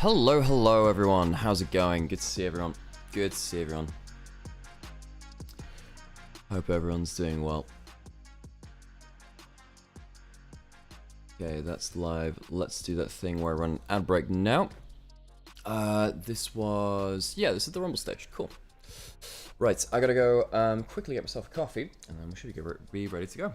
Hello everyone. How's it going? Good to see everyone. Good to see everyone. Hope everyone's doing well. Okay, that's live. Let's do that thing where I run an ad break now. This is the Rumble stage. Cool. Right, I gotta go quickly get myself a coffee, and then we should be ready to go.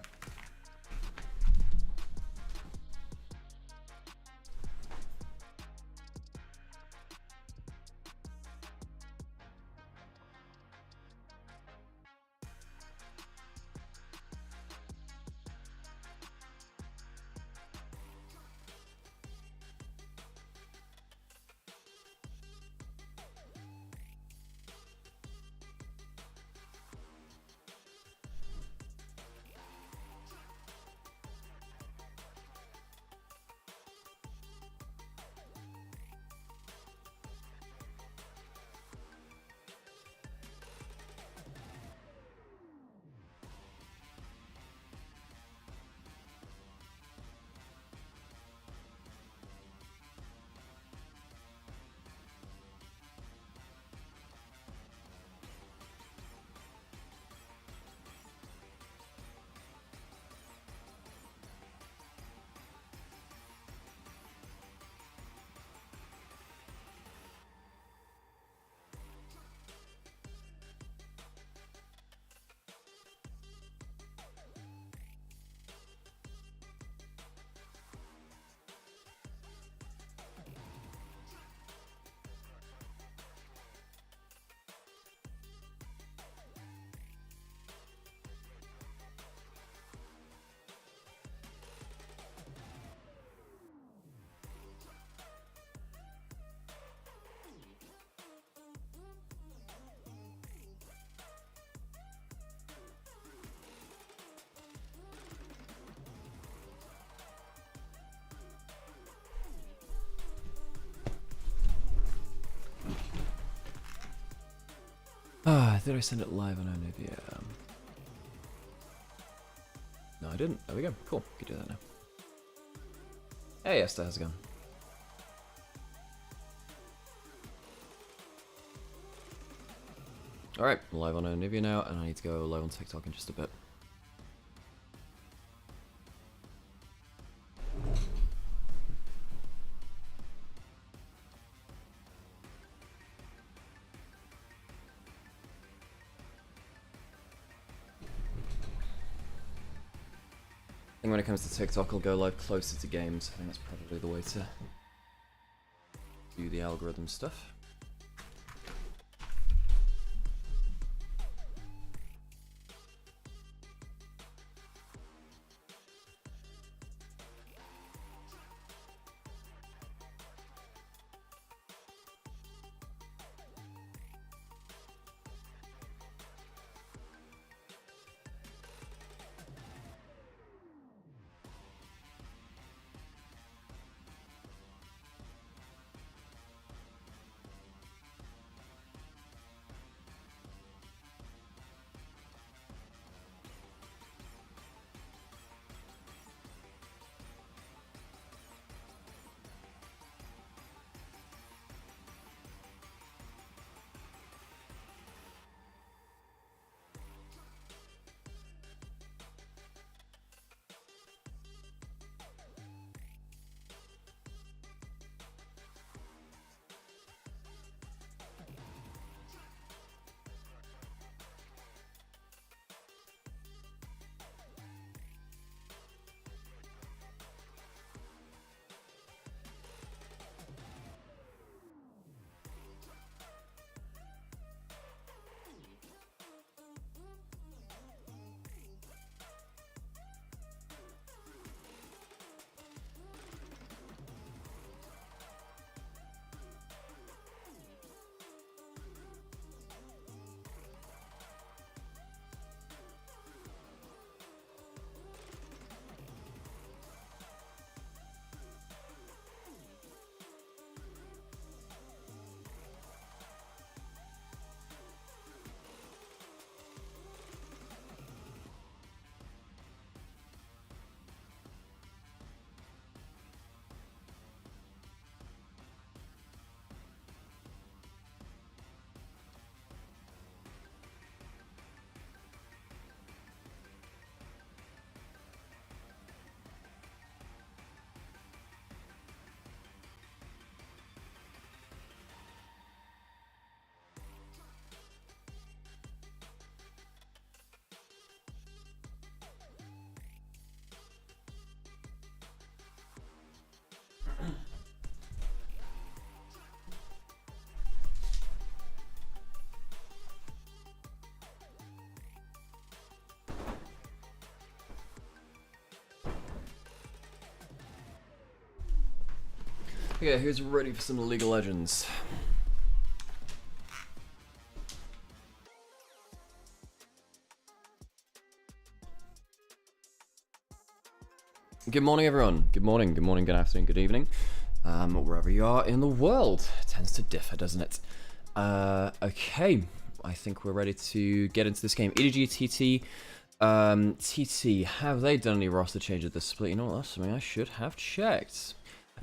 Did I send it live on Olivia? No, I didn't. There we go. Cool. Could do that now. Hey, Esther, how's it going? Alright, live on Olivia now, and I need to go live on TikTok in just a bit. When it comes to TikTok, I'll go live closer to games. I think that's probably the way to do the algorithm stuff. Okay, who's ready for some League of Legends? Good morning, everyone. Good morning, good afternoon, good evening. Wherever you are in the world. It tends to differ, doesn't it? Okay, I think we're ready to get into this game. EDG, TT. TT, have they done any roster change at this split? You know what, that's something I should have checked.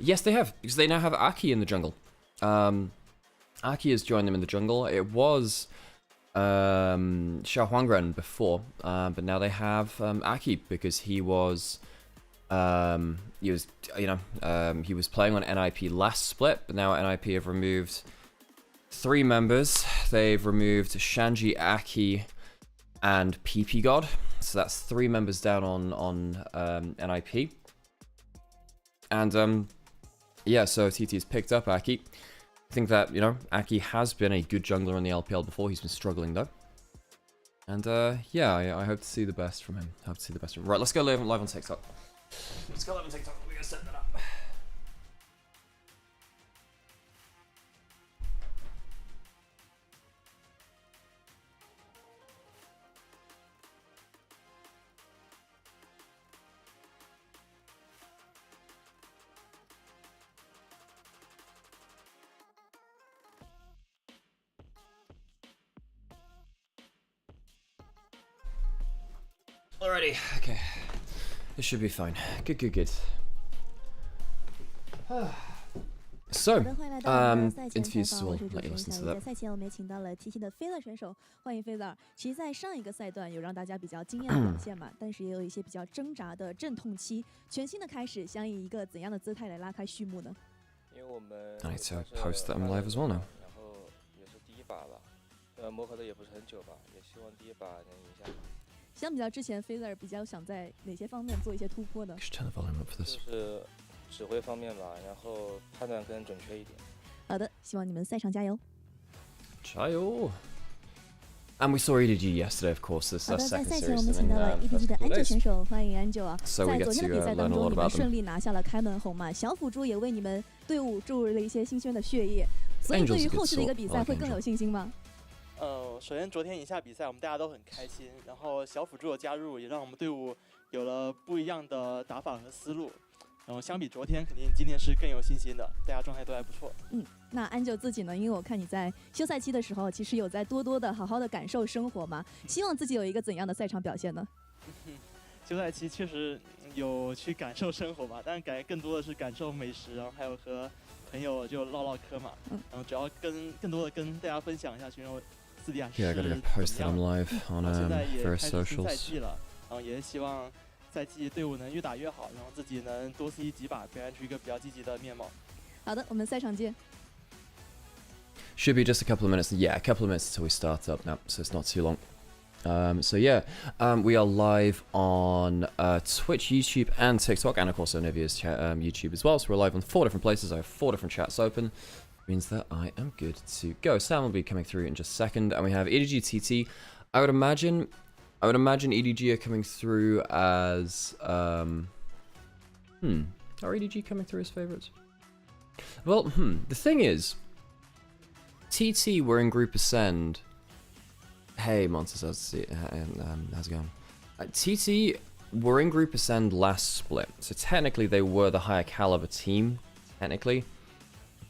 Yes, they have, because they now have Aki in the jungle. Aki has joined them in the jungle. It was Xiao Huangren before, but now they have Aki because he was he was playing on NIP last split, but now NIP have removed 3 members. They've removed Shanji, Aki, and PP God. So that's 3 members down on NIP. And yeah, so TT's picked up Aki. I think that, Aki has been a good jungler in the LPL before. He's been struggling though. And yeah, I hope to see the best from him. Right, let's go live on TikTok. Let's go live on TikTok. We're gonna set that up. Alrighty, okay. This should be fine. Good. So, interviews will let you listen to that. 赛前我们也请到了 TT 的飞乐选手，欢迎飞乐。其实，在上一个赛段有让大家比较惊艳的表现嘛，但是也有一些比较挣扎的阵痛期。全新的开始，想以一个怎样的姿态来拉开序幕呢？因为我们 I need to post that I'm live as well now. 然后也是第一把吧，磨合的也不是很久吧，也希望第一把能赢下。 相比较之前，飞乐比较想在哪些方面做一些突破呢？ Turn the volume up for this. 就是指挥方面吧，然后判断更准确一点。好的，希望你们赛场加油。Chayo. And we saw EDG yesterday, of course. This is 好 our 的，在 second 赛前我 series 们 in 请到了 EDG 的 first couple 安九 days. 选手，欢迎安九啊！ So we 在 get 昨天的 to 比赛 learn 当 a 中， lot 你们 about them. 顺利拿下了开门红嘛，小辅助也为你们队伍注入了一些新鲜的血液，所以对于后续的一个比赛会更有信心吗？ 首先昨天赢下比赛，我们大家都很开心。然后小辅助的加入也让我们队伍有了不一样的打法和思路。然后相比昨天，肯定今天是更有信心的，大家状态都还不错。那安九自己呢？因为我看你在休赛期的时候，其实有在多多的好好的感受生活嘛。希望自己有一个怎样的赛场表现呢？休赛期确实有去感受生活吧，但更多的是感受美食，然后还有和朋友就唠唠嗑嘛。然后主要更多的跟大家分享一下，因为私底下是 Yeah, I gotta go post that I'm live on 现在也 various 开始新赛 socials. 季了，然后也希望赛季队伍能越打越好，然后自己能多 C 几把，表现出一个比较积极的面貌。好的，我们赛场见。 Should be just a couple of minutes. Yeah, a couple of minutes until we start up now, so it's not too long. So yeah, we are live on Twitch, YouTube, and TikTok, and of course on Nivea's YouTube as well. So we're live on 4 different places. I have 4 different chats open. Means that I am good to go. Sam will be coming through in just a second, and we have EDG TT. I would imagine EDG are coming through as Are EDG coming through as favorites? Well, the thing is, TT were in Group Ascend. Hey, Monsters, how's it going? TT were in Group Ascend last split, so technically they were the higher caliber team, technically.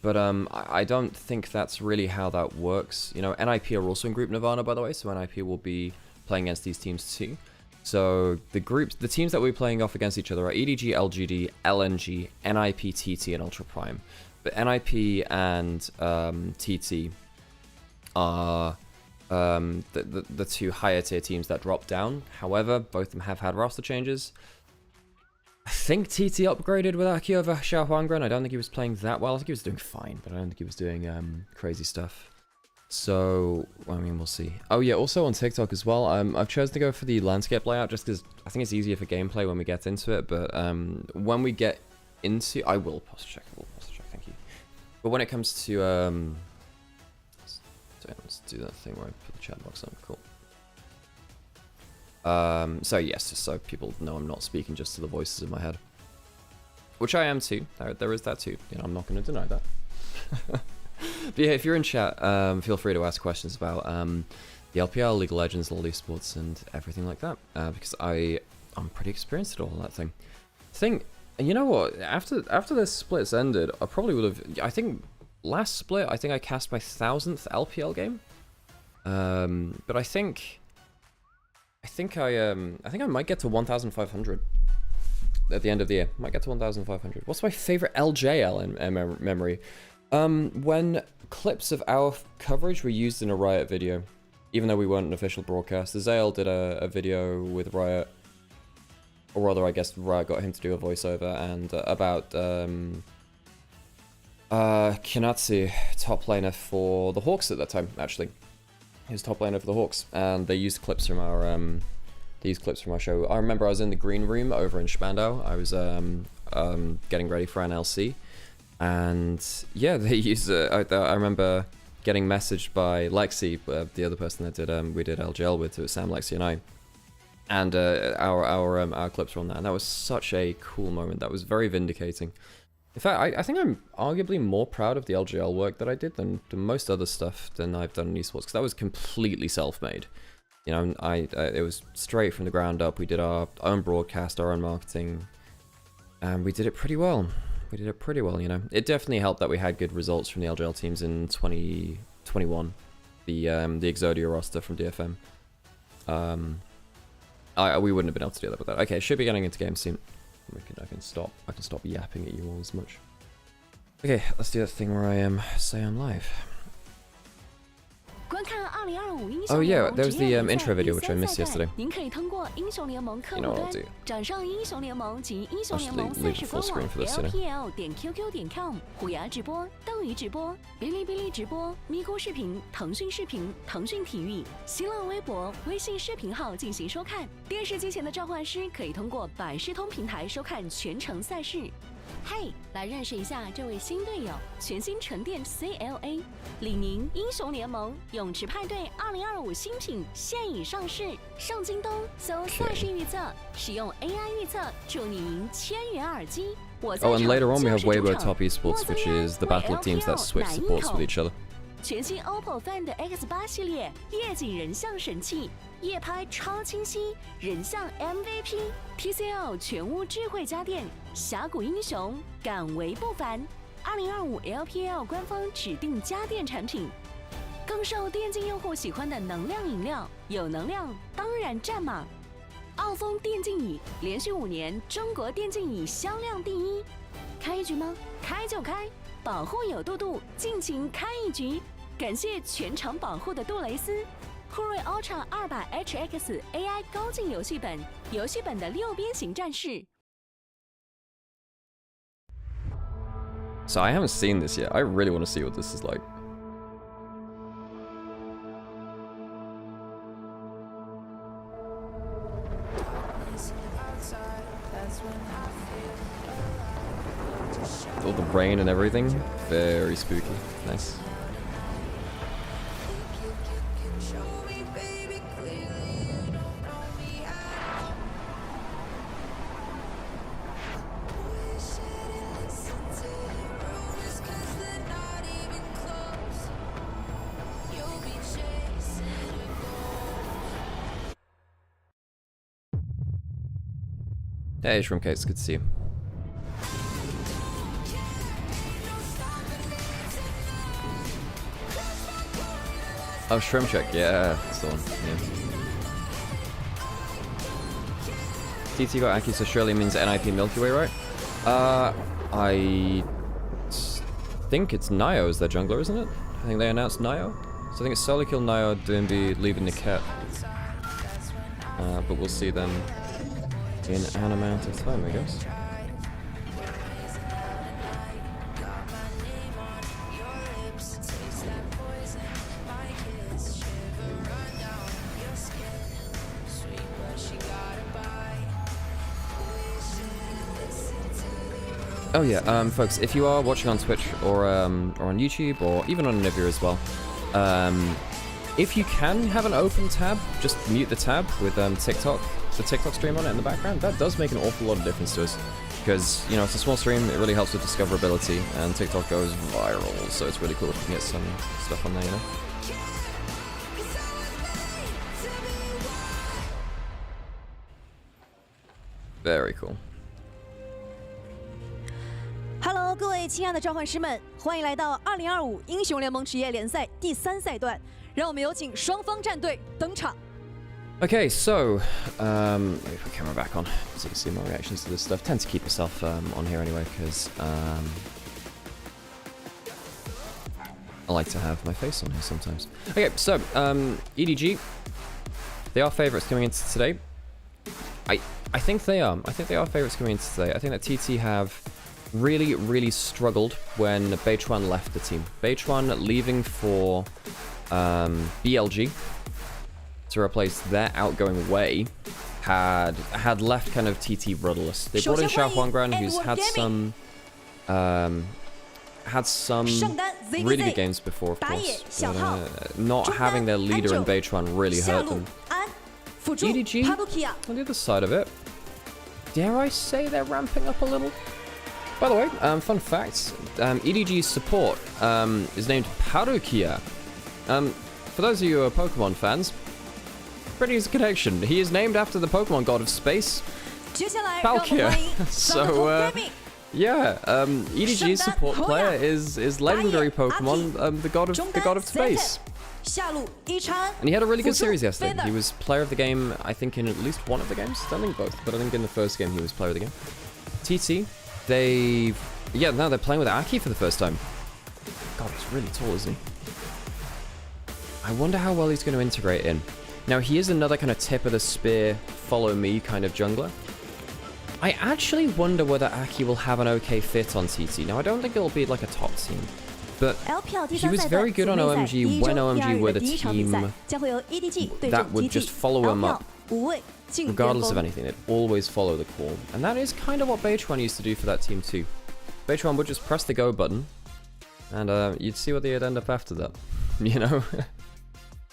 But I don't think that's really how that works. NIP are also in Group Nirvana, by the way, so NIP will be playing against these teams too. So the teams that we're playing off against each other are EDG, LGD, LNG, NIP, TT, and Ultra Prime. But NIP and TT are the 2 higher tier teams that drop down. However, both of them have had roster changes. I think TT upgraded with Aki over Xiao Huangren. I don't think he was playing that well. I think he was doing fine, but I don't think he was doing crazy stuff. So, I mean, we'll see. Oh yeah, also on TikTok as well, I've chosen to go for the landscape layout just because I think it's easier for gameplay when we get into it, but when we get into... I will post check, thank you. But when it comes to... let's do that thing where I put the chat box on, cool. So yes, just so people know I'm not speaking just to the voices in my head. which I am too. There is that too. You know, I'm not going to deny that. But yeah, if you're in chat, feel free to ask questions about the LPL, League of Legends, lolesports, and everything like that. Because I'm pretty experienced at all that thing. You know what? After this split's ended, I probably would have. I think last split, I think I cast my 1000th LPL game. But I think I might get to 1,500 at the end of the year. Might get to 1,500. What's my favorite LJL in memory? When clips of our coverage were used in a Riot video, even though we weren't an official broadcaster. Zale did a video with Riot, or rather, I guess Riot got him to do a voiceover, and about Kinatsu, top laner for the Hawks at that time. Actually, he was top laner for the Hawks, and they used clips from our show. I remember I was in the green room over in Spandau. I was getting ready for an LC, and yeah, they used. I remember getting messaged by Lexi, the other person that we did LGL with. It was Sam, Lexi, and I. And our clips were on that, and that was such a cool moment. That was very vindicating. In fact, I think I'm arguably more proud of the LGL work that I did than most other stuff than I've done in esports, because that was completely self-made. You know, it was straight from the ground up. We did our own broadcast, our own marketing, and we did it pretty well. You know. It definitely helped that we had good results from the LGL teams in 2021, the Exodia roster from DFM. We wouldn't have been able to do that with that. Okay, should be getting into game soon. I can stop yapping at you all as much. Okay, let's do that thing where I say I'm live. Oh yeah, there was the intro video which I missed yesterday. You know what I'll do? I'll just leave the full screen for this, you know. LPL.qq.com 虎牙直播、斗鱼直播、哔哩哔哩直播、咪咕视频、腾讯视频、腾讯体育、新浪微博、微信视频号进行收看。电视机前的召唤师可以通过百视通平台收看全程赛事。嘿，来认识一下这位新队友，全新沉淀 CLA， 李宁英雄联盟泳池派对2025新品现已上市，上京东搜赛事预测，使用 AI 预测，助你赢1000元耳机。Oh, and later on we have Weibo Top Esports, which is the battle of teams that switch supports with each other. 全新 OPPO Find X8 系列夜景人像神器，夜拍超清晰，人像 MVP。TCL 全屋智慧家电，峡谷英雄敢为不凡。2025 LPL 官方指定家电产品，更受电竞用户喜欢的能量饮料，有能量当然占马。傲风电竞椅连续5年中国电竞椅销量第1，开一局吗？开就开，保护有度度，尽情开一局。感谢全场保护的杜蕾斯。酷睿 Ultra 200HX AI 高进游戏本，游戏本的6边形战士。So I haven't seen this yet. I really want to see what this is like. All the rain and everything, very spooky. Nice. Hey, Shroomcase, it's good to see you. Oh, Shrimp Check, yeah, that's the one. Yeah. TT got Aki, so surely means NIP Milky Way, right? I think it's Nio is their jungler, isn't it? I think they announced Nio. So I think it's solo kill Nio, Doomby, leaving Niket. But we'll see them in an amount of time, I guess. Oh yeah, folks, if you are watching on Twitch or on YouTube or even on Nivea as well, if you can have an open tab, just mute the tab with TikTok, the TikTok stream on it in the background. That does make an awful lot of difference to us. because, you know, it's a small stream, it really helps with discoverability, and TikTok goes viral, so it's really cool if you can get some stuff on there, you know? Very cool. Hello， 各位亲爱的召唤师们，欢迎来到2025英雄联盟职业联赛第3赛段，让我们有请双方战队登场。 Okay, so, let me put camera back on so you can see my reactions to this stuff. Tend to keep myself on here anyway, because I like to have my face on here sometimes. Okay, so, EDG, they are favourites coming into today. I think they are. I think they are favourites coming into today. I think that TT have really struggled when Beichuan left the team. Beichuan leaving for BLG to replace their outgoing Wei had left kind of TT rudderless. They brought in Xiao Huangran, who's had some really good games before, of course. But, not having their leader in Beichuan really hurt them. EDG, on the other side of it, dare I say they're ramping up a little? By the way, fun fact, EDG's support is named Parukia. For those of you who are Pokemon fans, pretty easy connection. He is named after the Pokemon god of space, Palkia. So, yeah, EDG's support player is legendary Pokemon, the god of space. And he had a really good series yesterday. He was player of the game, I think, in at least one of the games. I don't think both, but I think in the first game he was player of the game. TT, now they're playing with Aki for the first time. God, he's really tall, isn't he? I wonder how well he's going to integrate in. Now, he is another kind of tip of the spear, follow me kind of jungler. I actually wonder whether Aki will have an okay fit on TT. Now, I don't think it'll be like a top team, but he was very good on OMG when OMG were the team that would just follow him up. Regardless of anything, they'd always follow the call. And that is kind of what Beichuan used to do for that team too. Beichuan would just press the go button, and you'd see what they'd end up after that. You know?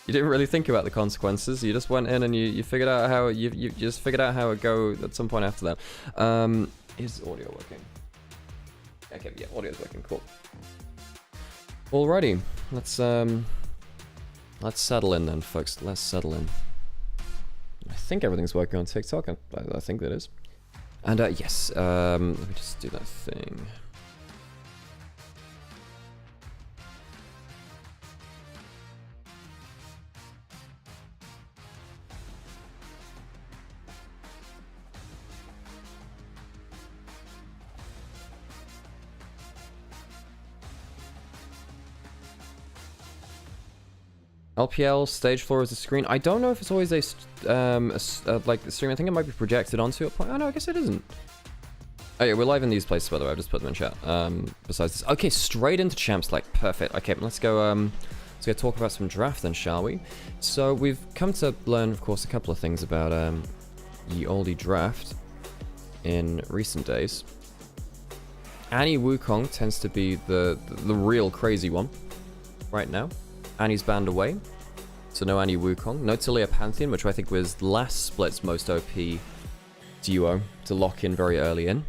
You didn't really think about the consequences. You just went in and you figured out how you just figured out how it go at some point after that. Is audio working? Okay, yeah, audio's working. Cool. Alrighty, let's settle in then, folks. Let's settle in. I think everything's working on TikTok. I think that is. And yes, let me just do that thing. LPL stage floor is a screen. I don't know if it's always like the stream. I think it might be projected onto a point. Oh no, I guess it isn't. Oh yeah, we're live in these places, by the way. I've just put them in chat. Besides this, okay, straight into champs, like perfect. Okay, let's go talk about some draft then, shall we? So we've come to learn, of course, a couple of things about the oldie draft in recent days. Annie Wukong tends to be the real crazy one right now. Annie's banned away, so no Annie Wukong. No Taliyah Pantheon, which I think was last split's most OP duo to lock in very early in.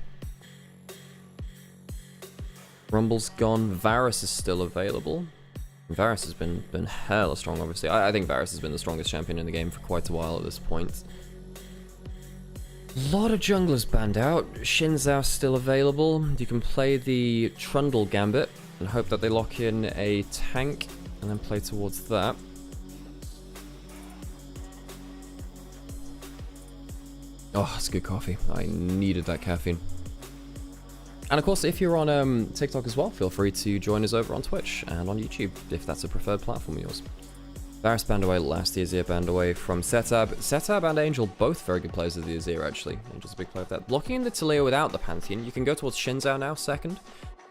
Rumble's gone. Varus is still available. Varus has been hella strong, obviously. I think Varus has been the strongest champion in the game for quite a while at this point. A lot of junglers banned out. Xin Zhao's still available. You can play the Trundle Gambit and hope that they lock in a tank and then play towards that. Oh, it's good coffee. I needed that caffeine. And of course, if you're on TikTok as well, feel free to join us over on Twitch and on YouTube, if that's a preferred platform of yours. Varus banned away last, the Azir banned away from Setab. Setab and Angel, both very good players of the Azir, actually. Angel's a big player of that. Blocking in the Taliyah without the Pantheon, you can go towards Xin Zhao now, second.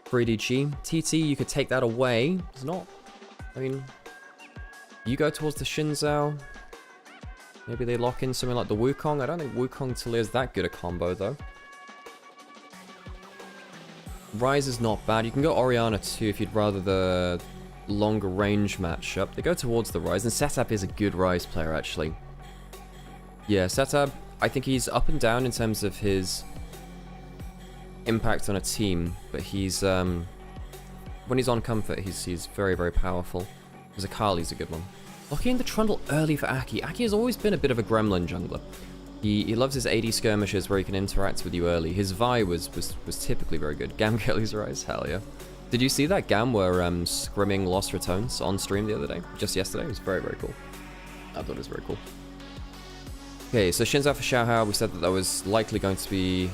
For EDG. TT, you could take that away. It's not... I mean, you go towards the Xin Zhao. Maybe they lock in something like the Wukong. I don't think Wukong Taliyah is that good a combo, though. Ryze is not bad. You can go Orianna, too, if you'd rather the longer range matchup. They go towards the Ryze, and Setab is a good Ryze player, actually. Yeah, Setab, I think he's up and down in terms of his impact on a team, but he's when he's on comfort, he's very, very powerful. Because Akali's a good one. Locking the Trundle early for Aki. Aki has always been a bit of a gremlin jungler. He loves his AD skirmishes where he can interact with you early. His Vi was typically very good. Gam Kelly's Rise, hell yeah. Did you see that Gam were scrimming Lost Returns on stream the other day? Just yesterday? It was very, very cool. I thought it was very cool. Okay, so Shin's out for Xiaohao. We said that was likely going to be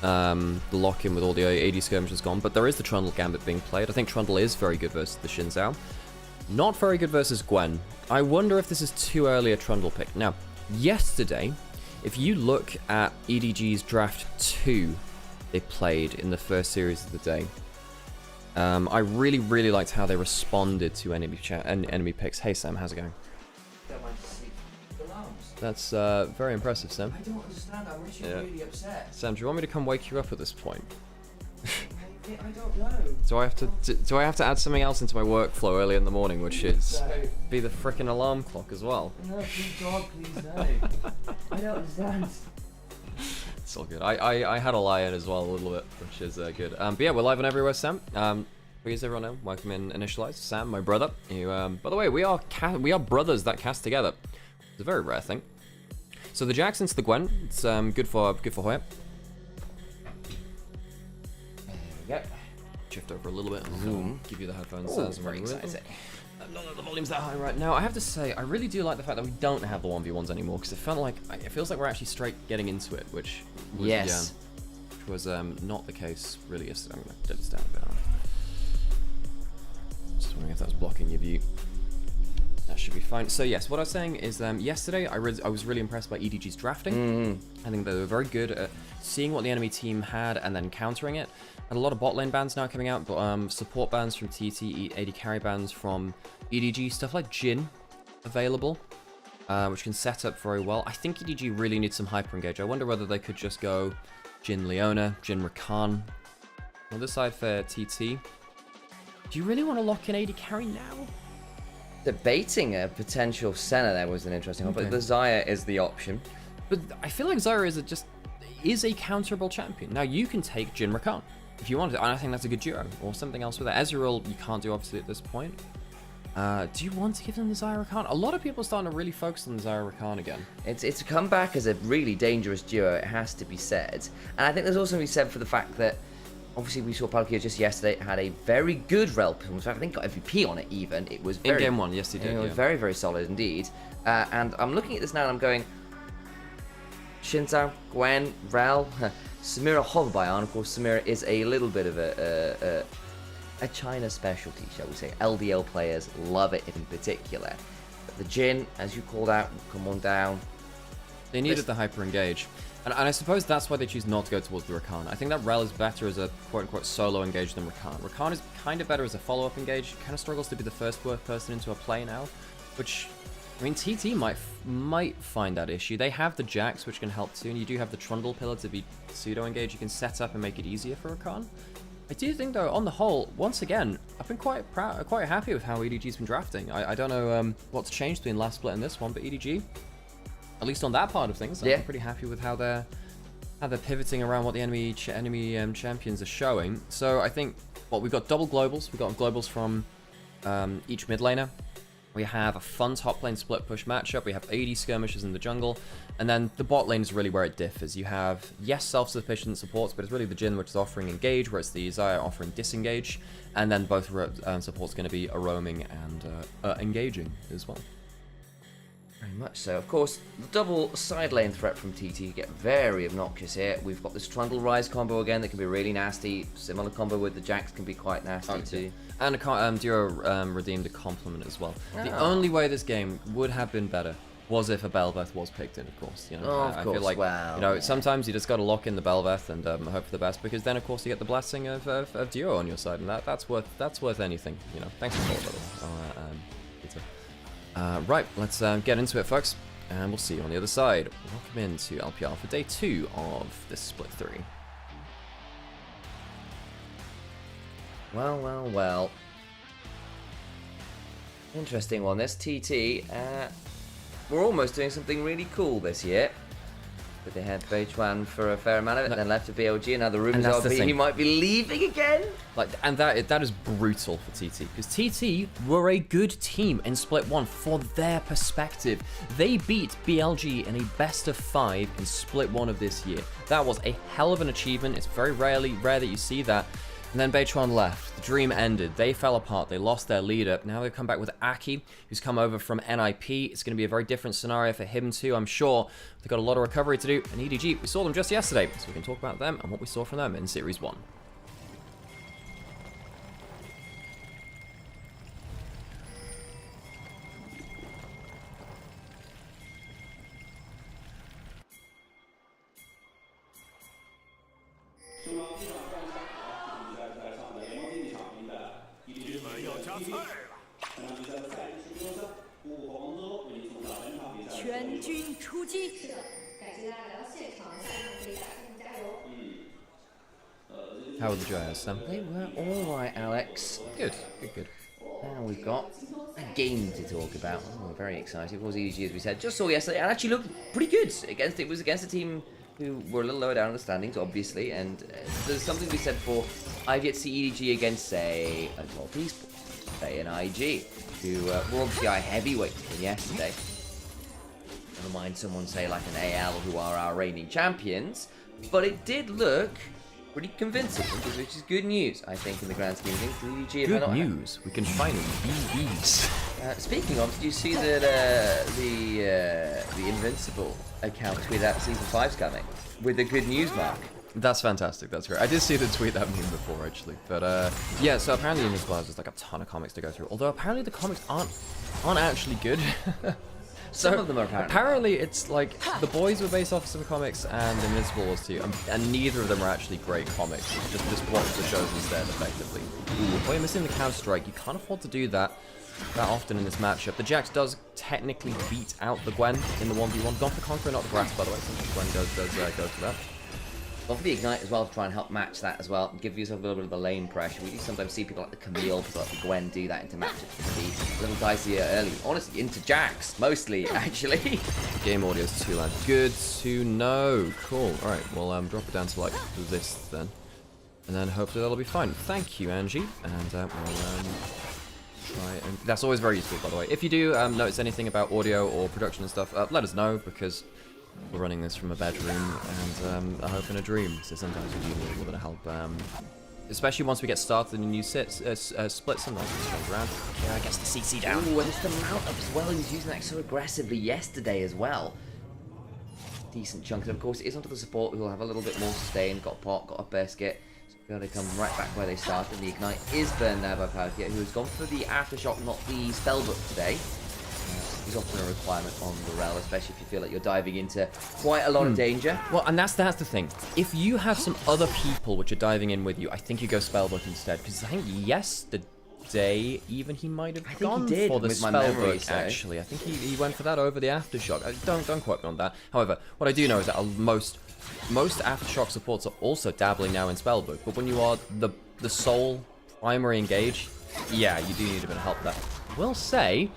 the lock-in with all the AD skirmishes gone, but there is the Trundle Gambit being played. I think Trundle is very good versus the Xin Zhao. Not very good versus Gwen. I wonder if this is too early a Trundle pick. Now, yesterday, if you look at EDG's Draft 2 they played in the first series of the day, I really, really liked how they responded to enemy picks. Hey Sam, how's it going? Don't mind to sleep. Alarms. That's very impressive, Sam. I don't understand. I'm literally really upset. Sam, do you want me to come wake you up at this point? I don't know. Do I have to add something else into my workflow early in the morning, which is be the frickin' alarm clock as well? No, please God, please no. I don't understand. It's all good. I had a lie in as well a little bit, which is good. But yeah, we're live on everywhere, Sam. Please everyone know, welcome in Initialise. Sam, my brother. You, by the way, we are brothers that cast together. It's a very rare thing. So the Jackson's the Gwen. It's good for Hoya. Yep. Shift over a little bit. Zoom. Give you the headphones. Oh, very exciting. None of the volume's that high right now. I have to say, I really do like the fact that we don't have the 1v1s anymore, because it feels like we're actually straight getting into it, which was not the case really yesterday. I'm gonna dead this down a bit. Just wondering if that was blocking your view. That should be fine. So yes, what I was saying is yesterday I was really impressed by EDG's drafting. I think they were very good at seeing what the enemy team had and then countering it. Had a lot of bot lane bans now coming out, but support bans from TT, AD carry bans from EDG, stuff like Jhin available, which can set up very well. I think EDG really needs some hyper engage. I wonder whether they could just go Jhin Leona, Jhin Rakan. On this side for TT, do you really want to lock in AD carry now? Debating a potential Senna there was an interesting one, but the Xayah is the option. But I feel like Xayah is a counterable champion. Now you can take Jhin Rakan if you want to, and I think that's a good duo, or something else with it. Ezreal you can't do obviously at this point. Do you want to give them the Xayah Rakan? A lot of people are starting to really focus on the Xayah Rakan again. It's come back as a really dangerous duo, it has to be said. And I think there's also to be said for the fact that obviously we saw Palkia just yesterday had a very good rel performance. I think got MVP on it even. It was very, in game one, yes he did. It was very, very solid indeed. And I'm looking at this now and I'm going Xin Zhao, Gwen, Rel, Samira Hoverbion. Of course, Samira is a little bit of a China specialty, shall we say. LDL players love it in particular. But the Jhin, as you called out, will come on down. They needed the hyper engage. And I suppose that's why they choose not to go towards the Rakan. I think that Rel is better as a quote-unquote solo engage than Rakan. Rakan is kind of better as a follow-up engage. Kind of struggles to be the first person into a play now, which, I mean, TT might find that issue. They have the Jax, which can help too, and you do have the Trundle pillar to be pseudo-engage. You can set up and make it easier for Rakan. I do think, though, on the whole, once again, I've been quite happy with how EDG's been drafting. I don't know what's changed between last split and this one, but EDG, at least on that part of things, I'm pretty happy with how they're pivoting around what the enemy champions are showing. So I think, well, we've got double globals. We've got globals from each mid laner. We have a fun top lane split push matchup. We have AD skirmishes in the jungle. And then the bot lane is really where it differs. You have, yes, self-sufficient supports, but it's really the Jhin which is offering engage, whereas the Xayah offering disengage. And then both supports going to be roaming and engaging as well. Very much so. Of course, the double side lane threat from TT get very obnoxious here. We've got this Trundle Rise combo again that can be really nasty. Similar combo with the Jax can be quite nasty too. And Duo redeemed a compliment as well. The only way this game would have been better was if a Bel'Veth was picked in, of course. You know, I feel like, you know, sometimes you just got to lock in the Bel'Veth and hope for the best, because then, of course, you get the blessing of Duo on your side, and that's worth anything. You know, thanks for the call, Peter. Right, let's get into it, folks, and we'll see you on the other side. Welcome into LPL for day 2 of this split 3. Well. Interesting one. This TT. We're almost doing something really cool this year. But they had Beichuan for a fair amount of it, then left to BLG, and now the rumors that's are the he thing. might be leaving again. Like, and that is brutal for TT, because TT were a good team in Split 1 for their perspective. They beat BLG in a best of 5 in Split 1 of this year. That was a hell of an achievement. It's very rare that you see that. And then Beichuan left. The dream ended. They fell apart. They lost their leader. Now they come back with Aki, who's come over from NIP. It's going to be a very different scenario for him too, I'm sure. They've got a lot of recovery to do. And EDG, we saw them just yesterday, so we can talk about them and what we saw from them in Series 1. How were the Giants, Sam? They were all right, Alex. Good, good. Now we've got a game to talk about. Oh, we're very excited. Of course, EDG, as we said, just saw yesterday, and actually looked pretty good against. It was against a team who were a little lower down in the standings, obviously. And there's something to be said for. I've yet to see EDG against, say, a top esports, say an IG, who were obviously our heavyweight from yesterday. Never mind someone say like an AL, who are our reigning champions. But it did look pretty convincing, which is good news, I think, in the grand scheme of things. EDG, Good news. We can finally beat these. Speaking of, did you see that the Invincible account tweeted out Season 5's coming with the good news mark? That's fantastic. That's great. I did see the tweet that meme before, actually. But yeah, so apparently in this class there's like a ton of comics to go through. Although apparently the comics aren't actually good. Some of them are apparently it's like the boys were based off some comics and Invincible was too, and neither of them are actually great comics. Just watch the shows instead, effectively. Ooh, boy, missing the counter strike. You can't afford to do that often in this matchup. The Jax does technically beat out the Gwen in the 1v1. Gone for Conqueror, not the Grass, by the way. Sometimes Gwen does go for that. Well, for the Ignite as well, to try and help match that as well, give yourself a little bit of a lane pressure. We do sometimes see people like the Camille, people like the Gwen do that into matchups. It can be a little dicier early. Honestly, into Jax, mostly, actually. Game audio is too loud. Good to know. Cool. Alright, we'll drop it down to like this then. And then hopefully that'll be fine. Thank you, Angie. And we'll try and... That's always very useful, by the way. If you do notice anything about audio or production and stuff, let us know, because we're running this from a bedroom and I hope in a dream, so sometimes we do need a little bit of help, especially once we get started in a new split. Sometimes we change around. Yeah, I guess the CC down. Ooh, and it's the mount up as well. He was using that so aggressively yesterday as well. Decent chunk, and of course it is onto the support who will have a little bit more sustain. Got pot, got a biscuit. So they come right back where they started. And the Ignite is burned now by Palkia, who has gone for the Aftershock, not the Spellbook today. Is often a requirement on the rel, especially if you feel like you're diving into quite a lot of danger. Well, and that's the thing. If you have some other people which are diving in with you, I think you go Spellbook instead, because I think yesterday even he might have gone for the Spellbook. Actually, I think he went for that over the Aftershock. Don't quote me on that. However, what I do know is that most Aftershock supports are also dabbling now in Spellbook, but when you are the sole primary engage, yeah, you do need a bit of help there. We'll say,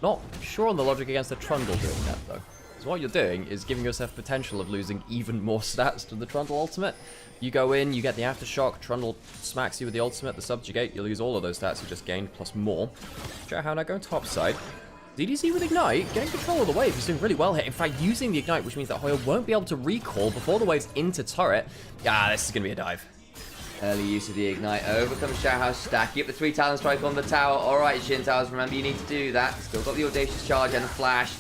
not sure on the logic against the Trundle doing that though. Because what you're doing is giving yourself potential of losing even more stats to the Trundle ultimate. You go in, you get the Aftershock, Trundle smacks you with the ultimate, the Subjugate, you lose all of those stats you just gained, plus more. How now going topside. ZDZ with Ignite, getting control of the wave, he's doing really well here. In fact, using the Ignite, which means that Hoya won't be able to recall before the wave's into turret. Ah, this is going to be a dive. Early use of the Ignite, overcomes Showhouse, stacking up the 3 Talon Strike on the tower. Alright, Shin Towers, remember you need to do that. Still got the Audacious Charge and a Flash.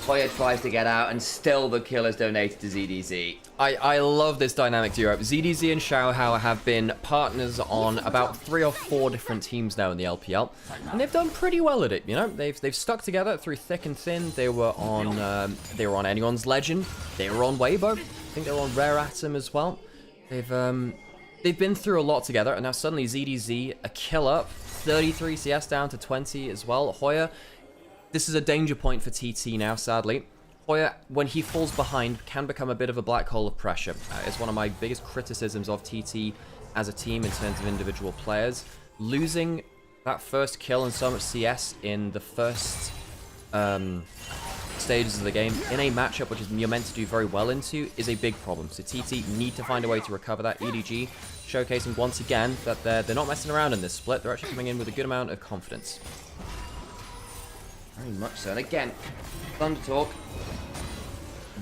Hoya tries to get out, and still the kill is donated to ZDZ. I love this dynamic duo. ZDZ and Xiaohao have been partners on about 3 or 4 different teams now in the LPL, and they've done pretty well at it. You know, they've stuck together through thick and thin. They were on Anyone's Legend. They were on Weibo. I think they were on Rare Atom as well. They've been through a lot together, and now suddenly ZDZ, a kill up, 33 CS down to 20 as well. Hoya, this is a danger point for TT now, sadly. Hoya, when he falls behind, can become a bit of a black hole of pressure. It's one of my biggest criticisms of TT as a team in terms of individual players. Losing that first kill and so much CS in the first stages of the game in a matchup which is you're meant to do very well into is a big problem. So TT need to find a way to recover that. EDG showcasing once again that they're not messing around in this split. They're actually coming in with a good amount of confidence. Very much so. And again, Thunder Talk,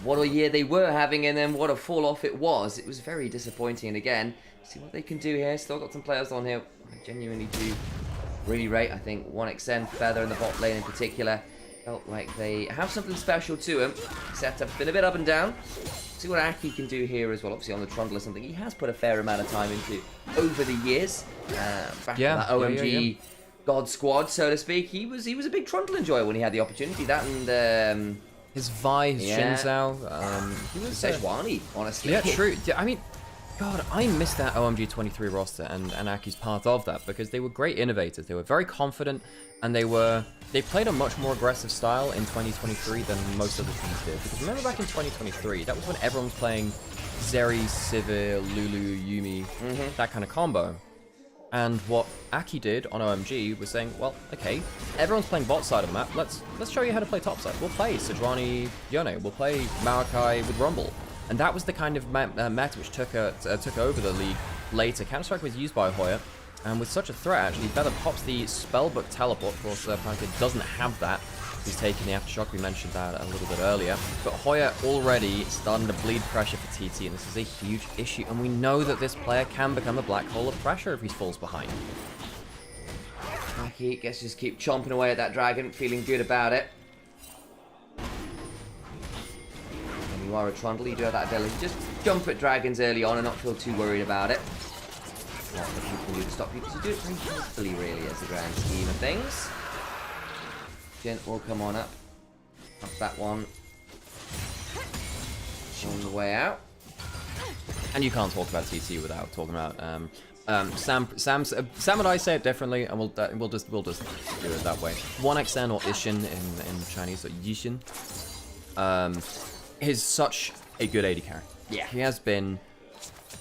what a year they were having, and then what a fall off it was. It was very disappointing. And again, see what they can do here. Still got some players on here I genuinely do really rate. I think 1xN, Feather in the bot lane in particular, felt like they have something special to him. Setup's been a bit up and down. See what Aki can do here as well. Obviously on the Trundle is something he has put a fair amount of time into over the years. Back in that OMG God Squad, so to speak. He was a big Trundle enjoyer when he had the opportunity. That and his Vi, his Shinzao, he was Sejuani, honestly. Yeah, true. Yeah, I mean, God, I miss that OMG 23 roster, and Aki's part of that, because they were great innovators. They were very confident, and they played a much more aggressive style in 2023 than most other teams did. Because remember back in 2023, that was when everyone was playing Zeri, Sivir, Lulu, Yuumi, that kind of combo. And what Aki did on OMG was saying, well, okay, everyone's playing bot side of the map. Let's show you how to play top side. We'll play Sejuani, Yone. We'll play Maokai with Rumble. And that was the kind of meta which took over the league later. Counter-Strike was used by Hoya, and with such a threat, actually, Feather pops the Spellbook teleport. Of course, Panka doesn't have that. He's taking the Aftershock. We mentioned that a little bit earlier. But Hoya already starting to bleed pressure for TT, and this is a huge issue. And we know that this player can become a black hole of pressure if he falls behind. Aki gets to just keep chomping away at that dragon, feeling good about it. When you are a Trundle, you do have that ability to just jump at dragons early on and not feel too worried about it. Not that you can do to stop you, because you do it very carefully, really, as the grand scheme of things. Gent will come on up. Up that one. On the way out. And you can't talk about TT without talking about Sam and I say it differently, and we'll just do it that way. 1xN or Ishin in Chinese, or Yishin, is such a good AD carry. Yeah, he has been,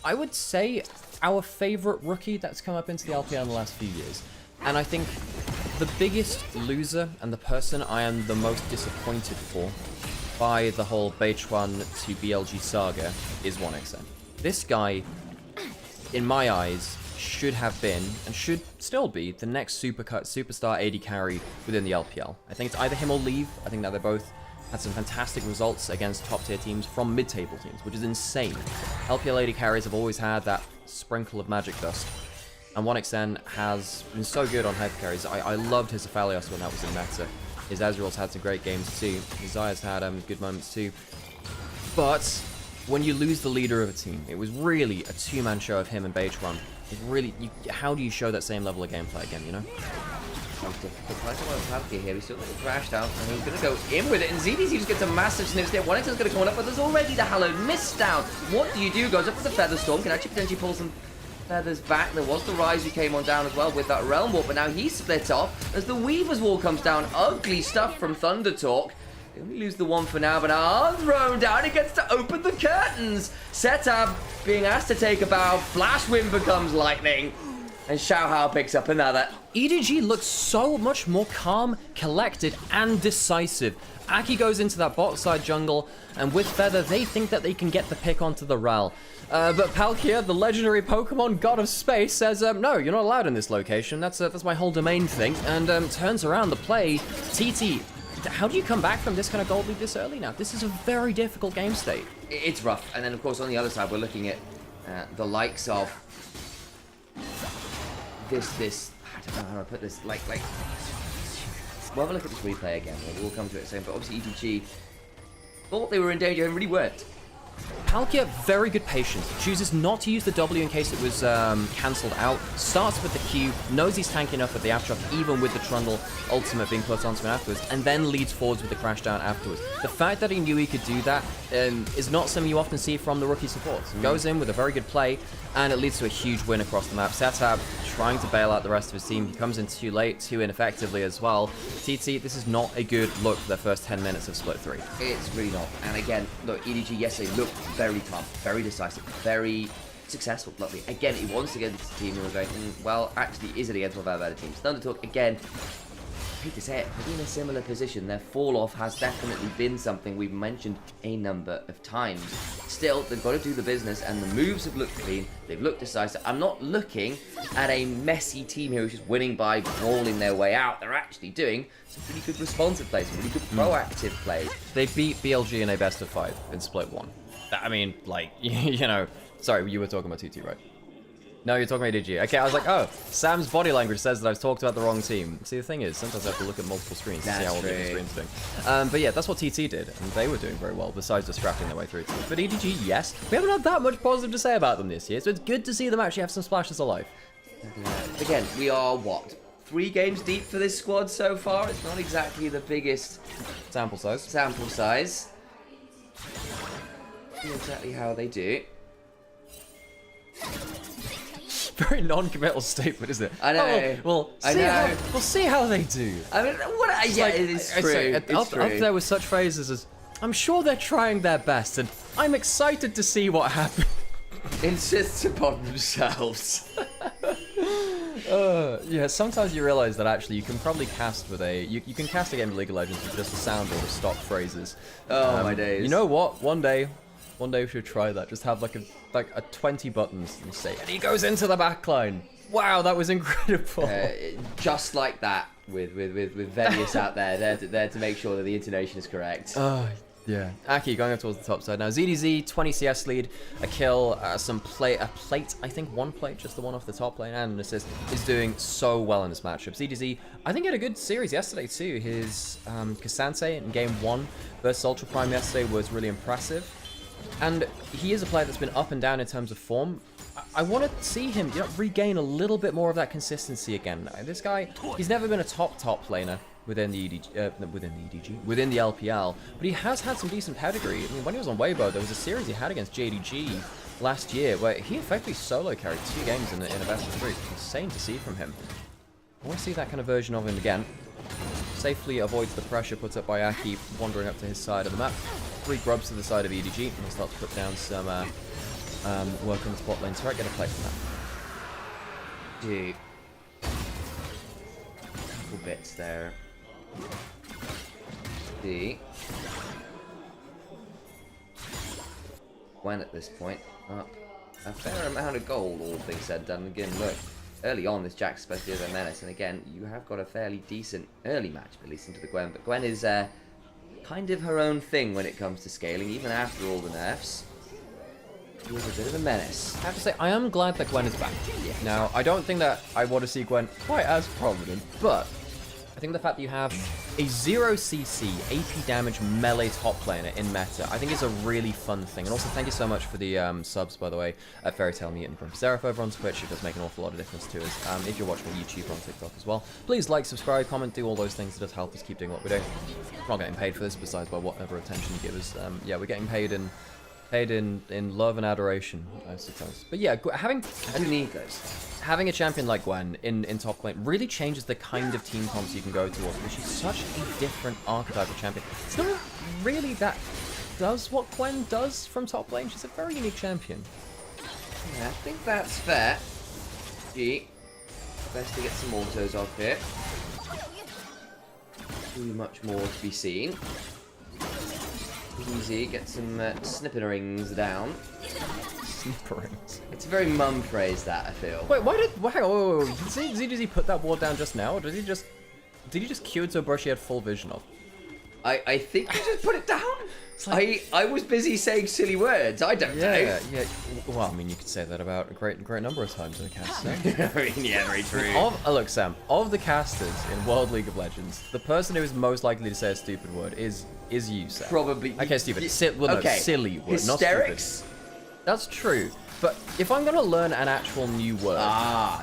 I would say, our favorite rookie that's come up into the LPL in the last few years. And I think the biggest loser and the person I am the most disappointed for by the whole Beichuan to BLG saga is 1xN. This guy, in my eyes, should have been, and should still be, the next superstar AD carry within the LPL. I think it's either him or Leave. I think that they both had some fantastic results against top-tier teams from mid-table teams, which is insane. LPL AD carries have always had that sprinkle of magic dust. And 1xN has been so good on hyper carries. I loved his Aphelios when that was in meta. His Ezreal's had some great games too. His Zaya's had good moments too. But when you lose the leader of a team, it was really a two-man show of him and Beichuan. It really, how do you show that same level of gameplay again, you know? Here, he's still getting crashed out, and he's going to go in with it, and ZDC just gets a massive snips there. 1xN's going to come up, but there's already the Hallowed Mist down. What do you do? Goes up with the Feather Storm, can actually potentially pull some feathers back. There was the Rise who came on down as well with that Realm Warp, but now he's split off as the Weaver's Wall comes down. Ugly stuff from Thunder Talk. They only lose the one for now, but are thrown down. He gets to open the curtains. Setab being asked to take a bow. Flash Wind becomes lightning. And Xiaohao picks up another. EDG looks so much more calm, collected, and decisive. Aki goes into that bot side jungle, and with Feather, they think that they can get the pick onto the Rel. But Palkia, the legendary Pokemon god of space, says, no, you're not allowed in this location. That's my whole domain thing, and turns around the play. TT, how do you come back from this kind of gold lead this early now? This is a very difficult game state. It's rough. And then, of course, on the other side, we're looking at the likes of this, I don't know how to put this, like, we'll have a look at this replay again. We'll come to it soon, but obviously EDG thought they were in danger and really weren't. Palkia, very good patience. Chooses not to use the W in case it was cancelled out. Starts with the Q, knows he's tanky enough at the Aftershock, even with the Trundle ultimate being put onto him afterwards, and then leads forwards with the crash down afterwards. The fact that he knew he could do that is not something you often see from the rookie supports. Goes in with a very good play, and it leads to a huge win across the map. Setab trying to bail out the rest of his team. He comes in too late, too ineffectively as well. TT, this is not a good look for their first 10 minutes of Split 3. It's really not. And again, look, EDG yesterday looked very tough, very decisive, very successful. Lovely. Again, it was against a team who was going, well, actually, is it against one of our better teams? Thunder Talk, again, hate to say it, but in a similar position. Their fall off has definitely been something we've mentioned a number of times. Still, they've got to do the business, and the moves have looked clean. They've looked decisive. I'm not looking at a messy team here who's just winning by brawling their way out. They're actually doing some pretty good responsive plays, some really good proactive plays. They beat BLG in a best of 5 in split 1. I mean, like, you know, sorry, you were talking about TT, right? No, you're talking about EDG. Okay, I was like, oh, Sam's body language says that I've talked about the wrong team. See, the thing is, sometimes I have to look at multiple screens to see how all the different screens are doing. But yeah, that's what TT did, and they were doing very well, besides just scrapping their way through. But EDG, yes, we haven't had that much positive to say about them this year, so it's good to see them actually have some splashes of life. Again, we are, what, 3 games deep for this squad so far? It's not exactly the biggest Sample size. See exactly how they do. Very non-committal statement, isn't it? I know. Oh, well, we'll see how they do. I mean, what? Yeah, like, it's true. Up there with such phrases as, I'm sure they're trying their best, and I'm excited to see what happens. Insists upon themselves. Yeah, sometimes you realize that actually you can probably cast with a... You can cast a game of League of Legends with just a soundboard of stock phrases. Oh, my days. You know what? One day we should try that. Just have like a 20 buttons and say, and he goes into the backline. Wow, that was incredible. Just like that, with Venius out there, there to make sure that the intonation is correct. Oh, yeah. Aki going up towards the top side now. ZDZ, 20 CS lead, a kill, a plate, I think 1 plate, just the one off the top lane, and an assist, is doing so well in this matchup. ZDZ, I think, had a good series yesterday too. His Cassante in game 1 versus Ultra Prime yesterday was really impressive. And he is a player that's been up and down in terms of form. I want to see him regain a little bit more of that consistency again. This guy, he's never been a top laner within the within the LPL, but he has had some decent pedigree. I mean, when he was on Weibo, there was a series he had against JDG last year where he effectively solo carried 2 games in a best of 3. It's insane to see from him. I want to see that kind of version of him again. Safely avoids the pressure put up by Aki, wandering up to his side of the map. 3 grubs to the side of EDG, and we'll start to put down some work on the spot lane. So I get a play from that. Dude. Couple bits there. Gwen at this point up a fair amount of gold, all things said and done. Again, look, early on this Jack's supposed to be a menace, and again, you have got a fairly decent early match, at least into the Gwen, but Gwen is kind of her own thing when it comes to scaling, even after all the nerfs. She was a bit of a menace. I have to say, I am glad that Gwen is back. Yes. Now, I don't think that I want to see Gwen quite as prominent, but I think the fact that you have a 0cc AP damage melee top laner in meta, I think is a really fun thing. And also, thank you so much for the subs, by the way, at Fairy Tale Mutant from Seraph over on Twitch. It does make an awful lot of difference to us. If you're watching on YouTube or on TikTok as well, please like, subscribe, comment, do all those things. It does help us keep doing what we're doing. We're not getting paid for this, besides by whatever attention you give us. Yeah, we're getting paid in love and adoration, I suppose. But yeah, having a champion like Gwen in top lane really changes the kind of team comps you can go towards, because she's such a different archetype of champion. It's not really that does what Gwen does from top lane. She's a very unique champion. Yeah, I think that's fair. Gee, best to get some autos off here. Too much more to be seen. Easy, get some snipperings down. Snipperings. It's a very mum phrase, that, I feel. Wait, hang on, did he put that ward down just now, or did he just queue it to a brush he had full vision of? I think he just put it down. Like, I was busy saying silly words. I don't know. Yeah. Well, I mean, you could say that about a great number of times in a cast. I mean, yeah, very true. Look, Sam, of the casters in World League of Legends, the person who is most likely to say a stupid word is you, Sam. Probably. Okay, stupid. Silly word, Hysterics? not stupid. That's true. But if I'm gonna learn an actual new word,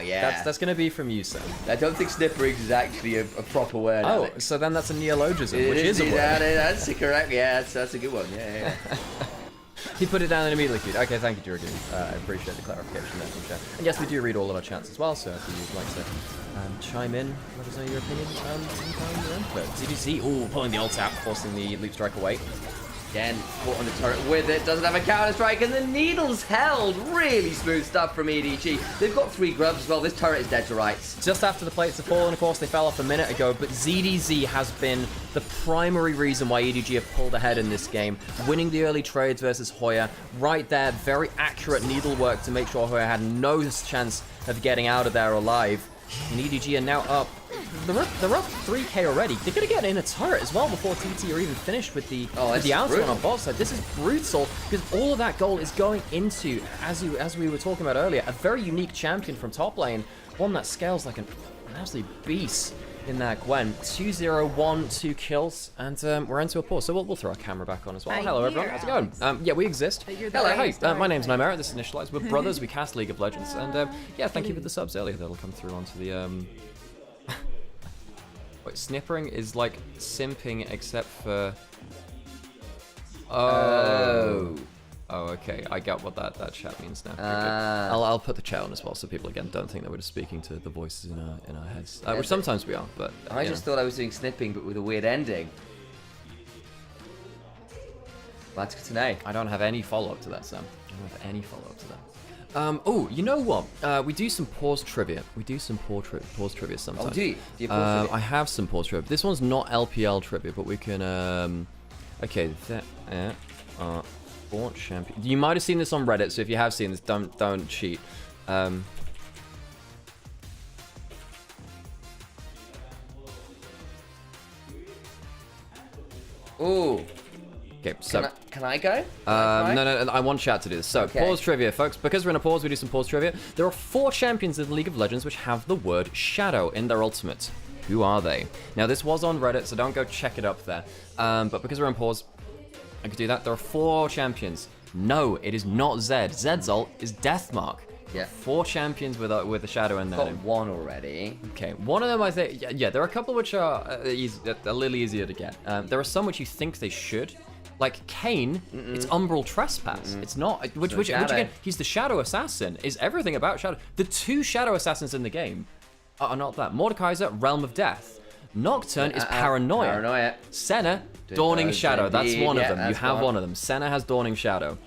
yeah, that's gonna be from you, Sam. I don't think snipperings is actually a proper word. Oh, Alex. so then that's a neologism, which is a word. That's correct. Yeah, that's a good one. Yeah. He put it down and immediately queued. Okay, thank you, Jordan. I appreciate the clarification there from chat. And yes, we do read all of our chats as well, so if you'd like to chime in, let us know your opinion anytime you're in. But ZDC, pulling the ult out, forcing the loop strike away. Again, caught on the turret with it, doesn't have a counter-strike, and the needle's held. Really smooth stuff from EDG. They've got 3 grubs as well. This turret is dead to rights. Just after the plates have fallen, of course, they fell off a minute ago, but ZDZ has been the primary reason why EDG have pulled ahead in this game. Winning the early trades versus Hoya. Right there, very accurate needlework to make sure Hoya had no chance of getting out of there alive. And EDG are now up. They're up 3k already. They're going to get in a turret as well before TT are even finished with the outer one on bot side. This is brutal because all of that gold is going into, as we were talking about earlier, a very unique champion from top lane. One that scales like an absolute beast in that Gwen. 2-0-1, 2 kills, and we're into a pause. So we'll throw our camera back on as well. Hello everyone, how's it going? Yeah, we exist. Hello, hi. My name's Nymaera, this is Initialise. We're brothers, we cast League of Legends, and yeah, thank you for the subs earlier. That'll come through onto the Wait, snippering is like simping except for... Oh, okay. I got what that chat means now. I'll put the chat on as well, so people again don't think that we're just speaking to the voices in our heads, which sometimes we are. But I just thought I was doing snipping, but with a weird ending. That's good to know. I don't have any follow up to that, Sam. I don't have any follow up to that. Oh, you know what? We do some pause trivia. We do some pause trivia sometimes. Oh, do you? Do you pause trivia? I have some pause trivia. This one's not LPL trivia, but we can. Okay, that. Launch champion. You might have seen this on Reddit, so if you have seen this, don't cheat. Ooh. Okay, so can I go? No, I want chat to do this. So pause trivia, folks. Because we're in a pause, we do some pause trivia. There are 4 champions in League of Legends which have the word shadow in their ultimate. Who are they? Now this was on Reddit, so don't go check it up there. But because we're in pause, I could do that. There are 4 champions. No, it is not Zed. Zed's ult is Deathmark. Yeah. 4 champions with a shadow in there. Got 1 already. Okay, one of them I think. Yeah, there are a couple which are a little easier to get. There are some which you think they should. Like Kane, it's Umbral Trespass. It's not. Which again, he's the Shadow Assassin. Is everything about Shadow. The 2 Shadow Assassins in the game are not that. Mordekaiser, Realm of Death. Nocturne is Paranoia. Senna, Dawning Shadow. That's one of them. You have one of them. Senna has Dawning Shadow.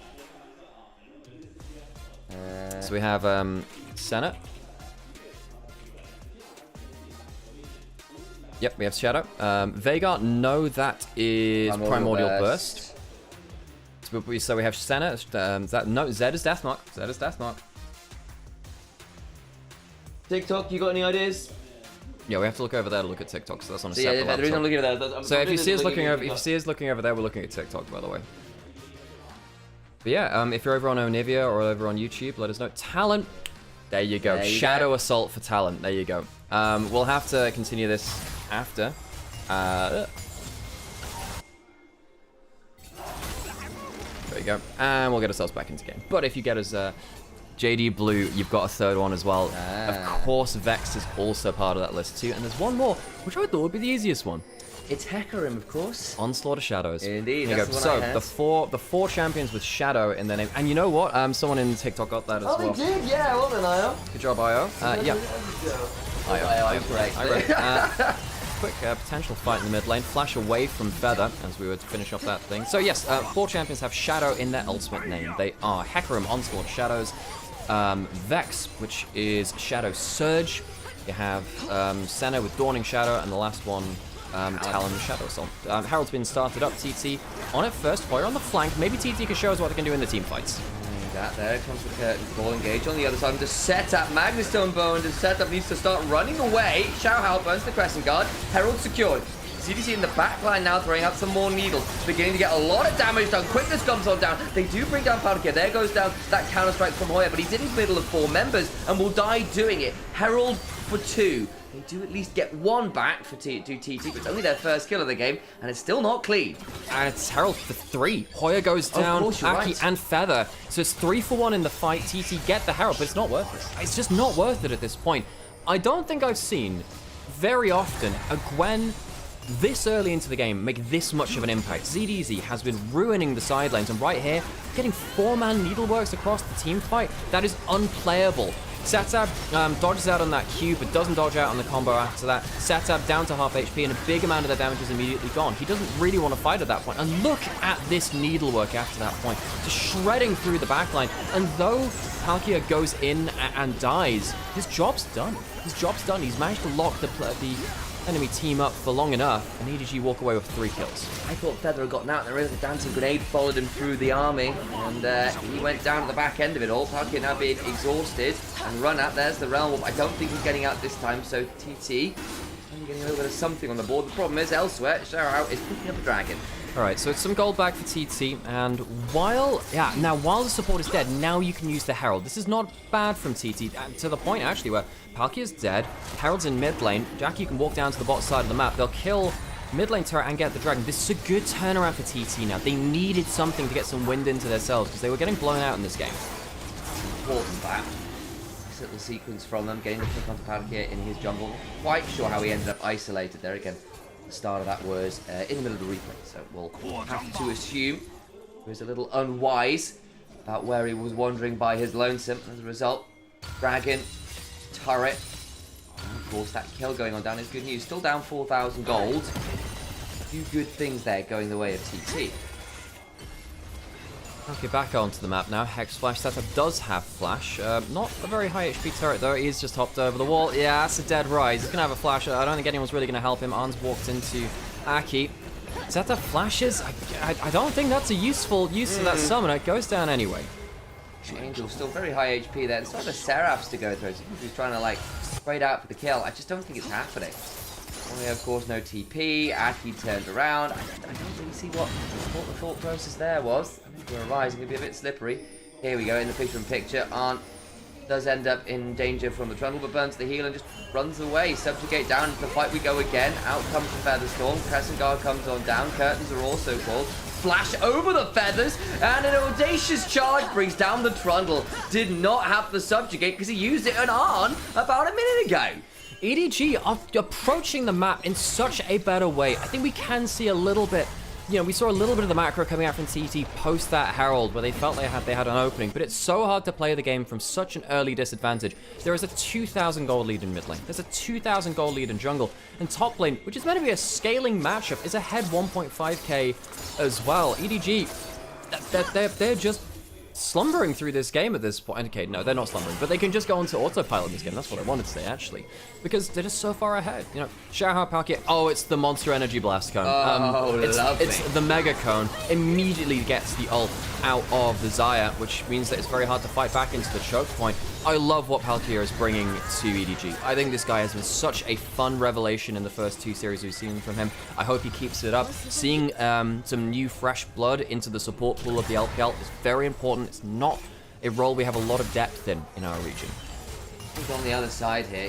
So we have Senna. Yep, we have Shadow. Veigar, no, that is Primordial Burst. So we have Senna. No, Zed is Deathmark. Zed is Deathmark. TikTok, you got any ideas? Yeah, we have to look over there to look at TikTok, so that's on a separate laptop. The reason I'm looking at that. So if you see us looking over, there, we're looking at TikTok, by the way. But yeah, if you're over on Onivia or over on YouTube, let us know. Talent. There you go. Shadow Assault for Talent. There you go. We'll have to continue this after. There you go. And we'll get ourselves back into game. But if you get us JD Blue, you've got a 3rd one as well. Of course, Vex is also part of that list too. And there's one more, which I thought would be the easiest one. It's Hecarim, of course. Onslaught of Shadows. Indeed. There you go. So the four champions with Shadow in their name. And you know what? Someone in TikTok got that as well. Oh, they did? Yeah, well done, Io. Good job, Io. Yeah. Io, correct. Quick potential fight in the mid lane. Flash away from Feather as we would finish off that thing. So yes, 4 champions have Shadow in their ultimate name. They are Hecarim, Onslaught, Shadows, Vex, which is Shadow Surge. You have Senna with Dawning Shadow, and the last one, Talon Shadow Assault. Herald's been started up. TT on it first. Hoya on the flank. Maybe TT can show us what they can do in the team fights. There comes the curtain ball engage on the other side to set up. Magnustone Bow and the setup needs to start running away. Shao Hao burns the Crescent Guard. Herald secured. CDC in the back line now throwing out some more needles. Beginning to get a lot of damage done. Quickness comes on down. They do bring down Powder Gear. There goes down that counter strike from Hoya, but he's in the middle of 4 members and will die doing it. Herald for 2. They do at least get 1 back for TT, but it's only their first kill of the game, and it's still not clean. And it's Herald for 3. Hoya goes down, Aki and Feather. So it's 3 for 1 in the fight. TT get the Herald, but it's not worth it. It's just not worth it at this point. I don't think I've seen very often a Gwen this early into the game make this much of an impact. ZDZ has been ruining the side lanes, and right here, getting 4-man needleworks across the team fight, that is unplayable. Satab dodges out on that Q, but doesn't dodge out on the combo after that. Satab down to half HP, and a big amount of the damage is immediately gone. He doesn't really want to fight at that point. And look at this needlework after that point. Just shredding through the backline. And though Palkia goes in and dies, his job's done. His job's done. He's managed to lock the enemy team up for long enough, and EDG walk away with 3 kills. I thought Feather had gotten out there. A dancing grenade followed him through the army, and he went down at the back end of it all. Palkia now being exhausted and run out. There's the Realm Wolf. I don't think he's getting out this time, so TT only getting a little bit of something on the board. The problem is elsewhere, Xiaohao is picking up a dragon. Alright, so it's some gold back for TT, and while the support is dead, now you can use the Herald. This is not bad from TT, to the point actually where Palkia's dead, Herald's in mid lane, Jackie can walk down to the bot side of the map, they'll kill mid lane turret and get the dragon. This is a good turnaround for TT now. They needed something to get some wind into their sails, because they were getting blown out in this game. Important that. Nice little sequence from them, getting the kick onto Palkia in his jungle. Not quite sure how he ended up isolated there again. The start of that was in the middle of the replay, so we'll have to assume he was a little unwise about where he was wandering by his lonesome. As a result, dragon, turret, and of course that kill going on down is good news. Still down 4,000 gold. A few good things there going the way of TT. Okay, back onto the map now. Hex Flash setup does have Flash. Not a very high HP turret though. He's just hopped over the wall. Yeah, that's a dead rise. He's going to have a Flash. I don't think anyone's really going to help him. Arns walked into Aki. Setup flashes. I don't think that's a useful use of that summon. It goes down anyway. Angel still very high HP there. It's not the Seraphs to go through. So he's trying to like sprayed out for the kill. I just don't think it's happening. Only of course no TP. Aki turned around. I don't really see what the thought process there was. I think we're rising. It'll be a bit slippery. Here we go in the picture-in-picture. Arn does end up in danger from the trundle, but burns the heal and just runs away. Subjugate down into the fight we go again. Out comes the Featherstorm. Crescent Guard comes on down. Curtains are also called. Flash over the feathers, and an audacious charge brings down the trundle. Did not have the subjugate because he used it on Arn about a minute ago. EDG are approaching the map in such a better way. I think we can see a little bit, we saw a little bit of the macro coming out from TT post that Herald where they felt they had an opening, but it's so hard to play the game from such an early disadvantage. There is a 2,000 gold lead in mid lane. There's a 2,000 gold lead in jungle. And top lane, which is meant to be a scaling matchup, is ahead 1.5k as well. EDG, they're just slumbering through this game at this point. Okay, no, they're not slumbering, but they can just go onto autopilot in this game. That's what I wanted to say, actually. Because they're just so far ahead. Xiaohao Palkia, oh, it's the Monster Energy Blast Cone. It's the Mega Cone. Immediately gets the ult out of the Xayah, which means that it's very hard to fight back into the choke point. I love what Palkia is bringing to EDG. I think this guy has been such a fun revelation in the first 2 series we've seen from him. I hope he keeps it up. Seeing some new fresh blood into the support pool of the LPL is very important. It's not a role we have a lot of depth in our region. On the other side here,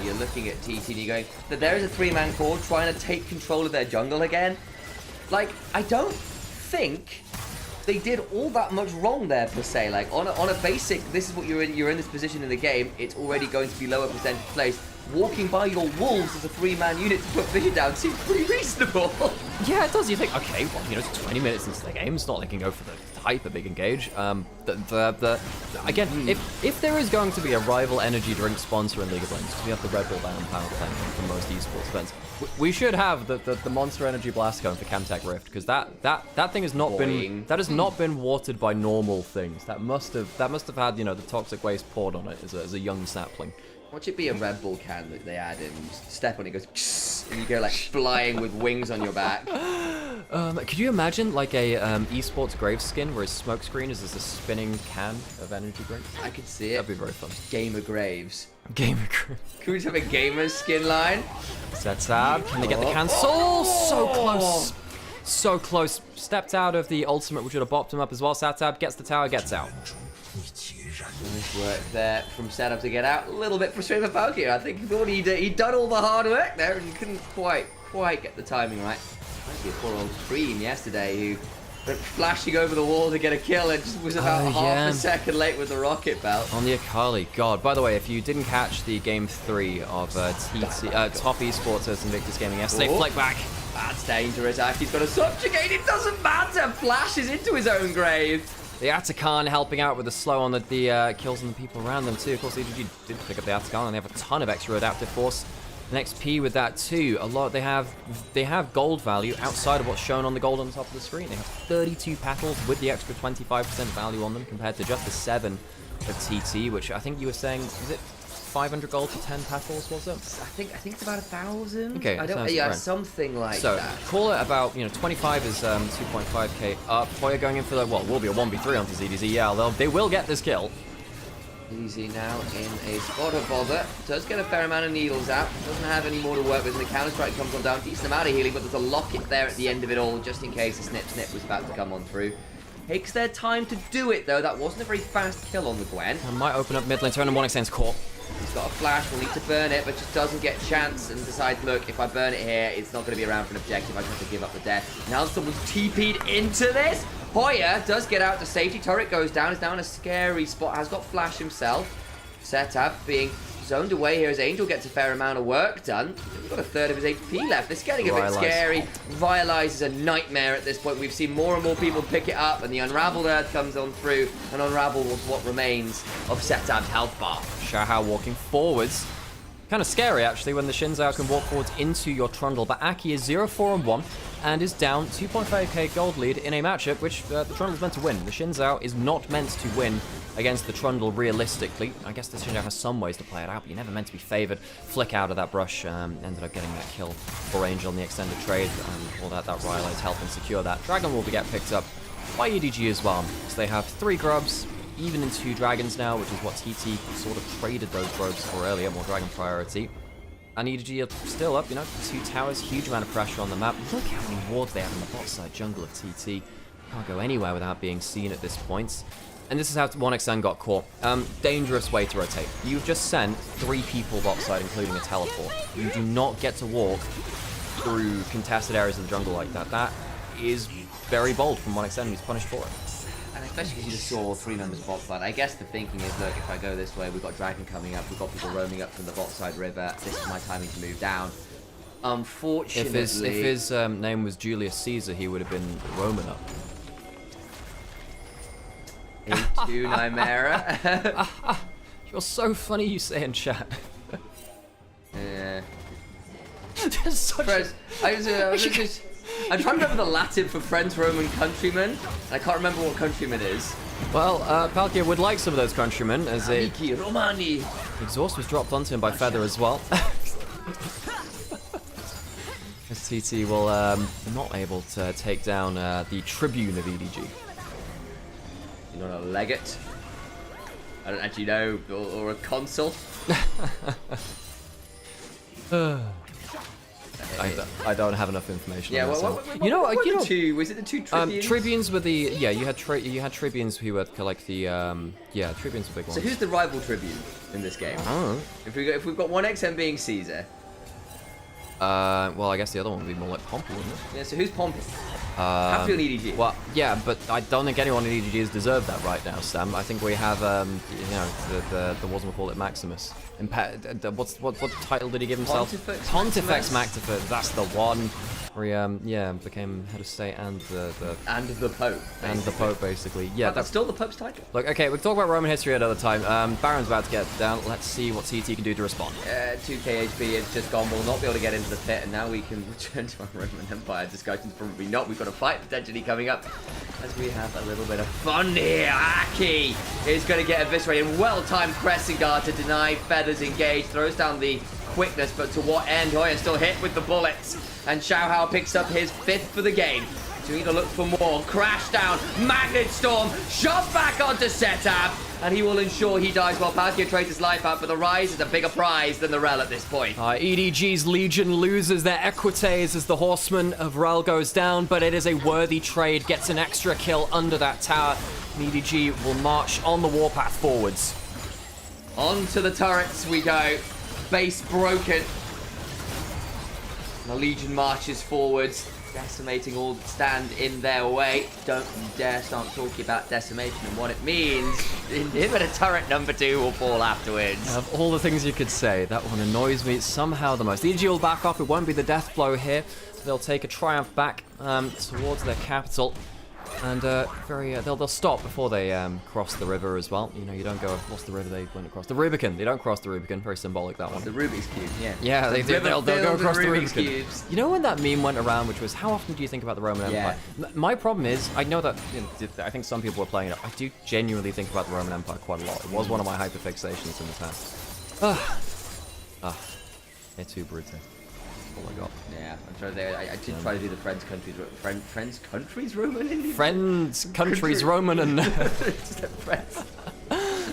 you're looking at TT and you're going, that there is a 3-man core trying to take control of their jungle again. Like, I don't think they did all that much wrong there per se. Like on a basic, this is what you're in this position in the game, it's already going to be lower percentage place. Walking by your wolves as a 3-man unit to put vision down seems pretty reasonable. Yeah, it does. You think, okay, well, it's 20 minutes into the game. It's not like they can go for the hyper big engage. Again, if there is going to be a rival energy drink sponsor in League of Legends, we have the Red Bull Diamond Power Play for most esports events. We should have the Monster Energy Blast Cone for Camtech Rift, because that thing has not been watered by normal things. That must have had the toxic waste poured on it as a young sapling. Watch it be a Red Bull can that they add in. You step on it, goes, and you go like flying with wings on your back. Could you imagine like a esports grave skin where his smoke screen is just a spinning can of energy drink? I could see it. That'd be very fun. Gamer Graves. Gamer Graves. Could we just have a gamer skin line? Satab, can they get the cancel? So close. So close. Stepped out of the ultimate, which would have bopped him up as well. Satab gets the tower, gets out. Nice work there from setup to get out. A little bit frustrated for Palkia. I think he thought he'd done all the hard work there and couldn't quite get the timing right. Might be a poor old Cream yesterday who went flashing over the wall to get a kill and just was about half a second late with the rocket belt. On the Akali. God, by the way, if you didn't catch the game 3 of Top Esports vs Invictus Gaming yesterday, flick back. That's dangerous. Aki's got a subjugate. It doesn't matter. Flashes into his own grave. The Atakan helping out with the slow on the kills on the people around them too. Of course, EDG did pick up the Atakan, and they have a ton of extra adaptive force and XP with that too. A lot. They have gold value outside of what's shown on the gold on the top of the screen. They have 32 petals with the extra 25% value on them compared to just the 7 of TT, which I think you were saying, is it 500 gold for 10 petals, was it? I think it's about 1,000. Okay, I don't. sounds Yeah, right. something like So that. call it about 25 is 2.5k up. Hoya going in for the will be a 1v3 onto ZDZ. Yeah, they will get this kill. Easy now in a spot of bother. Does get a fair amount of needles out. Doesn't have any more to work with. And the counter strike comes on down. Decent amount of healing, but there's a locket there at the end of it all, just in case the snip was about to come on through. Takes their time to do it though. That wasn't a very fast kill on the Gwen. I might open up mid lane turn and 1x's caught. He's got a flash, will need to burn it, but just doesn't get a chance and decides, look, if I burn it here, it's not going to be around for an objective. I just have to give up the death. Now someone's TP'd into this. Hoya does get out to safety. Turret goes down. Is now in a scary spot. Has got flash himself. Setup being zoned away here as Angel gets a fair amount of work done. He's got a third of his HP left. This is getting a bit scary. Vitalize is a nightmare at this point. We've seen more and more people pick it up, and the Unraveled Earth comes on through, and Unravel was what remains of Setup's health bar. Xiaohao walking forwards. Kind of scary, actually, when the Shinzao can walk forwards into your Trundle. But Aki is 0-4-1 and is down 2.5k gold lead in a matchup which the Trundle's meant to win. The Shinzao is not meant to win against the Trundle realistically. I guess the Shinzao has some ways to play it out, but you're never meant to be favored. Flick out of that brush, ended up getting that kill for Angel in the extended trade. All that Rylai's helping secure that. Dragon will get picked up by EDG as well. So they have 3 grubs, even in 2 dragons now, which is what TT sort of traded those grubs for earlier, more dragon priority. And EDG are still up, 2 towers, huge amount of pressure on the map. Look how many wards they have in the bot side jungle of TT. Can't go anywhere without being seen at this point. And this is how 1xN got caught. Dangerous way to rotate. You've just sent 3 people bot side, including a teleport. You do not get to walk through contested areas of the jungle like that. That is very bold from 1xN, he's punished for it. And especially because you just saw 3 members bot side. I guess the thinking is, look, if I go this way, we've got Dragon coming up, we've got people roaming up from the bot side river, this is my timing to move down. Unfortunately... If his name was Julius Caesar, he would have been Roman up. Into Nymaera. You're so funny, you say in chat. Yeah. There's such I'm trying to remember the Latin for friends, Roman countrymen, and I can't remember what countryman is. Well, Palkia would like some of those countrymen, as Amici Romani. exhaust was dropped onto him by Feather as well. As TT will not able to take down the Tribune of EDG. You're not a legate. I don't actually know, or a consul. I don't have enough information. Yeah, on what that. two? Was it the 2 tribunes? Tribunes were the you had tribunes who were like the tribunes were big ones. So who's the rival tribune in this game? I don't know. If we've got 1xN being Caesar. Well, I guess the other one would be more like Pompey, wouldn't it? Yeah, so who's Pompey? Have to be an EDG. Well, yeah, but I don't think anyone in EDG has deserved that right now, Sam. I think we have, the wasn't call it Maximus. What title did he give himself? Pontifex Maximus. That's the one. Where he became head of state and the Pope. And the Pope, basically. Yeah, that's still the Pope's title. Look, okay, we'll talk about Roman history another time. Baron's about to get down. Let's see what TT can do to respond. 2k HP, it's just gone. We'll not be able to get into the pit, and now we can return to our Roman Empire discussions. Probably not. We've got a fight potentially coming up as we have a little bit of fun here. Aki is going to get eviscerated. Well-timed pressing guard to deny Feathers engage. Throws down the quickness, but to what end? Hoya still hit with the bullets. And Xiaohao picks up his 5th for the game. So we need to look for more. Crash down, Magnet Storm, shot back onto Setup, and he will ensure he dies while Palkia trades his life out, but the Rise is a bigger prize than the Rel at this point. EDG's Legion loses their Equites as the Horseman of Rel goes down, but it is a worthy trade, gets an extra kill under that tower. And EDG will march on the warpath forwards. Onto the turrets we go. Base broken. The Legion marches forwards, decimating all that stand in their way. Don't you dare start talking about decimation and what it means. Inhibitor turret number 2 will fall afterwards. Of all the things you could say, that one annoys me somehow the most. EDG will back off, it won't be the death blow here. They'll take a triumph back towards their capital. And they'll stop before they cross the river as well. You know, you don't go, what's the river they went across? The Rubicon. They don't cross the Rubicon. Very symbolic, that one. The Rubik's Cube, yeah. Yeah, they'll go across the Rubik's Rubicon. cubes. You know when that meme went around, which was, how often do you think about the Roman Empire? My problem is, I know that, you know, I think some people were playing it. I do genuinely think about the Roman Empire quite a lot. It was one of my hyperfixations in the past. It's too brutal. Oh my god. Yeah, I'm trying to. I did try to do the friends countries Roman in Friends, countries, Roman, and friends.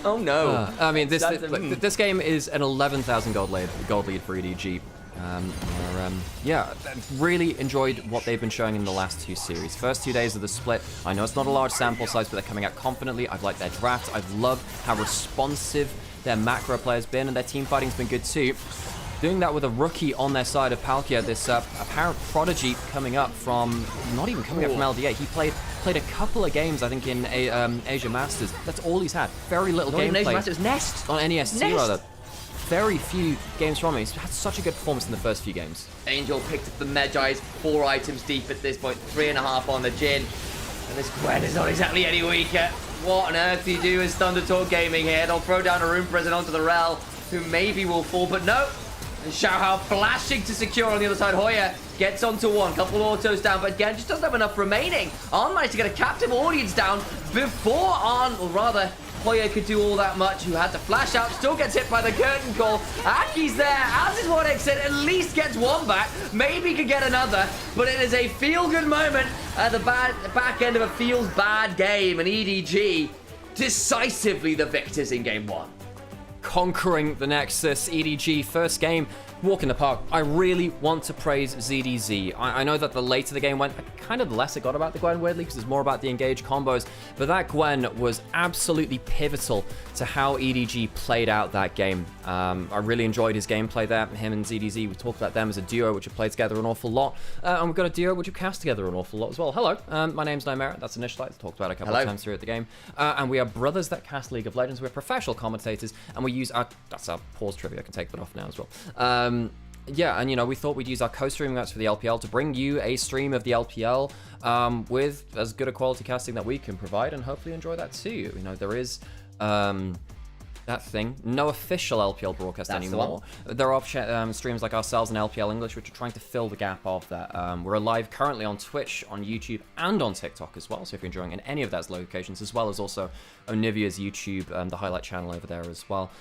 Oh no. I mean, this game is an 11,000 gold lead for EDG. Yeah, really enjoyed what they've been showing in the last 2 series. First 2 days of the split, I know it's not a large sample size, but they're coming out confidently. I've liked their draft. I've loved how responsive their macro player's been, and their team fighting's been good too. Doing that with a rookie on their side of Palkia, this apparent prodigy coming up from, not even coming up from LDA. He played a couple of games, I think, in Asia Masters. That's all he's had. Very little gameplay. Asia Masters, Nest. On NEST, rather. Very few games from him. He's had such a good performance in the first few games. Angel picked up the Medjai's 4 items deep at this point, 3.5 on the Jin. And this Gwen is not exactly any weaker. What on earth do you do as Thunder Talk Gaming here? They'll throw down a Rune Prison onto the Rel, who maybe will fall, but no. And Xiaohao flashing to secure on the other side. Hoya gets onto one, couple autos down, but again, just doesn't have enough remaining. Arn managed to get a captive audience down before Arn, or rather, Hoya could do all that much, who had to flash out, still gets hit by the curtain call. Aki's there, as is what X said, at least gets one back, maybe could get another, but it is a feel-good moment at the back end of a feels-bad game, and EDG decisively the victors in game 1. Conquering the Nexus, EDG, first game, walk in the park. I really want to praise ZDZ. I know that the later the game went, kind of the less it got about the Gwen, weirdly, because it's more about the engaged combos, but that Gwen was absolutely pivotal to how EDG played out that game. I really enjoyed his gameplay there, him and ZDZ. We talked about them as a duo, which have played together an awful lot, and we've got a duo which have cast together an awful lot as well. Hello, my name's Nymaera, that's Initialise, talked about it a couple of times throughout the game, and we are brothers that cast League of Legends. We're professional commentators, and we use our, that's our pause trivia, I can take that off now as well. Yeah, and you know, we thought we'd use our co-streaming rights for the LPL to bring you a stream of the LPL with as good a quality casting that we can provide, and hopefully enjoy that too. You know, there is that thing, no official LPL broadcast anymore. There are streams like ourselves in LPL English, which are trying to fill the gap of that. We're live currently on Twitch, on YouTube, and on TikTok as well, so if you're enjoying in any of those locations, as well as also Onivia's YouTube, the highlight channel over there as well.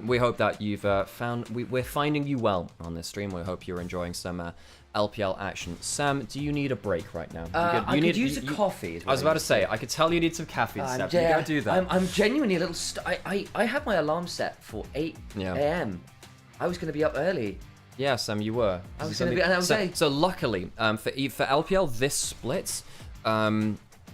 We hope that you've we're finding you well on this stream. We hope you're enjoying some LPL action. Sam, do you need a break right now? I could use a coffee. I was about to say, I could tell you need some caffeine, Sam. You go do that. I'm genuinely a little... I had my alarm set for 8 a.m. I was going to be up early. Yeah, Sam, you were. I was going to be... So luckily, for LPL, this splits.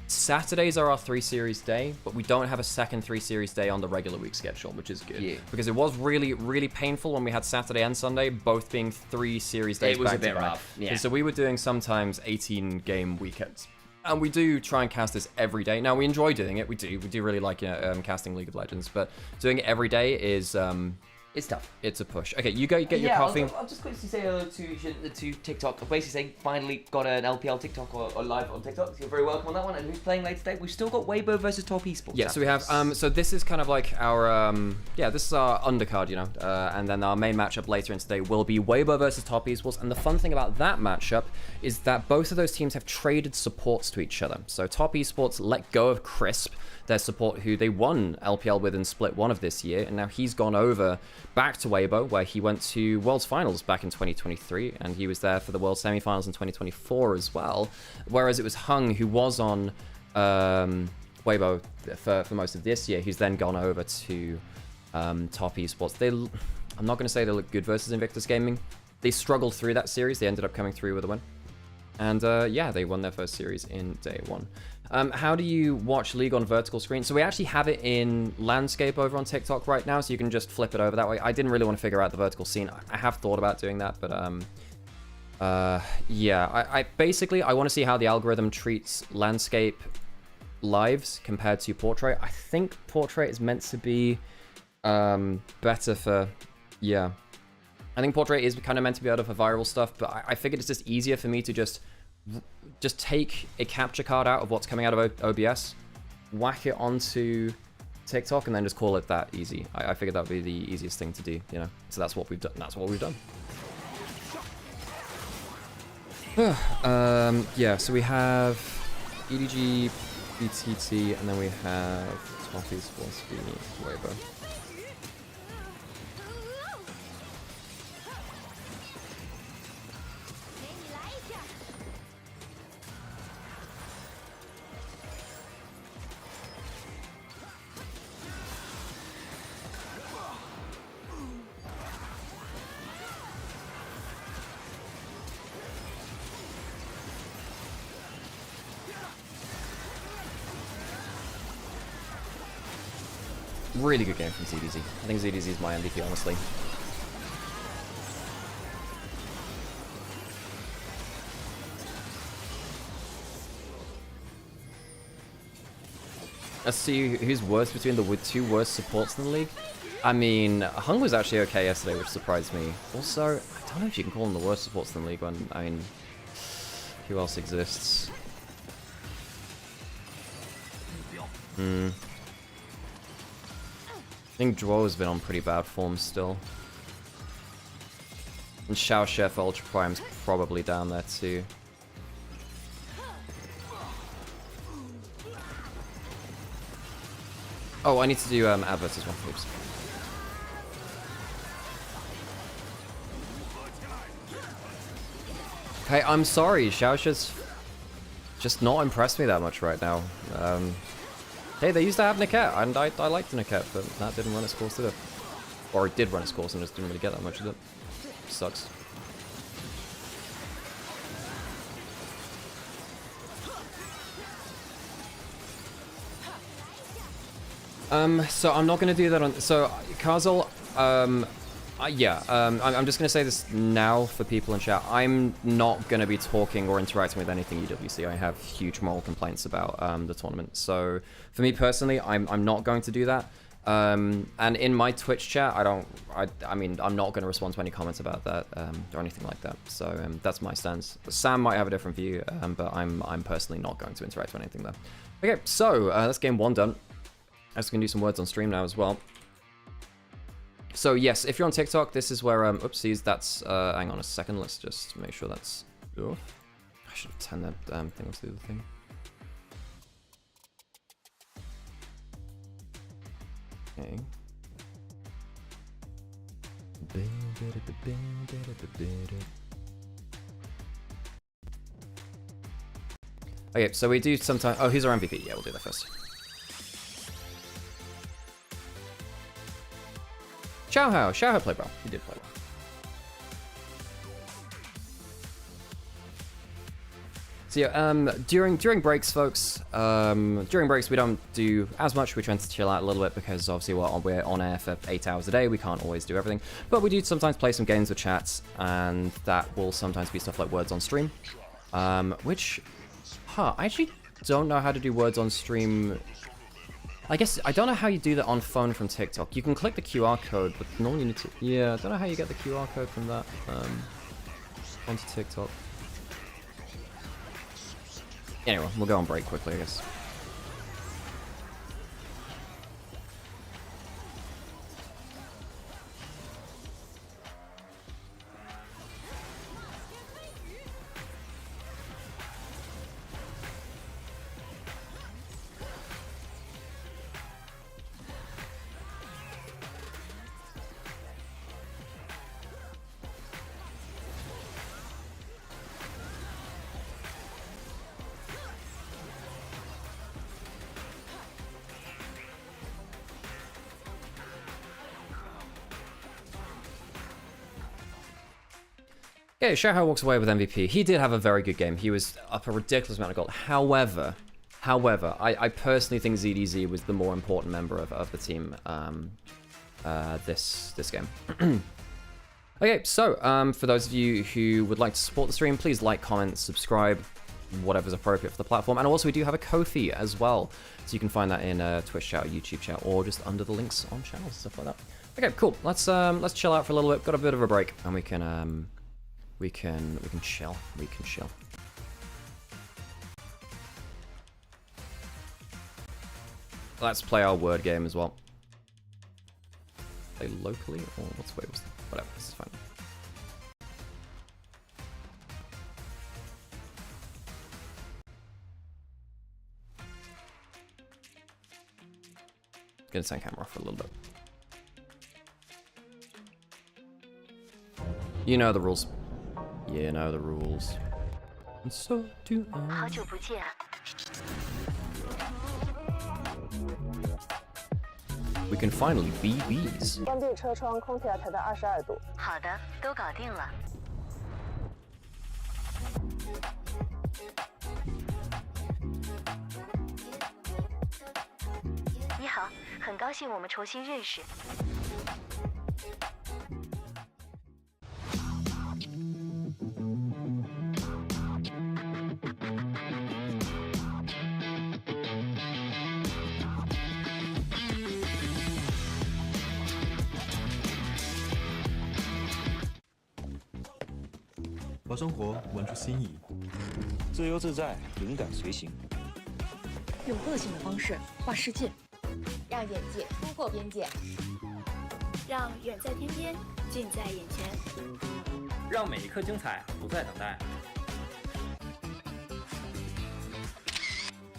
Saturdays are our 3 series day, but we don't have a second 3 series day on the regular week schedule, which is good. Yeah. Because it was really, really painful when we had Saturday and Sunday both being 3 series days back to back. It was a bit rough. Yeah. So we were doing sometimes 18 game weekends. And we do try and cast this every day. Now, we enjoy doing it. We do really like casting League of Legends, but doing it every day is... it's tough. It's a push. Okay, you go get your coffee. I'll just quickly say hello to TikTok. I'm basically saying finally got an LPL TikTok or live on TikTok. So you're very welcome on that one. And who's playing later today? We've still got Weibo versus Top Esports. Yeah, so we have. So this is kind of like our. This is our undercard, you know. And then our main matchup later in today will be Weibo versus Top Esports. And the fun thing about that matchup is that both of those teams have traded supports to each other. So Top Esports let go of Crisp, their support, who they won LPL with in Split 1 of this year, and now he's gone over back to Weibo, where he went to Worlds Finals back in 2023, and he was there for the World Semi-Finals in 2024 as well, whereas it was Hung who was on Weibo for most of this year, who's then gone over to Top Esports. I'm not going to say they look good versus Invictus Gaming. They struggled through that series. They ended up coming through with a win. And yeah, they won their first series in day 1. How do you watch League on vertical screen? So we actually have it in landscape over on TikTok right now, so you can just flip it over that way. I didn't really want to figure out the vertical scene. I have thought about doing that, but yeah, I basically want to see how the algorithm treats landscape lives compared to portrait. I think portrait is meant to be better for, I think portrait is kind of meant to be better for viral stuff, but I figured it's just easier for me to just just take a capture card out of what's coming out of OBS, whack it onto TikTok, and then just call it that easy. I figured that would be the easiest thing to do, you know. So that's what we've done. That's what we've done. Yeah, so we have EDG, BTT, and then we have Toffee's Philosophy, Weibo. Really good game from ZDZ. I think ZDZ is my MVP, honestly. Let's see who's worse between the two worst supports in the league. I mean, Hung was actually okay yesterday, which surprised me. Also, I don't know if you can call them the worst supports in the league when, I mean, who else exists? I think Dwo's been on pretty bad form still. And Xiao Chef Ultra Prime's probably down there too. Oh, I need to do adverts as well. Oops. Okay, I'm sorry. Xiao Chef's just not impressed me that much right now. Hey, they used to have Niket, and I liked the Niket, but that didn't run its course, did it? Or it did run its course and just didn't really get that much of it. Sucks. So I'm not going to do that on... So, Kazel, I'm just going to say this now for people in chat. I'm not going to be talking or interacting with anything UWC. I have huge moral complaints about the tournament. So for me personally, I'm not going to do that. And in my Twitch chat, I mean, I'm not going to respond to any comments about that or anything like that. So that's my stance. Sam might have a different view, but I'm personally not going to interact with anything there. Okay, so that's game one done. I'm just going to do some words on stream now as well. So yes, if you're on TikTok, this is where, oopsies, that's, hang on a second, let's just make sure that's, oh, I should have turned that thing off to do the thing. Okay. Okay, so we do sometimes, oh, who's our MVP? Yeah, we'll do that first. Xiao played well. He did play well. So yeah, during breaks, folks, during breaks we don't do as much. We try to chill out a little bit because obviously we're on air for 8 hours a day. We can't always do everything, but we do sometimes play some games with chats, and that will sometimes be stuff like words on stream, which, I actually don't know how to do words on stream. I guess, I don't know how you do that on phone from TikTok. You can click the QR code, but normally you need to... Yeah, I don't know how you get the QR code from that onto TikTok. Anyway, we'll go on break quickly, I guess. Yeah, Xiao walks away with MVP. He did have a very good game. He was up a ridiculous amount of gold. However, I personally think ZDZ was the more important member of the team this game. Okay, so for those of you who would like to support the stream, please like, comment, subscribe, whatever's appropriate for the platform. And also we do have a Ko-fi as well, so you can find that in Twitch chat, YouTube chat, or just under the links on channels, stuff like that. Okay, cool. Let's chill out for a little bit. Got a bit of a break, and we can chill. let's play our word game as well. Play locally or what's whatever. This is fine. Gonna turn camera off for a little bit. You know the rules. You know the rules. And so do I. 好久不见。 We can finally be bees. 关闭车窗，空调调到22度。好的，都搞定了。你好，很高兴我们重新认识。把生活玩出新意，自由自在，灵感随行。用个性的方式画世界，让眼界突破边界，让远在天边，近在眼前，让每一刻精彩不再等待。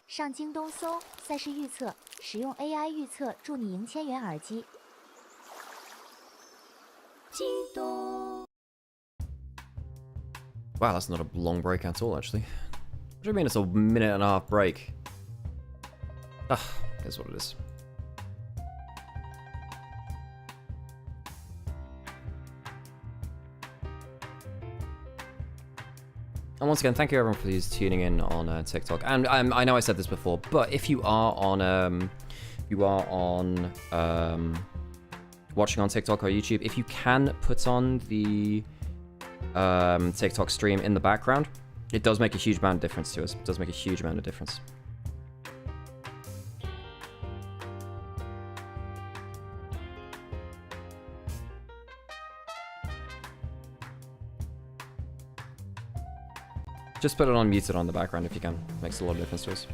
上京东搜赛事预测，使用 AI 预测，助你赢千元耳机。京东。 Wow, that's not a long break at all, actually. What do you mean it's a minute and a half break? Ah, here's what it is. And once again, thank you everyone for tuning in on TikTok. And I know I said this before, but if you are on watching on TikTok or YouTube, if you can put on the TikTok stream in the background, it does make a huge amount of difference to us. It does make a huge amount of difference. Just put it on muted on the background if you can. Makes a lot of difference to us.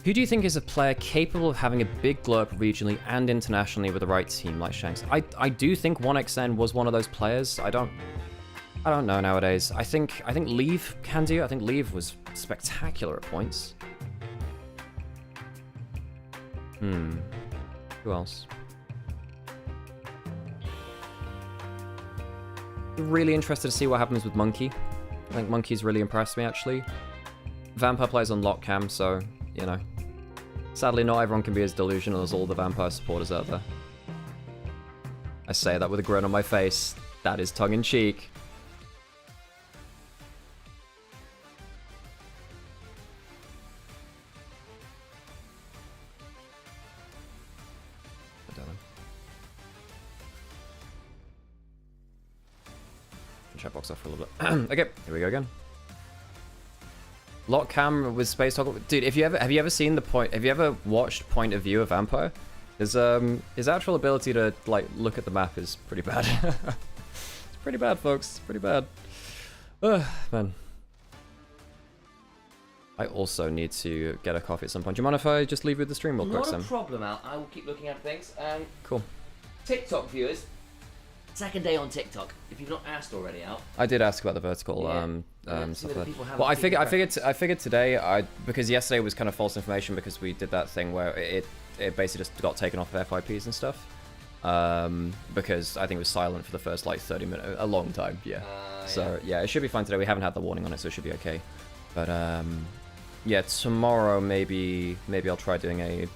Who do you think is a player capable of having a big glow up regionally and internationally with the right team like Shanks? I do think 1xN was one of those players. I don't know nowadays. I think Leave can do. I think Leave was spectacular at points. Who else? Really interested to see what happens with Monkey. I think Monkey's really impressed me actually. Vampire plays on lock cam, so you know. Sadly, not everyone can be as delusional as all the Vampire supporters out there. I say that with a grin on my face. That is tongue-in-cheek. Chat box off for a little bit. Okay, here we go again. Lock cam with space toggle, dude. Have you ever seen the point? Have you ever watched point of view of Vampire? His actual ability to like look at the map is pretty bad. It's pretty bad, folks. It's pretty bad. Man. I also need to get a coffee at some point. Do you mind if I just leave with the stream real quick, Sam? Not a problem, Al. I will keep looking at things. Cool. TikTok viewers. Second day on TikTok. If you've not asked already, Al. I did ask about the vertical stuff. Well, I figured today, because yesterday was kind of false information because we did that thing where it basically just got taken off of FYPs and stuff. Because I think it was silent for the first like 30 minutes, a long time. Yeah. So yeah, it should be fine today. We haven't had the warning on it, so it should be okay. But yeah, tomorrow maybe I'll try doing a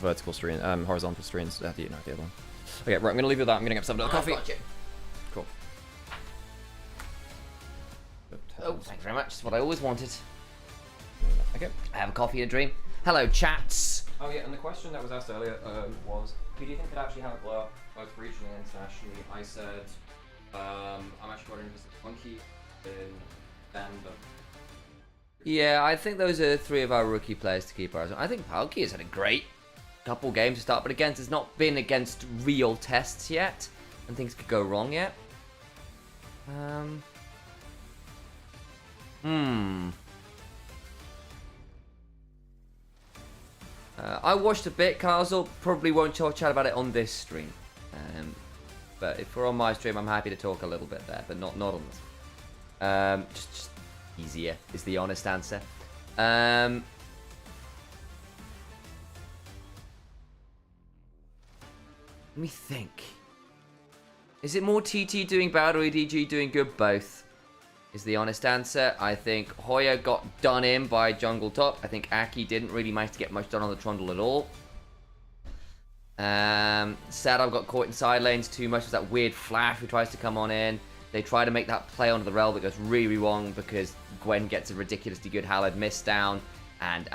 vertical stream, horizontal streams. You know, the other one. Okay, right, I'm gonna leave you with that. I'm gonna get some coffee. Cool. Oh, thank you very much. It's what I always wanted. Okay. I have a coffee, a dream. Hello, chats. Oh yeah, and the question that was asked earlier was, who do you think could actually have a blow up, both regionally and internationally? I said, I'm actually wondering if it's Monkey in Denver. Yeah, I think those are three of our rookie players to keep our eyes on. I think Palki has had a great couple games to start, but again, it's not been against real tests yet, and things could go wrong yet. I watched a bit, Kazel. Probably won't chat about it on this stream. But if we're on my stream, I'm happy to talk a little bit there, but not on this. Just easier is the honest answer. Let me think. Is it more TT doing bad or EDG doing good? Both is the honest answer. I think Hoya got done in by jungle top. I think Aki didn't really manage to get much done on the Trundle at all. Sadov got caught in side lanes too much with that weird flash who tries to come on in. They try to make that play onto the rel that goes really wrong because Gwen gets a ridiculously good Halid miss down and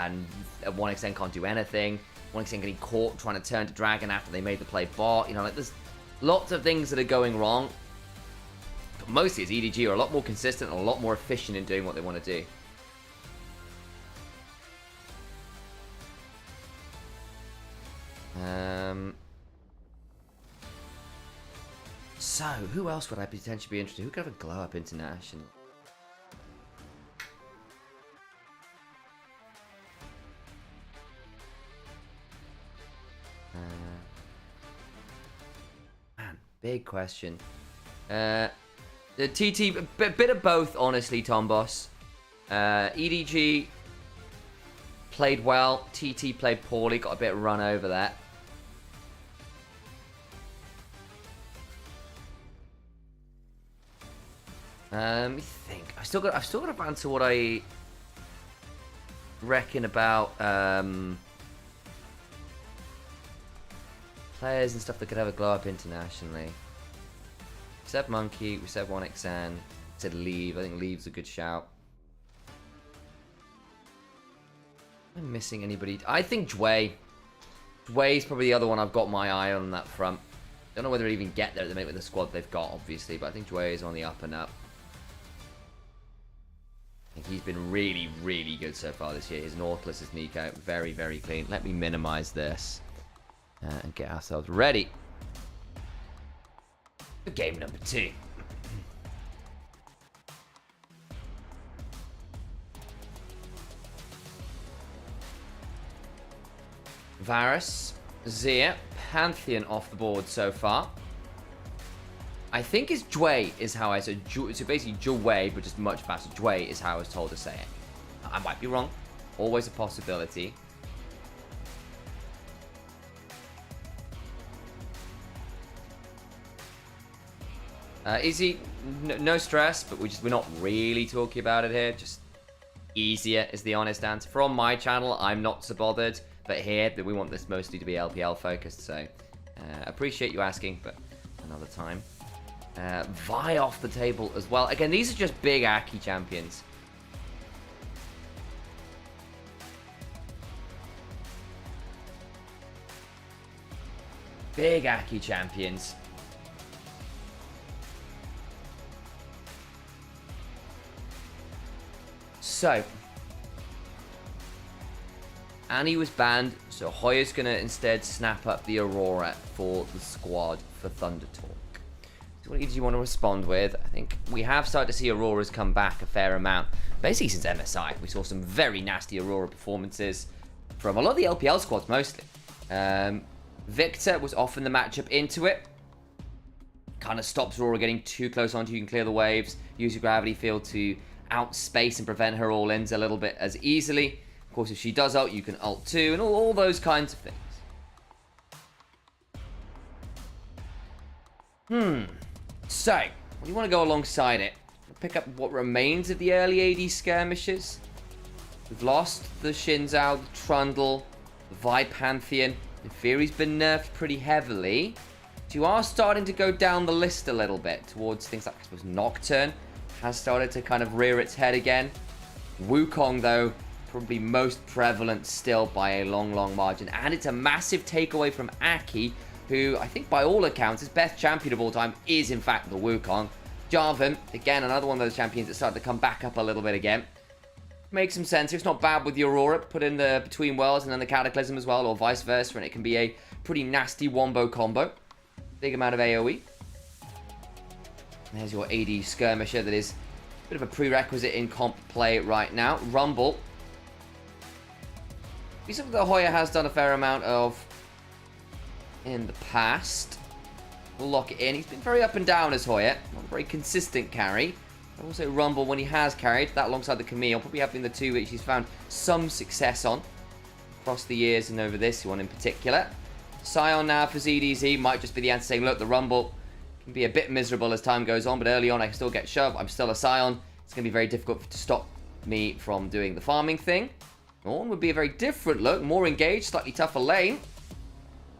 1xN can't do anything. 1xN getting caught trying to turn to Dragon after they made the play bot. You know, like there's lots of things that are going wrong. But mostly as EDG are a lot more consistent and a lot more efficient in doing what they want to do. So, who else would I potentially be interested in? Who could have a glow up international? Man, big question. The TT, a bit of both, honestly, Tomboss. EDG played well. TT played poorly. Got a bit run over that. Let me think. I've still got to answer what I reckon about players and stuff that could have a glow up internationally. We said Monkey. We said 1xN. We said Leave. I think Leave's a good shout. Am I missing anybody? I think Jway. Jway's probably the other one I've got my eye on that front. Don't know whether they even get there at the minute with the squad they've got, obviously, but I think Jway is on the up and up. I think he's been really, really good so far this year. His Nautilus, his Nico, very, very clean. Let me minimize this and get ourselves ready for game number 2. Varus, Zia, Pantheon off the board so far. I think it's Jway is how I said. So basically Jway, but just much faster. Jway is how I was told to say it. I might be wrong. Always a possibility. Easy, no stress, but we're not really talking about it here. Just easier is the honest answer. From my channel, I'm not so bothered, but here we want this mostly to be LPL focused. So appreciate you asking, but another time. Vi off the table as well. Again, these are just big Aki champions. Big Aki champions. So, Annie was banned, so Hoya's going to instead snap up the Aurora for the squad for Thunder Talk. So what do you want to respond with? I think we have started to see Auroras come back a fair amount. Basically since MSI, we saw some very nasty Aurora performances from a lot of the LPL squads mostly. Victor was often the matchup into it. Kind of stops Aurora getting too close onto you, can clear the waves, use your gravity field to outspace and prevent her all-ins a little bit as easily. Of course, if she does ult, you can ult too, and all those kinds of things. So, you want to go alongside it. Pick up what remains of the early AD skirmishes. We've lost the Xin Zhao, the Trundle, the Vi Pantheon. Inferi's been nerfed pretty heavily. So you are starting to go down the list a little bit towards things like, I suppose, Nocturne has started to kind of rear its head again. Wukong, though, probably most prevalent still by a long, long margin. And it's a massive takeaway from Aki, who I think by all accounts, his best champion of all time is in fact the Wukong. Jarvan, again, another one of those champions that started to come back up a little bit again. Makes some sense. It's not bad with the Aurora. Put in the Between Worlds and then the Cataclysm as well, or vice versa, and it can be a pretty nasty wombo combo. Big amount of AoE. There's your AD skirmisher that is a bit of a prerequisite in comp play right now. Rumble. Be something that Hoya has done a fair amount of in the past. We'll lock it in. He's been very up and down as Hoya. Not a very consistent carry. But also Rumble, when he has carried, that alongside the Camille, probably have been the two which he's found some success on across the years and over this one in particular. Scion now for ZDZ might just be the answer, saying, look, the Rumble can be a bit miserable as time goes on, but early on I can still get shoved. I'm still a Scion. It's going to be very difficult to stop me from doing the farming thing. Ornn would be a very different look, more engaged, slightly tougher lane.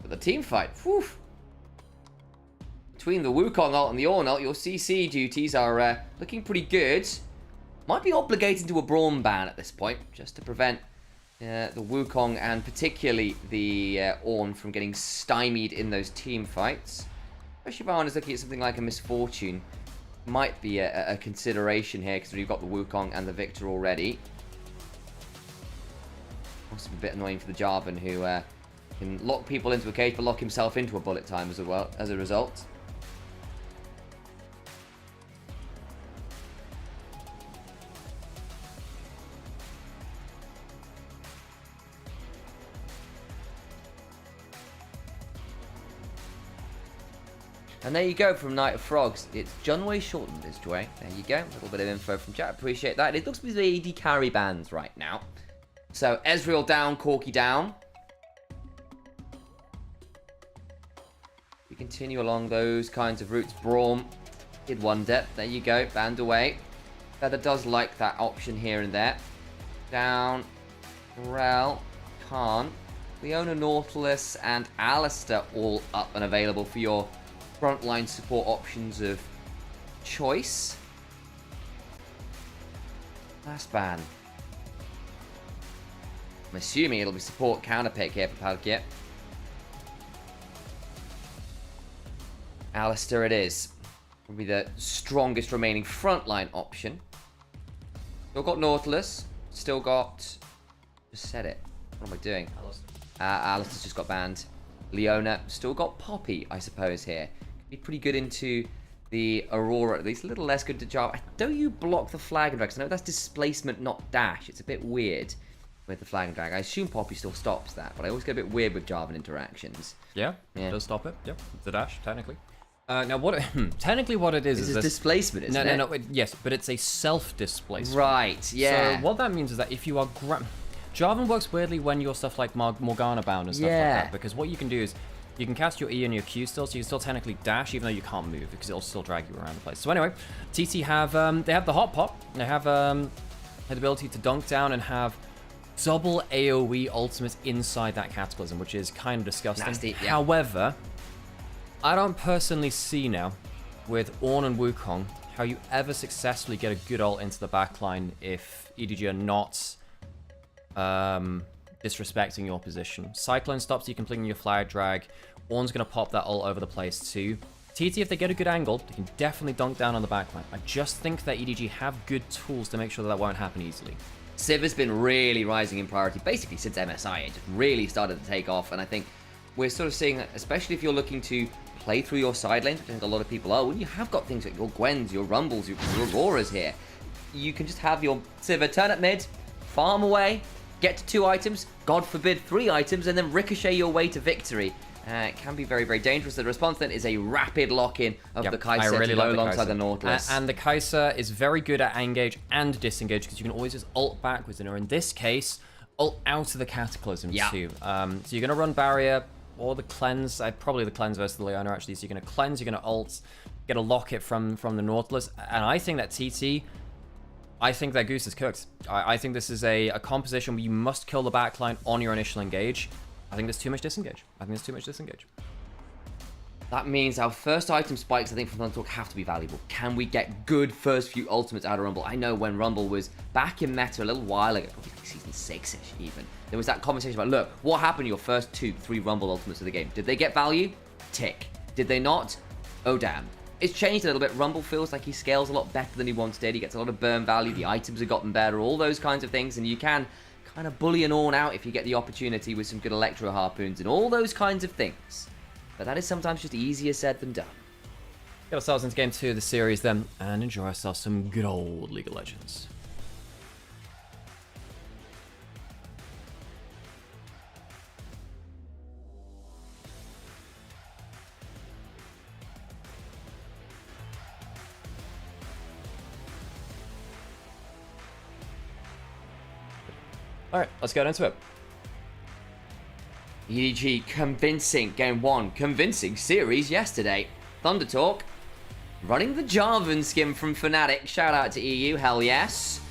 But the team fight, whew. Between the Wukong ult and the Ornn ult, your CC duties are looking pretty good. Might be obligated to a Braum ban at this point, just to prevent the Wukong and particularly the Ornn from getting stymied in those team fights. Especially if Arn is looking at something like a Misfortune. Might be a consideration here, because we've got the Wukong and the Victor already. Also a bit annoying for the Jarvan, who can lock people into a cage, but lock himself into a bullet time as well as a result. And there you go from Night of Frogs. It's Junway shortened, is Joy. There you go. A little bit of info from chat. Appreciate that. It looks to be the AD carry bans right now. So, Ezreal down, Corki down. We continue along those kinds of routes. Braum did one depth. There you go. Banned away. Feather does like that option here and there. Down. Rel. Khan. Leona, Nautilus, and Alistair all up and available for your frontline support options of choice. Last ban. I'm assuming it'll be support counter pick here for Palkia. Alistair it is. Will be the strongest remaining frontline option. Still got Nautilus. Still got... Just said it. What am I doing? Alistair's just got banned. Leona. Still got Poppy, I suppose, here. Be pretty good into the Aurora, at least a little less good to Jarvan. Don't you block the Flag and Drag? I know that's displacement, not dash. It's a bit weird with the Flag and Drag. I assume Poppy still stops that, but I always get a bit weird with Jarvan interactions. Yeah, it does stop it. Yeah, it's a dash, technically. Now, what? Technically, what it is this displacement, isn't it? No, yes, but it's a self-displacement. Right, yeah. So what that means is that if you are... Jarvan works weirdly when you're stuff like Morgana bound and stuff like that, because what you can do is you can cast your E and your Q still, so you can still technically dash, even though you can't move, because it'll still drag you around the place. So anyway, TT have, they have the Hot Pop, they have the ability to dunk down and have double AoE ultimates inside that Cataclysm, which is kind of disgusting. Nasty, yeah. However, I don't personally see now, with Ornn and Wukong, how you ever successfully get a good ult into the backline if EDG are not disrespecting your position. Cyclone stops you completing your flag drag. Ornn's going to pop that ult over the place too. TT, if they get a good angle, they can definitely dunk down on the backline. I just think that EDG have good tools to make sure that that won't happen easily. Civ has been really rising in priority, basically since MSI. It just really started to take off, and I think we're sort of seeing, especially if you're looking to play through your side lanes, which I think a lot of people are, when you have got things like your Gwens, your Rumbles, your Auroras here, you can just have your Civ turn at mid, farm away, get to 2 items, God forbid 3 items, and then ricochet your way to victory. It can be very, very dangerous. The response then is a rapid lock-in of the Kai'Sa to go alongside the Nautilus. And the Kai'Sa is very good at engage and disengage, because you can always just ult backwards, or in this case, ult out of the Cataclysm too. So you're going to run Barrier, or the Cleanse, probably the Cleanse versus the Leona actually. So you're going to Cleanse, you're going to ult, get a lock-it from the Nautilus, and I think that TT... I think that Goose is cooked. I think this is a composition where you must kill the backline on your initial engage. I think there's too much disengage. That means our first item spikes, I think, from Thundertalk have to be valuable. Can we get good first few ultimates out of Rumble? I know when Rumble was back in meta a little while ago, probably like season 6-ish even, there was that conversation about, look, what happened to your first 2-3 Rumble ultimates of the game? Did they get value? Tick. Did they not? Oh, damn. It's changed a little bit. Rumble feels like he scales a lot better than he once did. He gets a lot of burn value. The items have gotten better. All those kinds of things. And you can kind of bully an Ornn out if you get the opportunity with some good Electro Harpoons and all those kinds of things. But that is sometimes just easier said than done. Get ourselves into Game 2 of the series then, and enjoy ourselves some good old League of Legends. Alright, let's get into it. EDG convincing game 1, convincing series yesterday. Thunder Talk running the Jarvan skin from Fnatic. Shout out to EU, hell yes.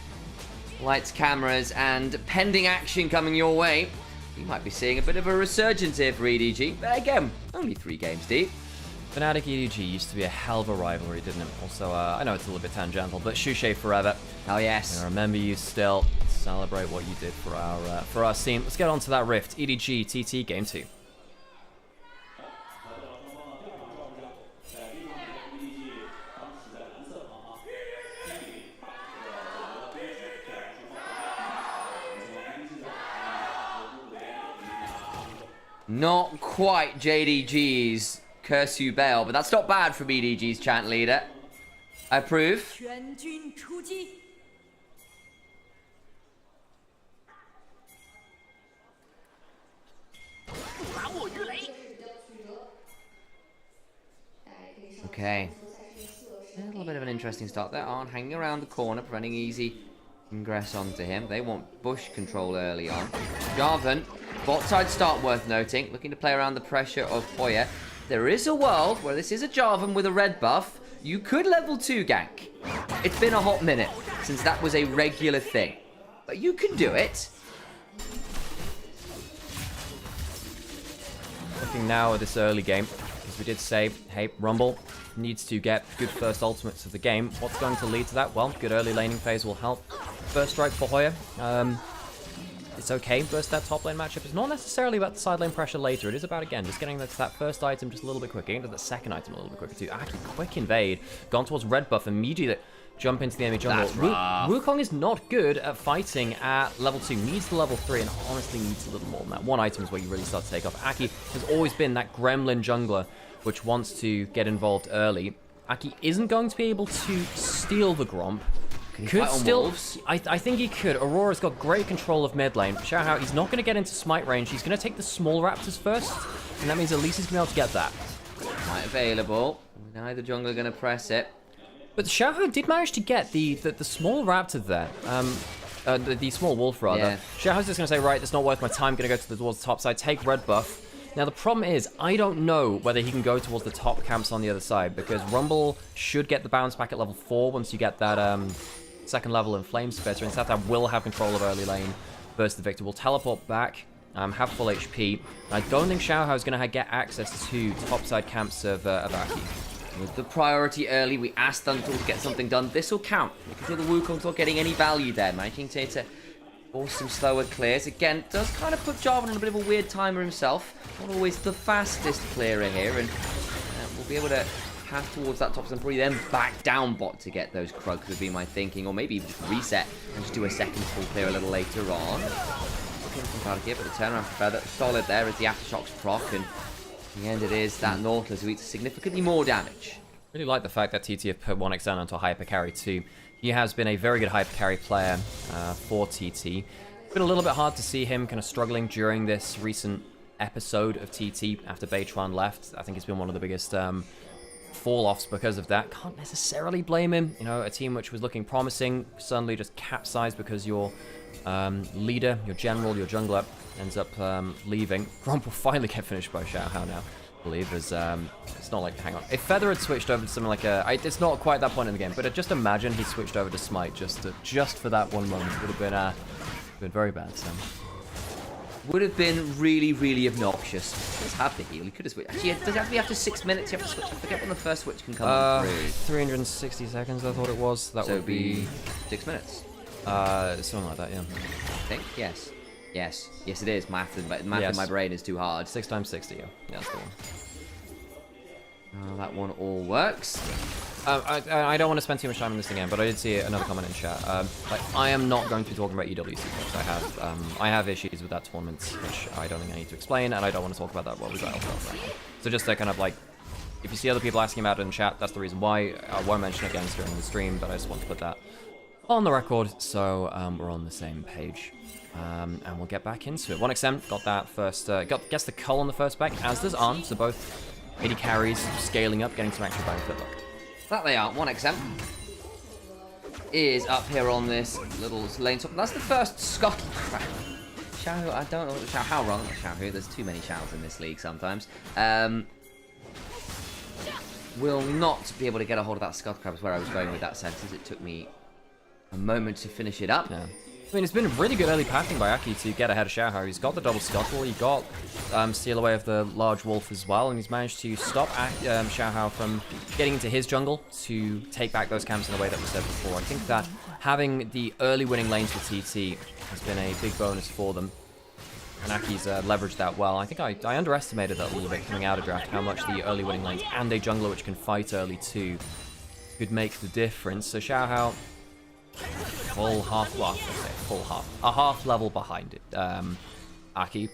Lights, cameras, and pending action coming your way. You might be seeing a bit of a resurgence here for EDG, but again, only 3 games deep. Fnatic EDG used to be a hell of a rivalry, didn't it? Also, I know it's a little bit tangential, but Shushay forever. Hell yes. I remember you still. Celebrate what you did for our team. Let's get on to that Rift. EDG TT game 2. Not quite JDG's Curse You Bale, but that's not bad from EDG's chant leader. I approve. Okay. A little bit of an interesting start there. Arn hanging around the corner, preventing easy ingress onto him. They want bush control early on. Jarvan, bot side start worth noting. Looking to play around the pressure of Hoya. There is a world where this is a Jarvan with a red buff. You could level 2 gank. It's been a hot minute since that was a regular thing. But you can do it. Looking now at this early game, as we did say, hey, Rumble needs to get good first ultimates of the game. What's going to lead to that? Well, good early laning phase will help. First strike for Hoya. It's okay versus that top lane matchup. It's not necessarily about the side lane pressure later. It is about, again, just getting that first item just a little bit quicker. Into the second item a little bit quicker too. Aki, quick invade. Gone towards red buff immediately. Jump into the enemy jungle. Wukong is not good at fighting at level 2. Needs the level 3 and honestly needs a little more than that. One item is where you really start to take off. Aki has always been that gremlin jungler which wants to get involved early. Aki isn't going to be able to steal the Gromp. Could still, I think he could. Aurora's got great control of mid lane. Xiaohao, he's not going to get into smite range. He's going to take the small raptors first, and that means at least he's going to be able to get that. Smite available. Neither jungler going to press it. But Xiaohao did manage to get the small raptor there. The small wolf, rather. Yeah. Xiaohao's just going to say, right, it's not worth my time. Going to go towards the top side, take red buff. Now, the problem is, I don't know whether he can go towards the top camps on the other side, because Rumble should get the bounce back at level 4 once you get that second level in Flame Spitter. Instead, that will have control of early lane versus the Victor. Will teleport back, have full HP. I don't think Xiaohao is going to get access to topside camps of Aki. With the priority early, we asked Thundertalk to get something done. This will count. You can feel the Wukong's not getting any value there. Managing to force some slower clears. Again, does kind of put Jarvan on a bit of a weird timer himself. Not always the fastest clearer here, and we'll be able to path towards that top and probably then back down bot to get those Krugs would be my thinking, or maybe even just reset and just do a second full clear a little later on. Looking from out of here, but the turnaround for Feather solid there as the aftershocks proc, and in the end it is that Nautilus who eats significantly more damage. Really like the fact that TT have put 1xN onto hyper carry too. He has been a very good hyper carry player for TT. Been a little bit hard to see him kind of struggling during this recent episode of TT after Beitran left. I think it's been one of the biggest fall-offs because of that. Can't necessarily blame him. You know, a team which was looking promising suddenly just capsized because your leader, your general, your jungler ends up leaving. Gromp will finally get finished by Xiaohao now, I believe. As, it's not like, hang on. If Feather had switched over to something like it's not quite that point in the game, but just imagine he switched over to Smite just for that one moment. It would have been very bad, so. Would have been really, really obnoxious. Let's have the heal. He could have switched. Actually, does it have to be after 6 minutes? You have to switch. I forget when the first switch can come on through. 360 seconds, I thought it was. That would be 6 minutes. Something like that, yeah. I think, yes. Yes, it is. Math in my brain is too hard. 6 times 60, yeah. That's the one. That one all works. I don't want to spend too much time on this again, but I did see another comment in chat. Like, I am not going to be talking about EWC because I have issues with that tournament, which I don't think I need to explain, and I don't want to talk about that while we got LPL right now. So just to kind of like, if you see other people asking about it in chat, that's the reason why. I won't mention it again during the stream, but I just want to put that on the record, so we're on the same page. And we'll get back into it. 1xM got that first, gets the cull on the first back, as does Arn, so both AD carries scaling up, getting some extra benefit. Look. That they are. 1xM is up here on this little lane top. That's the first scuttle crack Xiaohu, I don't know. Xiaohu wrong. Xiaohu, there's too many Xiaos in this league sometimes. Will not be able to get a hold of that Scuttle Crab is where I was going with that sentence. It took me a moment to finish it up. Yeah. I mean, it's been really good early pathing by Aki to get ahead of Xiaohu. He's got the double scuttle, he got steal away of the large wolf as well, and he's managed to stop Xiaohu from getting into his jungle to take back those camps in a way that was said before. I think that having the early winning lanes for TT has been a big bonus for them, and Aki's leveraged that well. I think I underestimated that a little bit coming out of draft, how much the early winning lanes and a jungler which can fight early too could make the difference. So Xiaohu, full half, well, a half level behind it. Aki,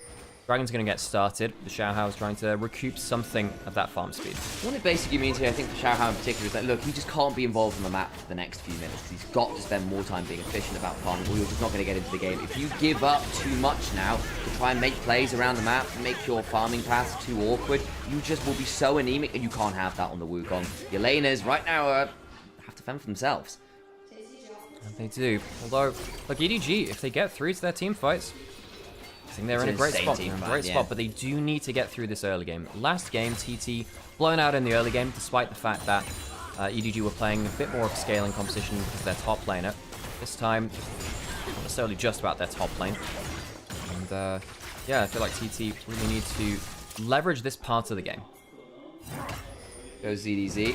Dragon's going to get started. The Xiaohu is trying to recoup something of that farm speed. What it basically means here, I think for Xiaohu in particular, is that, look, he just can't be involved on the map for the next few minutes. He's got to spend more time being efficient about farming, or you're just not going to get into the game. If you give up too much now to try and make plays around the map, make your farming paths too awkward, you just will be so anemic, and you can't have that on the Wukong. Your laners right now have to fend for themselves. They do. Although, look, EDG, if they get through to their team fights, I think they're in a great spot. But they do need to get through this early game. Last game, TT blown out in the early game, despite the fact that EDG were playing a bit more of a scaling competition because of their top laner. This time, not necessarily just about their top lane. And yeah, I feel like TT really need to leverage this part of the game. Goes ZDZ.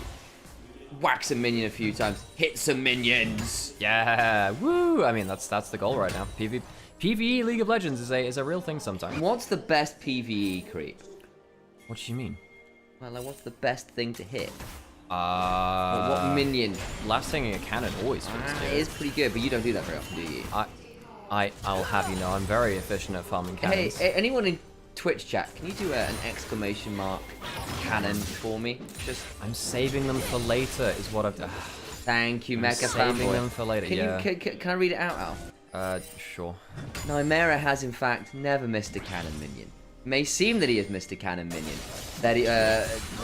Whacks a minion a few times. Hit some minions. Yeah, woo! I mean, that's the goal right now. PvE League of Legends is a real thing sometimes. What's the best PvE creep? What do you mean? Well, like, what's the best thing to hit? What minion? Blasting a cannon always feels good. It is pretty good, but you don't do that very often, do you? I'll have you know, I'm very efficient at farming cannons. Hey, anyone in Twitch chat, can you do an exclamation mark cannon for me? Just I'm saving them for later is what I've done. Thank you, Mecha saving Fanboy. them for later. Can I read it out, Al? Sure. Nymaera has in fact never missed a cannon minion. It may seem that he has missed a cannon minion. That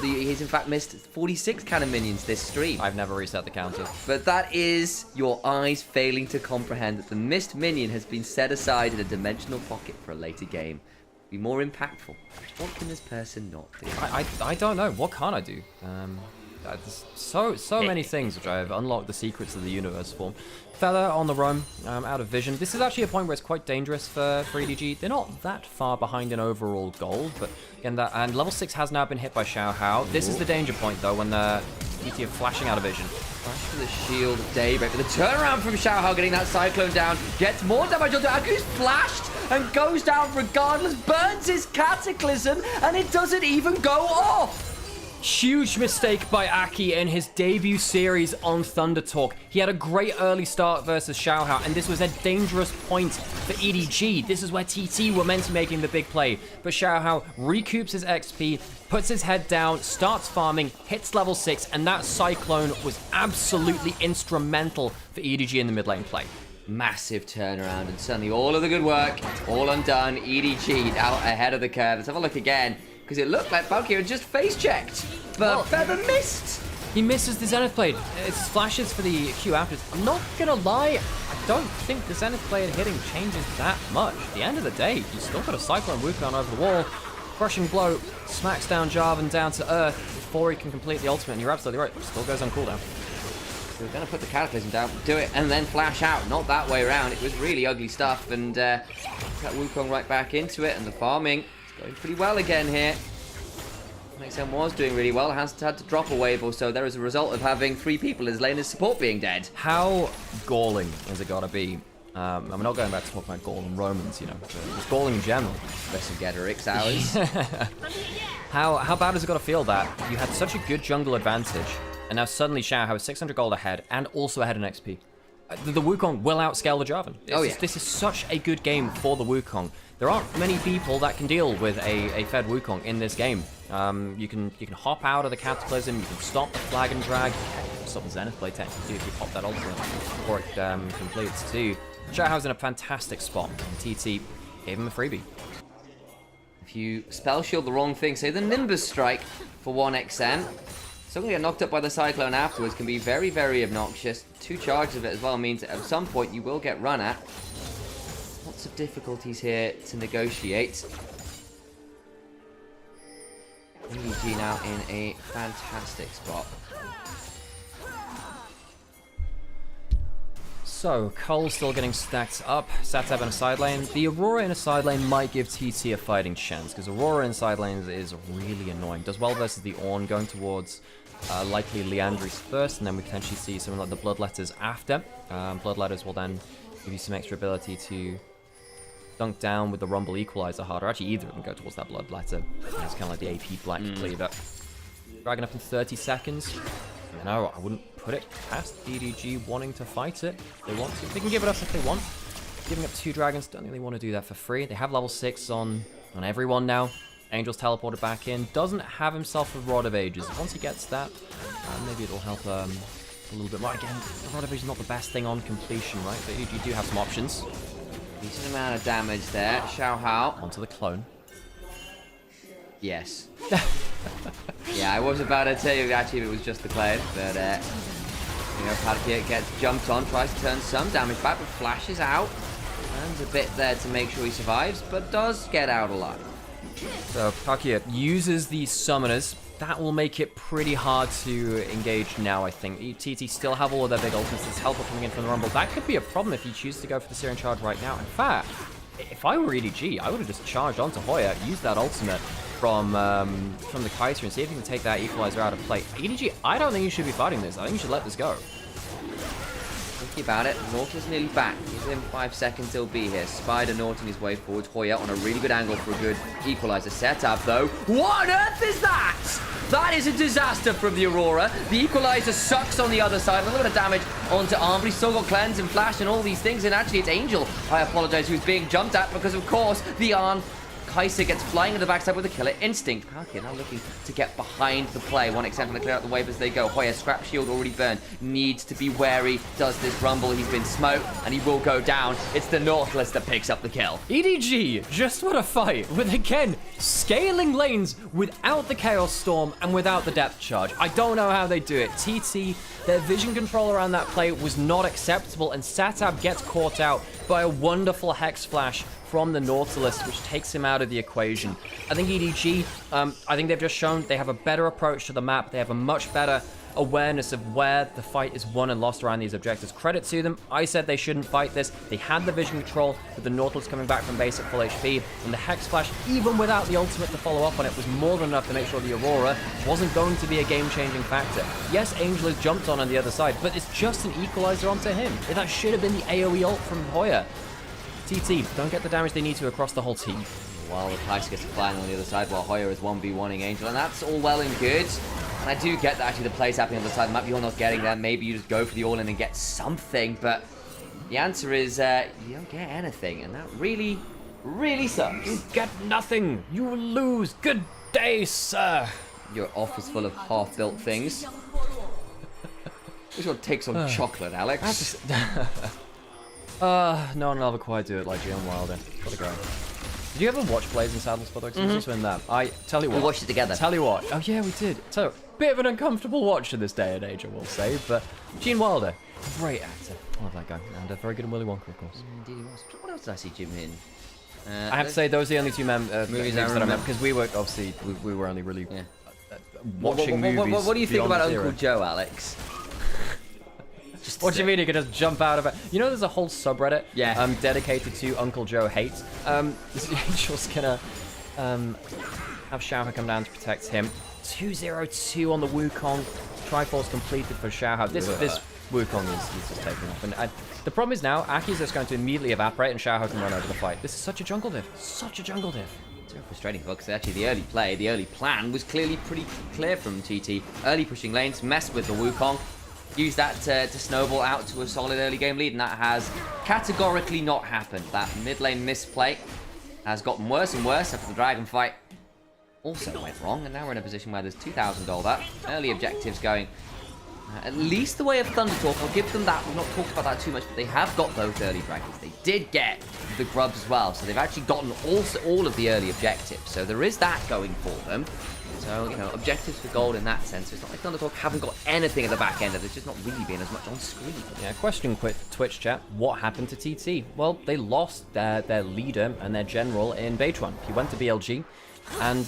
he's in fact missed 46 cannon minions this stream. I've never reset the counter. But that is your eyes failing to comprehend that the missed minion has been set aside in a dimensional pocket for a later game. Be more impactful. What can this person not do? I don't know. What can I do? There's so many things which I've unlocked the secrets of the universe for. Feather on the roam, out of vision. This is actually a point where it's quite dangerous for EDG. They're not that far behind in overall gold, but again, and level 6 has now been hit by Xiaohu. This is the danger point though when the ET are flashing out of vision. Flash for the shield of Daybreak, but the turnaround from Xiaohu getting that cyclone down gets more damage onto Aku's flashed and goes down regardless, burns his Cataclysm, and it doesn't even go off. Huge mistake by Aki in his debut series on Thunder Talk. He had a great early start versus Xiaohu, and this was a dangerous point for EDG. This is where TT were meant to be making the big play. But Xiaohu recoups his XP, puts his head down, starts farming, hits level 6, and that Cyclone was absolutely instrumental for EDG in the mid lane play. Massive turnaround, and suddenly all of the good work, all undone. EDG out ahead of the curve. Let's have a look again, because it looked like Valkyrie just face-checked, but Feather missed. He misses the Zenith Blade. It's flashes for the Q after. I'm not gonna lie, I don't think the Zenith Blade hitting changes that much. At the end of the day, you still got a Cyclone Wukong over the wall. Crushing blow smacks down Jarvan down to earth before he can complete the ultimate, and you're absolutely right, it still goes on cooldown. We're going to put the Cataclysm down, do it, and then flash out. Not that way around. It was really ugly stuff, and that Wukong right back into it, and the farming is going pretty well again here. XM was doing really well, has had to drop a wave or so there as a result of having 3 people as lane as support being dead. How galling has it got to be? I'm not going back to talk about Gaul and Romans, you know, it's galling in general. Listen, Getterix hours. How bad has it got to feel that you had such a good jungle advantage, and now suddenly Xiaohu has 600 gold ahead and also ahead in XP. The Wukong will outscale the Jarvan. This is such a good game for the Wukong. There aren't many people that can deal with a fed Wukong in this game. You can hop out of the Cataclysm, you can stop the flag and drag, you can stop the Zenith Blade technically if you pop that ultimate before it completes too. Xiaohu's in a fantastic spot, and TT gave him a freebie. If you spell shield the wrong thing, say the Nimbus Strike for 1XM. Suddenly get knocked up by the Cyclone afterwards can be very, very obnoxious. 2 charges of it as well means that at some point you will get run at. Lots of difficulties here to negotiate. EDG now in a fantastic spot. So, Cole's still getting stacked up. Satab in a side lane. The Aurora in a side lane might give TT a fighting chance, because Aurora in side lanes is really annoying. Does well versus the Ornn, going towards likely Leandris first, and then we potentially see something like the Bloodletters after. Bloodletters will then give you some extra ability to dunk down with the Rumble Equalizer harder. Actually, either of them go towards that Bloodletter. It's kind of like the AP Black Cleaver. Dragon up in 30 seconds. No, I wouldn't put it past EDG wanting to fight it. They want to. They can give it up if they want. Giving up 2 dragons, don't think they want to do that for free. They have level 6 on everyone now. Angel's teleported back in. Doesn't have himself a Rod of Ages. Once he gets that, maybe it'll help a little bit more. Again, the Rod of Ages is not the best thing on completion, right? But EDG do have some options. Decent amount of damage there. Xiao Hao. Onto the clone. Yes. Yeah, I was about to tell you actually if it was just the clone, but you know, Palkia gets jumped on, tries to turn some damage back, but flashes out. And a bit there to make sure he survives, but does get out alive. So Palkia uses these summoners. That will make it pretty hard to engage now, I think. TT still have all of their big ultimates. There's help coming in from the Rumble. That could be a problem if you choose to go for the Syrian charge right now. In fact, if I were EDG, I would have just charged onto Hoya, used that ultimate from the Kaiser, and see if you can take that Equalizer out of play. EDG, I don't think you should be fighting this. I think you should let this go. Thinking about it, Nautilus nearly back. Give him 5 seconds, he'll be here. Spider Naughting his way forward. Hoya on a really good angle for a good Equalizer setup, though. What on earth is that? That is a disaster from the Aurora. The Equalizer sucks on the other side. A little bit of damage onto Arm, but he's still got Cleanse and Flash and all these things. And actually, it's Angel, I apologize, who's being jumped at because, of course, the Arm Kaiser gets flying to the backside with a Killer Instinct. Palkia now looking to get behind the play. One extent going to clear out the wave as they go. Hoya, Scrap Shield already burned. Needs to be wary. Does this Rumble. He's been smoked and he will go down. It's the Nautilus that picks up the kill. EDG just want to fight with, again, scaling lanes without the Chaos Storm and without the Depth Charge. I don't know how they do it. TT, their vision control around that play was not acceptable, and Satab gets caught out by a wonderful Hex Flash from the Nautilus, which takes him out of the equation. I think EDG, I think they've just shown they have a better approach to the map. They have a much better awareness of where the fight is won and lost around these objectives. Credit to them. I said they shouldn't fight this. They had the vision control with the Nautilus coming back from base at full HP, and the Hex Flash, even without the ultimate to follow up on it, was more than enough to make sure the Aurora wasn't going to be a game-changing factor. Yes, Angel has jumped on the other side, but it's just an Equalizer onto him. That should have been the AoE ult from Hoya. TT don't get the damage they need to across the whole team. While the Kaiser gets flying on the other side, while Hoya is 1v1ing Angel, and that's all well and good. And I do get that actually the play's happening on the side of the map. You're not getting there. Maybe you just go for the all-in and get something, but the answer is you don't get anything, and that really, really sucks. You get nothing. You lose. Good day, sir. Your office full of half-built things. Which one takes on chocolate, Alex? No one will ever quite do it like Jalen Wilder. Gotta go. Did you ever watch Blazing Saddles, by the way? Because also in that. I tell you what. We watched it together. Tell you what. Oh yeah, we did. So, bit of an uncomfortable watch in this day and age, I will say. But Gene Wilder, great actor. I love that guy. And very good in Willy Wonka, of course. Indeed he was. What else did I see Jim in? I have to say, those are the only two movies that I remember. Because we were, obviously, we were only really watching movies. What do you think about Uncle Joe, Alex? What do you mean he could just jump out of it? You know, there's a whole subreddit dedicated to Uncle Joe hate. Angel's gonna have Xiaohe come down to protect him. 2-0-2 on the Wukong. Triforce completed for Xiaohe. This Wukong is just taking off. And the problem is now, Aki's just going to immediately evaporate and Xiaohe can run over the fight. This is such a jungle diff. Such a jungle diff. It's very frustrating because actually the early play, the early plan was clearly pretty clear from TT. Early pushing lanes, messed with the Wukong. Use that to snowball out to a solid early game lead, and that has categorically not happened. That mid lane misplay has gotten worse and worse after the dragon fight also went wrong, and now we're in a position where there's 2,000 dollar. Early objectives going at least the way of Thundertalk. I'll give them that. We've not talked about that too much, but they have got those early dragons. They did get the grubs as well, so they've actually gotten all of the early objectives. So there is that going for them. So, you know, objectives for gold in that sense. It's not like Thundertalk haven't got anything at the back end of it. There's just not really been as much on screen. Yeah, question quick, Twitch chat. What happened to TT? Well, they lost their leader and their general in Beitwan. He went to BLG, and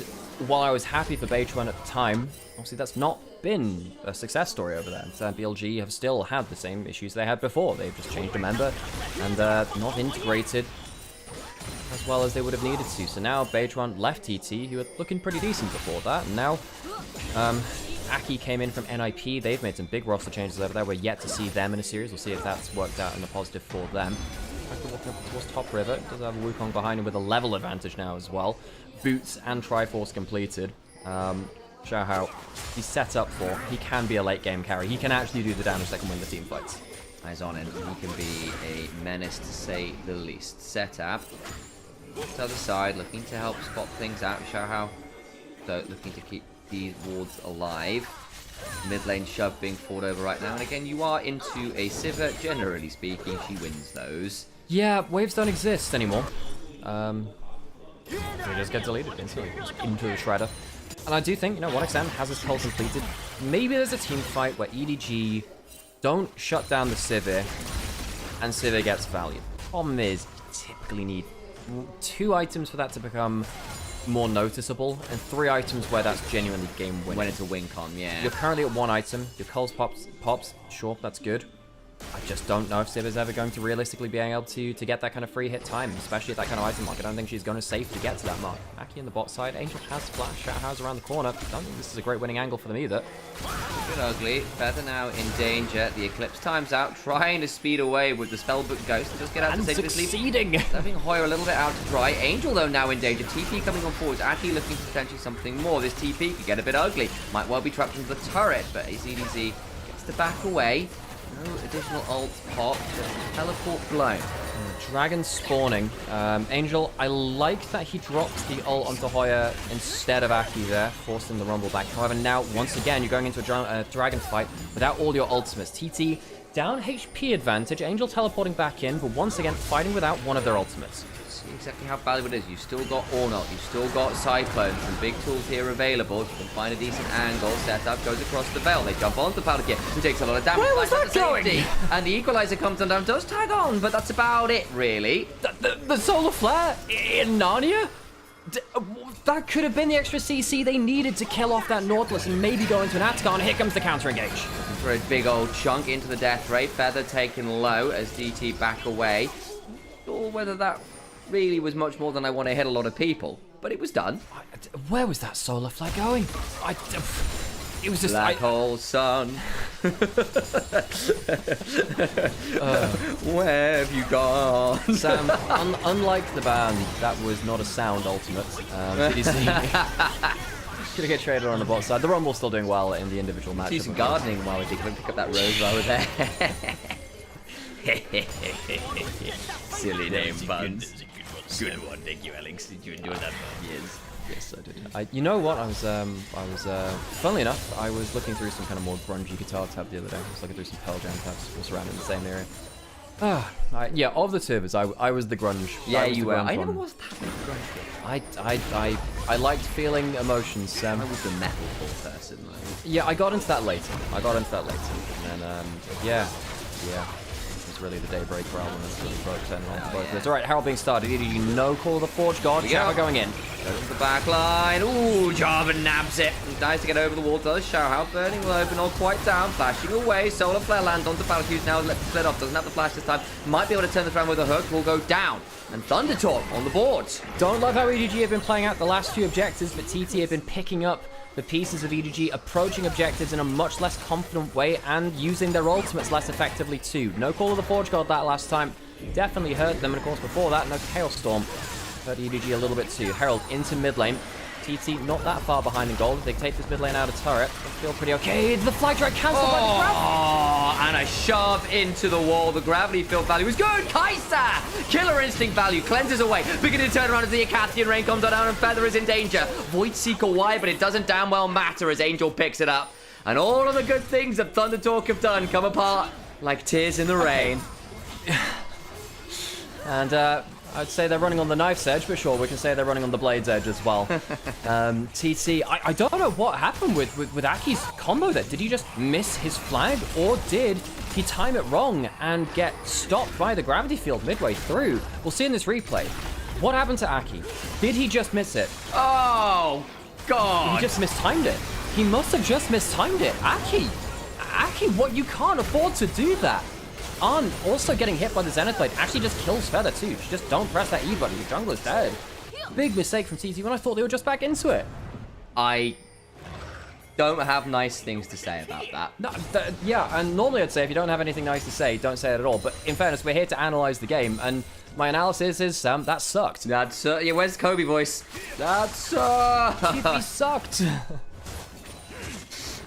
while I was happy for Beitwan at the time, obviously that's not been a success story over there. BLG have still had the same issues they had before. They've just changed a member and not integrated as well as they would have needed to. So now Beitwan left TT, who were looking pretty decent before that, and now Aki came in from NIP. They've made some big roster changes over there. We're yet to see them in a series. We'll see if that's worked out in the positive for them. Walking up towards top river. Does have Wukong behind him with a level advantage now as well. Boots and Triforce completed. Xiaohao, he's set up for. He can be a late game carry. He can actually do the damage that can win the team fights. Eyes on him. He can be a menace to say the least. Setup. To the other side, looking to help spot things out. Xiaohao, so looking to keep these wards alive. Mid lane shove being fought over right now. And again, you are into a Sivir. Generally speaking, she wins those. Yeah, waves don't exist anymore. They just get deleted instantly, just into the shredder. And I do think, you know, 1xM has his call completed. Maybe there's a team fight where EDG don't shut down the Sivir, and Sivir gets value. Problem is, you typically need 2 items for that to become more noticeable, and 3 items where that's genuinely game winning. When it's a win con, yeah. You're currently at 1 item. Your Coles pops, sure, that's good. I just don't know if Sivir's ever going to realistically be able to get that kind of free hit time, especially at that kind of item mark. I don't think she's going to safe to get to that mark. Aki in the bot side, Angel has flash, Xiaohao's around the corner. Don't think this is a great winning angle for them either. A bit ugly. Feather now in danger. The Eclipse times out, trying to speed away with the Spellbook Ghost. Just get out to safely sleep. Succeeding! Leaving Hoyer a little bit out to dry. Angel, though, now in danger. TP coming on forwards. Aki looking for potentially something more. This TP could get a bit ugly. Might well be trapped into the turret, but EDG gets to back away. No additional ult pop, just teleport blown. Dragon spawning. Angel, I like that he dropped the ult onto Hoyer instead of Aki there, forcing the rumble back. However, now, once again, you're going into a dragon fight without all your ultimates. TT, down HP advantage. Angel teleporting back in, but once again, fighting without one of their ultimates. See exactly how valuable it is. You've still got Ornalt, you've still got Cyclones, some big tools here available. If you can find a decent angle, setup goes across the bell. They jump onto Palkia, who takes a lot of damage. Where was that going? And the Equalizer comes on down, does tag on, but that's about it, really. The Solar Flare in Narnia? That could have been the extra CC they needed to kill off that Nautilus and maybe go into an Atacon. Here comes the counter engage. For a big old chunk into the death ray. Feather taken low as DT back away. Or whether that really was much more than I want to hit a lot of people, but it was done. Where was that solar flare going? It was just Black hole sun. Where have you gone, Sam? Unlike the band, that was not a sound ultimate. Did you see? Gonna get traded on the bot side. The Rumble's still doing well in the individual match. Do some gardening while we pick up that rose while we're there. Silly name, Buns. Good one, thank you, Alex. Did you enjoy that? Yes, I did. You know what? I was funnily enough, I was looking through some kind of more grungy guitar tab the other day. I was looking through some Pearl Jam tabs, all around in the same area. Yeah, of the two of us, I was the grunge. Yeah, you were. I never was that grungy. I liked feeling emotions, Sam. I was the metalcore person, though. Yeah, I got into that later. And then, yeah. Really the Daybreak album that's really broke turning on both of this. Alright, Herald being started. EDG no call of the Forge God. Xiaohao going in. Goes to the back line. Ooh, Jarvan nabs it. Nice to get over the wall. Does Xiaohao burning low, but not quite down. Flashing away. Solar Flare lands onto Valkyrie now. Let's split off. Doesn't have the flash this time. Might be able to turn this around with a hook. Will go down. And Thundertalk on the boards. Don't love how EDG have been playing out the last few objectives, but TT have been picking up the pieces of EDG, approaching objectives in a much less confident way and using their ultimates less effectively too. No call of the Forge God that last time. Definitely hurt them, and of course before that, no Chaos Storm. Hurt EDG a little bit too. Herald into mid lane. TT not that far behind in gold. If they take this mid lane out of turret, they feel pretty okay. The flag drag cancelled by the grab. And a shove into the wall. The gravity field value is good. Kai'Sa! Killer instinct value. Cleanses away. Beginning to turn around as the Acathian rain comes down and Feather is in danger. Void Seeker wide, but it doesn't damn well matter as Angel picks it up. And all of the good things that Thundertalk have done come apart like tears in the rain. And I'd say they're running on the knife's edge, but sure, we can say they're running on the blade's edge as well. TT, I don't know what happened with Aki's combo there. Did he just miss his flag, or did he time it wrong and get stopped by the gravity field midway through? We'll see in this replay. What happened to Aki? Did he just miss it? Oh, God. He just mistimed it. He must have just mistimed it. Aki, what? You can't afford to do that. Arn also getting hit by the Zenith Blade actually just kills Feather too. She just don't press that E button. The jungler's dead. Big mistake from TT when I thought they were just back into it. I don't have nice things to say about that. No, yeah, and normally I'd say if you don't have anything nice to say, don't say it at all. But in fairness, we're here to analyze the game, and my analysis is that sucked. Yeah, where's Kobe voice? That sucked. He sucked.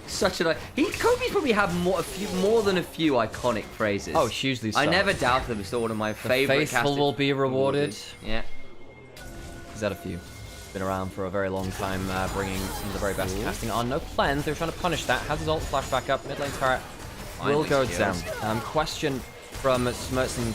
Such a Kobe's probably had more than a few iconic phrases. Oh, hugely so. I never doubted them. It's still one of my favorite. Faithful will be rewarded. Yeah. He's had a few. Been around for a very long time, bringing some of the very best casting on. No cleanse. They're trying to punish that. Has his ult flash back up. Mid lane turret will go down. Question from Smertzing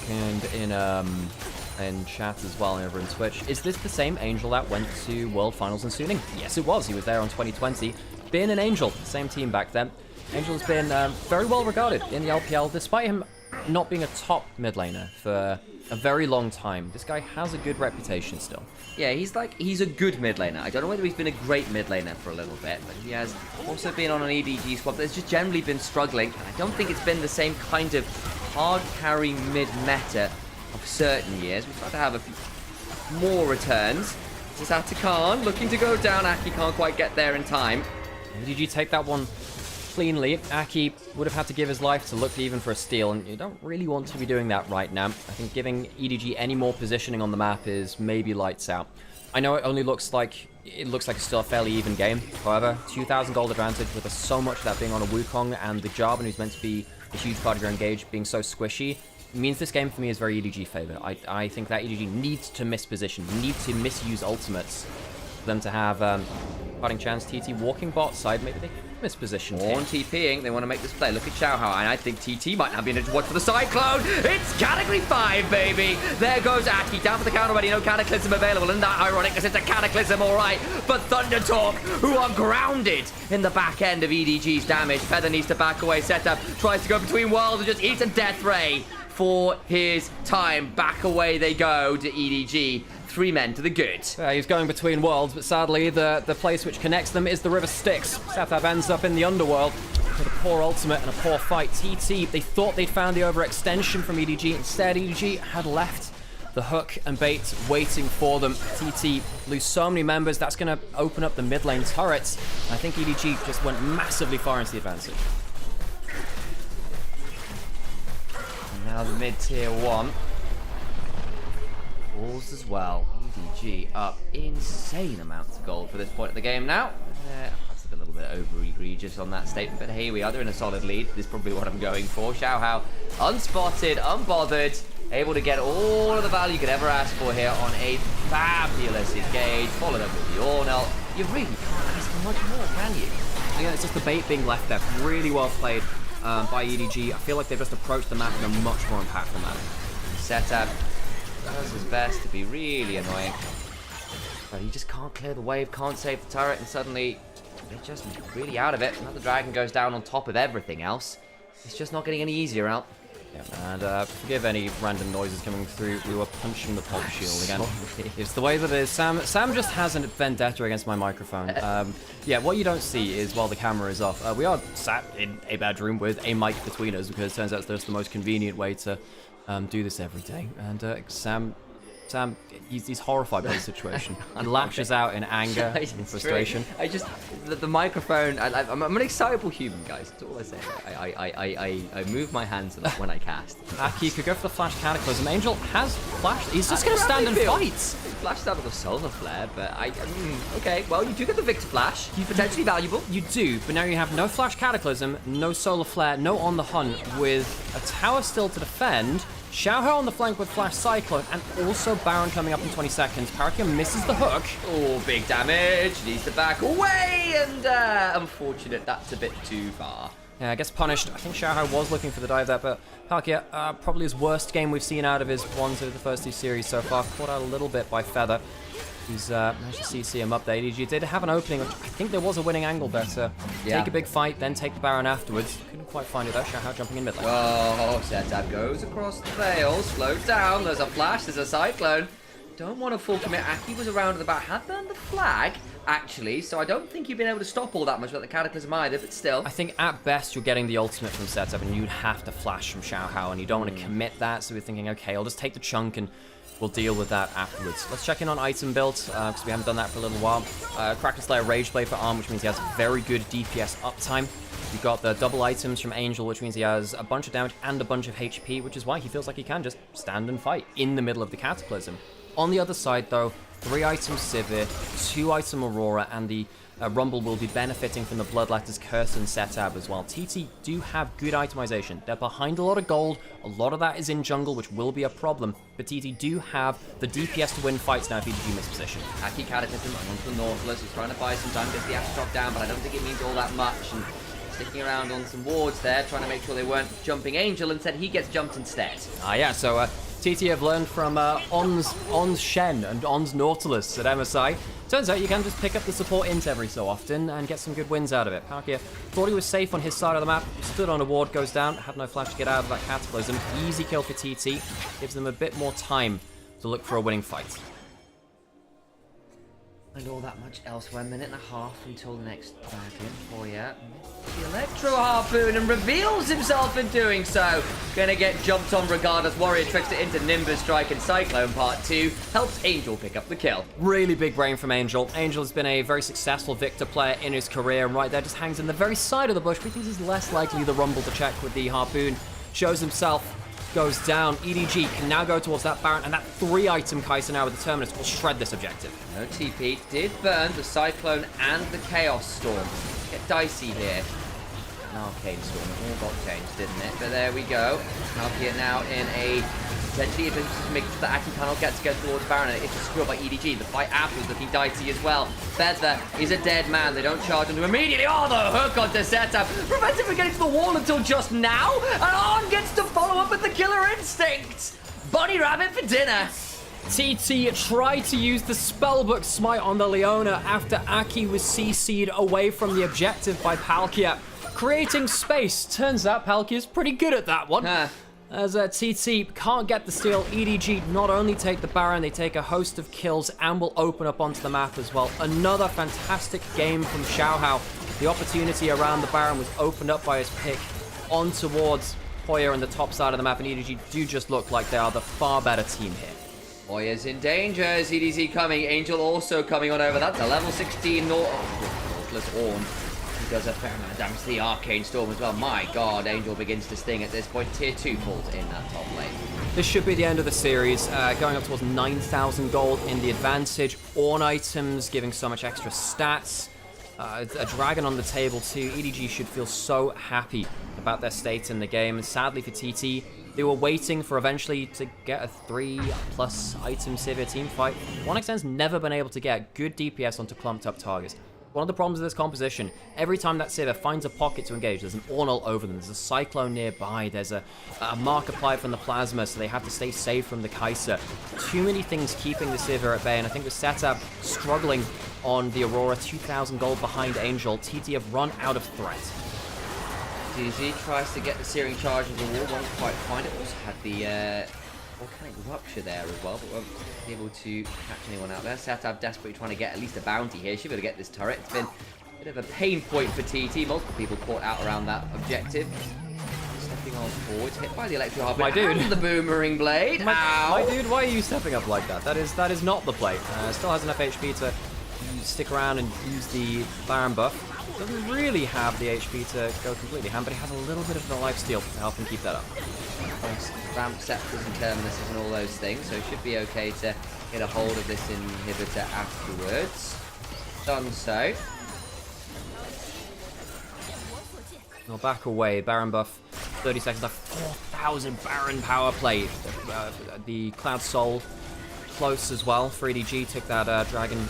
in chat as well over in Twitch. Is this the same Angel that went to World Finals in Suning? Yes, it was. He was there on 2020. Been an Angel, same team back then. Angel's been very well regarded in the LPL, despite him not being a top mid laner for a very long time. This guy has a good reputation still. Yeah, he's a good mid laner. I don't know whether he's been a great mid laner for a little bit, but he has also been on an EDG squad that's just generally been struggling. I don't think it's been the same kind of hard carry mid meta of certain years. We've got to have a few more returns. This is Atakan looking to go down. Aki can't quite get there in time. EDG take that one cleanly. Aki would have had to give his life to look even for a steal, and you don't really want to be doing that right now. I think giving EDG any more positioning on the map is maybe lights out. I know it only looks like it's still a fairly even game. However, 2,000 gold advantage with so much of that being on a Wukong, and the Jarvan, who's meant to be a huge part of your engage, being so squishy, means this game for me is very EDG favor. I think that EDG needs to miss position, needs to misuse ultimates for them to have fighting chance. TT walking bot side, maybe they miss position. On TPing, they want to make this play. Look at Xiaohao, and I think TT might not be in to watch for the Cyclone. It's Category 5, baby. There goes Aki, down for the counter already. No Cataclysm available. Isn't that ironic? Because it's a Cataclysm, all right. But Thunder Talk, who are grounded in the back end of EDG's damage. Feather needs to back away. Setup tries to go between worlds and just eats a Death Ray for his time. Back away they go to EDG. 3 men to the good. He's going between worlds, but sadly the place which connects them is the River Styx. Sathab ends up in the underworld with a poor ultimate and a poor fight. TT, they thought they'd found the overextension from EDG. Instead, EDG had left the hook and bait waiting for them. TT lose so many members. That's going to open up the mid lane turrets. I think EDG just went massively far into the advantage. And now the mid tier 1. Balls as well. EDG up insane amounts of gold for this point of the game now. That's a little bit over egregious on that statement, but here we are. They're in a solid lead. This is probably what I'm going for. Xiaohao, unspotted, unbothered, able to get all of the value you could ever ask for here on a fabulous engage, followed up with the Ornel. You really can't ask for much more, can you? Again, it's just the bait being left there. Really well played by EDG. I feel like they've just approached the map in a much more impactful manner. Setup does his best to be really annoying, but he just can't clear the wave, can't save the turret, and suddenly they're just really out of it. Another dragon goes down on top of everything else. It's just not getting any easier out. Yeah, and forgive any random noises coming through. We were punching the pulp shield again. It's the way that it is. Sam just has a vendetta against my microphone. Yeah, what you don't see is while the camera is off, we are sat in a bedroom with a mic between us because it turns out that's the most convenient way to do this every day. And Sam, he's horrified by the situation. He lashes out in anger and frustration. The microphone. I'm an excitable human, guys. That's all I say. I move my hands a lot when I cast. Aki could go for the flash cataclysm. Angel has flashed. He's just going to stand and fight. Flashed out with a solar flare, but okay. Well, you do get the Victor flash. He's potentially valuable. You do, but now you have no flash cataclysm, no solar flare, no on the hunt, with a tower still to defend. Xiaohao on the flank with Flash Cyclone, and also Baron coming up in 20 seconds. Parakia misses the hook. Oh, big damage. Needs to back away, and unfortunate. That's a bit too far. Yeah, gets punished. I think Xiaohao was looking for the dive there, but Palkia, probably his worst game we've seen out of his ones of the first 2 series so far. Caught out a little bit by Feather. He's managed to CC him up there. EDG did have an opening. I think there was a winning angle there to take a big fight, then take the Baron afterwards. Couldn't quite find it though. Xiaohao jumping in mid lane. Oh, setup goes across the veil. Slowed down. There's a flash. There's a cyclone. Don't want a full commit. Aki was around at the back. Had burned the flag, actually, so I don't think you've been able to stop all that much about the Cataclysm either, but still. I think at best you're getting the ultimate from setup, and you'd have to flash from Xiaohao, and you don't want to commit that, so we're thinking, okay, I'll just take the chunk and we'll deal with that afterwards. Let's check in on item build, because we haven't done that for a little while. Kraken Slayer Rage Blade for Arm, which means he has very good DPS uptime. You've got the double items from Angel, which means he has a bunch of damage and a bunch of HP, which is why he feels like he can just stand and fight in the middle of the Cataclysm. On the other side, though, 3 item Sivir, 2 item Aurora, and the Rumble will be benefiting from the Bloodletter's Curse and setup as well. TT do have good itemization. They're behind a lot of gold. A lot of that is in jungle, which will be a problem. But TT do have the DPS to win fights now if EDG miss position. Aki Cataclysm onto the Nautilus. He's trying to buy some time, gets the Ash drop down, but I don't think it means all that much. And sticking around on some wards there, trying to make sure they weren't jumping Angel, instead he gets jumped instead. Yeah, so TT have learned from On's Shen and On's Nautilus at MSI. Turns out you can just pick up the support int every so often and get some good wins out of it. Palkia thought he was safe on his side of the map, stood on a ward, goes down, had no flash to get out of that Cataclysm. Easy kill for TT, gives them a bit more time to look for a winning fight. And all that much elsewhere, 1.5 minutes until the next dragon. Oh yeah, the Electro Harpoon and reveals himself in doing so. Gonna get jumped on regardless. Warrior tricks it into Nimbus Strike, and Cyclone Part 2 helps Angel pick up the kill. Really big brain from Angel. Angel has been a very successful Victor player in his career, and right there just hangs in the very side of the bush, because he's less likely the Rumble to check with the Harpoon. Shows himself, goes down. EDG can now go towards that Baron, and that 3 item Kai'Sa now with the Terminus will shred this objective. No TP, did burn the Cyclone and the Chaos Storm. Get dicey here. An Arcane Storm, it all got changed, didn't it? But there we go. Palkia now in a potentially able to make sure that Aki cannot get to go towards Baron. It's a screw by EDG. The fight afterwards looking dicey as well. Feather is a dead man. They don't charge him immediately. Oh, the hook onto setup. Prevents him from getting to the wall until just now. And On gets to follow up with the Killer Instinct. Bunny Rabbit for dinner. TT tried to use the Spellbook Smite on the Leona after Aki was CC'd away from the objective by Palkia, creating space. Turns out Palkia's pretty good at that one. As TT can't get the steal, EDG not only take the Baron, they take a host of kills and will open up onto the map as well. Another fantastic game from Xiaohao. The opportunity around the Baron was opened up by his pick on towards Hoya on the top side of the map, and EDG do just look like they are the far better team here. Hoya's in danger. EDZ coming. Angel also coming on over. That's a level 16 Nautilus Orn. He does a fair amount of damage to the Arcane Storm as well. My god, Angel begins to sting at this point. Tier 2 falls in that top lane. This should be the end of the series. Going up towards 9,000 gold in the advantage. Orn items giving so much extra stats. A dragon on the table too. EDG should feel so happy about their state in the game. And sadly for TT, they were waiting for eventually to get a 3+ item Sivir team fight. 1xN's never been able to get good DPS onto clumped up targets. One of the problems with this composition, every time that Sivir finds a pocket to engage, there's an Ornal over them, there's a Cyclone nearby, there's a mark applied from the Plasma, so they have to stay safe from the Kai'Sa. Too many things keeping the Sivir at bay, and I think with setup struggling on the Aurora, 2,000 gold behind Angel, TT have run out of threat. DZ tries to get the Searing Charge of the wall, won't quite find it. Also had the Volcanic Rupture there as well, but won't be able to catch anyone out there. Setup desperately trying to get at least a bounty here. Should be able to get this turret. It's been a bit of a pain point for TT. Multiple people caught out around that objective. Stepping on forward, hit by the Electro Harpoon. My dude. And the Boomerang Blade. My dude, why are you stepping up like that? That is not the play. Still has enough HP to stick around and use the Baron buff. Doesn't really have the HP to go completely ham, but he has a little bit of the lifesteal to help him keep that up. Ramp scepters and terminuses and all those things, so should be okay to get a hold of this inhibitor afterwards. Done so. Now back away, Baron buff, 30 seconds left, 4,000 Baron power play. The Cloud Soul close as well for EDG, took that dragon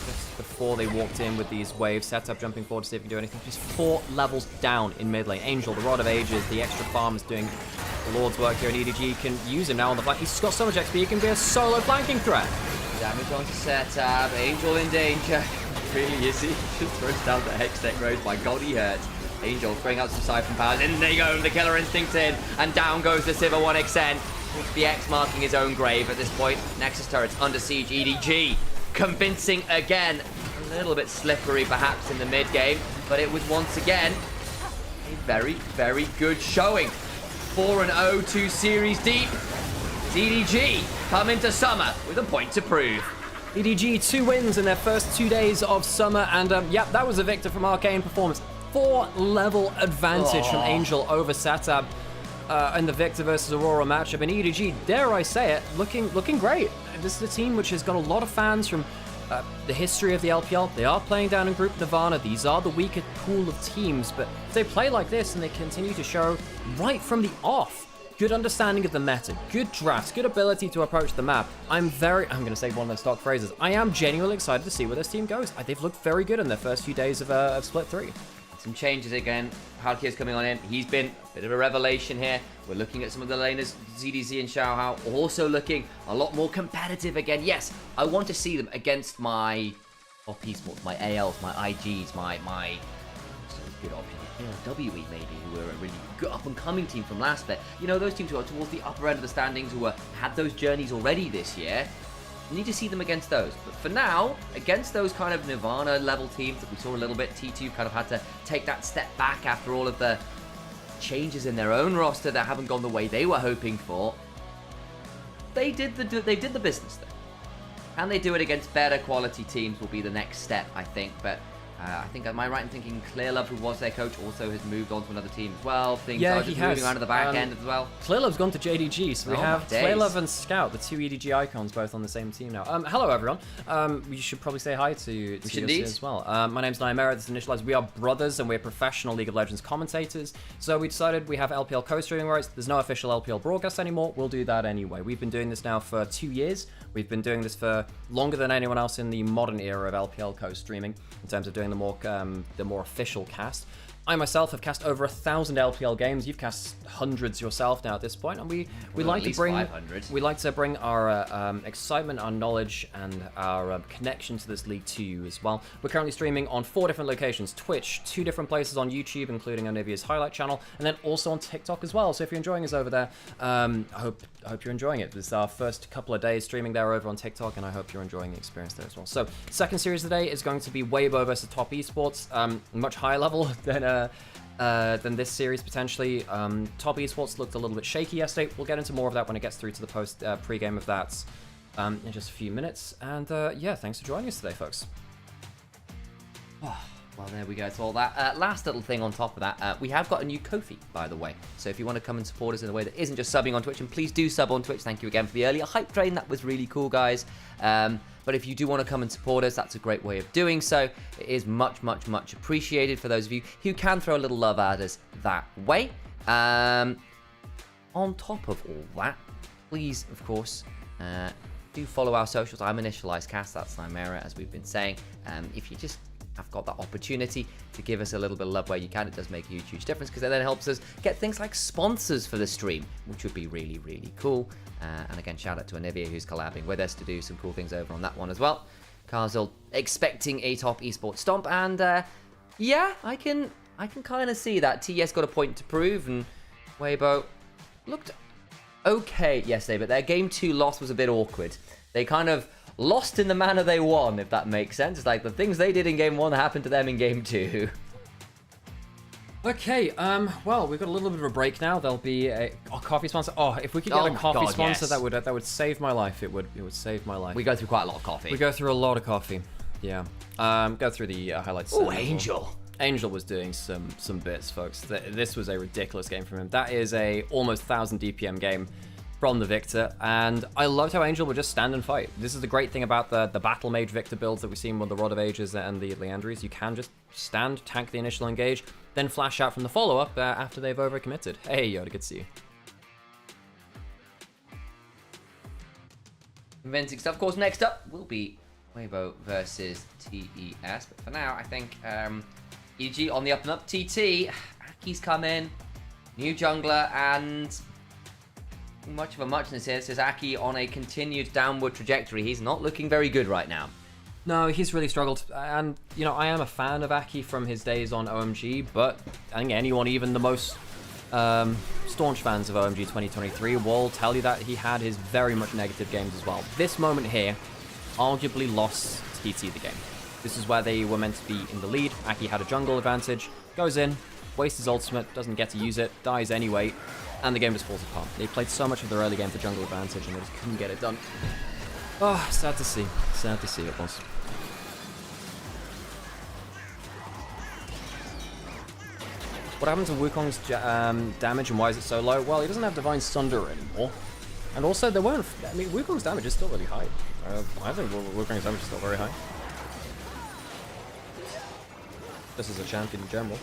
just before they walked in with these waves. Setup jumping forward to see if he can do anything. Just 4 levels down in mid lane. Angel, the Rod of Ages, the extra farm is doing the Lord's work here, and EDG can use him now on the flank. He's got so much XP, he can be a solo flanking threat. Damage onto setup. Angel in danger. Really is he? Just throws down the Hextech Rose. My god, he hurts. Angel throwing out some Siphon powers. In they go, the Killer Instinct in. And down goes the Sivir 1xN. The X marking his own grave at this point. Nexus turrets under siege. EDG convincing again. A little bit slippery perhaps in the mid game. But it was once again a very, very good showing. 4-0, 2 series deep. EDG come into summer with a point to prove. EDG 2 wins in their first 2 days of summer, and yeah, that was a victor from Arcane Performance. 4-level advantage from Angel over Satab in the Victor versus Aurora matchup, and EDG, dare I say it, looking great. This is a team which has got a lot of fans from the history of the LPL. They are playing down in Group Nirvana. These are the weaker pool of teams, but if they play like this and they continue to show right from the off good understanding of the meta, good drafts, good ability to approach the map, I'm going to say one of those stock phrases, I am genuinely excited to see where this team goes. They've looked very good in their first few days of Split 3. Some changes again. Halkir's coming on in. He's been a bit of a revelation here. We're looking at some of the laners, ZDZ and Xiaohao, also looking a lot more competitive again. Yes, I want to see them against my top esports, my ALs, my IGs, my good option. WE maybe, who were a really good up-and-coming team from last bit. You know, those teams who are towards the upper end of the standings, who had those journeys already this year. You need to see them against those. But for now, against those kind of Nirvana level teams that we saw a little bit, T2 kind of had to take that step back after all of the changes in their own roster that haven't gone the way they were hoping for. They did the business there. Can they do it against better quality teams will be the next step, I think. But I think, am I right in thinking Clearlove, who was their coach, also has moved on to another team as well? Things are just moving on to the back end as well. Clearlove's gone to JDG, so we have Clearlove and Scout, the 2 EDG icons, both on the same team now. Hello, everyone. We should probably say hi to you as well. My name's Nymaera, this is Initialise. We are brothers, and we're professional League of Legends commentators. So we decided we have LPL co-streaming rights. There's no official LPL broadcast anymore. We'll do that anyway. We've been doing this now for 2 years. We've been doing this for longer than anyone else in the modern era of LPL co-streaming in terms of doing the more official cast. I myself have cast over 1,000 LPL games. You've cast hundreds yourself now at this point, and we like to bring 500. We like to bring our excitement, our knowledge, and our connection to this league to you as well. We're currently streaming on 4 different locations: Twitch, 2 different places on YouTube, including Onivia's highlight channel, and then also on TikTok as well. So if you're enjoying us over there, I hope you're enjoying it. This is our first couple of days streaming there over on TikTok, and I hope you're enjoying the experience there as well. So second series of the day is going to be Weibo versus Top Esports, much higher level than this series potentially. Top Esports looked a little bit shaky yesterday. We'll get into more of that when it gets through to the pre-game of that in just a few minutes. And yeah, thanks for joining us today, folks. Well, there we go. It's all that. Last little thing on top of that, we have got a new Ko-fi, by the way. So if you want to come and support us in a way that isn't just subbing on Twitch, and please do sub on Twitch. Thank you again for the earlier hype train. That was really cool, guys. But if you do want to come and support us, that's a great way of doing so. It is much, much, much appreciated for those of you who can throw a little love at us that way. On top of all that, please, of course, do follow our socials. I'm Initialise Cast, that's Nymaera, as we've been saying. If you just have got that opportunity to give us a little bit of love where you can, it does make a huge, huge difference, because it then helps us get things like sponsors for the stream, which would be really, really cool. And again, shout out to Onivia, who's collabing with us to do some cool things over on that one as well. Karzul expecting a Top Esports stomp, and yeah, I can kind of see that. TES got a point to prove, and Weibo looked okay yesterday, but their Game 2 loss was a bit awkward. They kind of lost in the manner they won, if that makes sense. It's like the things they did in Game 1 happened to them in Game 2. Okay, well, we've got a little bit of a break now. There'll be a coffee sponsor. Oh, if we could get a coffee sponsor, yes, that would save my life. It would save my life. We go through quite a lot of coffee. We go through a lot of coffee. Yeah. Go through the highlights. Oh, Angel. Angel was doing some bits, folks. This was a ridiculous game from him. That is a almost 1,000 DPM game from the Victor, and I loved how Angel would just stand and fight. This is the great thing about the Battle Mage Victor builds that we've seen with the Rod of Ages and the Leandries. You can just stand, tank the initial engage, then flash out from the follow-up after they've overcommitted. Hey, Yoda, good to see you. Convincing stuff. Of course, next up will be Weibo versus TES. But for now, I think EDG on the up and up. TT, Aki's come in, new jungler, and much of a muchness here. Says Aki on a continued downward trajectory. He's not looking very good right now. No, he's really struggled, and you know I am a fan of Aki from his days on OMG, but I think anyone, even the most staunch fans of OMG 2023, will tell you that he had his very much negative games as well. This moment here arguably lost TT the game. This is where they were meant to be in the lead. Aki had a jungle advantage, goes in, wastes his ultimate, doesn't get to use it, dies anyway, and the game just falls apart. They played so much of their early game for jungle advantage and they just couldn't get it done. Oh, sad to see. Sad to see it was. What happened to Wukong's damage and why is it so low? Well, he doesn't have Divine Sunder anymore. And also, there weren't... I mean, Wukong's damage is still really high. I think Wukong's damage is still very high. This is a champion in general.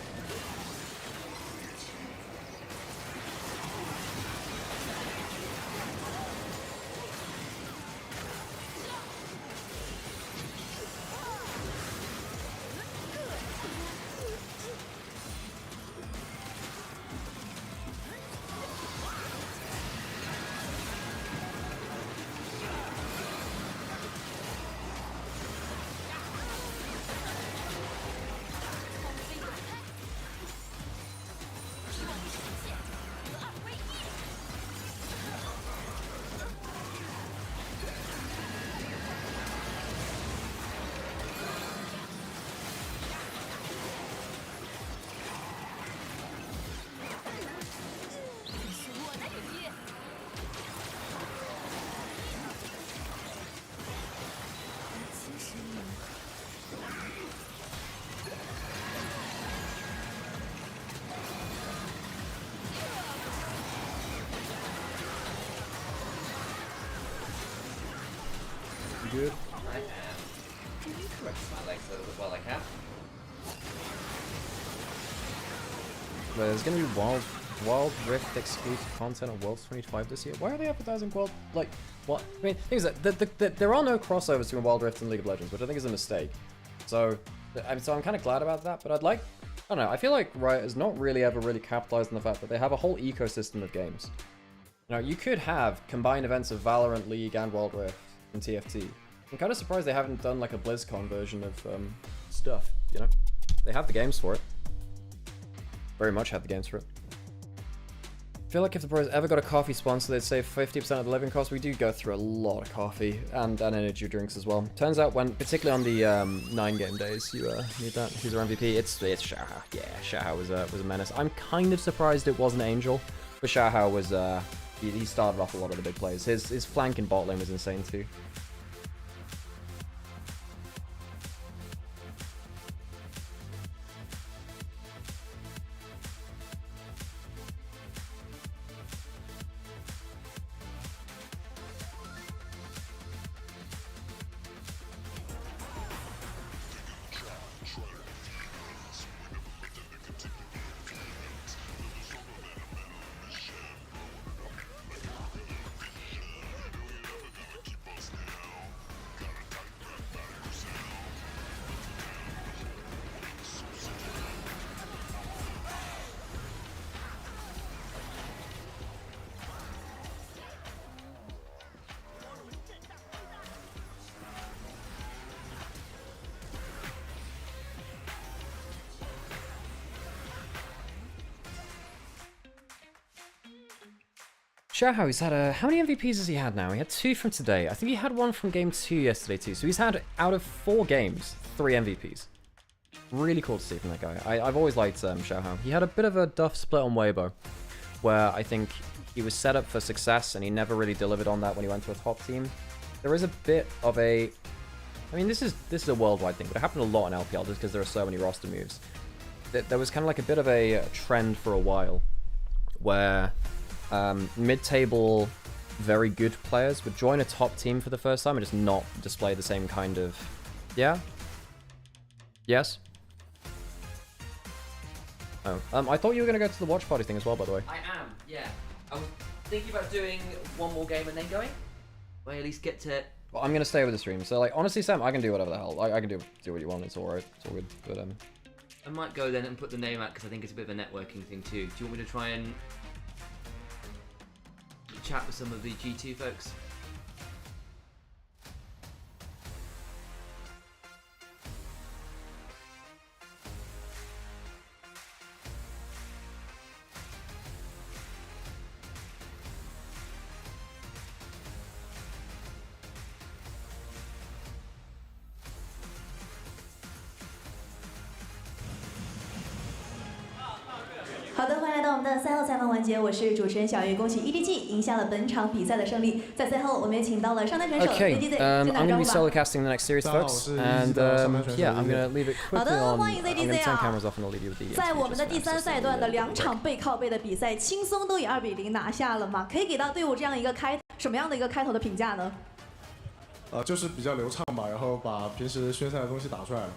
Good. I am correcting my legs a little bit while I can. There's gonna be Wild Rift exclusive content on Worlds 25 this year. Why are they advertising World? Like, what? I mean, things that there are no crossovers between Wild Rift and League of Legends, which I think is a mistake. So I'm kind of glad about that. But I'd like, I don't know. I feel like Riot has not really ever really capitalized on the fact that they have a whole ecosystem of games. You know, you could have combined events of Valorant, League, and Wild Rift and TFT. I'm kind of surprised they haven't done like a BlizzCon version of stuff, you know? They have the games for it. Very much have the games for it. I feel like if the pros ever got a coffee sponsor, they'd save 50% of the living costs. We do go through a lot of coffee and energy drinks as well. Turns out when, particularly on the 9 game days, you need that. Who's our MVP? It's Xiaohao. Yeah, Xiaohao was a menace. I'm kind of surprised it wasn't Angel, but Xiaohao was, he started off a lot of the big plays. His flank in bot lane was insane too. Xiaohao, he's had how many MVPs has he had now? He had 2 from today. I think he had 1 from game 2 yesterday too. So he's had, out of 4 games, 3 MVPs. Really cool to see from that guy. I've always liked Xiaohao. He had a bit of a duff split on Weibo, where I think he was set up for success and he never really delivered on that when he went to a top team. There is a bit of a... I mean, this is a worldwide thing, but it happened a lot in LPL just because there are so many roster moves. There was kind of like a bit of a trend for a while, where... mid-table, very good players would join a top team for the first time and just not display the same kind of... Yeah? Yes? Oh. I thought you were going to go to the watch party thing as well, by the way. I am, yeah. I was thinking about doing one more game and then going. Well, at least get to Well, I'm gonna stay with the stream. So like, honestly, Sam, I can do whatever the hell. I can do what you want. It's alright. It's all good. But I might go then and put the name out because I think it's a bit of a networking thing too. Do you want me to try and chat with some of the G2 folks?好的，欢迎来到我们的赛后采访环节，我是主持人小玉，恭喜 EDG 赢下了本场比赛的胜利。在赛后，我们也请到了上单选手 ZDZ， I'm 先打 going 招 to 呼 be 吧。 solo casting the next series, folks, and yeah, I'm going to leave it quickly 好的， on. 欢迎 I'm going to ZDZ turn 啊 cameras off and I'll leave you with the. 在我们的第3赛段的2场背靠背的比赛，轻松都以2比0拿下了嘛？可以给到队伍这样一个什么样的一个开头的评价呢？就是比较流畅吧，然后把平时宣赛的东西打出来了。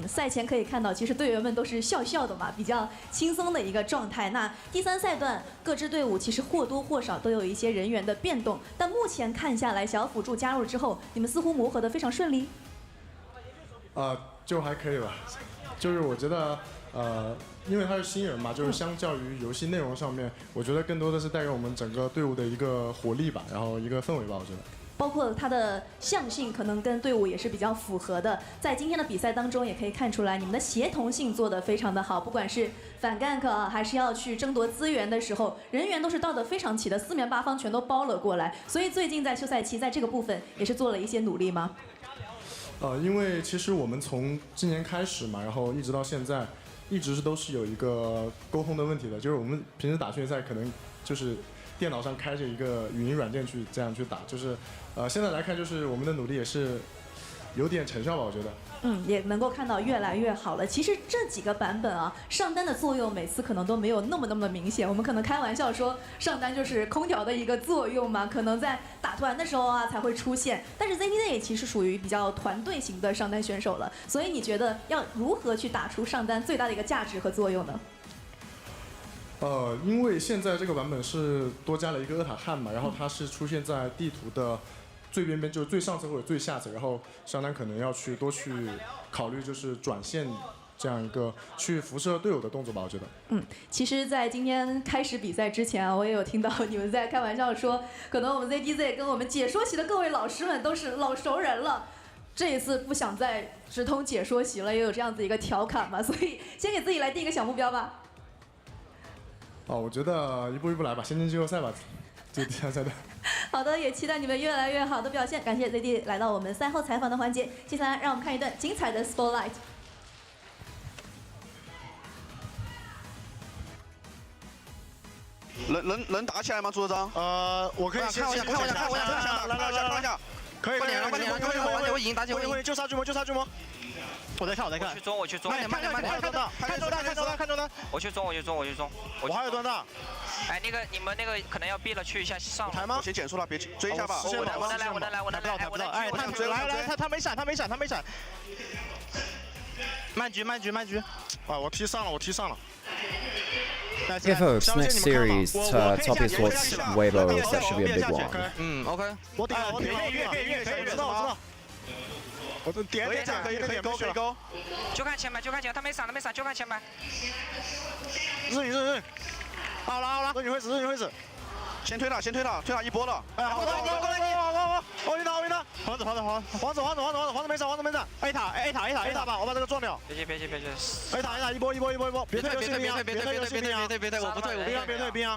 赛前可以看到，其实队员们都是笑笑的嘛，比较轻松的一个状态。那第3赛段各支队伍其实或多或少都有一些人员的变动，但目前看下来，小辅助加入之后，你们似乎磨合得非常顺利。就还可以吧，就是我觉得因为他是新人嘛，就是相较于游戏内容上面，我觉得更多的是带给我们整个队伍的一个活力吧，然后一个氛围吧，我觉得。包括它的象性可能跟队伍也是比较符合的，在今天的比赛当中也可以看出来，你们的协同性做得非常的好，不管是反 gank 啊，还是要去争夺资源的时候，人员都是到得非常齐的，四面八方全都包了过来。所以最近在休赛期，在这个部分也是做了一些努力吗？因为其实我们从今年开始嘛，然后一直到现在，一直都是有一个沟通的问题的，就是我们平时打训赛可能就是电脑上开着一个语音软件去这样去打，就是现在来看就是我们的努力也是有点成效吧，我觉得。也能够看到越来越好了。其实这几个版本啊，上单的作用每次可能都没有那么的明显。我们可能开玩笑说上单就是空调的一个作用嘛，可能在打团的时候啊才会出现。但是 ZDZ 也其实属于比较团队型的上单选手了，所以你觉得要如何去打出上单最大的一个价值和作用呢？因为现在这个版本是多加了一个厄塔汉嘛，然后它是出现在地图的最边边，就是最上侧或者最下侧，然后上单可能要多去考虑就是转线这样一个去辐射队友的动作吧，我觉得。其实，在今天开始比赛之前啊，我也有听到你们在开玩笑说，可能我们 ZDZ 跟我们解说席的各位老师们都是老熟人了，这一次不想再直通解说席了，也有这样子一个调侃嘛，所以先给自己来定一个小目标吧。我觉得一步一步来吧，先进季后赛吧，这第3赛段。好的，也期待你们越来越好的表现。感谢 ZD 来到我们赛后采访的环节，接下来让我们看一段精彩的 Spotlight。能打起来吗，朱德章？我可以先看一下，可以，快点，我已经打起，我就杀巨魔，我在看，我去中，慢点，看中单，我去中，我还有段大。哎，那个你们那个可能要避了，去一下上台吗？我先减速了，别追一下吧。我能来，抬不到，哎，他没闪，慢局，我踢上了。Yeah, folks, next series, top esports way lower, so that should be a big one. OK。我顶，可以，知道。我点可以勾。就看前排，他没闪，就看前排。日。好了，任你会死。先推了一波了。哎，好，我晕他。黄子没闪。A 塔吧，我把这个撞掉。别 A 塔，一波，别退，我不退兵啊。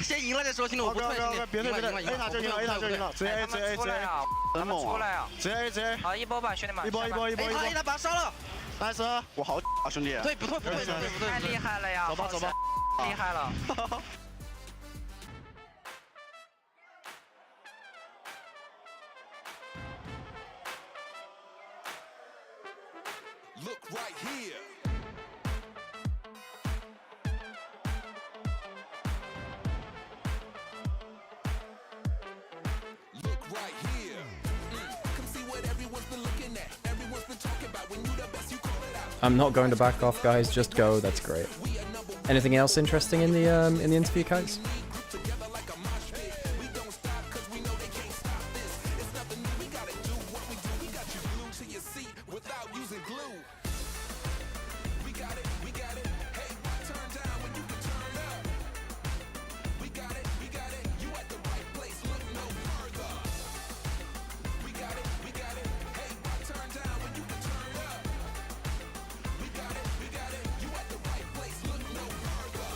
先赢了再说，兄弟，我不退。别退 ，A 塔就赢了，直接 A，很猛啊！直接。好，一波吧，兄弟们。一波。A 塔把他杀了。nice，我好啊，兄弟。对，不退，太厉害了呀！走吧。厉害了。Look right here. Look right here. Come see what everyone's been looking at. Everyone's been talking about when you the best, you call it out. I'm not going to back off, guys. Just go. That's great. Anything else interesting in the interview, guys? using glue. We got it, hey, turn down when you can turn up. We got it, you at the right place, look no further. We got it, hey, turn down when you can turn up. We got it, you at the right place, look no further.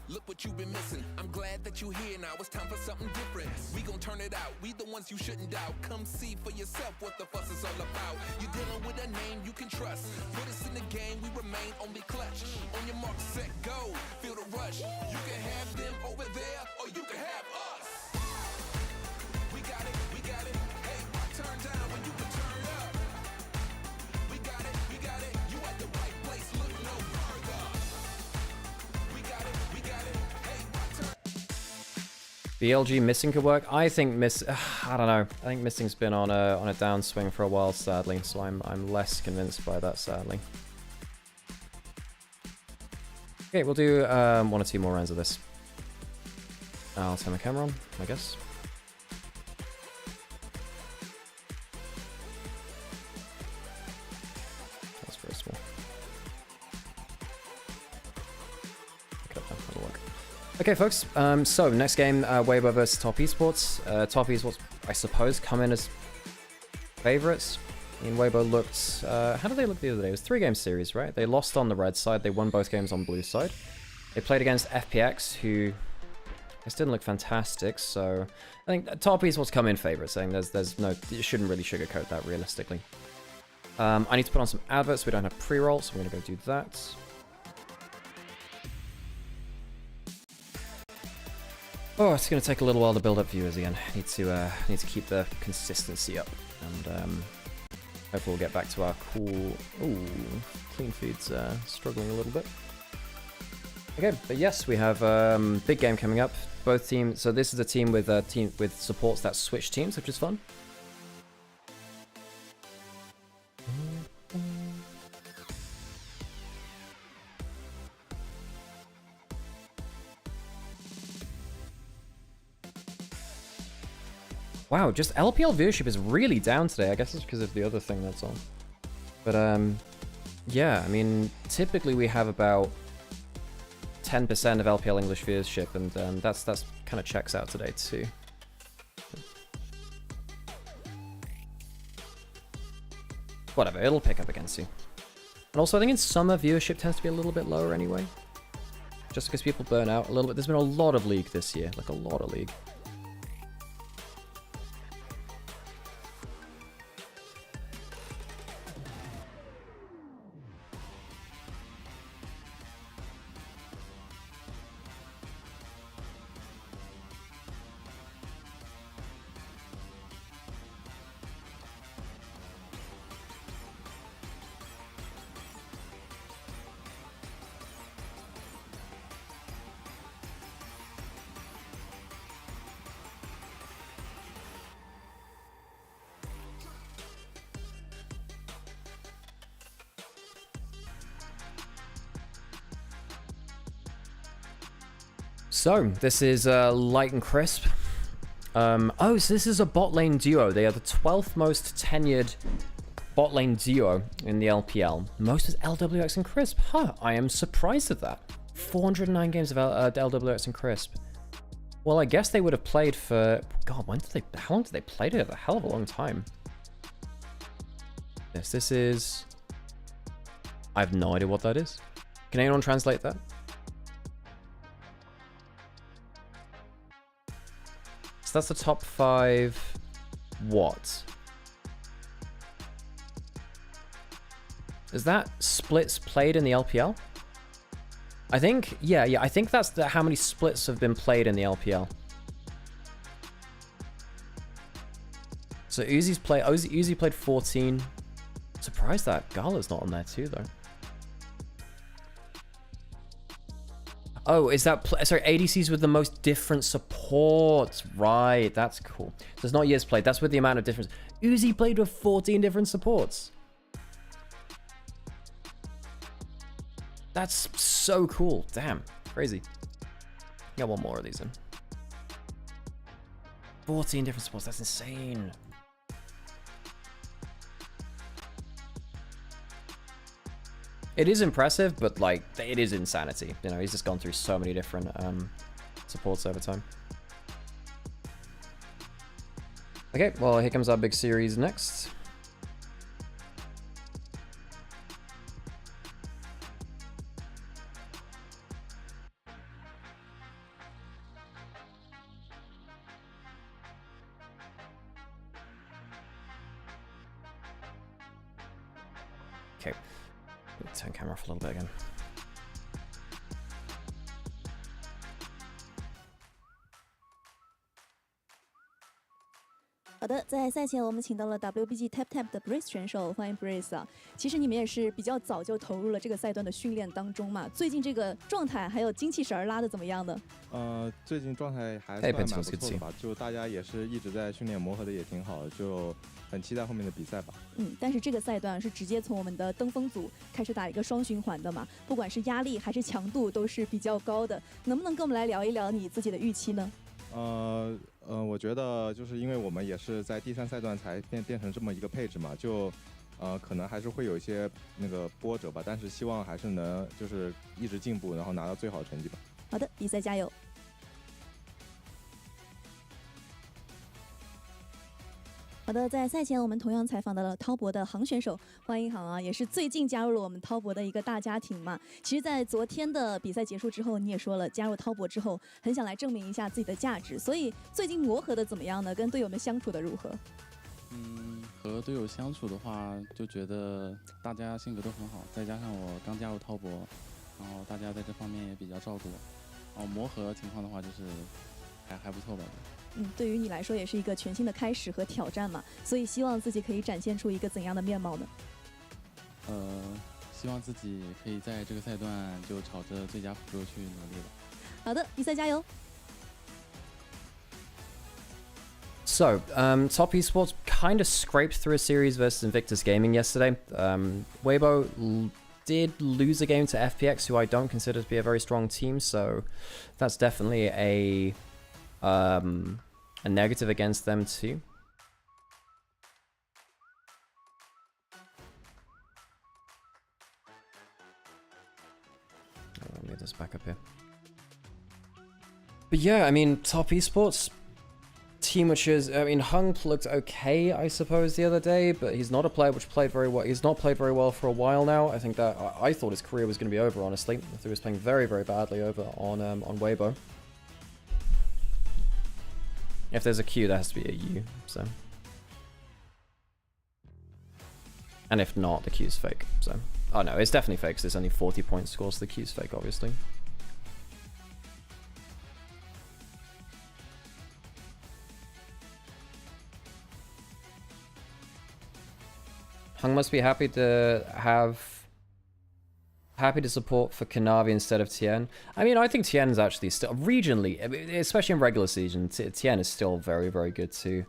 Look what you've been missing. I'm glad that you're here now. It's time for something different. We gon' turn it out. We the ones you shouldn't doubt. Come see for yourself what the fuss is all about. You're dealing with a name you can trust. Put us in the game, we remain only clutch. On your mark, set, go. Feel the rush. You can have them over there, or you can have us. We got it. Hey, turn down when you can turn up. We got it. You at the right place. Look no further. We got it. Hey, turn. BLG missing could work. I think I don't know. I think missing's been on a downswing for a while, sadly. So I'm less convinced by that, sadly. Okay, we'll do 1 or 2 more rounds of this. I'll turn the camera on, I guess. That's very small. That'll work. Okay, folks. So next game, Weibo versus Top Esports. Top Esports, I suppose, come in as favorites. I mean, Weibo looked... how did they look the other day? It was 3-game series, right? They lost on the red side. They won both games on blue side. They played against FPX, who I guess didn't look fantastic. So I think Top Esports come in favorites. I think there's no... You shouldn't really sugarcoat that realistically. I need to put on some adverts. We don't have pre-roll, so we're going to go do that. Oh, it's going to take a little while to build up viewers again. Need to keep the consistency up, and hopefully we'll get back to our cool. Ooh, clean feed's struggling a little bit. Okay, but yes, we have big game coming up. Both teams. So this is a team with supports that switch teams, which is fun. Wow, just LPL viewership is really down today. I guess it's because of the other thing that's on. But yeah, I mean, typically we have about 10% of LPL English viewership, and that's kind of checks out today too. Whatever, it'll pick up again soon. And also, I think in summer viewership tends to be a little bit lower anyway, just because people burn out a little bit. There's been a lot of League this year, like a lot of League. So, this is Light and Crisp. Oh, so this is a bot lane duo. They are the 12th most tenured bot lane duo in the LPL. Most is LWX and Crisp. Huh, I am surprised at that. 409 games of LWX and Crisp. Well, I guess they would have played for... God, how long did they play together? A hell of a long time. Yes, this is... I have no idea what that is. Can anyone translate that? So that's the top 5. What? Is that splits played in the LPL? I think, yeah, I think that's how many splits have been played in the LPL. So Uzi's Uzi played 14. Surprised that Gala's not on there too, though. Oh, is that... Sorry, ADCs with the most different supports. Right, that's cool. So it's not years played. That's with the amount of difference. Uzi played with 14 different supports. That's so cool. Damn, crazy. Got one more of these in. 14 different supports. That's insane. It is impressive, but like it is insanity. You know, he's just gone through so many different supports over time. Okay, well here comes our big series next. Okay, turn camera off a little bit again. 好的，在赛前我们请到了 WBG Tap Tap 的 Brace 选手，欢迎 Brace 啊！其实你们也是比较早就投入了这个赛段的训练当中嘛，最近这个状态还有精气神儿拉的怎么样呢？最近状态还算蛮不错的吧，就大家也是一直在训练，磨合的也挺好的，就很期待后面的比赛吧。但是这个赛段是直接从我们的登峰组开始打一个双循环的嘛，不管是压力还是强度都是比较高的，能不能跟我们来聊一聊你自己的预期呢？我觉得就是因为我们也是在第3赛段才变成这么一个配置嘛，就可能还是会有一些那个波折吧，但是希望还是能就是一直进步，然后拿到最好的成绩吧。好的，比赛加油！好的，在赛前我们同样采访到了滔博的航选手，欢迎航啊，也是最近加入了我们滔博的一个大家庭嘛。其实，在昨天的比赛结束之后，你也说了，加入滔博之后，很想来证明一下自己的价值。所以最近磨合的怎么样呢？跟队友们相处的如何？和队友相处的话，就觉得大家性格都很好，再加上我刚加入滔博，然后大家在这方面也比较照顾我。然后磨合情况的话，就是还不错吧。对于你来说也是一个全新的开始和挑战嘛，所以希望自己可以展现出一个怎样的面貌呢？希望自己可以在这个赛段就朝着最佳辅助去努力吧。好的，比赛加油！ So, Top Esports kind of scraped through a series versus Invictus Gaming yesterday. Weibo did lose a game to FPX, who I don't consider to be a very strong team, so that's definitely a negative against them too. Let me get this back up here. But yeah, I mean, Top Esports team which is, I mean, Hung looked okay, I suppose, the other day, but he's not a player which played very well. He's not played very well for a while now. I think that I thought his career was going to be over, honestly. I thought he was playing very, very badly over on Weibo. If there's a Q, there has to be a U, so. And if not, the Q's fake, so. Oh no, it's definitely fake, because there's only 40 point scores, so the Q's fake, obviously. Hung must be happy to support for Kanavi instead of Tien. I mean, I think Tien is actually still, regionally, especially in regular season, Tien is still very, very good too.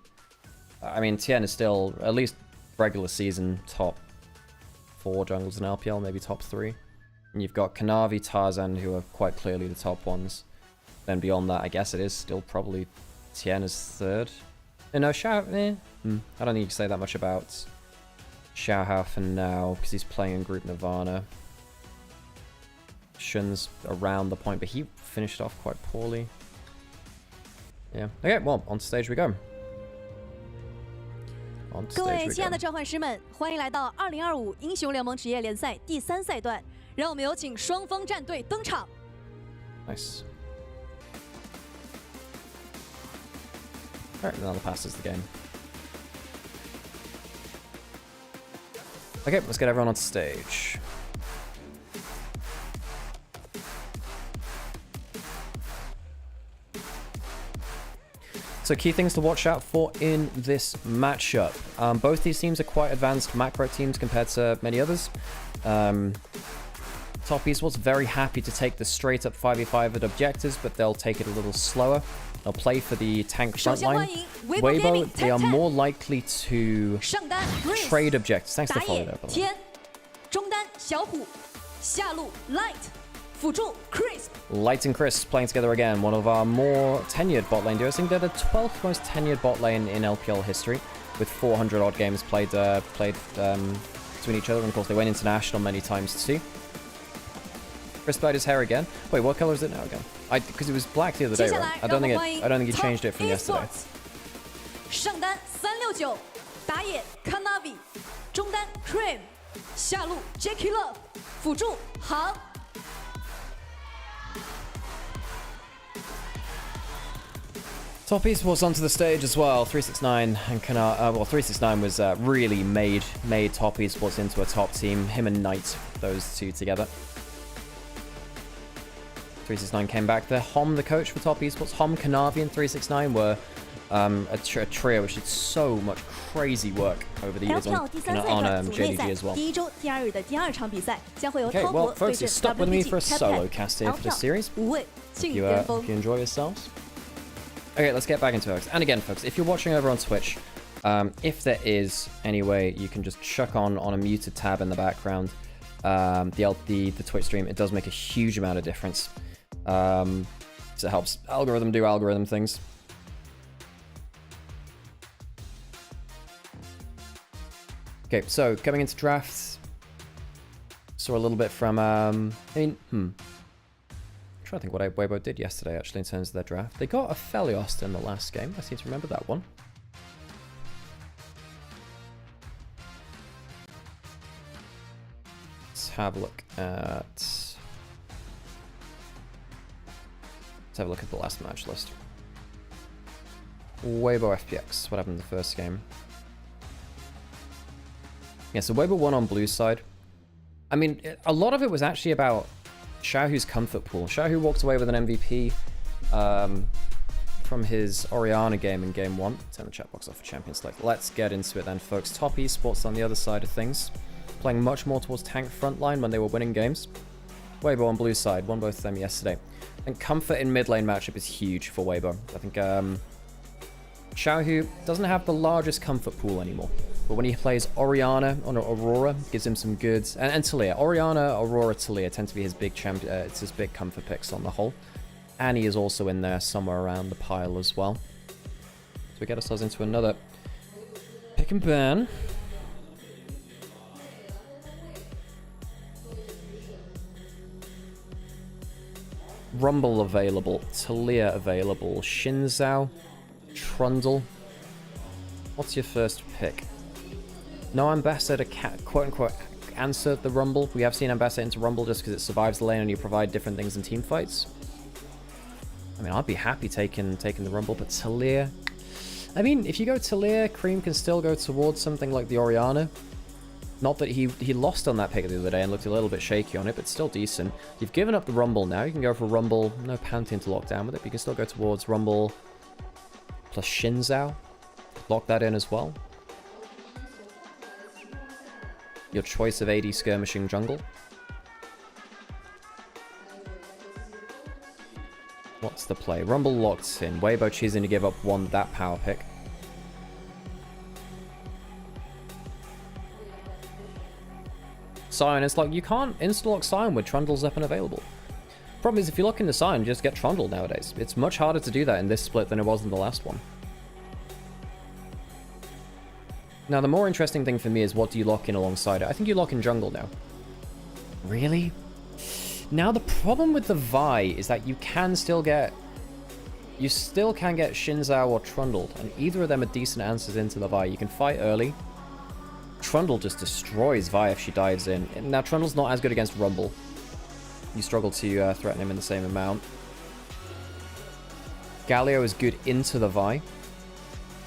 I mean, Tien is still, at least regular season, top 4 jungles in LPL, maybe top 3. And you've got Kanavi, Tarzan, who are quite clearly the top ones. Then beyond that, I guess it is still probably Tien is 3rd. No, Xiao, I don't think you can say that much about Xiaohao for now, because he's playing in Group Nirvana. Shun's around the point, but he finished off quite poorly. Yeah. Okay, well, on stage we go. 各位亲爱的召唤师们，欢迎来到2025英雄联盟职业联赛第3赛段，让我们有请双方战队登场。Nice. Alright, now the pass is the game. Okay, let's get everyone on stage. So key things to watch out for in this matchup. Both these teams are quite advanced macro teams compared to many others. Top Esports very happy to take the straight up 5v5 at objectives, but they'll take it a little slower. They'll play for the tank frontline. Weibo, they are more likely to trade objectives. Thanks for the follow there, by the way. 中单小虎，下路 Light， 辅助 Crisp。 Light and Crisp playing together again, one of our more tenured bot lane duos. I think they're the 12th most tenured bot lane in LPL history, with 400 odd games played between each other, and of course they went international many times too. Chris dyed his hair again. Wait, what color is it now again? Because it was black the other day, right? I don't think he changed it from yesterday. 上单369，打野 Kanavi， 中单 Cream， 下路 Jackie Love， 辅助航。Top Esports onto the stage as well. 369 and well, 369 was really made Top Esports into a top team. Him and Knight, those two together. 369 came back there. Hom, the coach for Top Esports, Hom, Kanavi, and 369 were a trio which did so much crazy work over the years on JDG as well. Okay, well, folks, you're stuck with me for a solo cast here for this series. Hope you enjoy yourselves. Okay, let's get back into it. And again, folks, if you're watching over on Twitch, if there is any way you can just chuck on a muted tab in the background, the Twitch stream, it does make a huge amount of difference. So it helps algorithm do algorithm things. Okay, so coming into drafts, saw a little bit from, I'm trying to think what Weibo did yesterday, actually, in terms of their draft. They got a Felios in the last game. I seem to remember that one. Let's have a look at the last match list. Weibo FPX. What happened in the first game? Yeah, so Weibo won on blue side. I mean, a lot of it was actually about Xiaohu's comfort pool. Xiaohu walked away with an MVP from his Orianna game in game 1. Turn the chat box off for champion select. Let's get into it then, folks. Top Esports on the other side of things, playing much more towards tank frontline when they were winning games. Weibo on blue side, won both of them yesterday. And comfort in mid lane matchup is huge for Weibo. I think Xiaohu doesn't have the largest comfort pool anymore. But when he plays Orianna on Aurora, gives him some goods. And Talia. Orianna, Aurora, Talia tend to be his big it's his big comfort picks on the whole. Annie is also in there somewhere around the pile as well. So we get ourselves into another pick and burn. Rumble available, Talia available, Shinzao, Trundle. What's your first pick? No Ambassador quote-unquote answer the Rumble. We have seen Ambassador into Rumble just because it survives the lane and you provide different things in team fights. I mean, I'd be happy taking the Rumble, but Talia... I mean, if you go Talia, Cream can still go towards something like the Orianna. Not that he lost on that pick the other day and looked a little bit shaky on it, but still decent. You've given up the Rumble now. You can go for Rumble. No Pantheon to lock down with it, but you can still go towards Rumble plus Shinzao. Lock that in as well. Your choice of AD skirmishing jungle. What's the play? Rumble locked in. Weibo choosing to give up that power pick. Sion, it's like you can't insta-lock Sion with Trundle's up and available. Problem is, if you lock into Sion, just get Trundle nowadays. It's much harder to do that in this split than it was in the last one. Now, the more interesting thing for me is what do you lock in alongside it? I think you lock in jungle now. Really? Now, the problem with the Vi is that you still can get Shinzao or Trundle, and either of them are decent answers into the Vi. You can fight early. Trundle just destroys Vi if she dives in. Now, Trundle's not as good against Rumble. You struggle to threaten him in the same amount. Galio is good into the Vi.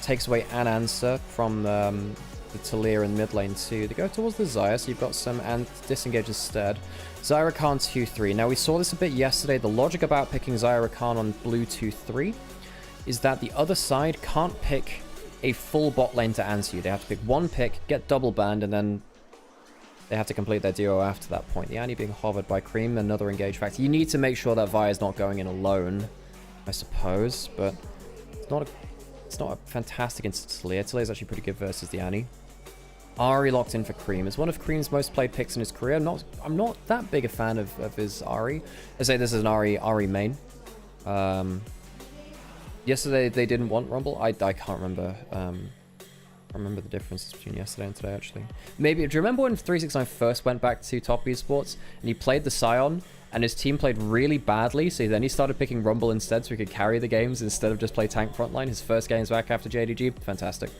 Takes away an answer from the Talia in mid lane too. They go towards the Xayah, so you've got some disengage instead. Xayah Khan 2-3. Now, we saw this a bit yesterday. The logic about picking Xayah Khan on blue 2-3 is that the other side can't pick a full bot lane to answer you. They have to pick one pick, get double banned, and then they have to complete their duo after that point. The Annie being hovered by Cream, another engage factor. You need to make sure that Vi is not going in alone, I suppose, but it's not a fantastic instance. Talia is actually pretty good versus the Annie. Ahri locked in for Cream. It's one of Cream's most played picks in his career. I'm not that big a fan of his Ahri. I say this is an Ahri main. Yesterday they didn't want Rumble. I can't remember remember the differences between yesterday and today, actually. Maybe, do you remember when 369 first went back to top esports and he played the Scion and his team played really badly, so then he started picking Rumble instead so he could carry the games instead of just play tank frontline? His first games back after JDG? Fantastic.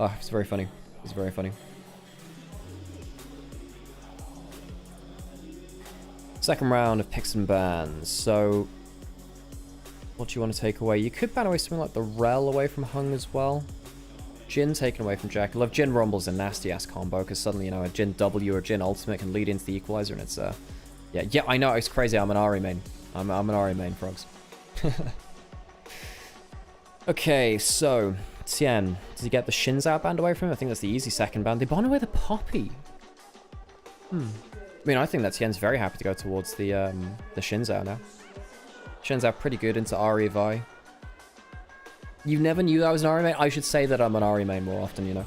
Oh, it's very funny. It's very funny. Second round of picks and bans. So, what do you want to take away? You could ban away something like the Rel away from Hung as well. Jin taken away from Jack. I love Jin Rumble's a nasty-ass combo, because suddenly, you know, a Jin W or Jin Ultimate can lead into the Equalizer, and it's, yeah, I know, it's crazy. I'm an Ahri main. I'm an Ahri main, frogs. Okay, so, Tien. Does he get the Shinzao banned away from him? I think that's the easy second ban. They ban away the Poppy. I mean, I think that Tien's very happy to go towards the Shinzao now. Shinzao pretty good into Ahri Vi. You never knew I was an Ahri main? I should say that I'm an Ahri main more often, you know.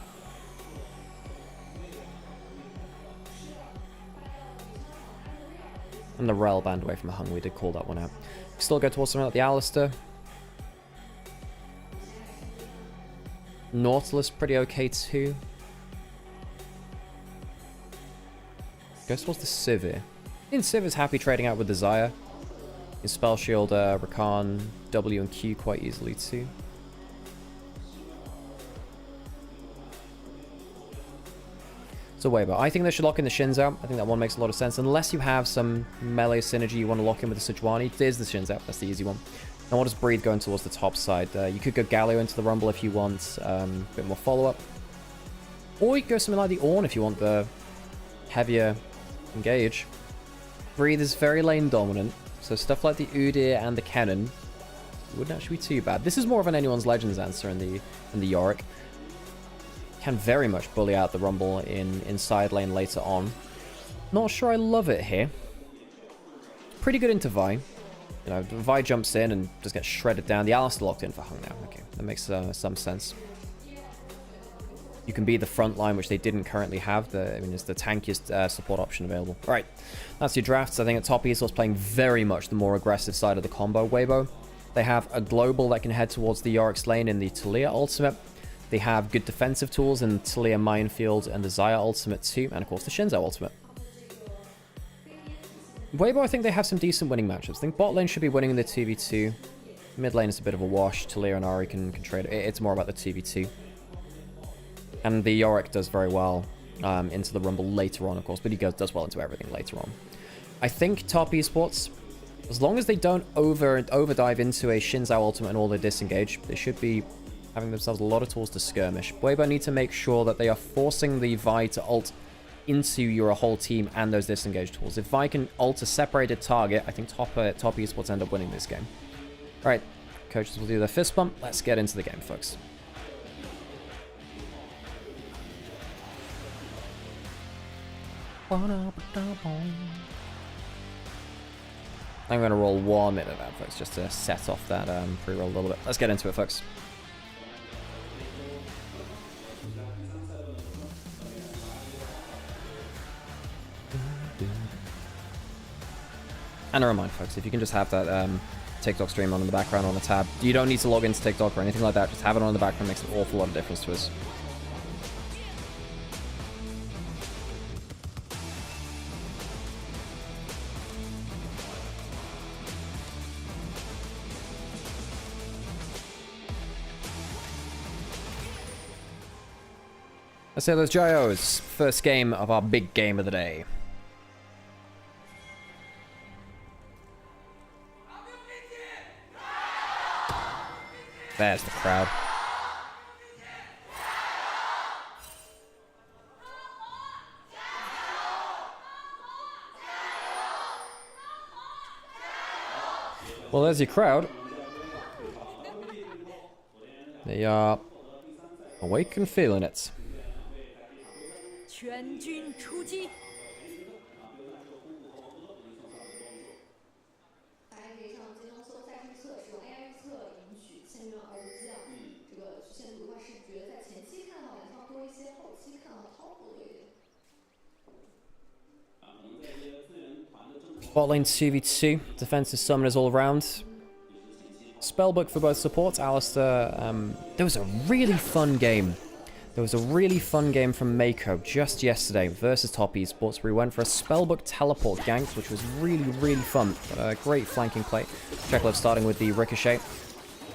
And the Rel banned away from the Hung. We did call that one out. Still go towards something like the Alistair. Nautilus pretty okay too. Goes towards the Sivir. I think Sivir's happy trading out with the Xayah. You can Spell Shield Rakan, W and Q quite easily too. So Weibo, I think they should lock in the Shinzao. I think that one makes a lot of sense. Unless you have some melee synergy you want to lock in with the Sejuani, there's the Shinzao. That's the easy one. And what does Breathe going towards the top side? You could go Galio into the Rumble if you want a bit more follow-up. Or you could go something like the Ornn if you want the heavier engage. Breathe is very lane dominant, so stuff like the Udyr and the Kennen wouldn't actually be too bad. This is more of an anyone's Legends answer in the Yorick. Can very much bully out the Rumble in side lane later on. Not sure I love it here. Pretty good into Vi. You know, Vi jumps in and just gets shredded down. The Alistair locked in for Hung now. Okay, that makes some sense. You can be the front line, which they didn't currently have. I mean, it's the tankiest support option available. All right, that's your drafts. I think at top esports playing very much the more aggressive side of the combo. Weibo, they have a global that can head towards the Yorick's lane in the Taliyah ultimate. They have good defensive tools in Taliyah Minefield and the Xayah ultimate too, and of course the Shinzao ultimate. Weibo, I think they have some decent winning matchups. I think bot lane should be winning in the 2v2. Mid lane is a bit of a wash. Taliyah and Ahri can trade it. It's more about the 2v2. And the Yorick does very well into the Rumble later on, of course, but he does well into everything later on. I think top esports, as long as they don't overdive into a Shinzao ultimate and all their disengage, they should be having themselves a lot of tools to skirmish. Weibo need to make sure that they are forcing the Vi to ult into your whole team and those disengage tools. If Vi can ult a separated target, I think top esports end up winning this game. Alright, coaches will do their fist bump. Let's get into the game, folks. I'm going to roll 1 minute of that, folks, just to set off that pre-roll a little bit. Let's get into it, folks. And a reminder, folks, if you can just have that TikTok stream on in the background on a tab. You don't need to log into TikTok or anything like that. Just have it on in the background. Makes an awful lot of difference to us. Let's say those Gyos. First game of our big game of the day. There's the crowd. Well, there's your crowd. They are awake and feeling it. Bot lane 2v2, defensive summoners all around. Spellbook for both supports. Alistair, there was a really fun game There was a really fun game from Mako just yesterday versus Top Esports where we went for a Spellbook teleport gank, which was really, really fun. Great flanking play. Jekyll starting with the Ricochet.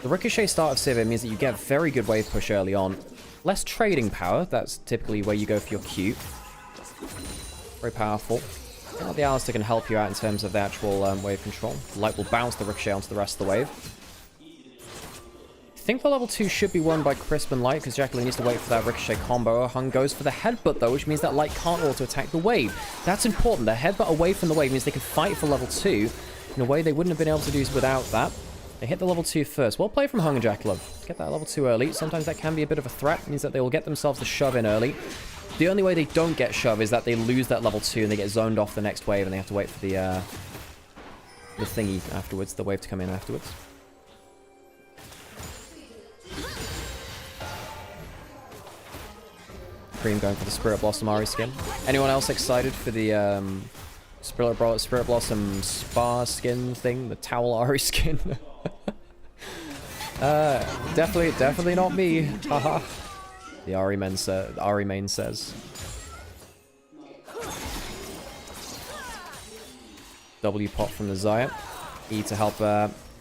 The Ricochet start of Sivir means that you get very good wave push early on. Less trading power, that's typically where you go for your Q. Very powerful. The Alistair can help you out in terms of the actual wave control. Light will bounce the Ricochet onto the rest of the wave. I think the level 2 should be won by Crisp and Light because Jacqueline needs to wait for that Ricochet combo. Hung goes for the headbutt though, which means that Light can't auto-attack the wave. That's important. The headbutt away from the wave means they can fight for level 2 in a way they wouldn't have been able to do without that. They hit the level 2 first. Well played from Hung and Jacqueline. Get that level 2 early. Sometimes that can be a bit of a threat. It means that they will get themselves the shove in early. The only way they don't get shove is that they lose that level 2 and they get zoned off the next wave and they have to wait for the thingy afterwards, the wave to come in afterwards. Cream going for the Spirit Blossom Ari skin. Anyone else excited for the Spirit Blossom Spa skin thing? The Towel Ari skin? Definitely not me. Haha. The Ari main says. W pop from the Xayah. E to help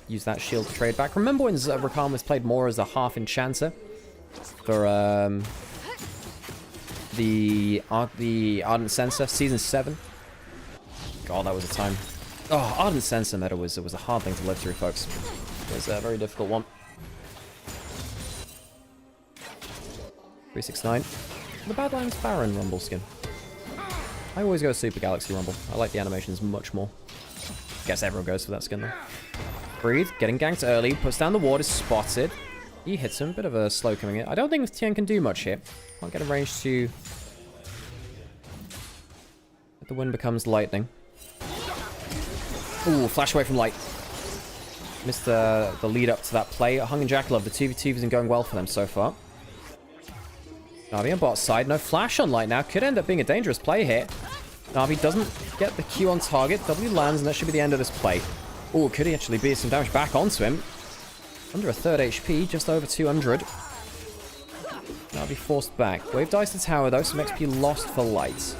use that shield to trade back. Remember when Rakan was played more as a half enchanter for the Ardent Censer season 7? God, that was a time. Oh, Ardent Censer meta was a hard thing to live through, folks. It was a very difficult one. 369. The Badlands Baron Rumble skin. I always go Super Galaxy Rumble. I like the animations much more. Guess everyone goes for that skin though. Breathe, getting ganked early, puts down the ward, is spotted. He hits him, bit of a slow coming in. I don't think Tian can do much here. Can't get a range to... The wind becomes lightning. Ooh, flash away from Light. Missed the lead up to that play. Hung and Jackalove, the 2v2 isn't going well for them so far. Navi on bot side, no flash on Light now. Could end up being a dangerous play here. Navi doesn't get the Q on target. W lands, and that should be the end of this play. Ooh, could he actually be some damage back onto him? Under a third HP, just over 200. Navi forced back. Wave dice the tower though, some XP lost for Light.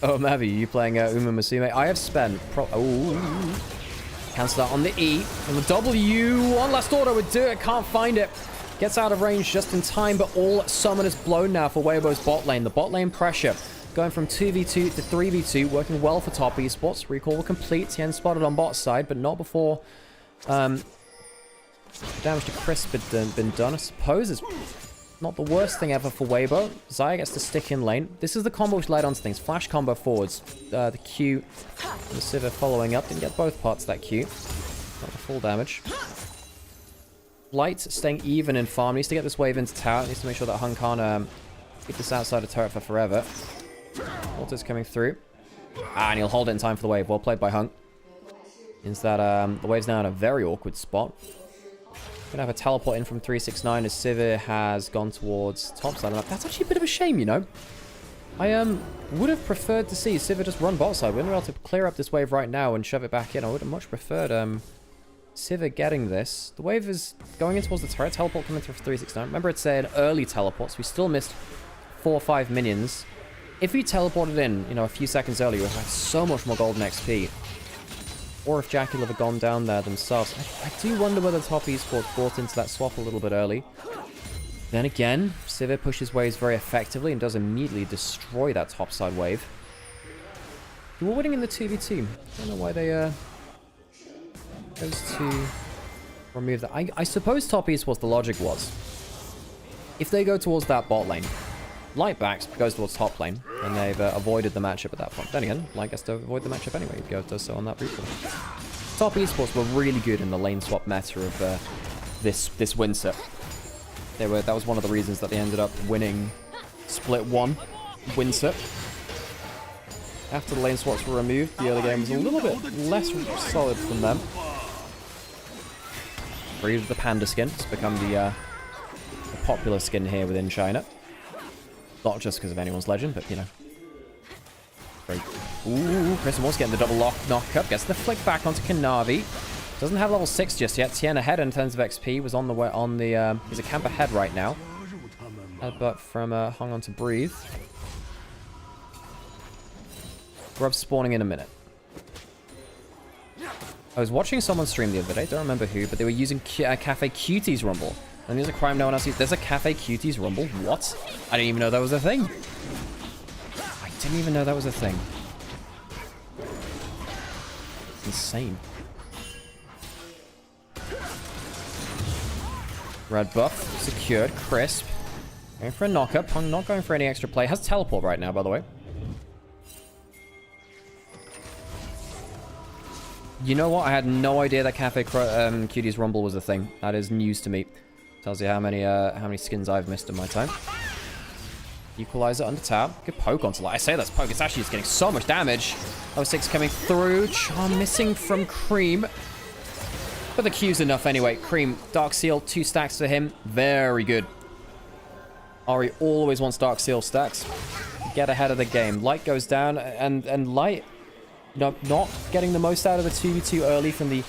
Oh, Mavi, you playing Uma Musume? I have spent... Cancel that on the E. And the W. One last order would do it. Can't find it. Gets out of range just in time, but all summoners blown now for Weibo's bot lane. The bot lane pressure going from 2v2 to 3v2, working well for Top Esports. Recall will complete. Tien spotted on bot side, but not before damage to Crisp had been done. I suppose it's not the worst thing ever for Weibo. Xayah gets to stick in lane. This is the combo which led onto things. Flash combo forwards. The Q and the Sivir following up. Didn't get both parts of that Q. Not the full damage. Light staying even in farm. Needs to get this wave into tower. Needs to make sure that Hung can't keep this outside of turret for forever. Walter's coming through. And he'll hold it in time for the wave. Well played by Hung. Means that the wave's now in a very awkward spot. Gonna have a teleport in from 369 as Sivir has gone towards top side. That's actually a bit of a shame, you know. I would have preferred to see Sivir just run bot side. We're able to clear up this wave right now and shove it back in. I would have much preferred Sivir getting this. The wave is going in towards the turret. Teleport coming through for 369. Remember, it's an early teleport, so we still missed 4 or 5 minions. If we teleported in, you know, a few seconds earlier, we would have had so much more golden XP. Or if Jackie would have gone down there themselves. I do wonder whether Top Esports bought into that swap a little bit early. Then again, Sivir pushes waves very effectively and does immediately destroy that topside wave. They were winning in the 2v2. I don't know why they chose to remove that. I suppose Top Esports, the logic was, if they go towards that bot lane, Light backs, goes towards top lane, and they've avoided the matchup at that point. Then again, Light gets to avoid the matchup anyway. He does so on that recall. Top Esports were really good in the lane swap meta of this winter. That was one of the reasons that they ended up winning Split 1 winter. After the lane swaps were removed, the early game was a little bit less solid from them. Breathe the panda skin. It's become the popular skin here within China. Not just because of anyone's legend, but, you know. Great. Ooh, Chris Moore's getting the double knock up. Gets the flick back onto Kanavi. Doesn't have level 6 just yet. Tien ahead in terms of XP. Was on the way on the. He's a camp ahead right now. Headbutt from Hung On to Breathe. Grub spawning in a minute. I was watching someone stream the other day. Don't remember who, but they were using Cafe Cuties Rumble. And there's a crime no one else uses. There's a Cafe Cuties Rumble. What? I didn't even know that was a thing. I didn't even know that was a thing. It's insane. Red buff secured. Crisp. Going for a knockup. Hung not going for any extra play. Has teleport right now, by the way. You know what? I had no idea that Cafe Cuties Rumble was a thing. That is news to me. Tells you how many skins I've missed in my time. Equalizer under tower. Good poke onto light. I say that's poke. It's actually just getting so much damage. 06 coming through. Charm missing from Cream. But the Q's enough anyway. Cream, Dark Seal, 2 stacks for him. Very good. Ari always wants Dark Seal stacks. Get ahead of the game. Light goes down, and Light, you know, not getting the most out of the 2v2 early from the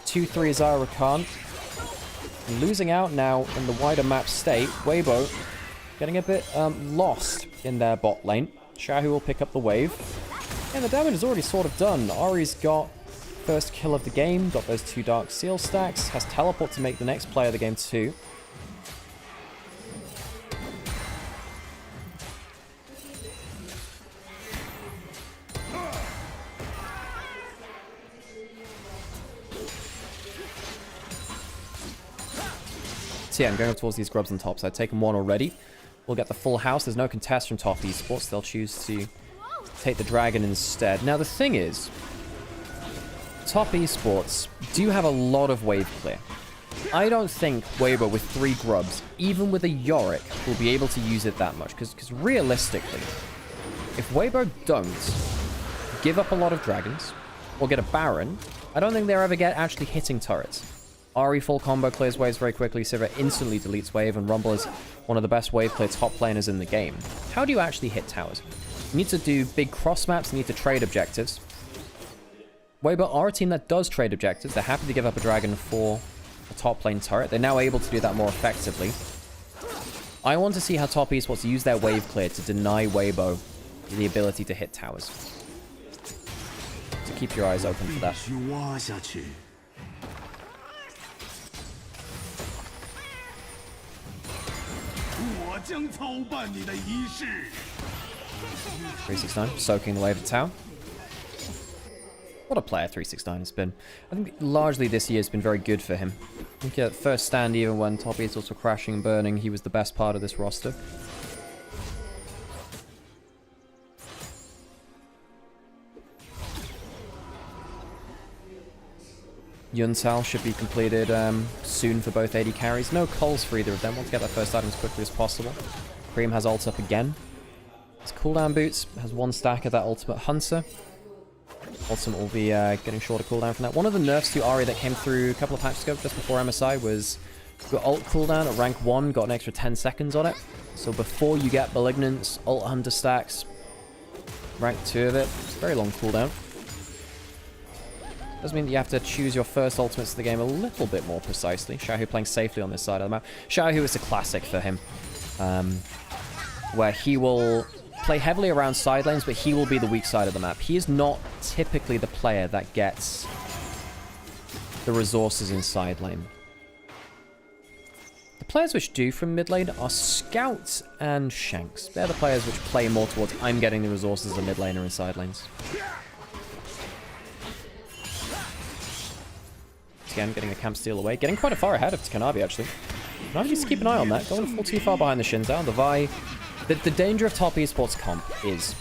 2-3 Zyra Khan. Losing out now in the wider map state. Weibo getting a bit lost in their bot lane. Xiaohu will pick up the wave. And the damage is already sort of done. Ari's got first kill of the game, got those 2 Dark Seal stacks, has teleport to make the next play of the game too. So yeah, I'm going up towards these grubs on top, so I've taken one already. We'll get the full house. There's no contest from top esports. They'll choose to take the dragon instead. Now the thing is, top esports do have a lot of wave clear. I don't think Weibo with 3 grubs, even with a Yorick, will be able to use it that much. Because realistically, if Weibo don't give up a lot of dragons, or get a Baron, I don't think they'll ever get actually hitting turrets. Ari full combo clears waves very quickly, Sivir instantly deletes wave, and Rumble is one of the best wave clear top laners in the game. How do you actually hit towers? You need to do big cross maps, you need to trade objectives. Weibo are a team that does trade objectives. They're happy to give up a dragon for a top lane turret. They're now able to do that more effectively. I want to see how top esports use their wave clear to deny Weibo the ability to hit towers. So keep your eyes open for that.将操办你的仪式。 369, soaking the wave of tower. What a player 369 has been. I think largely this year has been very good for him. I think at first stand, even when top esports were crashing and burning, he was the best part of this roster. Yuntal should be completed soon for both AD carries. No calls for either of them. Want to get that first item as quickly as possible. Cream has ult up again. His cooldown boots. Has 1 stack of that ultimate hunter. Ultimate will be getting shorter cooldown from that. One of the nerfs to Ari that came through a couple of patches ago, just before MSI, was got ult cooldown at rank 1, got an extra 10 seconds on it. So before you get Malignance, ult hunter stacks, rank 2 of it, it's a very long cooldown. Does mean that you have to choose your first ultimates of the game a little bit more precisely. Xiaohu playing safely on this side of the map. Xiaohu is a classic for him, where he will play heavily around side lanes, but he will be the weak side of the map. He is not typically the player that gets the resources in side lane. The players which do from mid lane are Scout and Shanks. They're the players which play more towards I'm getting the resources as a mid laner in side lanes. Again, getting a camp steal away. Getting quite a far ahead of Takanabi, actually. Kanabi needs to keep an eye on that. Going a little too far behind the Shinzao. The Vi... The danger of top esports comp is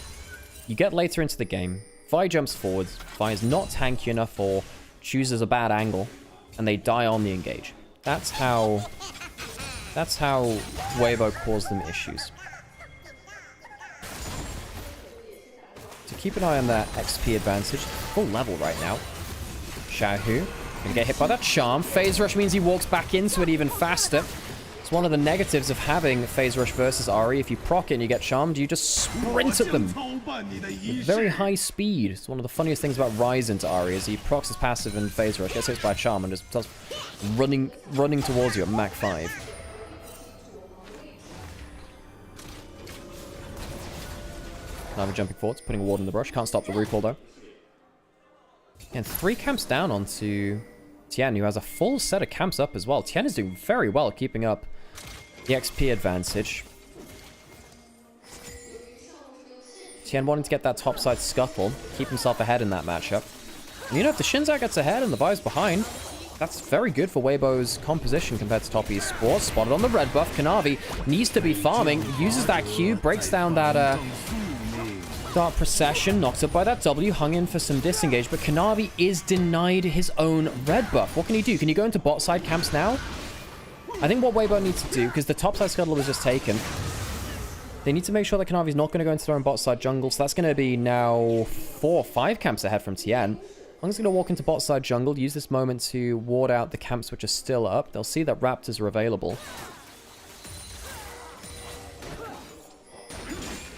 you get later into the game, Vi jumps forwards, Vi is not tanky enough or chooses a bad angle, and they die on the engage. That's how Weibo caused them issues. So keep an eye on that XP advantage. Full level right now. Xiaohu gonna get hit by that charm. Phase rush means he walks back into it even faster. It's one of the negatives of having Phase Rush versus Ahri. If you proc it and you get charmed, you just sprint at them. With very high speed. It's one of the funniest things about Rise into Ahri is he procs his passive and Phase Rush, gets hit by a charm, and just starts running towards you at Mach 5. Now jumping forwards, putting a ward in the brush. Can't stop the recall though. And 3 camps down onto Tian, who has a full set of camps up as well. Tian is doing very well, keeping up the XP advantage. Tian wanting to get that topside scuttle, keep himself ahead in that matchup. And you know, if the Shinzao gets ahead and the Bai's behind, that's very good for Weibo's composition compared to top esports. Spotted on the red buff. Kanavi needs to be farming, uses that Q, breaks down that Dark Procession, knocked up by that W, hung in for some disengage, but Kanavi is denied his own red buff. What can he do? Can he go into bot side camps now? I think what Weibo needs to do, because the top side scuttle was just taken, they need to make sure that Kanavi's not going to go into their own bot side jungle, so that's going to be now 4 or 5 camps ahead from Tian. I'm just going to walk into bot side jungle, use this moment to ward out the camps which are still up. They'll see that Raptors are available.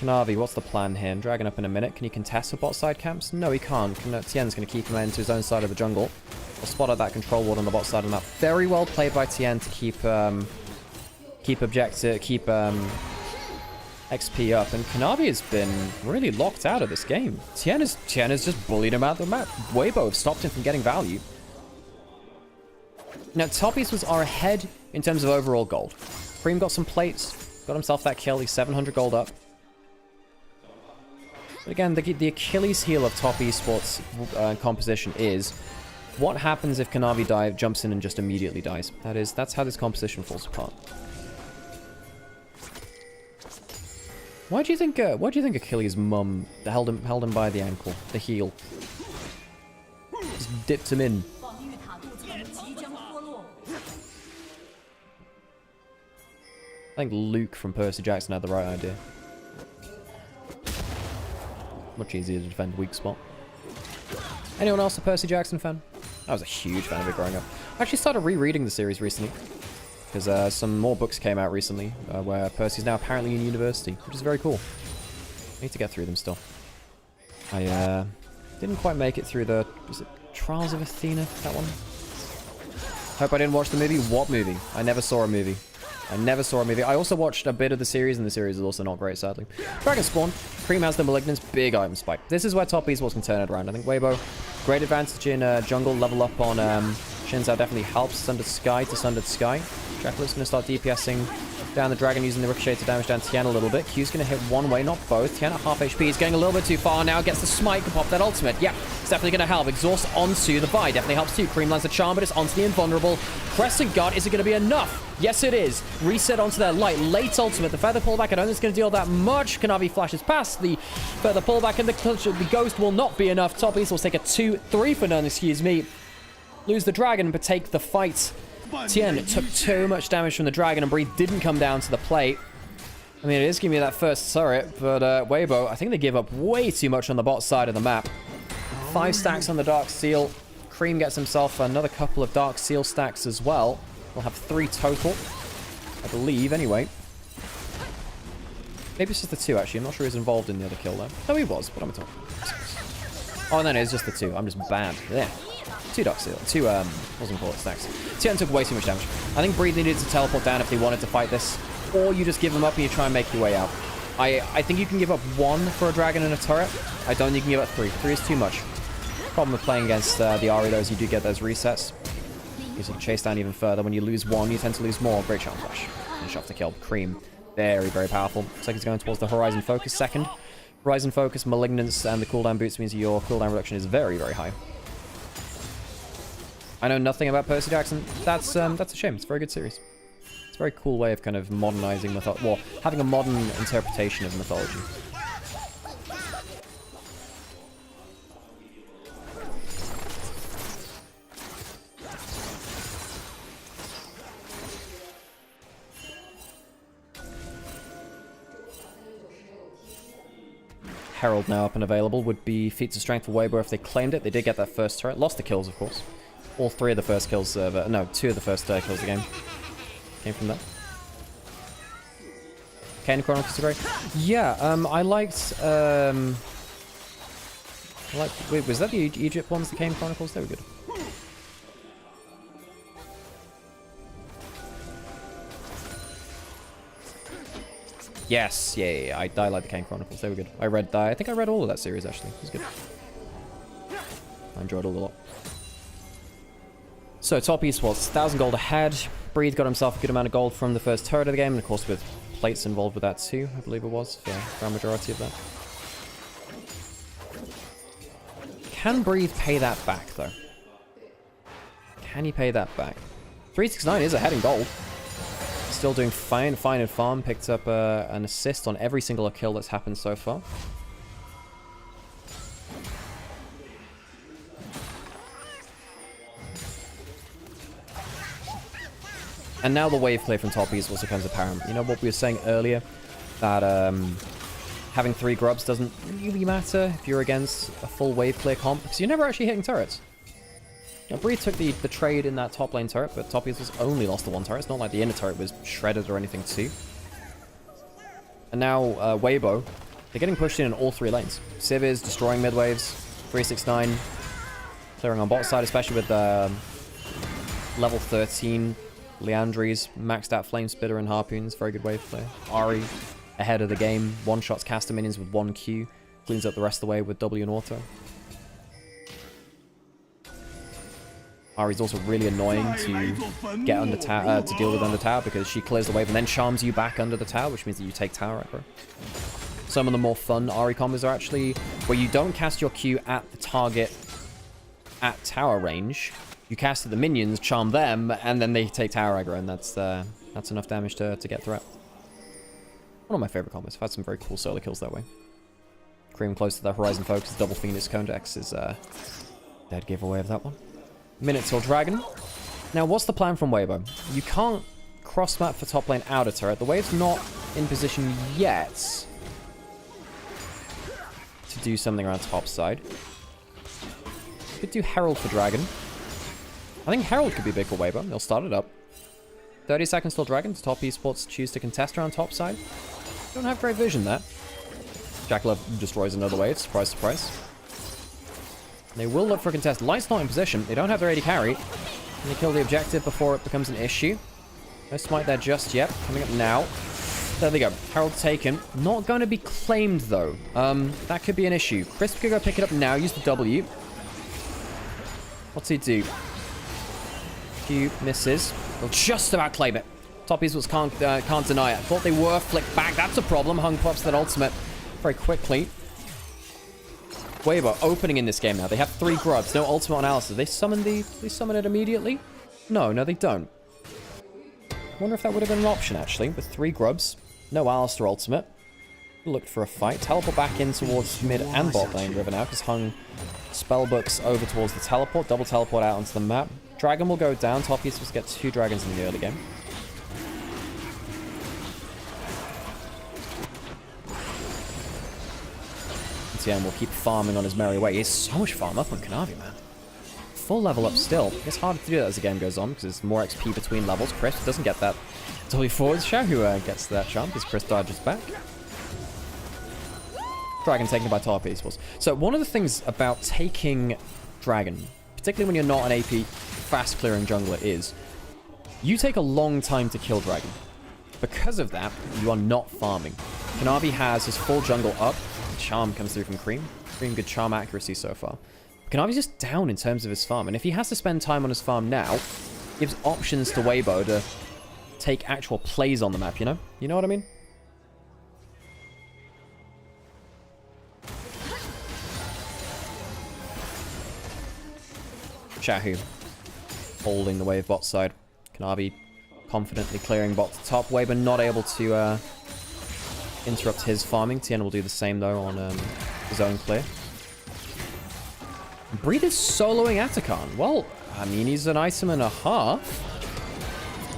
Kanavi, what's the plan here? Dragon up in a minute. Can he contest the bot side camps? No, he can't. Tien's going to keep him into his own side of the jungle. We'll spot out that control ward on the bot side of the map. Very well played by Tien to keep XP up. And Kanavi has been really locked out of this game. Tien has just bullied him out of the map. Weibo have stopped him from getting value. Now, Toppies are ahead in terms of overall gold. Cream got some plates, got himself that kill. He's 700 gold up. But again, the Achilles heel of top esports composition is what happens if Kanavi jumps in and just immediately dies. That's how this composition falls apart. Why do you think Achilles' mum held him by the ankle, the heel? Just dipped him in. I think Luke from Percy Jackson had the right idea. Much easier to defend weak spot. Anyone else a Percy Jackson fan? I was a huge fan of it growing up. I actually started rereading the series recently. Because some more books came out recently where Percy's now apparently in university, which is very cool. I need to get through them still. I didn't quite make it through the... Was it Trials of Athena? That one? Hope I didn't watch the movie. What movie? I never saw a movie. I also watched a bit of the series, and the series is also not great, sadly. Dragon Spawn. Cream has the Malignance. Big item spike. This is where top esports can turn it around. I think Weibo, great advantage in jungle. Level up on Shinzao definitely helps. Sundered Sky to Sundered Sky. Dracula's going to start DPSing down the Dragon, using the Ricochet to damage down Tian a little bit. Q's going to hit one way, not both. Tian at half HP. He's getting a little bit too far now. Gets the smite to pop that ultimate. Yeah, it's definitely going to help. Exhaust onto the Vi. Definitely helps too. Cream lands a charm, but it's onto the Invulnerable. Crescent Guard. Is it going to be enough? Yes, it is. Reset onto their late ultimate. The Feather Pullback, I don't think it's going to deal that much. Kanavi flashes past the Feather Pullback, and the Ghost will not be enough. Top East will take a 2-3 for none, excuse me. Lose the Dragon, but take the fight. Tien took too much damage from the Dragon, and Breathe didn't come down to the plate. I mean, it is giving me that first turret, but Weibo, I think they give up way too much on the bot side of the map. 5 stacks on the Dark Seal. Cream gets himself another couple of Dark Seal stacks as well. We'll have 3 total, I believe, anyway. Maybe it's just the 2, actually. I'm not sure he's involved in the other kill, though. No, he was, but I'm talking. Oh, no, it's just the 2. I'm just bad. Yeah. 2 Dark Seal. 2, wasn't call it stacks. Tien took way too much damage. I think Breathe needed to teleport down if they wanted to fight this. Or you just give them up and you try and make your way out. I think you can give up 1 for a Dragon and a turret. I don't think you can give up 3. 3 is too much. Problem with playing against the Ahri, though, is you do get those resets. You can chase down even further. When you lose 1, you tend to lose more. Great Charm Flash. Finish off the kill. Cream. Very, very powerful. Looks like he's going towards the Horizon Focus second. Horizon Focus, Malignance, and the cooldown boots means your cooldown reduction is very, very high. I know nothing about Percy Jackson. That's a shame. It's a very good series. It's a very cool way of kind of modernizing mythology. Well, having a modern interpretation of mythology. Herald now up and available would be feats of strength for Weibo if they claimed it. They did get that first turret. Lost the kills, of course. All 3 of the first kills, no, 2 of the first kills of the game came from that. Kane Chronicles are great. Yeah, I liked... wait, was that the Egypt ones, the Kane Chronicles? They were good. Yes, yeah. I like the Kane Chronicles. They were good. I think I read all of that series, actually. It was good. I enjoyed it a lot. So, top esports, 1,000 gold ahead. Breathe got himself a good amount of gold from the first turret of the game, and of course with plates involved with that too, I believe it was, for a majority of that. Can Breathe pay that back, though? Can he pay that back? 369 is ahead in gold. Still doing fine in farm. Picked up an assist on every single kill that's happened so far. And now the wave clear from top esports becomes apparent. You know what we were saying earlier? That having 3 grubs doesn't really matter if you're against a full wave clear comp, because you're never actually hitting turrets. Now, Breathe took the trade in that top lane turret, but top esports only lost the 1 turret. It's not like the inner turret was shredded or anything too. And now Weibo, they're getting pushed in all 3 lanes. Civ is destroying mid waves. 369 clearing on bot side, especially with level 13 Leandries, maxed out Flame Spitter and Harpoons, very good wave play. Ari ahead of the game, one-shots caster minions with 1 Q, cleans up the rest of the way with W and auto. Ari's also really annoying to get under tower, to deal with under tower, because she clears the wave and then charms you back under the tower, which means that you take tower aggro. Some of the more fun Ari combos are actually where you don't cast your Q at the target at tower range. You cast at the minions, charm them, and then they take tower aggro, and that's enough damage to get through it. One of my favorite combos. I've had some very cool solo kills that way. Cream close to the Horizon Focus, double Phoenix Condex is dead giveaway of that one. Minute till Dragon. Now, what's the plan from Weibo? You can't cross map for top lane outer turret. The wave's not in position yet to do something around top side. Could do Herald for Dragon. I think Herald could be big for Weibo. They'll start it up. 30 seconds till Dragon. Top esports choose to contest around top side. Don't have great vision there. Jackalove destroys another wave. Surprise, surprise. They will look for a contest. Light's not in position. They don't have their AD carry. Can they kill the objective before it becomes an issue? No smite there just yet. Coming up now. There they go. Herald taken. Not going to be claimed, though. That could be an issue. Crisp could go pick it up now. Use the W. What's he do? Q misses. They'll just about claim it. Top esports can't deny it. Thought they were flicked back. That's a problem. Hung pops that ultimate very quickly. Weibo opening in this game now. They have 3 grubs. No ultimate on Alistair. They summon it immediately? No, they don't. Wonder if that would have been an option, actually. With 3 grubs. No Alistair ultimate. Looked for a fight. Teleport back in towards mid and bot lane river now, because Hung spellbooks over towards the teleport. Double teleport out onto the map. Dragon will go down. Top esports get 2 dragons in the early game. TN will keep farming on his merry way. He has so much farm up on Kanavi, man. Full level up still. It's harder to do that as the game goes on, because there's more XP between levels. Chris doesn't get that until he forwards. Shahu gets that jump as Chris dodges back. Dragon taken by top esports. So one of the things about taking Dragon, particularly when you're not an AP fast clearing jungler, is you take a long time to kill Dragon. Because of that, you are not farming. Kanavi has his full jungle up. Charm comes through from Cream. Cream good charm accuracy so far. Kanavi's just down in terms of his farm, and if he has to spend time on his farm now, gives options to Weibo to take actual plays on the map, you know? You know what I mean? Shahu holding the wave bot side. Kanavi confidently clearing bot to top. Weibo not able to interrupt his farming. Tien will do the same though on his own clear. Breathe is soloing Atakan. Well, I mean, he's an item and a half.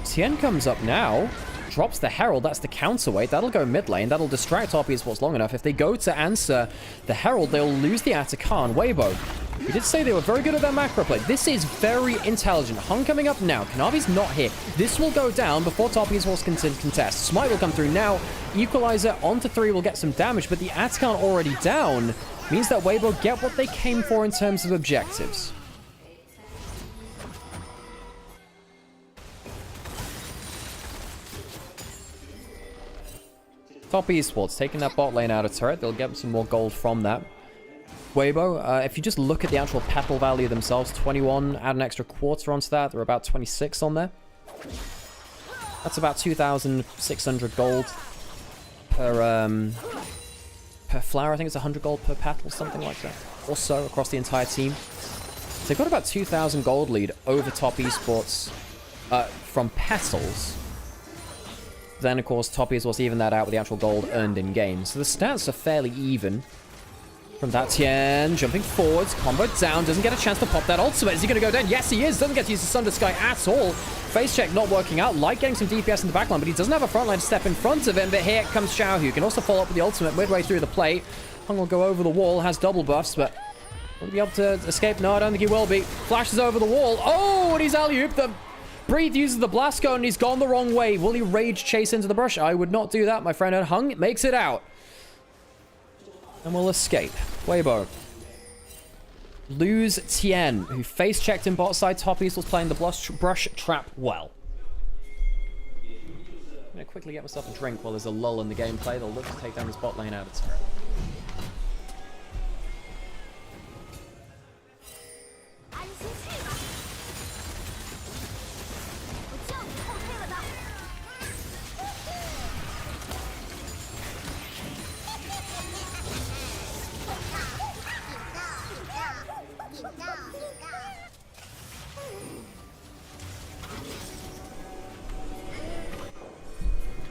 Tien comes up now. drops the Herald. That's the counterweight. That'll go mid lane. That'll distract Top Esports long enough. If they go to answer the Herald, they'll lose the Atakan. Weibo, we did say they were very good at their macro play. This is very intelligent. Hung coming up now. Kanavi's not here. This will go down before Top Esports can contest. Smite will come through now. Equalizer onto 3 will get some damage, but the Atakan already down means that Weibo get what they came for in terms of objectives. Top Esports taking that bot lane out of turret. They'll get some more gold from that. Weibo, if you just look at the actual petal value themselves, 21, add an extra quarter onto that, they're about 26 on there. That's about 2,600 gold per flower. I think it's 100 gold per petal, something like that. Also across the entire team. So they've got about 2,000 gold lead over Top Esports from petals. Then, of course, Top Esports even that out with the actual gold earned in game. So the stats are fairly even. From that, Tien jumping forwards, combo down, doesn't get a chance to pop that ultimate. Is he going to go down? Yes, he is. Doesn't get to use the Sunder Sky at all. Face check not working out. Like getting some DPS in the backline, but he doesn't have a frontline to step in front of him. But here comes Xiao, who can also follow up with the ultimate midway through the play. Hung will go over the wall, has double buffs, but will he be able to escape? No, I don't think he will be. Flashes over the wall. Oh, and he's alley-ooped them. Breathe uses the blast cone and he's gone the wrong way. Will he rage chase into the brush? I would not do that, my friend. And Hung makes it out. And will escape. Weibo. Lose Tien, who face checked in bot side. Top East was playing the brush trap well. I'm going to quickly get myself a drink while there's a lull in the gameplay. They'll look to take down this bot lane out of turret.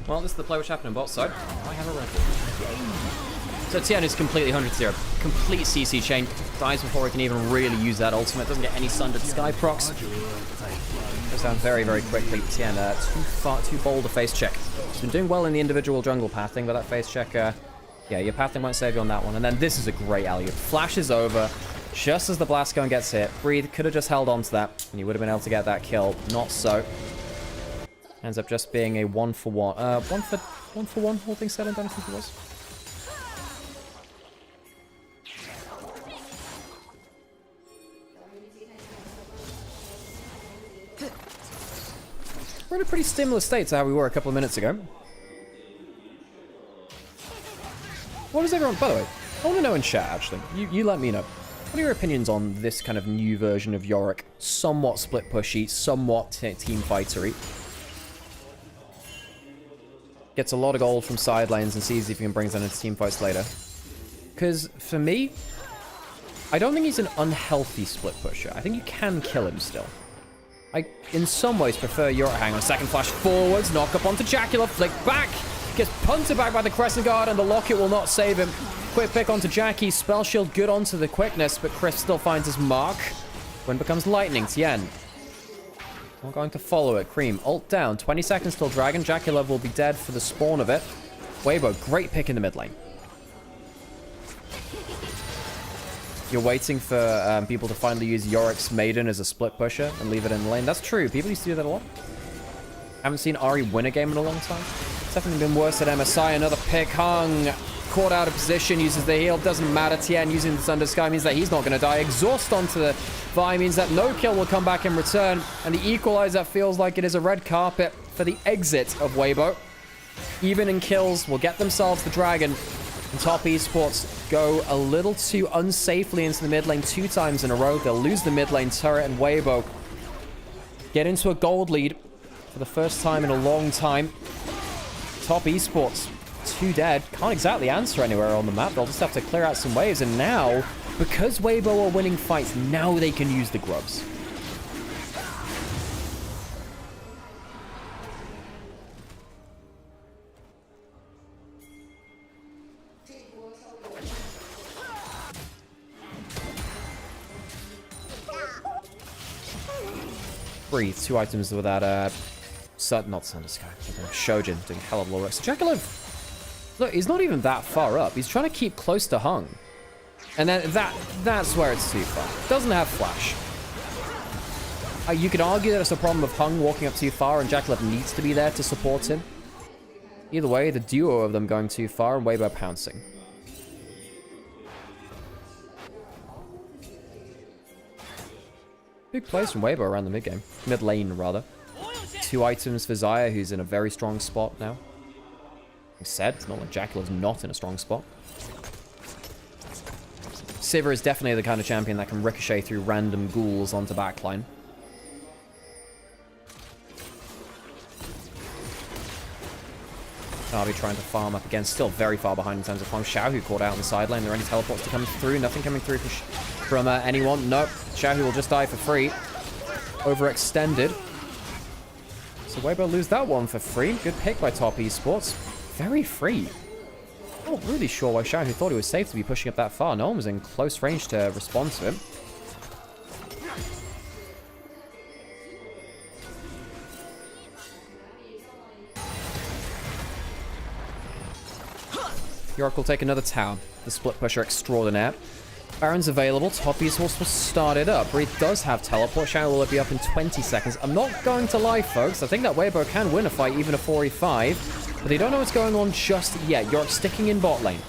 Well, this is the play which happened on bot side. I have a record. So Tien is completely 100-0. Complete CC chain. Dies before he can even really use that ultimate. Doesn't get any Sundered Sky procs. Goes down very, very quickly. Tien, too bold a face check. He's been doing well in the individual jungle pathing, but that face check, yeah, your pathing won't save you on that one. And then this is a great alley-oop. Flashes over just as the blast gun gets hit. Breathe could have just held on to that, and you would have been able to get that kill. Not so. Ends up just being a 1-for-1. 1-for-1, all things said and done, I think it was. We're in a pretty similar state to how we were a couple of minutes ago. What was everyone... By the way, I want to know in chat, actually. You let me know. What are your opinions on this kind of new version of Yorick? Somewhat split pushy, somewhat team fightery. Gets a lot of gold from side lanes and sees if he can bring them into team fights later. Because, for me, I don't think he's an unhealthy split pusher. I think you can kill him still. I, in some ways, prefer Yorick. Hang on a second, flash forwards, knock up onto Jackula, flick back, gets punted back by the Crescent Guard, and the Locket will not save him. Quick pick onto Jackie, spell shield good onto the quickness, but Chris still finds his mark. When becomes lightning, Tien. We're going to follow it. Cream, ult down. 20 seconds till Dragon. Jackulov will be dead for the spawn of it. Weibo, great pick in the mid lane. You're waiting for people to finally use Yorick's Maiden as a split pusher and leave it in the lane. That's true. People used to do that a lot. Haven't seen Ari win a game in a long time. It's definitely been worse at MSI. Another pick. Hung. Caught out of position. Uses the heal. Doesn't matter. Tien using the Thunder Sky means that he's not going to die. Exhaust onto the Vi means that no kill will come back in return. And the Equalizer feels like it is a red carpet for the exit of Weibo. Even in kills will get themselves the Dragon. And Top Esports go a little too unsafely into the mid lane 2 times in a row. They'll lose the mid lane turret, and Weibo get into a gold lead for the first time in a long time. Top Esports, 2 dead. Can't exactly answer anywhere on the map. They'll just have to clear out some waves. And now, because Weibo are winning fights, now they can use the grubs. Breathe. 2 items with that Not Thunder Sky. Shojin doing hell of a lot of work. So Jackalope, look, he's not even that far up. He's trying to keep close to Hung. And then that's where it's too far. Doesn't have flash. You could argue that it's a problem of Hung walking up too far and Jackalope needs to be there to support him. Either way, the duo of them going too far and Weibo pouncing. Big plays from Weibo around the mid game. Mid lane, rather. 2 items for Xayah, who's in a very strong spot now. Like said, it's not like Jackalope's not in a strong spot. Sivir is definitely the kind of champion that can ricochet through random ghouls onto backline. Navi trying to farm up again, still very far behind in terms of farm. Xiaohu caught out on the sideline. There are any teleports to come through? Nothing coming through from anyone. Nope. Xiaohu will just die for free. Overextended. So Weibo lose that one for free. Good pick by Top Esports. Very free. Not really sure why Xiaohu thought he was safe to be pushing up that far. No one was in close range to respond to him. Yorick will take another tower. The split pusher extraordinaire. Baron's available. Top Esports will start it up. Breathe does have teleport. Shadow will be up in 20 seconds. I'm not going to lie, folks. I think that Weibo can win a fight, even a 4v5. But they don't know what's going on just yet. Yorick sticking in bot lane.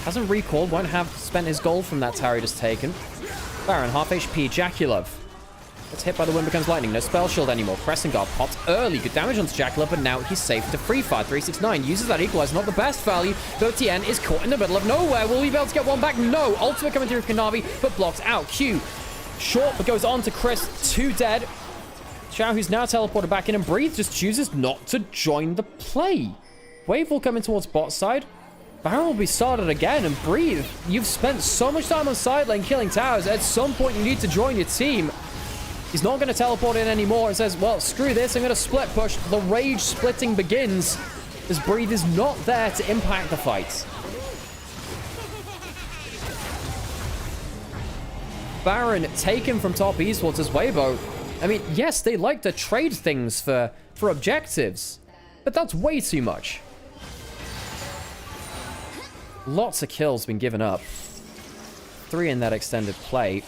Hasn't recalled. Won't have spent his gold from that tower he just taken. Baron, half HP. Jaculov. Gets hit by the wind, becomes lightning. No spell shield anymore. Pressing guard popped early. Good damage onto Jackalope, but now he's safe to free fire. 369 uses that equalizer. Not the best value, though TN is caught in the middle of nowhere. Will we be able to get one back? No. Ultimate coming through from Kanavi, but blocked out. Q short, but goes on to Chris. 2 dead. Xiao, who's now teleported back in, and Breathe just chooses not to join the play. Wave will come in towards bot side. Baron will be started again, and Breathe, you've spent so much time on side lane killing towers. At some point, you need to join your team. He's not going to teleport in anymore. It says, well, screw this. I'm going to split push. The rage splitting begins as Breathe is not there to impact the fight. Baron taken from Top Esports as Weibo. I mean, yes, they like to trade things for objectives, but that's way too much. Lots of kills been given up. 3 in that extended play.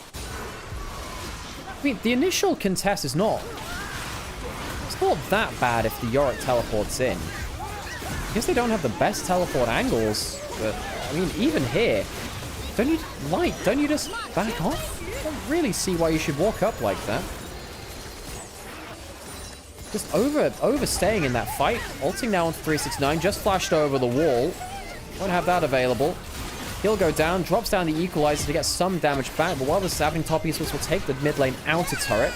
I mean, the initial contest is not... It's not that bad if the Yorick teleports in. I guess they don't have the best teleport angles, but, I mean, even here, don't you just back off? I don't really see why you should walk up like that. Just overstaying in that fight. Ulting now onto 369, just flashed over the wall. Won't have that available. He'll go down, drops down the equalizer to get some damage back, but while this is happening, Top Esports will take the mid lane outer turret.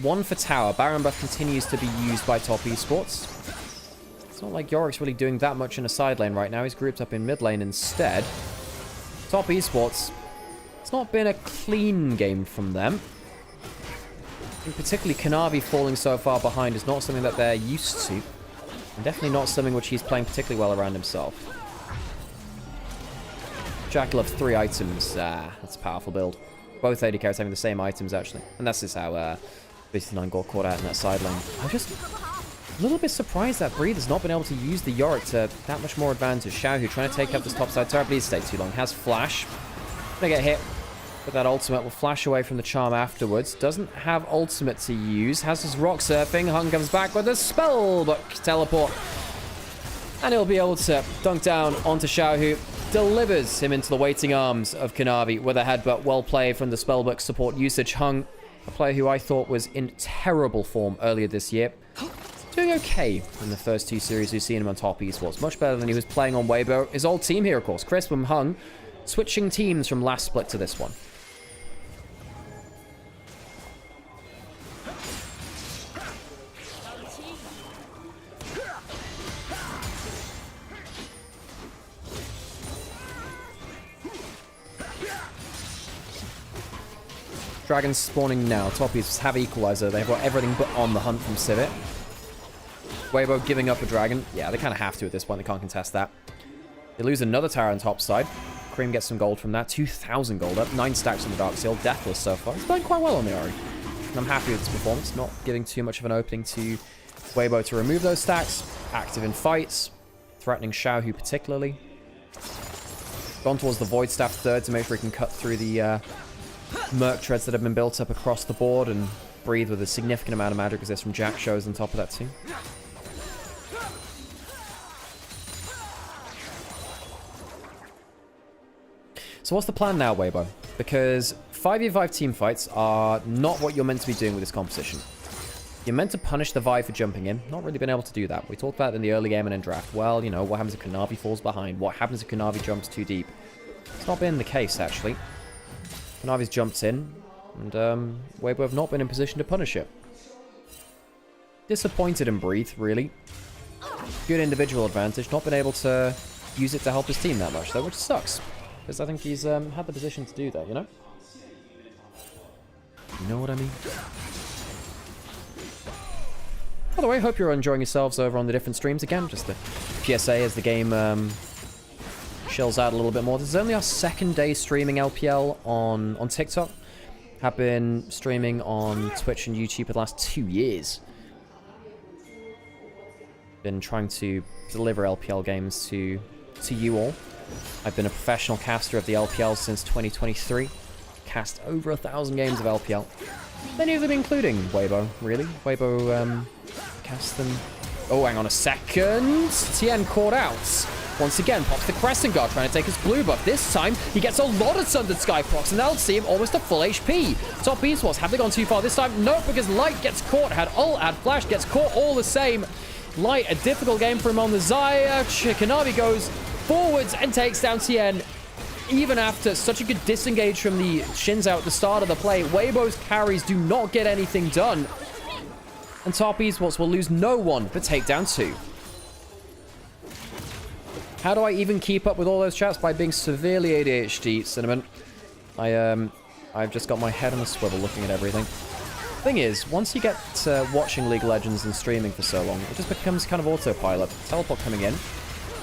1 for tower. Baron buff continues to be used by Top Esports. It's not like Yorick's really doing that much in a side lane right now. He's grouped up in mid lane instead. Top Esports, it's not been a clean game from them. And particularly Kanavi falling so far behind is not something that they're used to. And definitely not something which he's playing particularly well around himself. Jackalope 3 items. That's a powerful build. Both AD carries having the same items, actually. And that's just how BC9 got caught out in that side lane. I'm just a little bit surprised that Breathe has not been able to use the Yorick to that much more advantage. Xiaohu trying to take up this top side turret, but he's stayed too long. Has flash. Gonna get hit. But that ultimate will flash away from the charm afterwards. Doesn't have ultimate to use. Has his rock surfing. Hung comes back with a spellbook teleport. And he'll be able to dunk down onto Xiaohu. Delivers him into the waiting arms of Kanavi with a headbutt. Well played from the spellbook support usage. Hung, a player who I thought was in terrible form earlier this year. Doing okay in the first 2 series we've seen him on Top Esports. Much better than he was playing on Weibo. His old team here, of course. Crisp and Hung switching teams from last split to this one. Dragons spawning now. Toppies have equalizer. They've got everything but on the hunt from Civet. Weibo giving up a dragon. Yeah, they kind of have to at this point. They can't contest that. They lose another tower on top side. Cream gets some gold from that. 2,000 gold up. 9 stacks on the Dark Seal. Deathless so far. He's playing quite well on the Ori. And I'm happy with his performance. Not giving too much of an opening to Weibo to remove those stacks. Active in fights. Threatening Xiaohu particularly. Gone towards the Void Staff third to make sure he can cut through the Merc Treads that have been built up across the board and breathe with a significant amount of magic resist from Jack shows on top of that too. So what's the plan now, Weibo? Because 5v5 team fights are not what you're meant to be doing with this composition. You're meant to punish the Vi for jumping in. Not really been able to do that. We talked about it in the early game and in draft. Well, you know, what happens if Kanavi falls behind? What happens if Kanavi jumps too deep? It's not been the case, actually. Kanavi's jumped in, and Weibo have not been in position to punish it. Disappointed in Breathe, really. Good individual advantage. Not been able to use it to help his team that much, though, which sucks. Because I think he's had the position to do that, you know? You know what I mean? By the way, hope you're enjoying yourselves over on the different streams again. Just a PSA as the game chills out a little bit more. This is only our second day streaming LPL on TikTok. Have been streaming on Twitch and YouTube for the last 2 years. Been trying to deliver LPL games to you all. I've been a professional caster of the LPL since 2023. Cast over 1,000 games of LPL. Many of them including Weibo, really. Weibo cast them... Oh, hang on a second. Tien caught out. Once again, pops the Crescent Guard, trying to take his blue buff. This time, he gets a lot of Sundered Sky procs, and that'll see him almost to full HP. Top Beastwars, have they gone too far this time? No, because Light gets caught. Had ult, had flash, gets caught all the same. Light, a difficult game for him on the Xayah. Kanavi goes forwards and takes down Tien. Even after such a good disengage from the Shinzao at the start of the play, Weibo's carries do not get anything done. And Top Esports will lose no one but take down 2. How do I even keep up with all those chats? By being severely ADHD, Cinnamon. I've just got my head on a swivel looking at everything. Thing is, once you get watching League of Legends and streaming for so long, it just becomes kind of autopilot. Teleport coming in.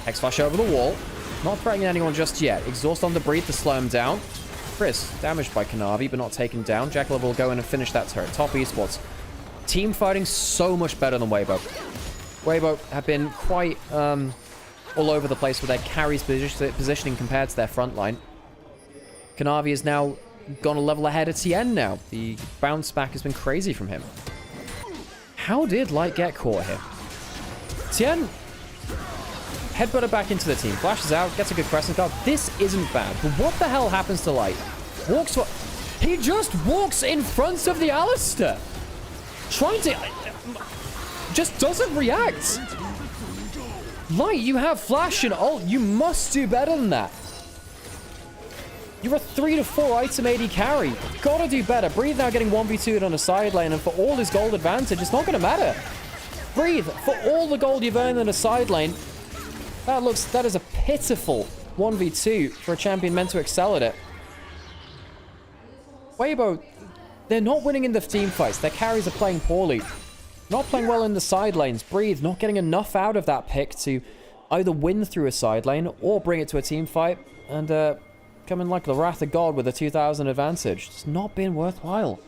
X-Flash over the wall. Not threatening anyone just yet. Exhaust on the Breathe to slow him down. Chris, damaged by Kanavi, but not taken down. Jackal will go in and finish that turret. Top Esports. Team fighting so much better than Weibo. Weibo have been quite all over the place with their carries positioning compared to their front line. Kanavi has now gone a level ahead of Tien now. The bounce back has been crazy from him. How did Light get caught here? Tien headbutted back into the team. Flashes out, gets a good Crescent Guard. This isn't bad. But what the hell happens to Light? He just walks in front of the Alistair. Trying to... just doesn't react. Light, you have flash and ult. You must do better than that. You're a 3 to 4 item AD carry. Gotta do better. Breathe now getting 1v2'd on a side lane, and for all his gold advantage, it's not gonna matter. Breathe, for all the gold you've earned in a side lane, that is a pitiful 1v2 for a champion meant to excel at it. Weibo, they're not winning in the team fights. Their carries are playing poorly. Not playing well in the side lanes. Breathe, not getting enough out of that pick to either win through a side lane or bring it to a team fight and come in like the Wrath of God with a 2,000 advantage. It's not been worthwhile.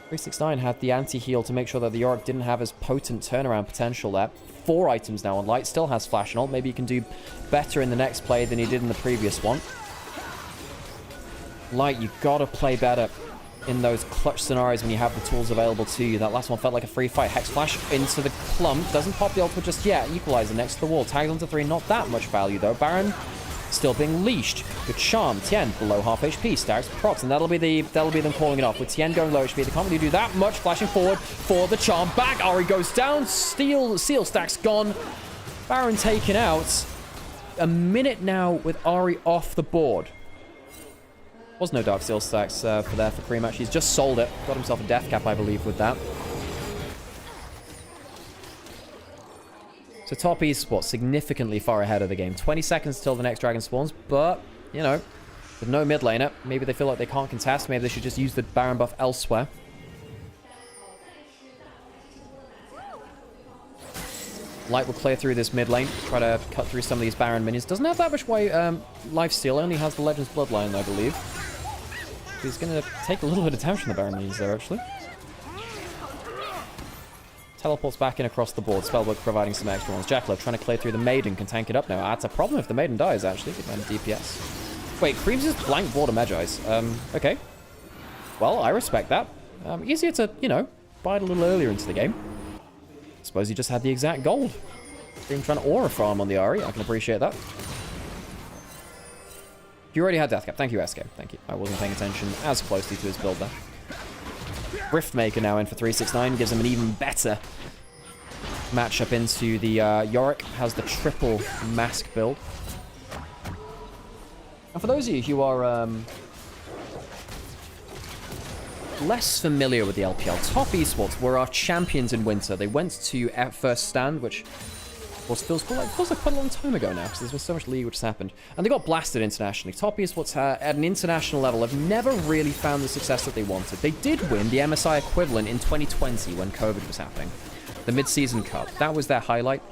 369 had the anti-heal to make sure that the Yorick didn't have as potent turnaround potential there. 4 items now on Light. Still has flash and ult. Maybe he can do better in the next play than he did in the previous one. Light, you gotta play better in those clutch scenarios when you have the tools available to you. That last one felt like a free fight. Hex Flash into the clump. Doesn't pop the ultimate just yet. Equalizer next to the wall. Tags onto 3. Not that much value though. Baron still being leashed. Good charm. Tien below half HP. Stacks procs, and that'll be them calling it off. With Tien going low HP, they can't really do that much. Flashing forward for the charm. Back. Ari goes down. Seal stacks gone. Baron taken out. A minute now with Ari off the board. Was no Dark Steel stacks for pre-match. He's just sold it. Got himself a death cap, I believe, with that. So Top Esports significantly far ahead of the game. 20 seconds till the next dragon spawns, but, you know, with no mid laner, maybe they feel like they can't contest. Maybe they should just use the Baron buff elsewhere. Light will clear through this mid lane, try to cut through some of these Baron minions. Doesn't have that much lifesteal, only has the Legends Bloodline, I believe. He's going to take a little bit of damage from the Baron minions there, actually. Teleports back in across the board. Spellbook providing some extra ones. Jackalope trying to clear through the Maiden. Can tank it up now. That's a problem if the Maiden dies, actually. Good amount of DPS. Wait, Cream's just blank border Magi's. Okay. Well, I respect that. Easier to, you know, buy it a little earlier into the game. Suppose he just had the exact gold. Cream trying to aura farm on the Ahri. I can appreciate that. You already had Deathcap. Thank you, SK. Thank you. I wasn't paying attention as closely to his build there. Riftmaker now in for 369. Gives him an even better matchup into the Yorick. Has the triple mask build. And for those of you who are less familiar with the LPL, Top Esports were our champions in winter. They went to First Stand, which feels like quite a long time ago now, because there's been so much league which has happened. And they got blasted internationally. Top Esports at an international level have never really found the success that they wanted. They did win the MSI equivalent in 2020 when COVID was happening. The Mid-Season Cup. That was their highlight.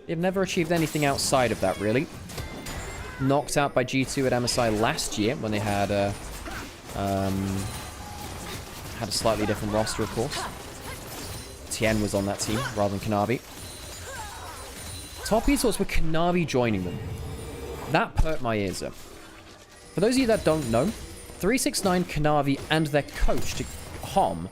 They've never achieved anything outside of that, really. Knocked out by G2 at MSI last year when they had a slightly different roster, of course. Tien was on that team rather than Kanavi. Top Esports with Kanavi joining them. That perked my ears up. For those of you that don't know, 369, Kanavi, and their coach, Hom,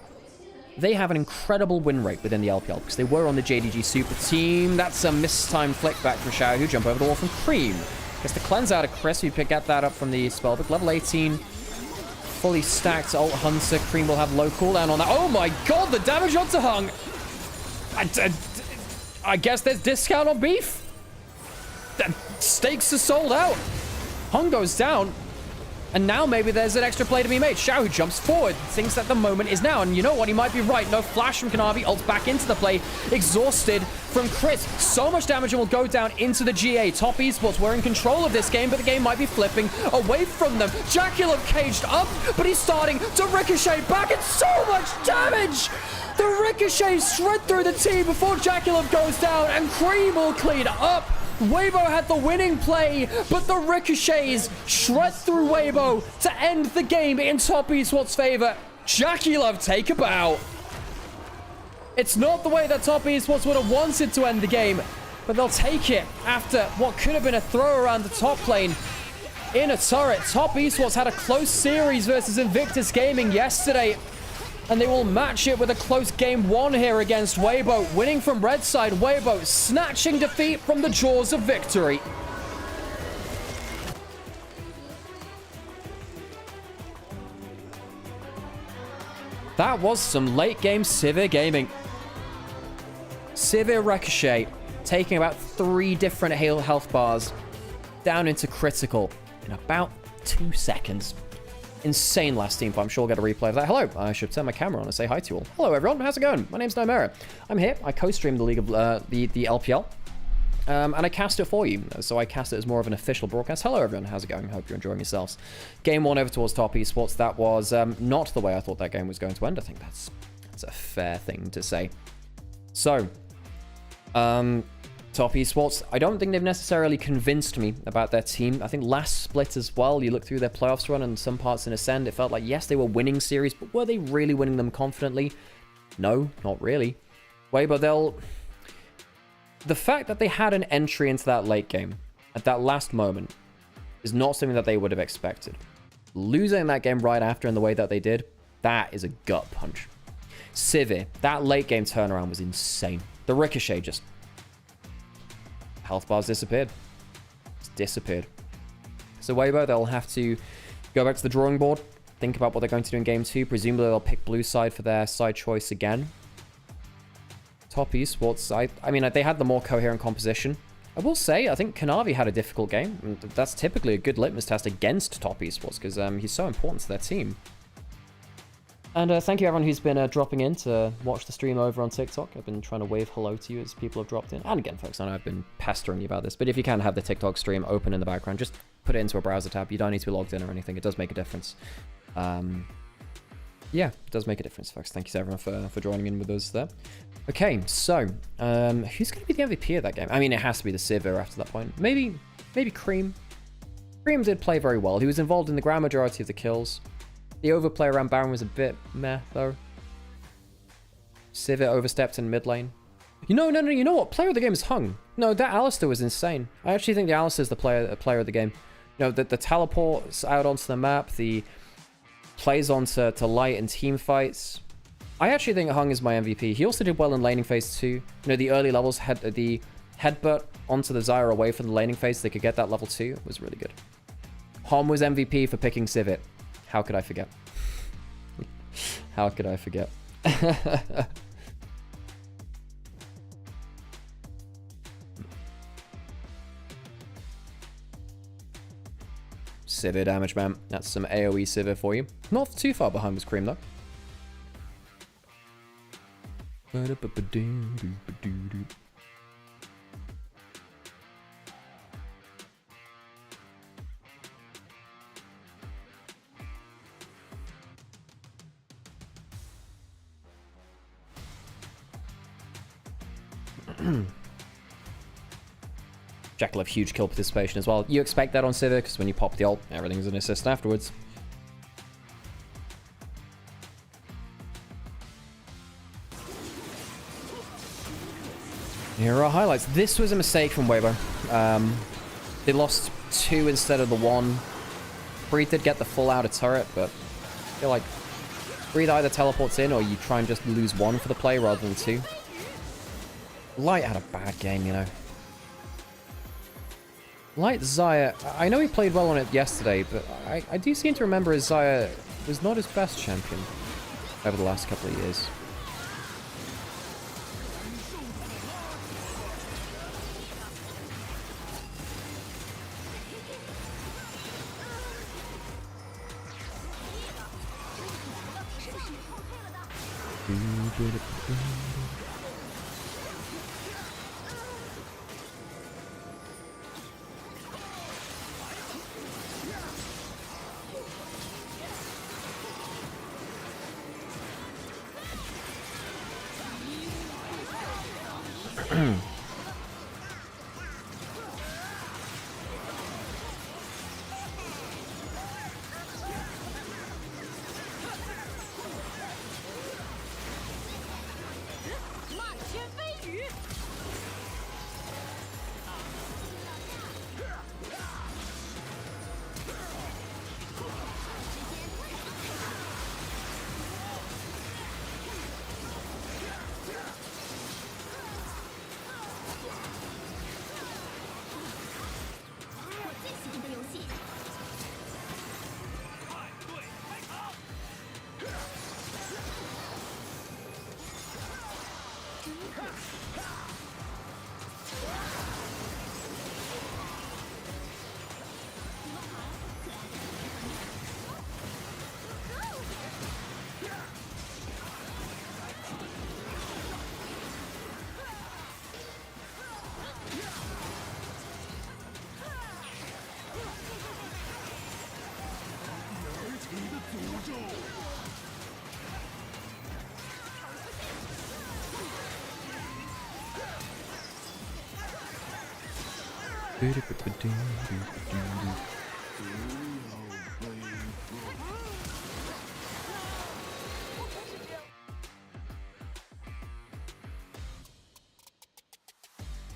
they have an incredible win rate within the LPL because they were on the JDG Super Team. That's a mistimed flick back from Xiao, who jump over the wall from Cream. Gets the cleanse out of Chris. We get that up from the Spellbook. Level 18. Fully stacked Ult Hunter. Cream will have low cooldown on that. Oh my god, the damage onto Hung. I guess there's discount on beef. The stakes are sold out. Hung goes down. And now maybe there's an extra play to be made. Xiao, who jumps forward, thinks that the moment is now. And you know what? He might be right. No flash from Kanavi. Ults back into the play. Exhausted from Chris. So much damage and will go down into the GA. Top Esports were in control of this game, but the game might be flipping away from them. Jackalope caged up, but he's starting to ricochet back. It's so much damage! The ricochets shred through the team before Jackalope goes down, and Cream will clean up. Weibo had the winning play, but the ricochets shred through Weibo to end the game in Top Esports' favor. Jackalope take a bow. It's not the way that Top Esports would have wanted to end the game, but they'll take it after what could have been a throw around the top lane in a turret. Top Esports had a close series versus Invictus Gaming yesterday, and they will match it with a close game one here against Weibo. Winning from red side, Weibo snatching defeat from the jaws of victory. That was some late game Sivir gaming. Sivir Ricochet taking about 3 different health bars down into critical in about 2 seconds. Insane last team fight. I'm sure we'll get a replay of that. Hello, I should turn my camera on and say hi to you all. Hello everyone, how's it going? My name's Nymaera. I'm here, I co-stream the League of the LPL. And I cast it for you, so I cast it as more of an official broadcast. Hello everyone, how's it going? Hope you're enjoying yourselves. Game 1 over towards Top Esports. That was not the way I thought that game was going to end. I think that's a fair thing to say. So, Top Esports, I don't think they've necessarily convinced me about their team. I think last split as well, you look through their playoffs run and some parts in Ascend, it felt like, yes, they were winning series, but were they really winning them confidently? No, not really. Weibo, the fact that they had an entry into that late game at that last moment is not something that they would have expected. Losing that game right after in the way that they did, that is a gut punch. Sivir, that late game turnaround was insane. The Ricochet just... health bars disappeared. It's disappeared. So Weibo, they'll have to go back to the drawing board, think about what they're going to do in game 2. Presumably they'll pick blue side for their side choice again. Top Esports, I mean, they had the more coherent composition. I will say, I think Kanavi had a difficult game. And that's typically a good litmus test against Top Esports because he's so important to their team. And thank you everyone who's been dropping in to watch the stream over on TikTok. I've been trying to wave hello to you as people have dropped in. And again, folks, I know I've been pestering you about this, but if you can have the TikTok stream open in the background, just put it into a browser tab. You don't need to be logged in or anything. It does make a difference. Yeah, it does make a difference, folks. Thank you to everyone for joining in with us there. Okay, so who's going to be the MVP of that game? I mean, it has to be the Sivir after that point. Maybe Cream. Cream did play very well. He was involved in the grand majority of the kills. The overplay around Baron was a bit meh, though. Sivir overstepped in mid lane. You know, no, you know what? Player of the game is Hung. No, that Alistar was insane. I actually think the Alistar is the player of the game. You know, the teleports out onto the map, the plays onto light and team fights. I actually think Hung is my MVP. He also did well in laning phase too. You know, the early levels had the headbutt onto the Zyra away from the laning phase. They could get that level 2. It was really good. Hom was MVP for picking Sivir. How could I forget? How could I forget? Sivir damage, man. That's some AoE Sivir for you. Not too far behind was Cream, though. Jackal have huge kill participation as well. You expect that on Sivir, because when you pop the ult, everything's an assist afterwards. Here are our highlights. This was a mistake from Weibo. They lost 2 instead of the 1. Breathe did get the full outer turret, but I feel like Breathe either teleports in or you try and just lose 1 for the play rather than 2. Light had a bad game, you know. Light Xayah, I know he played well on it yesterday, but I do seem to remember his Xayah was not his best champion over the last couple of years.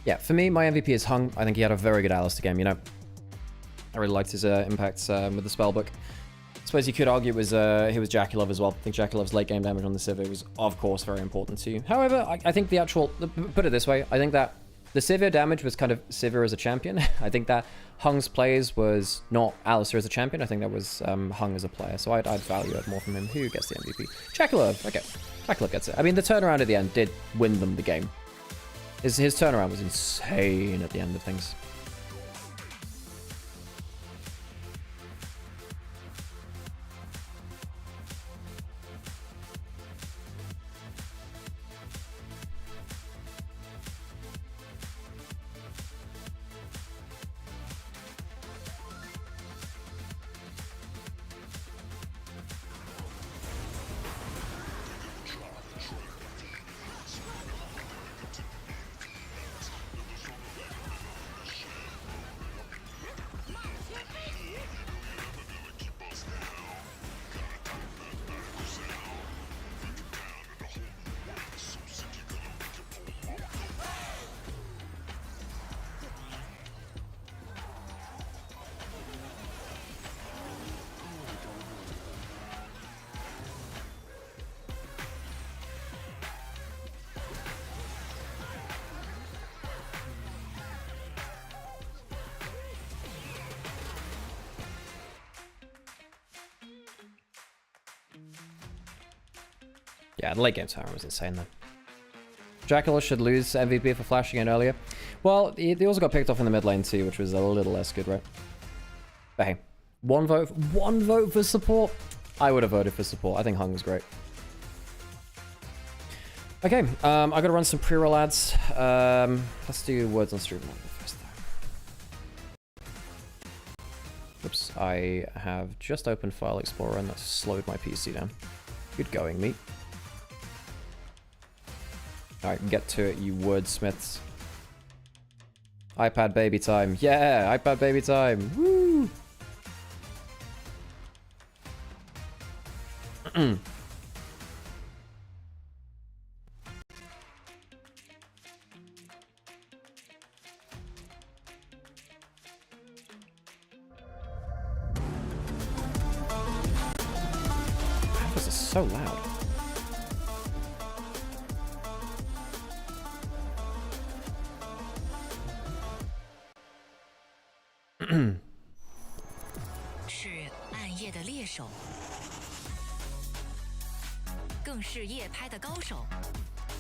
Yeah, for me, my MVP is Hung. I think he had a very good Alistar game, you know. I really liked his impacts with the spellbook. I suppose you could argue it was he was Jackilov as well. I think Jakilov's late game damage on the Sivir was, of course, very important too. However, I think the actual... Put it this way, I think that the Sivir damage was kind of Sivir as a champion. I think that Hung's plays was not Alistar as a champion. I think that was Hung as a player. So I'd value it more from him. Who gets the MVP? Jakilov. Okay. Jakilov gets it. I mean, the turnaround at the end did win them the game. His turnaround was insane at the end of things. Yeah, the late game timer was insane though. Dracula should lose MVP for flashing in earlier. Well, he also got picked off in the mid lane too, which was a little less good, right? But hey, one vote for support. I would have voted for support. I think Hung was great. Okay, I gotta run some pre-roll ads. Let's do words on stream first though. Oops, I have just opened File Explorer and that's slowed my PC down. Good going, mate. Alright, get to it, you wordsmiths. iPad baby time. Yeah, iPad baby time. Woo! This is so loud.是暗夜的猎手，更是夜拍的高手。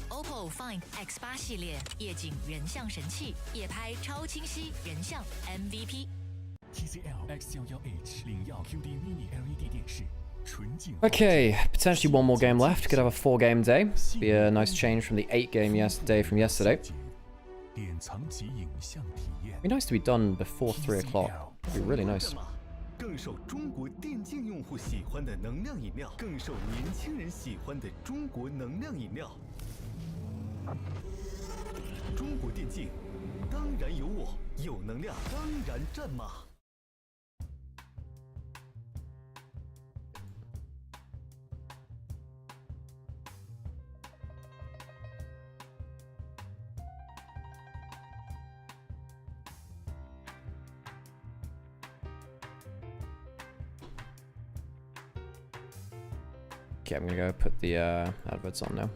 OPPO Find X8 系列夜景人像神器，夜拍超清晰，人像 MVP。TCL X11H 领耀 QD Mini LED 电视。 Okay, potentially one more game left. Could have a 4-game day. Be a nice change from the 8-game day from yesterday. Be nice to be done before 3 o'clock. Be really nice. 更受中国电竞用户喜欢的能量饮料，更受年轻人喜欢的中国能量饮料。中国电竞，当然有我，有能量，当然战马。 Okay, I'm gonna go put the adverts on now.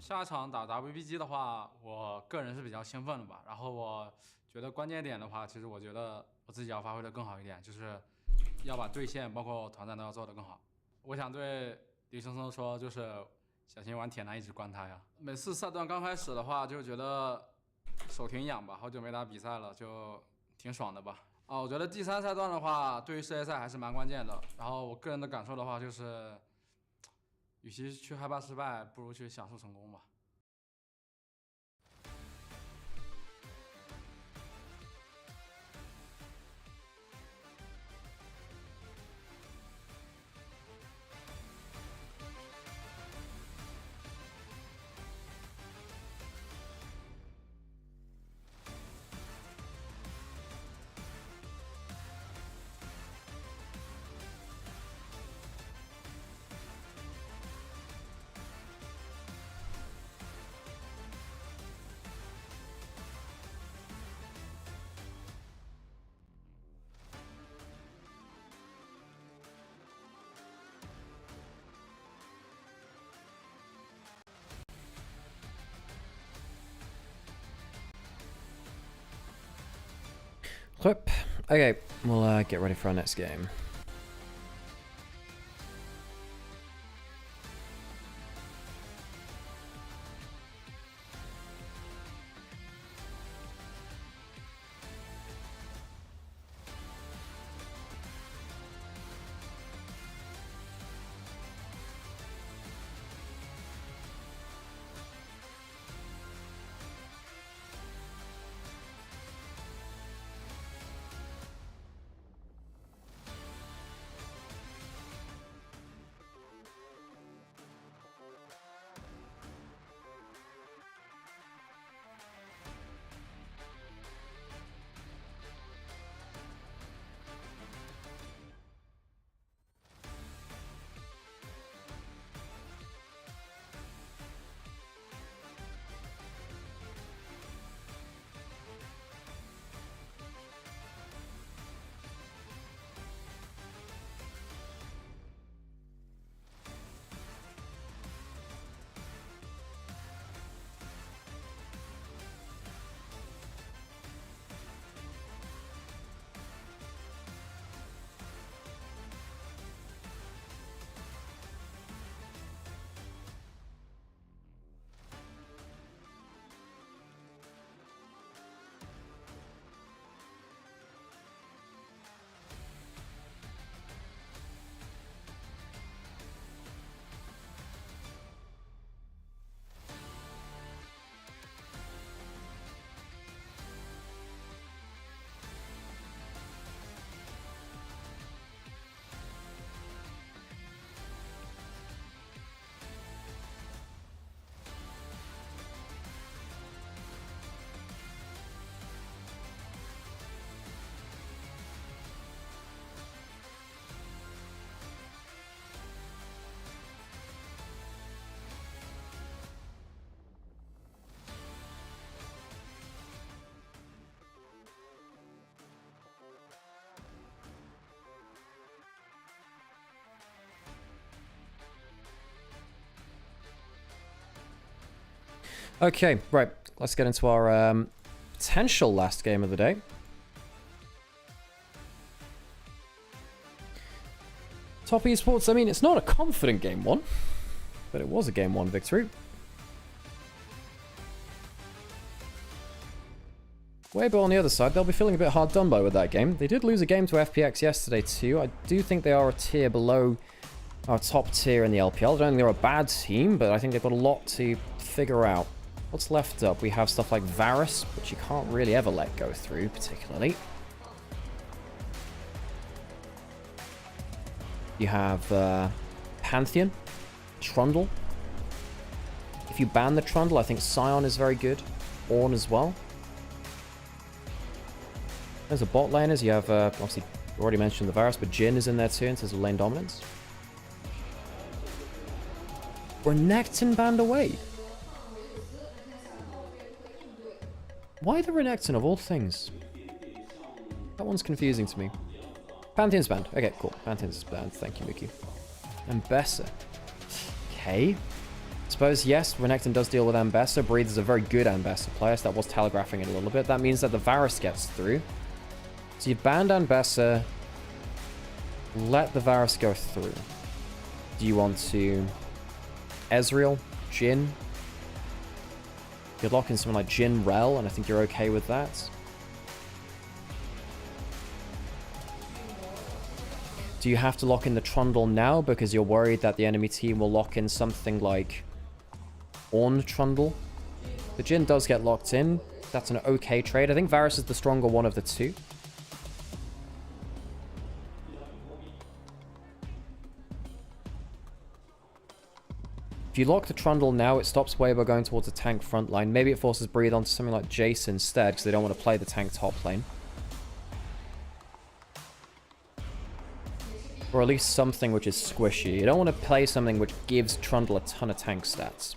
下场打 WBG 的话，我个人是比较兴奋的吧。然后我觉得关键点的话，其实我觉得我自己要发挥的更好一点，就是要把对线包括团战都要做得更好。我想对李生生说，就是小心玩铁男一直关他呀。每次赛段刚开始的话，就觉得手挺痒吧，好久没打比赛了，就挺爽的吧。我觉得第3赛段的话，对于世界赛还是蛮关键的。然后我个人的感受的话，就是。 与其去害怕失败，不如去享受成功吧。Clip. Okay, we'll get ready for our next game. Okay, right. Let's get into our potential last game of the day. Top Esports, I mean, it's not a confident game one, but it was a game one victory. Weibo on the other side, they'll be feeling a bit hard done by with that game. They did lose a game to FPX yesterday too. I do think they are a tier below our top tier in the LPL. I don't think they're a bad team, but I think they've got a lot to figure out. What's left up? We have stuff like Varus, which you can't really ever let go through, particularly. You have Pantheon, Trundle. If you ban the Trundle, I think Scion is very good. Ornn as well. There's a bot laners. You have, obviously, already mentioned the Varus, but Jhin is in there too in terms of lane dominance. Renekton banned away. Why the Renekton of all things? That one's confusing to me. Pantheon's banned. Okay, cool. Pantheon's banned. Thank you, Mickey. Ambessa. Okay. Suppose, yes, Renekton does deal with Ambessa. Breathe is a very good Ambessa player, so that was telegraphing it a little bit. That means that the Varus gets through. So you've banned Ambessa. Let the Varus go through. Do you want to... Ezreal? Jhin? You could lock in someone like Jhin Rel, and I think you're okay with that. Do you have to lock in the Trundle now because you're worried that the enemy team will lock in something like Ornn Trundle? The Jhin does get locked in. That's an okay trade. I think Varus is the stronger one of the two. If you lock the Trundle now, it stops Weibo going towards a tank front line. Maybe it forces Breathe onto something like Jace instead, because they don't want to play the tank top lane. Or at least something which is squishy. You don't want to play something which gives Trundle a ton of tank stats.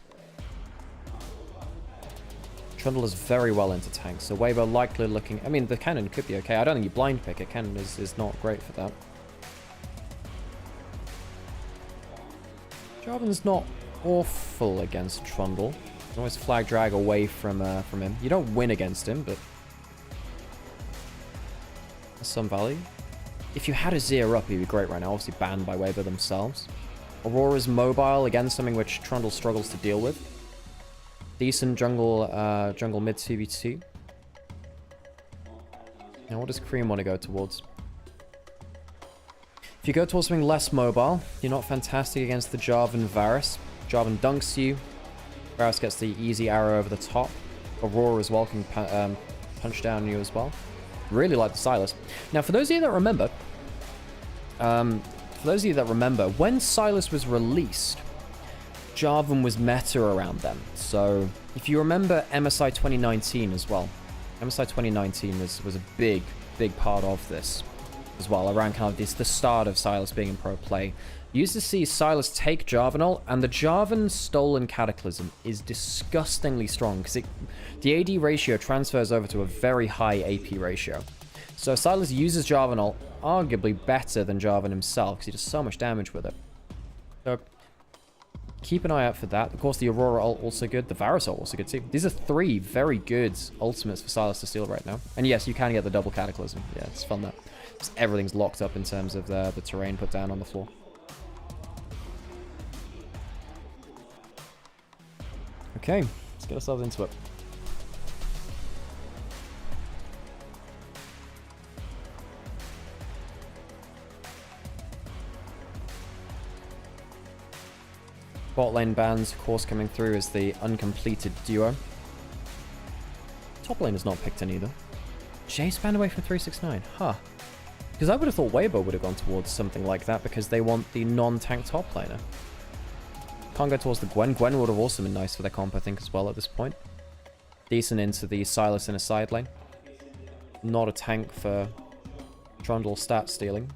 Trundle is very well into tanks, so Weibo likely looking... I mean, the cannon could be okay. I don't think you blind pick it. Cannon is not great for that. Jarvan's not awful against Trundle. You can always flag drag away from him. You don't win against him, but... some value. If you had a Zero up, he'd be great right now. Obviously banned by Weibo themselves. Aurora's mobile, again, something which Trundle struggles to deal with. Decent jungle mid CVT. Now, what does Cream want to go towards? If you go towards something less mobile, you're not fantastic against the Jarvan Varus. Jarvan dunks you. Varus gets the easy arrow over the top. Aurora as well can punch down you as well. Really like the Sylas. Now, for those of you that remember, when Sylas was released, Jarvan was meta around them. So, if you remember MSI 2019 as well, MSI 2019 was a big part of this as well, around kind of the start of Sylas being in pro play. You used to see Sylas take Jarvan ult, and the Jarvan Stolen Cataclysm is disgustingly strong, because the AD ratio transfers over to a very high AP ratio. So Sylas uses Jarvan ult arguably better than Jarvan himself, because he does so much damage with it. So keep an eye out for that. Of course, the Aurora ult also good. The Varus ult also good too. These are 3 very good ultimates for Sylas to steal right now. And yes, you can get the double Cataclysm. Yeah, it's fun that everything's locked up in terms of the terrain put down on the floor. Okay, let's get ourselves into it. Bot lane bans, of course, coming through as the uncompleted duo. Top lane is not picked in either. Jace banned away from 369, huh. Because I would have thought Weibo would have gone towards something like that because they want the non-tank top laner. Can't go towards the Gwen. Gwen would have also been nice for their comp, I think, as well at this point. Decent into the Sylas in a side lane. Not a tank for Trundle stat stealing.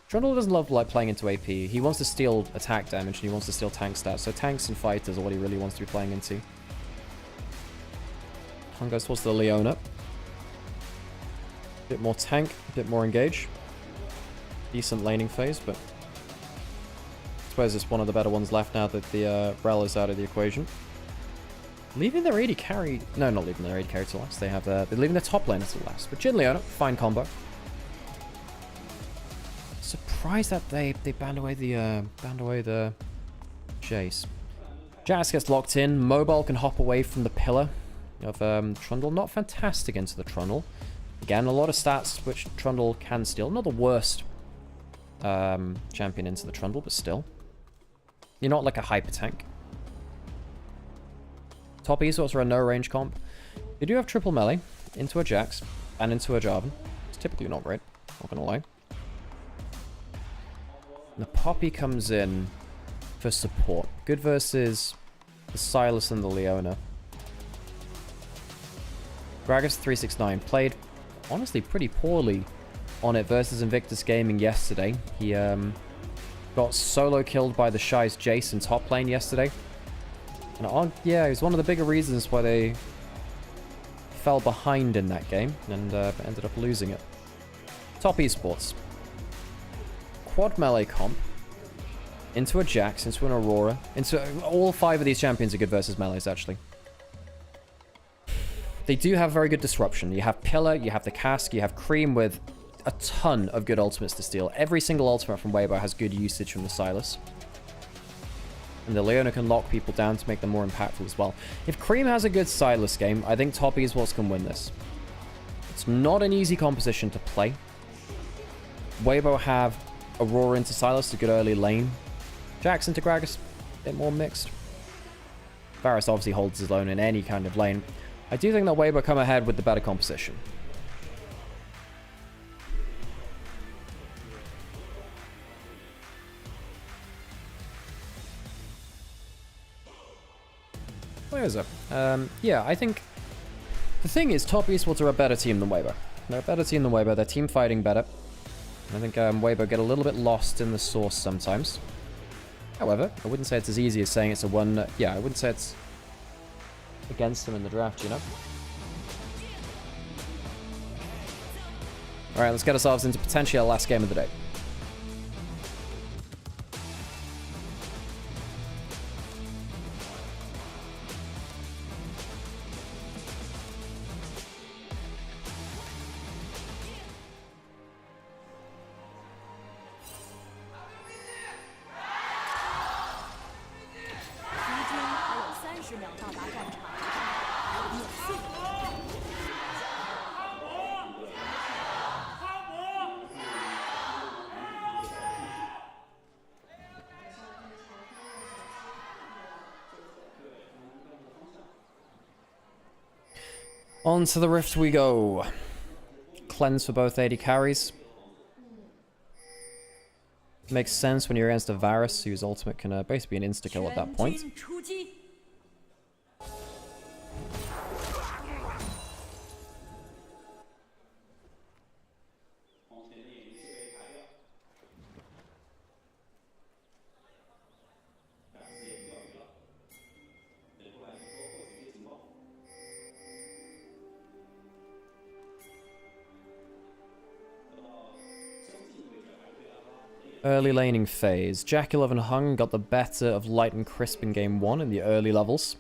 Trundle doesn't love like playing into AP. He wants to steal attack damage and he wants to steal tank stats. So tanks and fighters are what he really wants to be playing into. Kong goes towards the Leona. Bit more tank, a bit more engage. Decent laning phase, but I suppose it's one of the better ones left now that the Rel is out of the equation. Leaving their AD carry... No, not leaving their AD carry to last. They have they're leaving their top laner to last. But Jhin Leona, fine combo. Surprised that they banned away the Jace. Jax gets locked in. Mobile can hop away from the pillar of Trundle. Not fantastic into the Trundle. Again, a lot of stats which Trundle can steal. Not the worst champion into the Trundle, but still. You're not like a hyper tank. Top esports are a no range comp. They do have triple melee into a Jax and into a Jarvan. It's typically not great, not gonna lie. And the Poppy comes in for support. Good versus the Sylas and the Leona. Gragas 369 played honestly pretty poorly on it versus Invictus Gaming yesterday. He got solo killed by the Shy's Jace in top lane yesterday. And yeah, it was one of the bigger reasons why they fell behind in that game and ended up losing it. Top esports. Quad melee comp. Into a Jax, into an Aurora. All 5 of these champions are good versus melees, actually. They do have very good disruption. You have Pillar, you have the Cask, you have Cream with a ton of good ultimates to steal. Every single ultimate from Weibo has good usage from the Sylas. And the Leona can lock people down to make them more impactful as well. If Cream has a good Sylas game, I think top esports can win this. It's not an easy composition to play. Weibo have Aurora into Sylas, a good early lane. Jax into Gragas, a bit more mixed. Varus obviously holds his own in any kind of lane. I do think that Weibo come ahead with the better composition. Where is it? Yeah, I think the thing is top esports are a better team than Weibo. They're a better team than Weibo. They're team fighting better. I think Weibo get a little bit lost in the source sometimes. However, I wouldn't say it's as easy as saying it's a one... yeah, I wouldn't say it's against them in the draft, you know? Alright, let's get ourselves into potentially our last game of the day. On to the Rift we go. Cleanse for both AD carries. Makes sense when you're against a Varus, whose ultimate can basically be an insta-kill at that point. Early laning phase. Jackal and Hung got the better of Light and Crisp in game 1 in the early levels.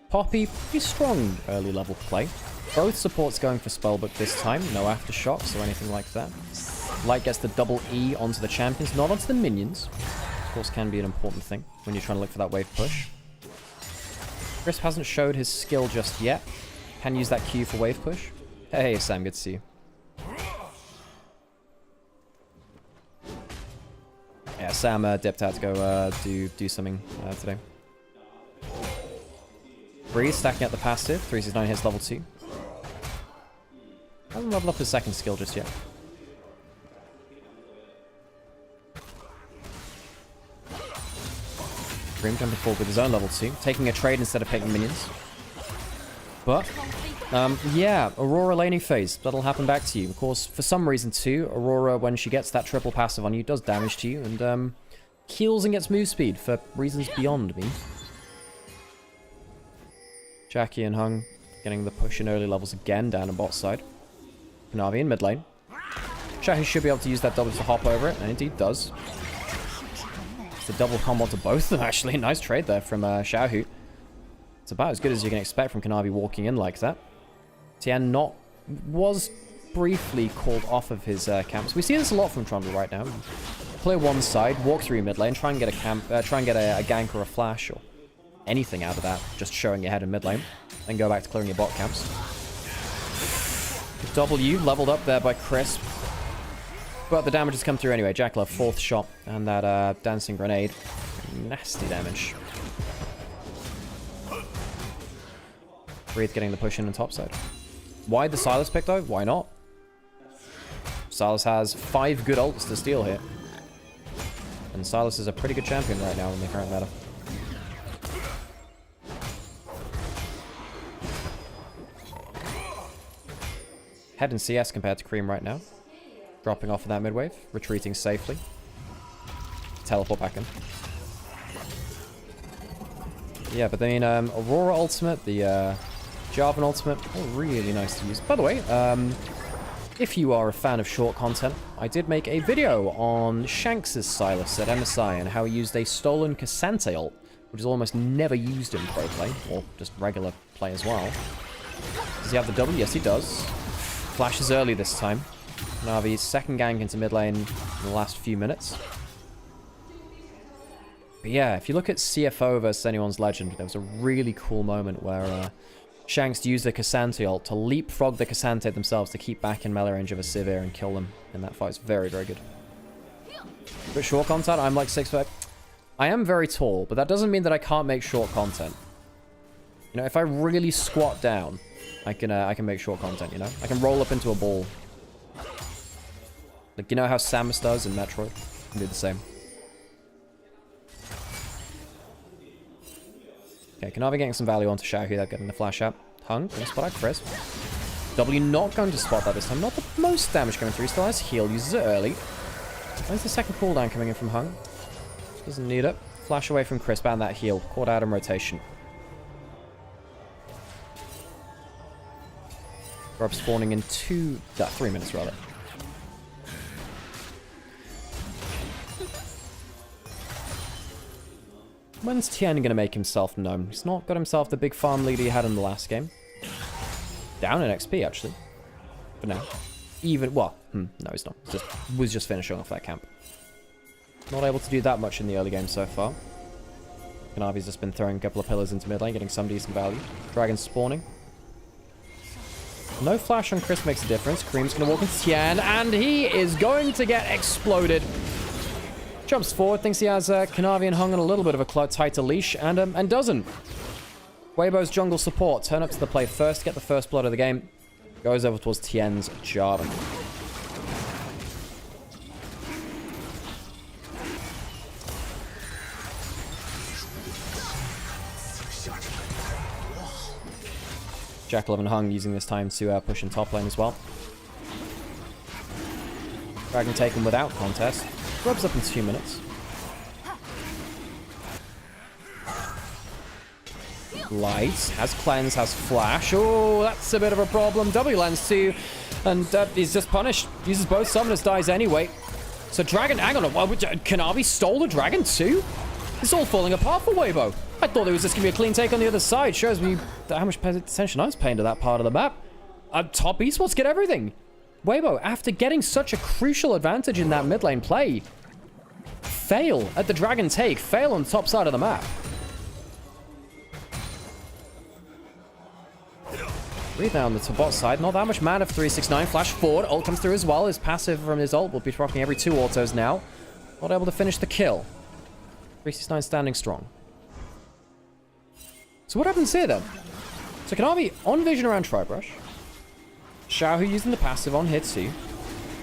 Poppy, pretty strong early level play. Both supports going for Spellbook this time, no aftershocks or anything like that. Light gets the double E onto the champions, not onto the minions. Of course, can be an important thing when you're trying to look for that wave push. Crisp hasn't showed his skill just yet. Can use that Q for wave push. Hey Sam, good to see you. Yeah, Sam dipped out to go do something today. Breeze stacking up the passive. 369 hits level 2. Hasn't leveled up his second skill just yet. Grim jumping forward with his own level 2. Taking a trade instead of picking minions. But, yeah, Aurora laning phase. That'll happen back to you. Of course, for some reason too, Aurora, when she gets that triple passive on you, does damage to you, and heals and gets move speed for reasons beyond me. Jackie and Hung getting the push in early levels again down on bot side. Navi in mid lane. Jackie should be able to use that double to hop over it, and indeed does. It's a double combo to both of them, actually. Nice trade there from Xiaohu. It's about as good as you can expect from Kanavi walking in like that. Tian was briefly called off of his camps. We see this a lot from Trundle right now. Clear one side, walk through mid lane, try and get a gank or a flash or anything out of that, just showing your head in mid lane, then go back to clearing your bot camps. W leveled up there by Crisp, but the damage has come through anyway. Jackal, fourth shot, and that dancing grenade, nasty damage. Breathe getting the push in on top side. Why the Silas pick though? Why not? Silas has 5 good ults to steal here. And Silas is a pretty good champion right now in the current meta. Head in CS compared to Cream right now. Dropping off of that mid wave, retreating safely. Teleport back in. Yeah, but then Aurora ultimate, the Jarvan ultimate, all really nice to use. By the way, if you are a fan of short content, I did make a video on Shanks' Silas at MSI and how he used a stolen Cassante ult, which is almost never used in pro play, or just regular play as well. Does he have the W? Yes, he does. Flashes early this time. Navi's second gank into mid lane in the last few minutes. But yeah, if you look at CFO versus Anyone's Legend, there was a really cool moment where Shanks used the Cassante ult to leapfrog the Cassante themselves to keep back in melee range of a Sivir and kill them in that fight. It's very, very good. But short content, I'm like 6'5". I am very tall, but that doesn't mean that I can't make short content. You know, if I really squat down, I can make short content, you know? I can roll up into a ball. Like, you know how Samus does in Metroid? I can do the same. Okay, Kanavi getting some value onto Xiaohu there, getting the flash out. Hung, going to spot out Chris. W not going to spot that this time. Not the most damage coming through. Still has heal, uses it early. Where's the second cooldown coming in from Hung? Doesn't need it. Flash away from Crisp and that heal. Caught out in rotation. Grub spawning in 3 minutes rather. When's Tian going to make himself known? He's not got himself the big farm lead he had in the last game. Down in XP, actually. For now. No, he's not. Was just finishing off that camp. Not able to do that much in the early game so far. Kanavi's just been throwing a couple of pillars into mid lane, getting some decent value. Dragon spawning. No flash on Chris makes a difference. Cream's going to walk into Tian, and he is going to get exploded. Jumps forward, thinks he has Kanavi and Hung on a little bit of a tighter leash, and doesn't. Weibo's jungle support. Turn up to the plate first, get the first blood of the game. Goes over towards Tien's Jarvan. Jackal and Hung using this time to push in top lane as well. Dragon taken without contest. Grubs up in 2 minutes. Light, has cleanse, has flash. Oh, that's a bit of a problem. W lands too, and he's just punished. Uses both summoners, dies anyway. So Dragon, hang on, Kanavi stole the Dragon too? It's all falling apart for Weibo. I thought there was just going to be a clean take on the other side. Shows me how much attention I was paying to that part of the map. Top esports get everything. Weibo, after getting such a crucial advantage in that mid lane play, fail at the Dragon take, fail on the top side of the map. Breathe down the bot side, not that much mana for 369. Flash forward, ult comes through as well. His passive from his ult will be rocking every 2 autos now. Not able to finish the kill. 369 standing strong. So what happens here then? So Kanavi on vision around Tribrush. Xiaohu using the passive on hit 2.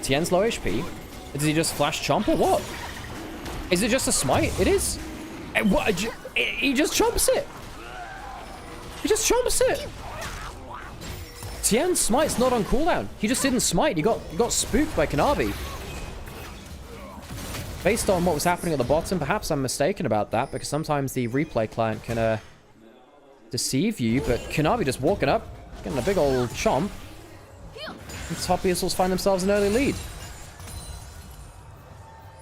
Tien's low HP. Does he just flash chomp or what? Is it just a smite? It is. He just chomps it. He just chomps it. Tien's smite's not on cooldown. He just didn't smite. He got spooked by Kanavi. Based on what was happening at the bottom, perhaps I'm mistaken about that, because sometimes the replay client can deceive you, but Kanavi just walking up, getting a big old chomp. And top esports find themselves an early lead.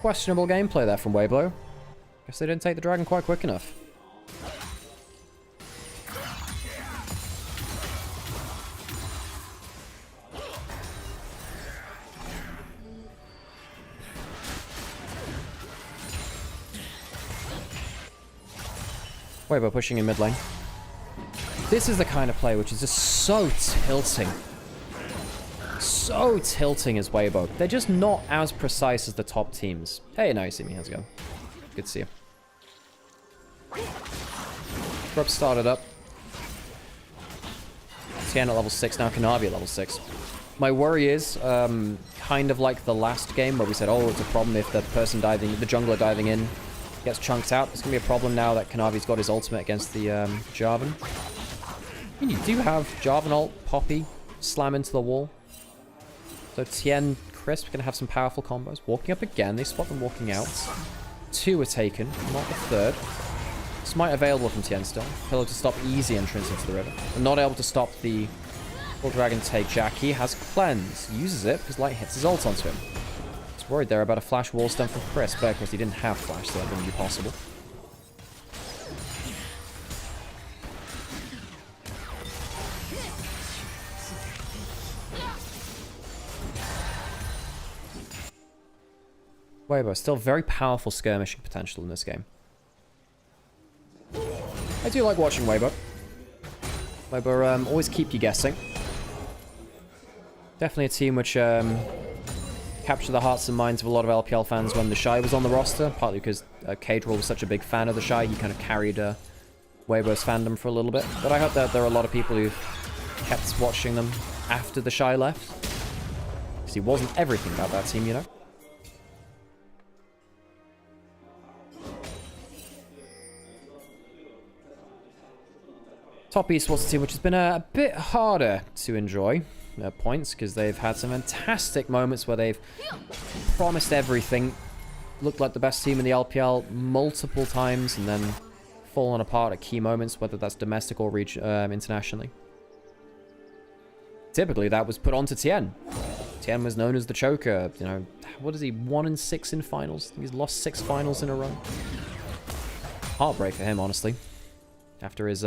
Questionable gameplay there from Weibo. Guess they didn't take the dragon quite quick enough. Weibo pushing in mid lane. This is the kind of play which is just so tilting. So tilting as Weibo. They're just not as precise as the top teams. Hey, now you see me. How's it going? Good to see you. Grub started up. Tien at level 6, now Kanavi at level 6. My worry is, kind of like the last game where we said, oh, it's a problem if the person diving, the jungler diving in gets chunked out. It's going to be a problem now that Kanavi's got his ultimate against the Jarvan. And you do have Jarvan ult, Poppy, slam into the wall. So Tien, Crisp going to have some powerful combos. Walking up again, they spot them walking out. 2 are taken, not the 3rd. Smite available from Tien still. Able to stop easy entrance into the river. And not able to stop the full dragon take. Jackie has cleanse. Uses it because Light hits his ult onto him. He's worried there about a flash wall stun from Crisp, but of course he didn't have flash, so that wouldn't be possible. Weibo, still very powerful skirmishing potential in this game. I do like watching Weibo. Weibo always keep you guessing. Definitely a team which captured the hearts and minds of a lot of LPL fans when the Shy was on the roster, partly because Cadril was such a big fan of the Shy, he kind of carried Weibo's fandom for a little bit. But I hope that there are a lot of people who kept watching them after the Shy left. Because he wasn't everything about that team, you know? Top esports team, which has been a bit harder to enjoy at points, because they've had some fantastic moments where they've promised everything, looked like the best team in the LPL multiple times, and then fallen apart at key moments, whether that's domestic or internationally. Typically, that was put onto Tien. Tien was known as the choker. You know, what is he? 1-6 in finals. I think he's lost 6 finals in a row. Heartbreak for him, honestly. After his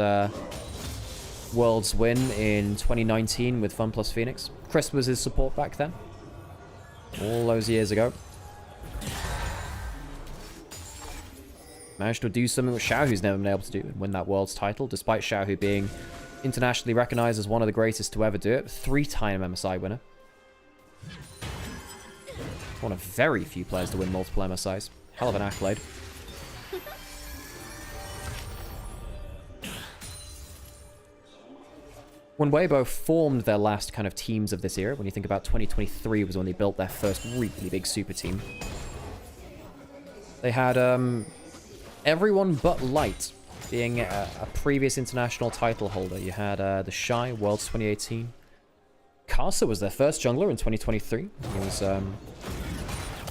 Worlds win in 2019 with Fun Plus Phoenix. Chris was his support back then. All those years ago. Managed to do something which Xiaohu's never been able to do and win that Worlds title, despite Xiaohu being internationally recognized as one of the greatest to ever do it. 3-time MSI winner. One of very few players to win multiple MSIs. Hell of an accolade. when Weibo formed their last kind of teams of this era, when you think about 2023 was when they built their first really big super team. They had everyone but Light being a previous international title holder. You had the Shy, Worlds 2018. Kasa was their first jungler in 2023. He was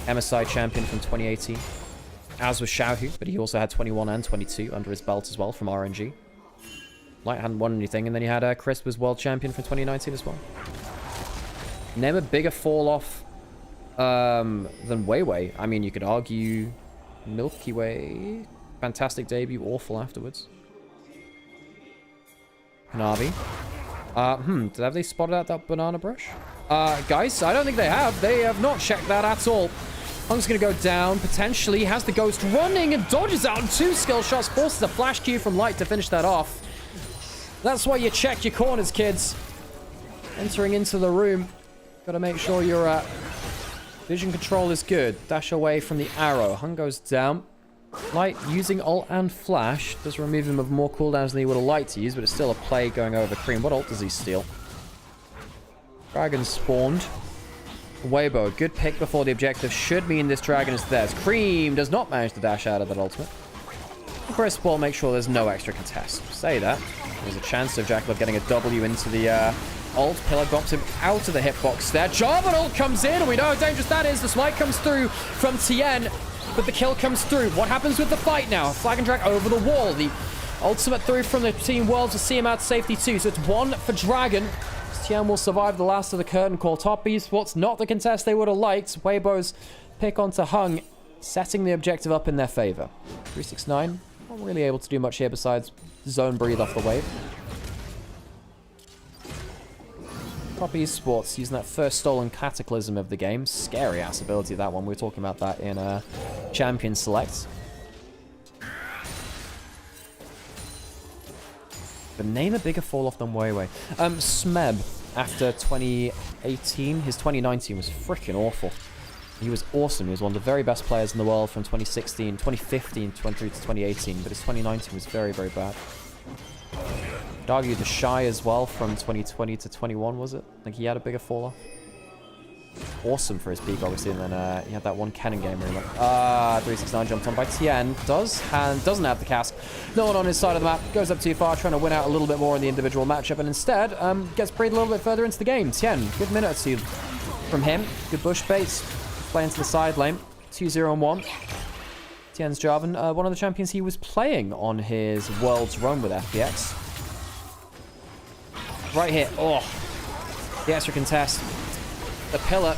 MSI champion from 2018. As was Xiaohu, but he also had 21 and 22 under his belt as well from RNG. Light hadn't won anything, and then you had Chris was world champion from 2019 as well. Name a bigger fall off than Weiwei. I mean, you could argue Milky Way. Fantastic debut, awful afterwards. Navi. Have they spotted out that banana brush? Guys, I don't think they have. They have not checked that at all. Hung's gonna go down, potentially. Has the Ghost running and dodges out on 2 skill shots. Forces a flash Q from Light to finish that off. That's why you check your corners, kids. Entering into the room. Gotta make sure your vision control is good. Dash away from the arrow. Hung goes down. Light using ult and flash does remove him of more cooldowns than he would have liked to use, but it's still a play going over Cream. What ult does he steal? Dragon spawned. Weibo, good pick before the objective. Should mean this dragon is theirs. Cream does not manage to dash out of that ultimate. Chris will make sure there's no extra contest. Say that. There's a chance of Jackal getting a W into the ult. Pillar drops him out of the hitbox there. Jarvan ult comes in, and we know how dangerous that is. The smite comes through from Tien, but the kill comes through. What happens with the fight now? Flag and drag over the wall. The ultimate through from the Team Worlds to see him out to safety too. So it's 1 for Dragon. Tien will survive the last of the curtain call. Top esports, not the contest they would have liked. Weibo's pick onto Hung, setting the objective up in their favor. 369, not really able to do much here besides zone breathe off the wave. Top esports using that first stolen cataclysm of the game. Scary ass ability, that one. We were talking about that in Champion Select. But name a bigger fall off than Weiwei. Smeb, after 2018, his 2019 was freaking awful. He was awesome. He was one of the very best players in the world from 2016, 2015, 23 to 2018. But his 2019 was very, very bad. I'd argue the Shy as well from 2020 to 21, was it? I think he had a bigger fall off. Awesome for his peak, obviously, and then he had that one cannon game where he went, 369 jumped on by Tien. Doesn't have the cask. No one on his side of the map. Goes up too far, trying to win out a little bit more in the individual matchup, and instead gets breathed a little bit further into the game. Tien, good minute or two from him. Good bush baits. Play into the side lane. 2-0-1. Tien's Jarvan, one of the champions he was playing on his Worlds run with FPX. Right here. Oh, the extra contest. The pillar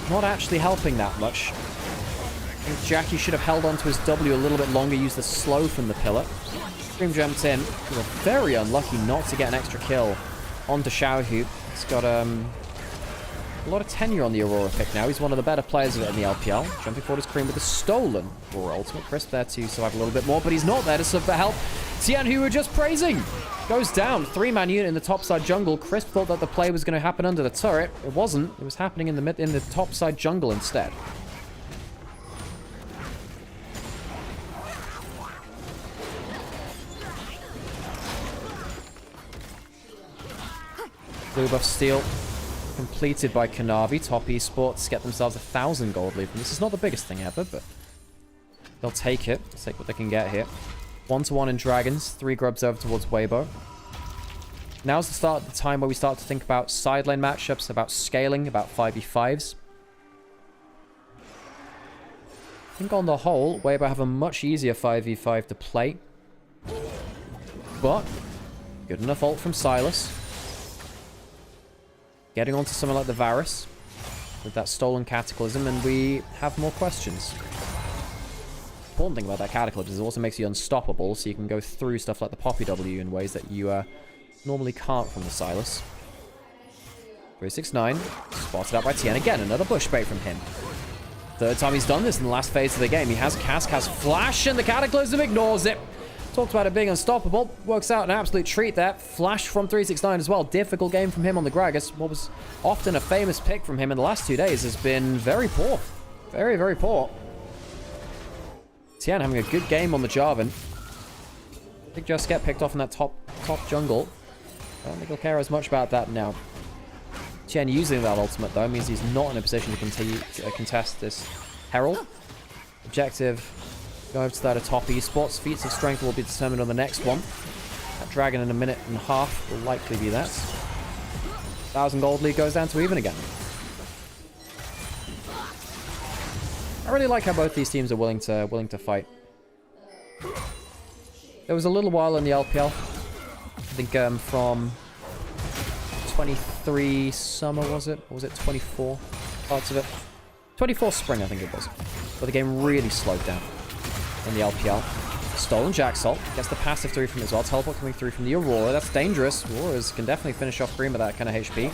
not actually helping that much. I think Jackie should have held onto his W a little bit longer, used the slow from the pillar. Scream jumped in. He was very unlucky not to get an extra kill onto Xiaohu. He's got a lot of tenure on the Aurora pick now. He's one of the better players in the LPL. Jumping forward his Cream with a stolen Aurora ultimate. Crisp there to survive a little bit more, but he's not there to sub for help. Tien, who we're just praising, goes down. 3-man unit in the topside jungle. Crisp thought that the play was going to happen under the turret. It wasn't. It was happening in the topside jungle instead. Blue buff steal completed by Kanavi. Top esports get themselves 1,000 gold lead. This is not the biggest thing ever, but they'll take it. Take what they can get here. 1-1 in Dragons. 3 grubs over towards Weibo. Now's the time where we start to think about side lane matchups, about scaling, about 5v5s. I think on the whole, Weibo have a much easier 5v5 to play. But good enough ult from Silas. Getting onto someone like the Varus with that stolen Cataclysm, and we have more questions. The important thing about that Cataclysm is it also makes you unstoppable, so you can go through stuff like the Poppy W in ways that you normally can't from the Silas. 369, spotted out by Tien again, another bush bait from him. Third time he's done this in the last phase of the game. He has Cask, has Flash, and the Cataclysm ignores it. Talked about it being unstoppable. Works out an absolute treat there. Flash from 369 as well. Difficult game from him on the Gragas. What was often a famous pick from him in the last 2 days has been very poor. Very, very poor. Tien having a good game on the Jarvan. Big just get picked off in that top jungle. I don't think he'll care as much about that now. Tien using that ultimate, though, means he's not in a position to continue to contest this Herald. Objective, go over to that atop esports. Feats of strength will be determined on the next one. That dragon in a minute and a half will likely be that. 1,000 gold lead goes down to even again. I really like how both these teams are willing to fight. There was a little while in the LPL, I think from 23 summer, was it? Or was it 24 parts of it? 24 spring, I think it was. But the game really slowed down in the LPL. Stolen Jack-Salt. Gets the passive through from it as well. Teleport coming through from the Aurora. That's dangerous. Auroras can definitely finish off Cream with that kind of HP.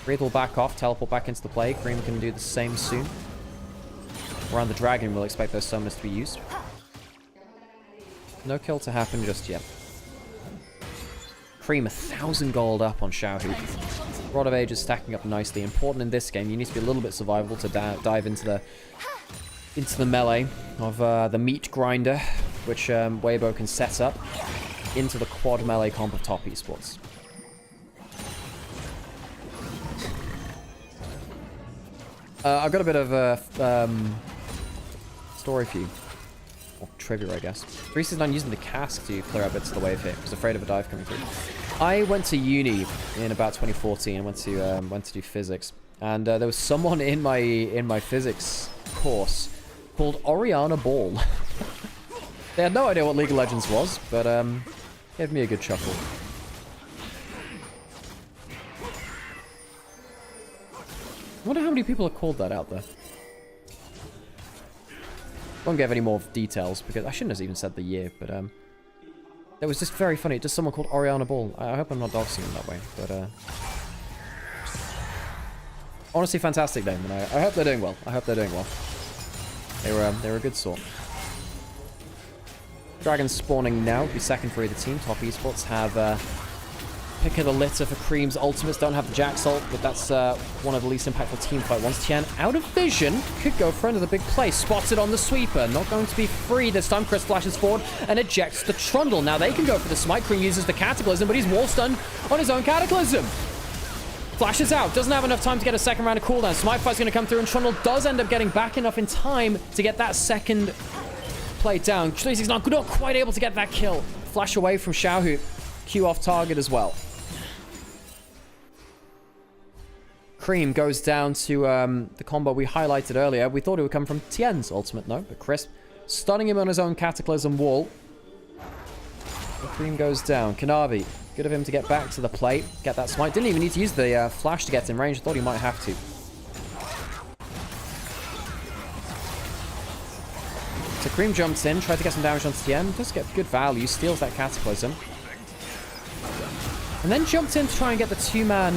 Breathe will back off. Teleport back into the play. Cream can do the same soon. Around the Dragon, we'll expect those summons to be used. No kill to happen just yet. Cream 1,000 gold up on Xiaohu. Rod of Age is stacking up nicely. Important in this game, you need to be a little bit survivable to dive into the melee of the meat grinder, which Weibo can set up into the quad melee comp of top esports. I've got a bit of a story for you. Or trivia, I guess. 369 using the cask to clear out bits of the wave here. I was afraid of a dive coming through. I went to uni in about 2014 and went to do physics. And there was someone in my physics course called Oriana Ball. They had no idea what League of Legends was, but gave me a good chuckle. I wonder how many people are called that out there. Won't give any more details because I shouldn't have even said the year, but it was just very funny. Just someone called Oriana Ball. I hope I'm not doxing him that way, but honestly, fantastic name, and I hope they're doing well. I hope they're doing well. They were a good sort. Dragon spawning now. Be second for either team. Top esports have pick of the litter for Cream's ultimates. Don't have the Jack-Salt, but that's one of the least impactful team fight ones. Tien out of vision. Could go for another big play. Spots it on the sweeper. Not going to be free this time. Chris flashes forward and ejects the Trundle. Now they can go for the smite. Cream uses the Cataclysm, but he's wall stunned on his own Cataclysm. Flashes out. Doesn't have enough time to get a second round of cooldown. Smite fight's going to come through, and Trundle does end up getting back enough in time to get that second play down. 369 not quite able to get that kill. Flash away from Xiaohu. Q off target as well. Cream goes down to the combo we highlighted earlier. We thought it would come from Tien's ultimate, no, but Chris stunning him on his own Cataclysm wall. And Cream goes down. Kanavi, good of him to get back to the plate, get that smite. Didn't even need to use the flash to get in range. Thought he might have to. So Cream jumps in, tried to get some damage on Tien. Does get good value, steals that Cataclysm. And then jumped in to try and get the two-man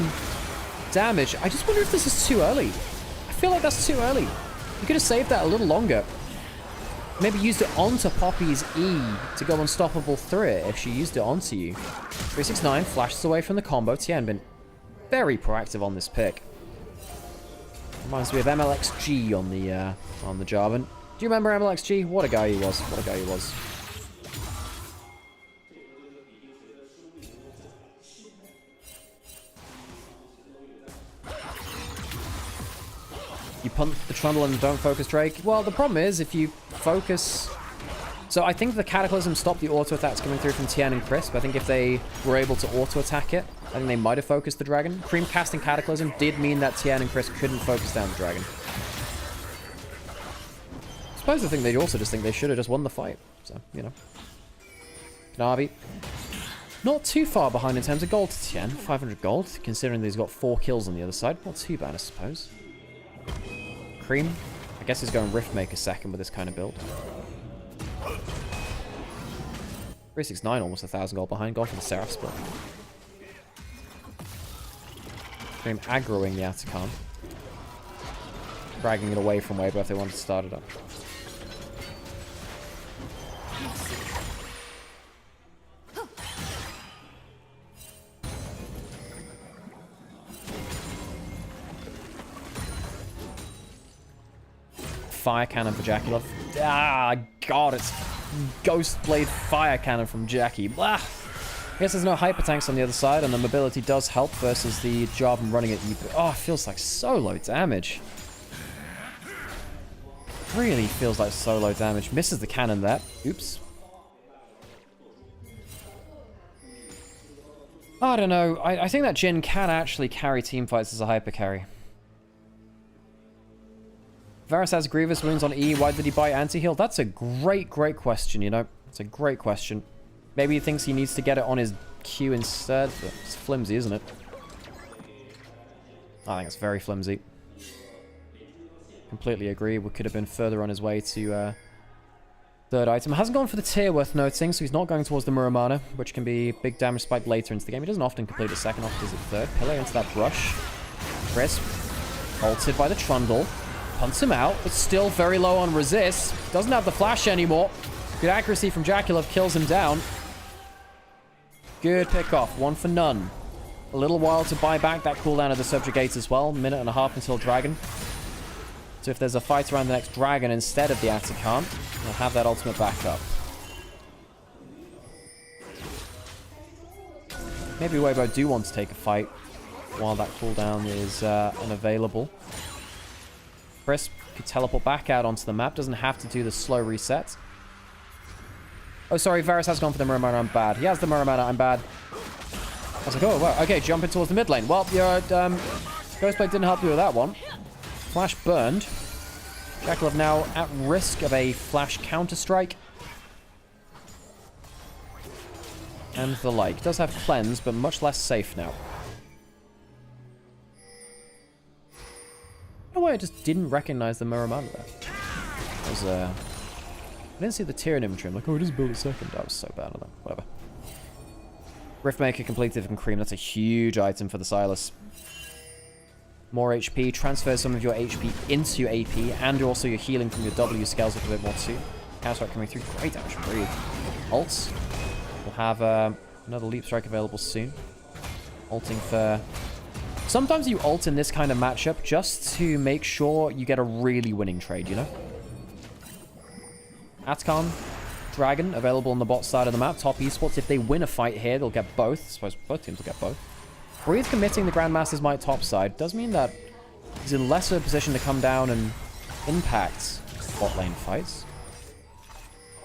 damage. I just wonder if this is too early. I feel like that's too early. You could have saved that a little longer. Maybe used it onto Poppy's E to go unstoppable through it if she used it onto you. 369 flashes away from the combo. Tien been very proactive on this pick. Reminds me of MLXG on the Jarvan. Do you remember MLXG? What a guy he was. What a guy he was. You punt the Trundle and don't focus Drake. Well, the problem is if you focus... So I think the Cataclysm stopped the auto attacks coming through from Tien and Crisp. I think if they were able to auto attack it, I think they might have focused the Dragon. Cream casting Cataclysm did mean that Tien and Crisp couldn't focus down the Dragon. I suppose I think they also just think they should have just won the fight. So, you know. Kanavi. Not too far behind in terms of gold to Tien. 500 gold, considering that he's got 4 kills on the other side. Not too bad, I suppose. Cream, I guess he's going Riftmaker second with this kind of build. 369 almost 1,000 gold behind. Going for the Seraph split. Cream aggroing the Atacant. Dragging it away from Weibo if they wanted to start it up. Fire cannon for Jackie Love. Ah, God, it's Ghost Blade Fire Cannon from Jackie. Blah. I guess there's no hyper tanks on the other side, and the mobility does help versus the job I'm running at you. Oh, it feels like so low damage. Really feels like so low damage. Misses the cannon there. Oops. I don't know. I think that Jhin can actually carry teamfights as a hyper carry. Varus has Grievous wounds on E. Why did he buy anti-heal? That's a great question, you know. It's a great question. Maybe he thinks he needs to get it on his Q instead, but it's flimsy, isn't it? I think it's very flimsy. Completely agree. We could have been further on his way to third item. Hasn't gone for the tier worth noting, so he's not going towards the Muramana, which can be big damage spike later into the game. He doesn't often complete a second, often does it third. Pillar into that brush. Crisp. Ulted by the Trundle. Punts him out, but still very low on resist. Doesn't have the flash anymore. Good accuracy from Jaculov kills him down. Good pick off. One for none. A little while to buy back that cooldown of the Subjugate as well. Minute and a half until Dragon. So if there's a fight around the next Dragon instead of the Atakan, we'll have that ultimate backup. Maybe Weibo do want to take a fight while that cooldown is unavailable. Crisp could teleport back out onto the map. Doesn't have to do the slow reset. Oh, sorry. Varus has gone for the Muramana. I'm bad. He has the Muramana. I'm bad. I was like, oh, wow. Okay, jumping towards the mid lane. Well, your Ghostblade didn't help you with that one. Flash burned. Jaculov now at risk of a flash counter-strike. And the like. Does have cleanse, but much less safe now. No way I just didn't recognize the Muramana there. That was, I didn't see the tier in inventory. I'm like, oh, it just built a second. I was so bad at that. Whatever. Riftmaker completed from Cream. That's a huge item for the Sylas. More HP. Transfer some of your HP into your AP. And also your healing from your W scales up a bit more too. Counter coming through. Great damage. Breathe. Ults. We'll have another Leap Strike available soon. Ulting for... Sometimes you ult in this kind of matchup just to make sure you get a really winning trade, you know? Atakan, Dragon, available on the bot side of the map. Top esports, if they win a fight here, they'll get both. I suppose both teams will get both. Breathe committing the Grandmaster's Might top side does mean that he's in less of a position to come down and impact bot lane fights.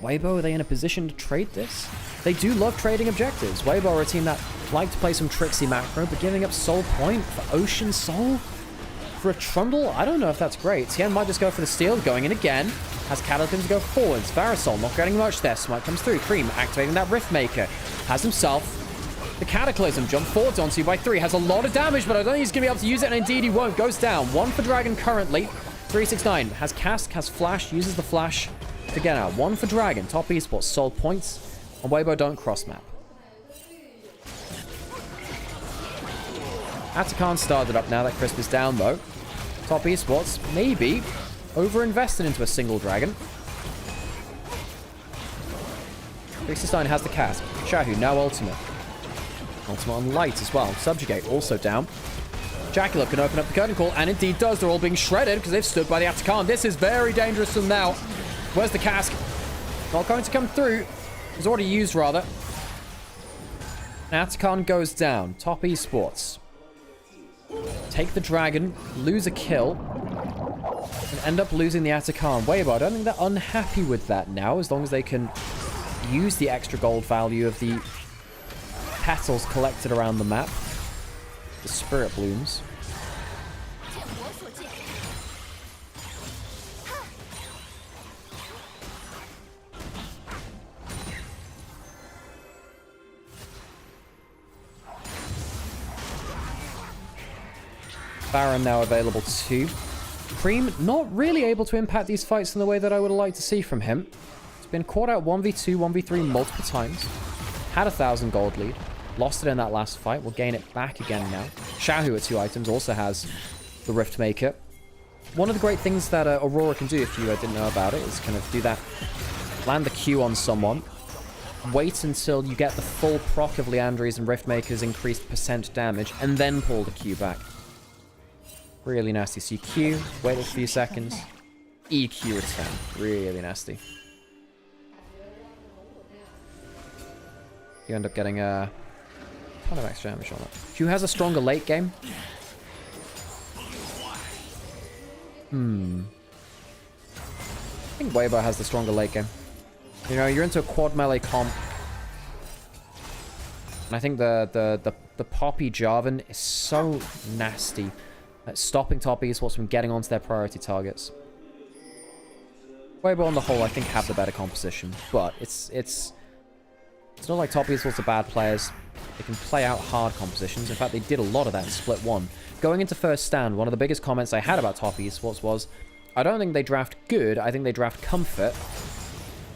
Weibo, are they in a position to trade this? They do love trading objectives. Weibo are a team that like to play some tricksy macro, but giving up Soul Point for Ocean Soul? For a Trundle? I don't know if that's great. Tien might just go for the steal, going in again. Has Cataclysm to go forwards. Varusol not getting much there. Smite comes through. Cream activating that Riftmaker. Has himself the Cataclysm. Jump forwards onto you by 3. Has a lot of damage, but I don't think he's going to be able to use it, and indeed he won't. Goes down. 1 for Dragon currently. 369. Has Cask, has Flash, uses the Flash to get out. 1 for Dragon. Top esports. Soul points. And Weibo don't cross map. Atakan started up now that Crisp is down though. Top esports, maybe over-invested into a single Dragon. 369 has the cast. Shahu now ultimate. Ultimate on light as well. Subjugate also down. Jaculov can open up the curtain call, and indeed does. They're all being shredded because they've stood by the Atakan. This is very dangerous for them now. Where's the cask? Not going to come through. It's already used, rather. Atakan goes down. Top esports. Take the Dragon, lose a kill, and end up losing the Atakan. Weibo, I don't think they're unhappy with that now, as long as they can use the extra gold value of the petals collected around the map. The Spirit Blooms. Baron now available too. Cream not really able to impact these fights in the way that I would have liked to see from him. He's been caught out 1v2, 1v3 multiple times. Had 1,000 gold lead. Lost it in that last fight. We'll gain it back again now. Shahu at 2 items also has the Riftmaker. One of the great things that Aurora can do, if you didn't know about it, is kind of do that. Land the Q on someone. Wait until you get the full proc of Liandry's and Riftmaker's increased percent damage, and then pull the Q back. Really nasty. So you Q, wait a few seconds, EQ return. Really nasty. You end up getting a ton of extra damage on it. Who has a stronger late game? I think Weibo has the stronger late game. You know, you're into a quad melee comp. And I think the Poppy Jarvan is so nasty at stopping top esports from getting onto their priority targets. Weibo on the whole, I think, have the better composition, but it's not like top esports are bad players. They can play out hard compositions. In fact, they did a lot of that in Split 1. Going into first stand, one of the biggest comments I had about top esports was, I don't think they draft good, I think they draft comfort,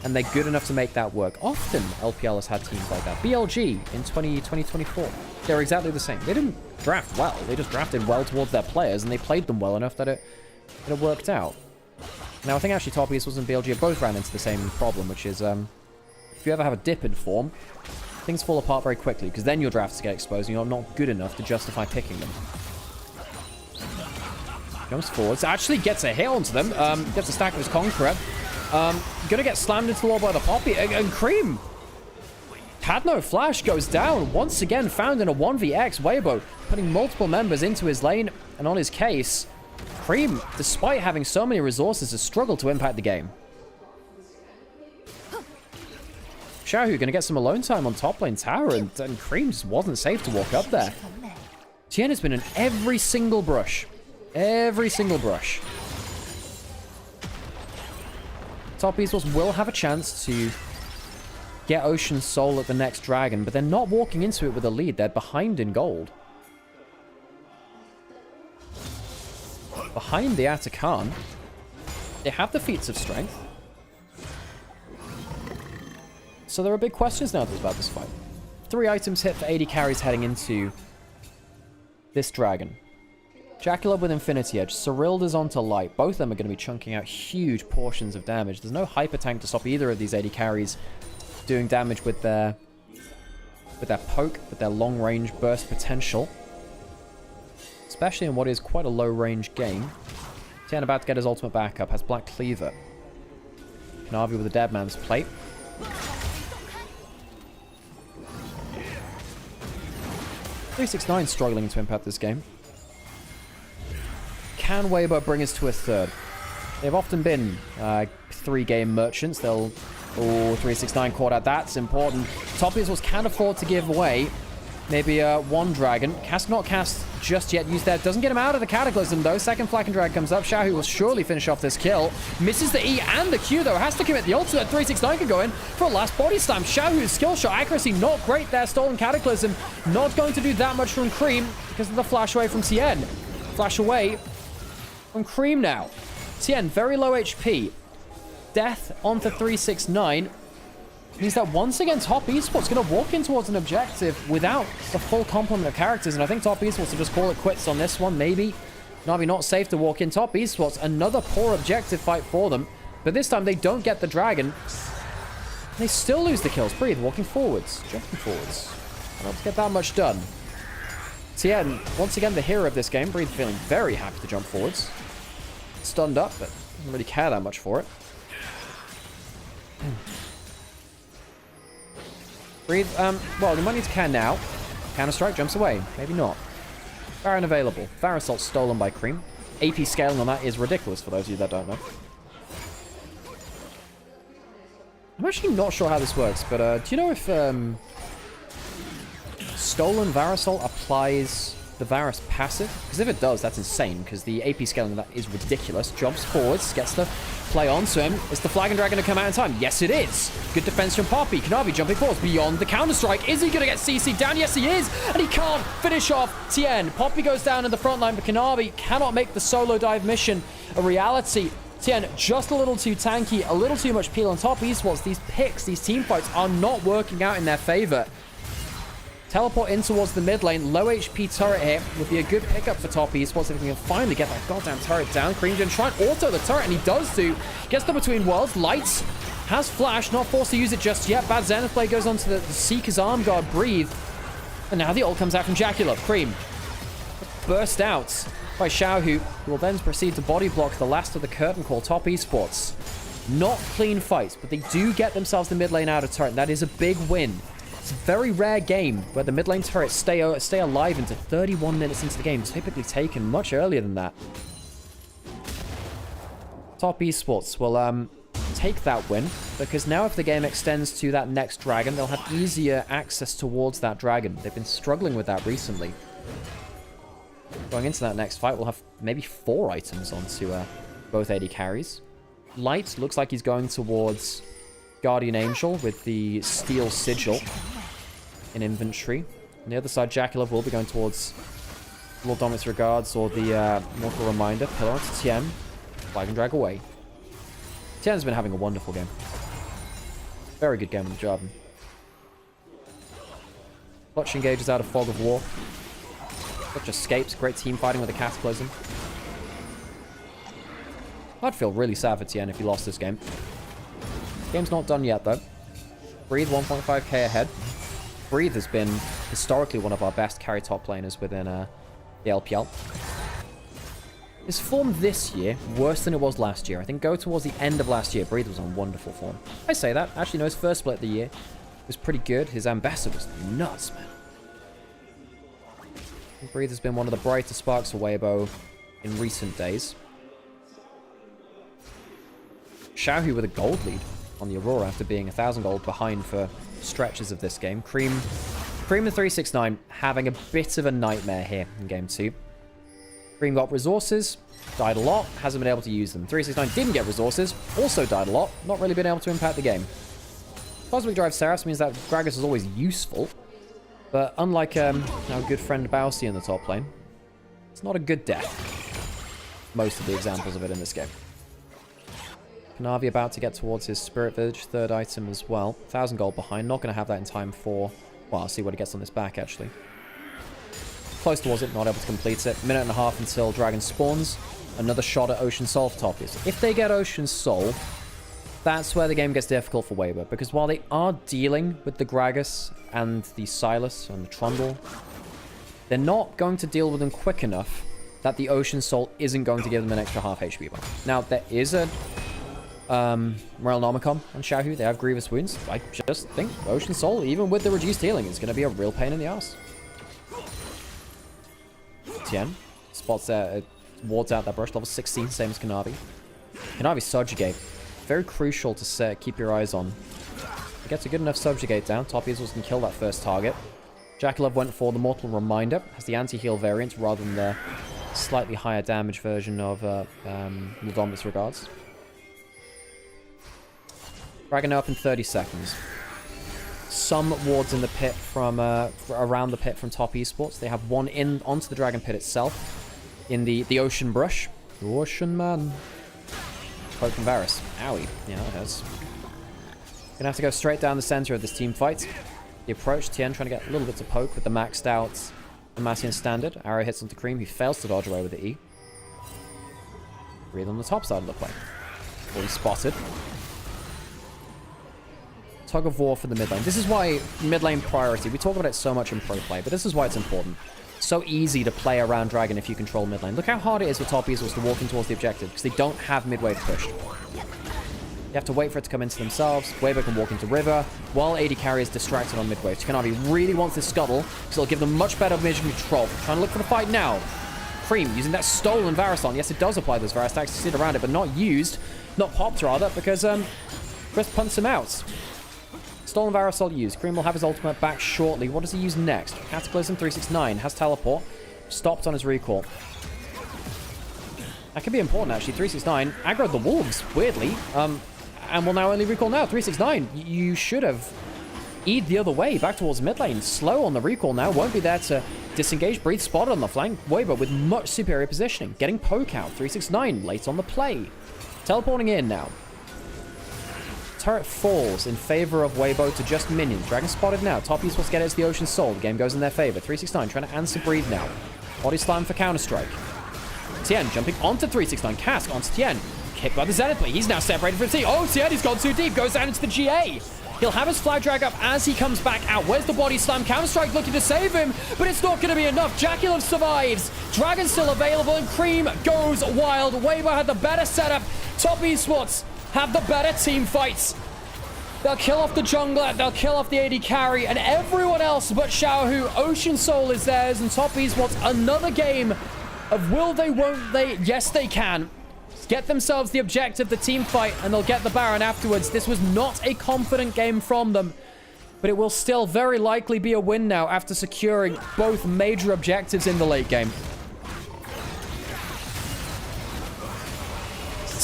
and they're good enough to make that work. Often, LPL has had teams like that. BLG in 2024, they're exactly the same. They didn't draft well, they just drafted well towards their players, and they played them well enough that it worked out. Now, I think actually top esports and BLG both ran into the same problem, which is, if you ever have a dip in form, things fall apart very quickly, because then your drafts get exposed, and you're not good enough to justify picking them. Jumps forwards, actually gets a hit onto them, gets a stack of his Conqueror. Gonna get slammed into the wall by the Poppy, and Cream had no flash, goes down, once again found in a 1vx. Weibo putting multiple members into his lane, and on his case, Cream, despite having so many resources, has struggled to impact the game. Xiaohu gonna get some alone time on top lane tower, and Cream just wasn't safe to walk up there. Tien has been in every single brush. Every single brush. Top esports will have a chance to get Ocean Soul at the next dragon, but they're not walking into it with a lead. They're behind in gold. Behind the Atakan. They have the feats of strength. So there are big questions now about this fight. 3 items hit for 80 carries heading into this dragon. Jackalope with Infinity Edge, Cyrilda's onto Light. Both of them are going to be chunking out huge portions of damage. There's no hyper tank to stop either of these 80 carries doing damage with their poke, with their long range burst potential. Especially in what is quite a low range game. Tien about to get his ultimate back up, has Black Cleaver. Navi with a Dead Man's Plate. .369 struggling to impact this game. Can Weibo bring us to a third? They've often been 3-game merchants. They'll... Oh, 369 caught out. That's important. Top esports can afford to give away maybe one dragon. Not cast just yet. Used that. Doesn't get him out of the Cataclysm, though. Second Flack and Drag comes up. Xiaohu will surely finish off this kill. Misses the E and the Q, though. Has to commit the ultimate. 369 can go in for a last body slam. Xiaohu's skill shot accuracy not great there. Stolen Cataclysm. Not going to do that much from Cream because of the flash away from Tien. Flash away from Cream now. Tien, very low HP. Death onto 369 means that once again Top Esports going to walk in towards an objective without the full complement of characters, and I think Top Esports will just call it quits on this one, maybe. Navi not safe to walk in. Top Esports, another poor objective fight for them, but this time they don't get the dragon. They still lose the kills. Breathe, walking forwards, jumping forwards. Not to get that much done. Tien, once again the hero of this game. Breathe feeling very happy to jump forwards. Stunned up, but doesn't really care that much for it. Breathe, well, you might need to can now. Counter-strike, jumps away. Maybe not. Baron available. Varasalt stolen by Cream. AP scaling on that is ridiculous for those of you that don't know. I'm actually not sure how this works, but do you know if stolen Varasalt applies the Varus passive? Because if it does, that's insane, because the AP scaling of that is ridiculous. Jumps forwards, gets the play on to him. Is the Flag and Dragon to come out in time? Yes, it is. Good defense from Poppy. Kanavi jumping forwards beyond the counter-strike. Is he going to get CC down? Yes, he is. And he can't finish off Tien. Poppy goes down in the front line, but Kanavi cannot make the solo dive mission a reality. Tien just a little too tanky, a little too much peel on Top Esports. These picks, these team fights are not working out in their favor. Teleport in towards the mid lane. Low HP turret here would be a good pickup for Top Esports if we can finally get that goddamn turret down. Cream's gonna try and auto the turret, and he does do. Gets the Between Worlds. Lights has flash, not forced to use it just yet. Bad Zenith Blade goes onto the Seeker's Arm Guard. Breathe. And now the ult comes out from Jackalope. Cream burst out by Xiaohu, who will then proceed to body block the last of the curtain call. Top Esports. Not clean fights, but they do get themselves the mid lane out of turret. That is a big win It's a very rare game where the mid lane turrets stay alive into 31 minutes into the game. Typically taken much earlier than that. Top Esports will take that win, because now if the game extends to that next dragon, they'll have easier access towards that dragon. They've been struggling with that recently. Going into that next fight, we'll have maybe 4 items onto both AD carries. Light looks like he's going towards Guardian Angel with the Steel Sigil in inventory. On the other side, Jackalow will be going towards Lord Dominic's Regards or the Mortal Reminder. Pillar onto Tien. Flag and drag away. Tien's been having a wonderful game. Very good game with the Jarvan. Clutch engages out of Fog of War. Clutch escapes. Great team fighting with a Cataclysm. I'd feel really sad for Tien if he lost this game. Game's not done yet, though. Breathe 1.5k ahead. Breathe has been historically one of our best carry top laners within the LPL. His form this year, worse than it was last year. I think go towards the end of last year, Breathe was on wonderful form. I say that. Actually, no, his first split of the year was pretty good. His Ambassador was nuts, man. Breathe has been one of the brightest sparks for Weibo in recent days. Xiaohu with a gold lead on the Aurora after being 1,000 gold behind for stretches of this game. Cream and 369 having a bit of a nightmare here in game 2. Cream got resources, died a lot, hasn't been able to use them. 369 didn't get resources, also died a lot, not really been able to impact the game. Cosmic Drive Seraphs means that Gragas is always useful, but unlike our good friend Bausey in the top lane, it's not a good death. Most of the examples of it in this game. Kanavi about to get towards his Spirit Village, 3rd item as well. 1,000 gold behind. Not going to have that in time for... Well, I'll see what he gets on this back, actually. Close towards it, not able to complete it. Minute and a half until Dragon spawns. Another shot at Ocean Soul for Toppies. If they get Ocean Soul, that's where the game gets difficult for Weibo. Because while they are dealing with the Gragas and the Silas and the Trundle, they're not going to deal with them quick enough that the Ocean Soul isn't going to give them an extra half HP bar. Now, there is a... Morelnomicon on Xiaohu, they have Grievous Wounds. I just think Ocean Soul, even with the reduced healing, is going to be a real pain in the ass. Tien spots there, wards out that brush, level 16, same as Kanavi. Kanavi Subjugate, very crucial to keep your eyes on. He gets a good enough Subjugate down, Top Easels can kill that first target. Jackalow went for the Mortal Reminder, has the anti-heal variant rather than the slightly higher damage version of Ludomi's Regards. Dragon up in 30 seconds. Some wards in the pit from around the pit from Top Esports. They have one in onto the Dragon Pit itself in the Ocean Brush. Ocean Man. Poke from Varus. Owie. Yeah, that hurts. Gonna have to go straight down the center of this team fight. The approach, Tien trying to get a little bit of poke with the maxed out Demacian Standard. Arrow hits onto Cream, he fails to dodge away with the E. Breathe on the top side of the play. Fully spotted. Tug of War for the mid lane. This is why mid lane priority. We talk about it so much in pro play, but this is why it's important. So easy to play around Dragon if you control mid lane. Look how hard it is for top Easels to walk in towards the objective, because they don't have mid-wave pushed. You have to wait for it to come into themselves. Weibo can walk into River, while AD carry is distracted on mid-wave. Kanavi really wants this scuttle, because it'll give them much better vision control. Trying to look for the fight now. Cream using that stolen Varus on. Yes, it does apply those Varus stacks to sit around it, but not used. Not popped, rather, because Chris punts him out. Stolen Varusol used. Cream will have his ultimate back shortly. What does he use next? Cataclysm 369. Has teleport. Stopped on his recall. That could be important, actually. 369 aggroed the Wolves, weirdly. And will now only recall now. 369. You should have E'd the other way, back towards mid lane. Slow on the recall now. Won't be there to disengage. Breathe spotted on the flank. Weibo with much superior positioning. Getting poke out. 369 late on the play. Teleporting in now. Turret falls in favor of Weibo to just minions. Dragon spotted now. Top Esports get it to the Ocean Soul. The game goes in their favor. 369 trying to answer Breathe now. Body slam for Counter-Strike. Tien jumping onto 369. Cask onto Tien. Kicked by the Zenith Blade. He's now separated from T. Oh, Tien, he's gone too deep. Goes down into the GA. He'll have his flag drag up as he comes back out. Where's the body slam? Counter-Strike looking to save him, but it's not going to be enough. Jackalow survives. Dragon still available, and Cream goes wild. Weibo had the better setup. Top Esports have the better team fights. They'll kill off the jungler, they'll kill off the AD carry, and everyone else but Xiaohu. Ocean Soul is theirs, and Top Esports another game of will they, won't they? Yes, they can. Get themselves the objective, the team fight, and they'll get the Baron afterwards. This was not a confident game from them, but it will still very likely be a win now after securing both major objectives in the late game.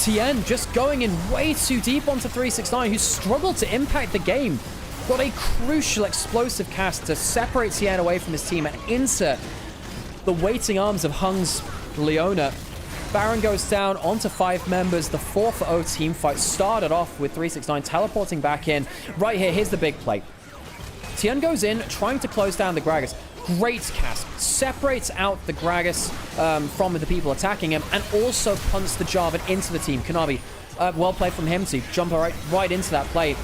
TN just going in way too deep onto 369, who struggled to impact the game. Got a crucial explosive cast to separate TN away from his team and into the waiting arms of Hung's Leona. Baron goes down onto 5 members. The 4-for-0 team fight started off with 369 teleporting back in. Right here, here's the big play. TN goes in, trying to close down the Gragas. Great cast. Separates out the Gragas from the people attacking him, and also punts the Jarvan into the team. Kanavi, well played from him to jump right into that play.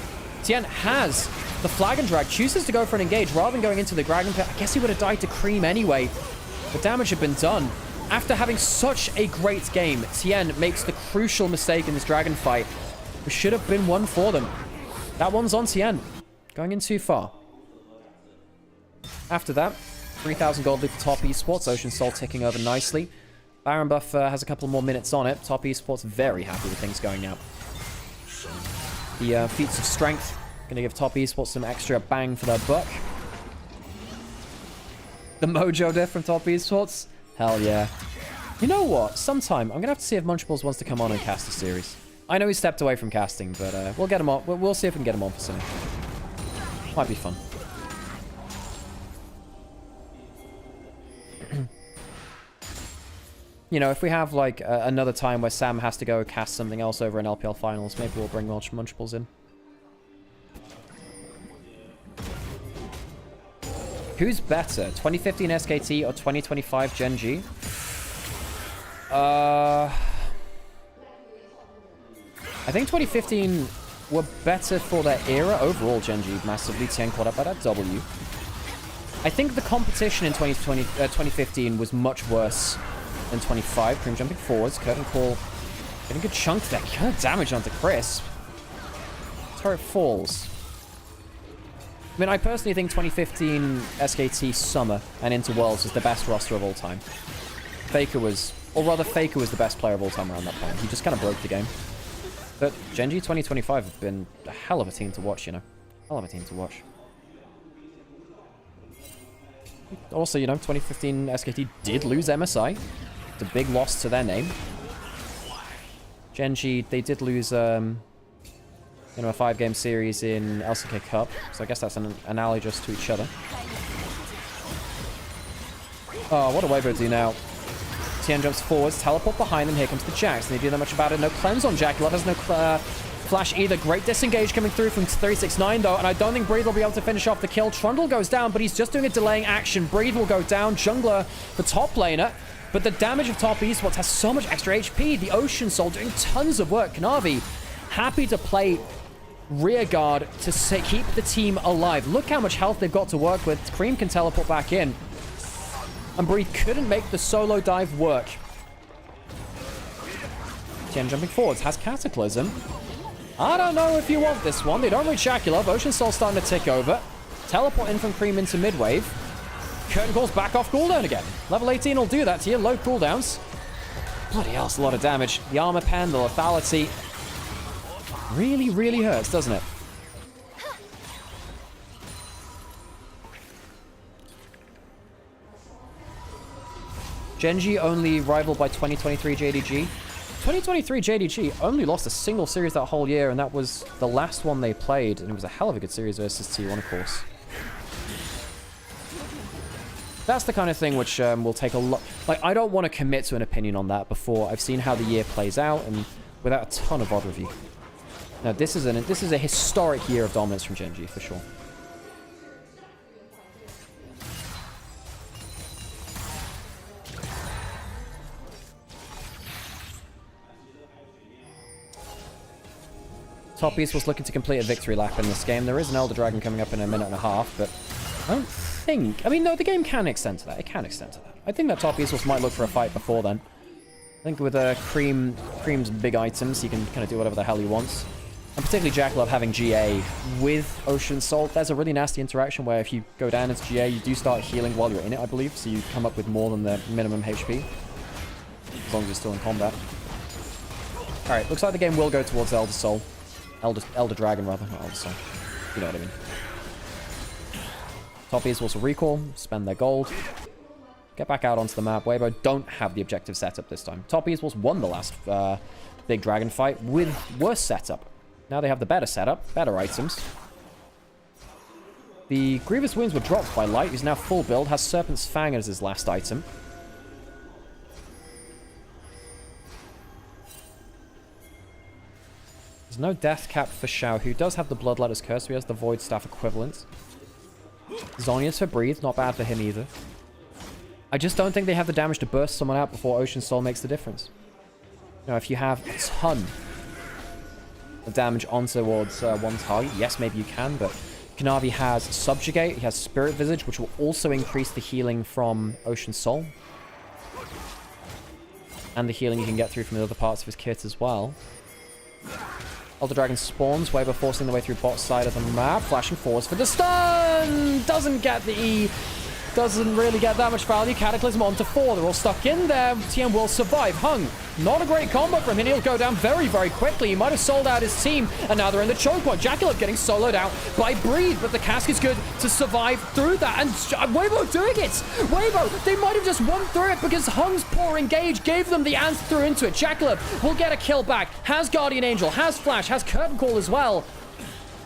TN has the flag and drag, chooses to go for an engage rather than going into the Dragon Pit. I guess he would have died to Cream anyway. The damage had been done. After having such a great game, TN makes the crucial mistake in this Dragon fight, which should have been one for them. That one's on TN. Going in too far. After that, 3,000 gold lead for Top Esports. Ocean Soul ticking over nicely. Baron buff has a couple more minutes on it. Top Esports very happy with things going now. The feats of strength going to give Top Esports some extra bang for their buck. The mojo diff from Top Esports. Hell yeah. You know what? Sometime I'm going to have to see if Munchables wants to come on and cast a series. I know he stepped away from casting, but we'll get him on. We'll see if we can get him on for something. Might be fun. You know, if we have, like, another time where Sam has to go cast something else over in LPL Finals, maybe we'll bring Munchables in. Who's better, 2015 SKT or 2025 Gen G? I think 2015 were better for their era. Overall, Gen G massively 10 caught up by that W. I think the competition in 2015 was much worse than 25. Cream jumping forwards. Curtain Call getting a good chunk there. Good damage onto Crisp. Turret falls. I mean, I personally think 2015 SKT Summer and into Worlds was the best roster of all time. Faker was, or rather Faker was the best player of all time around that point. He just kind of broke the game. But Gen G 2025 have been a hell of a team to watch, you know. Hell of a team to watch. Also, you know, 2015 SKT did lose MSI. It's a big loss to their name. Gen G, they did lose, you know, a 5-game series in LCK Cup. So I guess that's analogous to each other. Oh, what do Weibo do now? TN jumps forwards, teleport behind them. Here comes the Jax. And they do that much about it. No cleanse on Jack. Love has no flash either. Great disengage coming through from 369 though. And I don't think Breathe will be able to finish off the kill. Trundle goes down, but he's just doing a delaying action. Breathe will go down. Jungler, the top laner. But the damage of Top Esports has so much extra HP. The Ocean Soul doing tons of work. Kanavi happy to play rear guard to keep the team alive. Look how much health they've got to work with. Cream can teleport back in. And Breathe couldn't make the solo dive work. TN jumping forwards, has Cataclysm. I don't know if you want this one. They don't reach Shakulov. Ocean Soul starting to tick over. Teleport in from Cream into mid-wave. Curtain Call's back off cooldown again. Level 18 will do that to you. Low cooldowns. Bloody hell, it's a lot of damage. The armor pen, the lethality. Really, really hurts, doesn't it? Gen G only rivaled by 2023 JDG. 2023 JDG only lost a single series that whole year, and that was the last one they played, and it was a hell of a good series versus T1, of course. That's the kind of thing which will take a lot... Like, I don't want to commit to an opinion on that before I've seen how the year plays out, and without a ton of VOD review. No, this is a historic year of dominance from Gen G, for sure. Top East was looking to complete a victory lap in this game. There is an Elder Dragon coming up in a minute and a half, but I don't think... I mean, no, the game can extend to that. It can extend to that. I think that Top East might look for a fight before then. I think with Cream's big items, he can kind of do whatever the hell he wants. And particularly Jackalov having GA with Ocean Soul. There's a really nasty interaction where if you go down into GA, you do start healing while you're in it, I believe. So you come up with more than the minimum HP. As long as you're still in combat. Alright, looks like the game will go towards Elder Soul. Elder Dragon, rather. Not Elder Soul. You know what I mean. Toppies will recall, spend their gold. Get back out onto the map. Weibo don't have the objective setup this time. Toppies won the last big dragon fight with worse setup. Now they have the better setup, better items. The Grievous Wounds were dropped by Light, who's now full build, has Serpent's Fang as his last item. There's no death cap for Xiao, who does have the Bloodletter's Curse, so he has the Void Staff equivalent. Zhonya's for Breathe, not bad for him either. I just don't think they have the damage to burst someone out before Ocean Soul makes the difference. You know, if you have a ton of damage on towards one target, yes, maybe you can, but Kanavi has Subjugate, he has Spirit Visage, which will also increase the healing from Ocean Soul. And the healing you can get through from the other parts of his kit as well. Elder Dragon spawns, Weber forcing the way through bot side of the map, flashing forwards for the stun! Doesn't get the E. Doesn't really get that much value. Cataclysm onto 4. They're all stuck in there. TM will survive. Hung. Not a great combo from him. He'll go down very, very quickly. He might have sold out his team. And now they're in the choke point. Jackalov getting soloed out by Breathe. But the cask is good to survive through that. And Weibo doing it. Weibo, they might have just won through it because Hung's poor engage gave them the answer through into it. Jackalov will get a kill back. Has Guardian Angel. Has Flash. Has Curtain Call as well.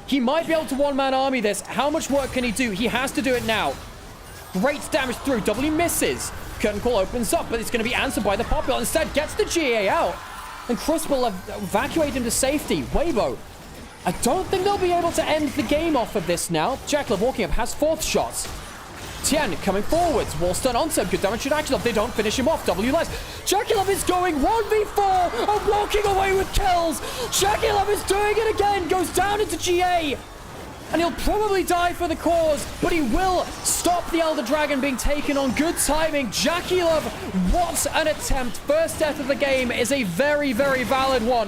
He might be able to one-man army this. How much work can he do? He has to do it now. Great damage through. W misses. Curtain Call opens up, but it's going to be answered by the Popular. Instead, gets the GA out. And Chris will evacuate him to safety. Weibo. I don't think they'll be able to end the game off of this now. Jackalov walking up, has 4th shots. Tian coming forwards. Wall stun onto him. Good damage to Jackalov. They don't finish him off. W less. Jackalov is going 1v4 and walking away with kills. Jackalov is doing it again. Goes down into GA. And he'll probably die for the cause, but he will stop the Elder Dragon being taken on. Good timing. Jackalov, what an attempt. First death of the game is a very, very valid one.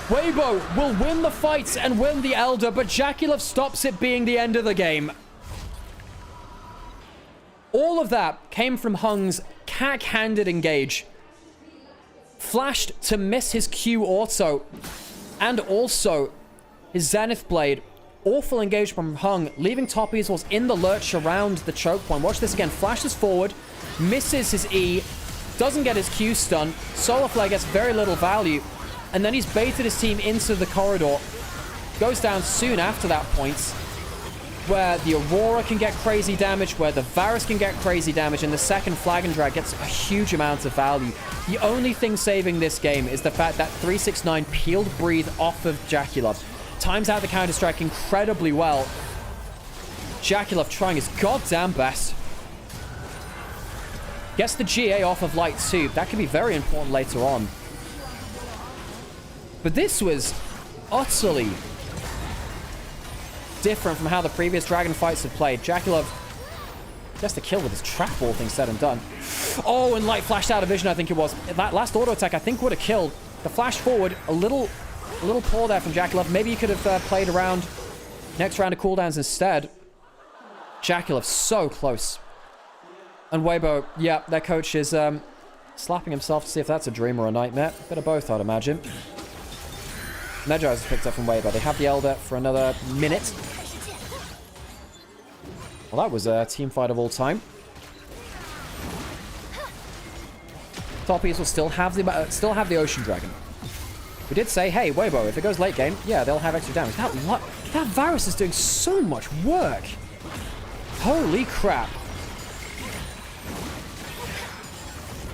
Weibo will win the fight and win the Elder, but Jackalov stops it being the end of the game. All of that came from Hung's cack-handed engage. Flashed to miss his Q auto, and also his Zenith Blade. Awful engage from Hung, leaving Top Easels in the lurch around the choke point. Watch this again. Flashes forward, misses his E, doesn't get his Q stun. Solar Flare gets very little value, and then he's baited his team into the corridor. Goes down soon after that point, where the Aurora can get crazy damage, where the Varus can get crazy damage, and the second Flag and Drag gets a huge amount of value. The only thing saving this game is the fact that 369 peeled Breathe off of Jackalov. Times out the Counter-Strike incredibly well. Jackalov trying his goddamn best. Gets the GA off of Light too. That could be very important later on. But this was utterly different from how the previous Dragon fights have played. Jackalov gets the kill with his trap ball, thing said and done. Oh, and Light flashed out of vision, I think it was. That last auto attack, I think, would have killed. The flash forward, a little poor there from Jackalov. Maybe he could have played around next round of cooldowns instead. Jackalov so close. And Weibo, yeah, their coach is slapping himself to see if that's a dream or a nightmare. Bit of both, I'd imagine. Medjay is picked up from Weibo. They have the Elder for another minute. Well, that was a team fight of all time. Toppies will still have the Ocean Dragon. We did say, hey, Weibo, if it goes late game, yeah, they'll have extra damage. That Varus is doing so much work. Holy crap.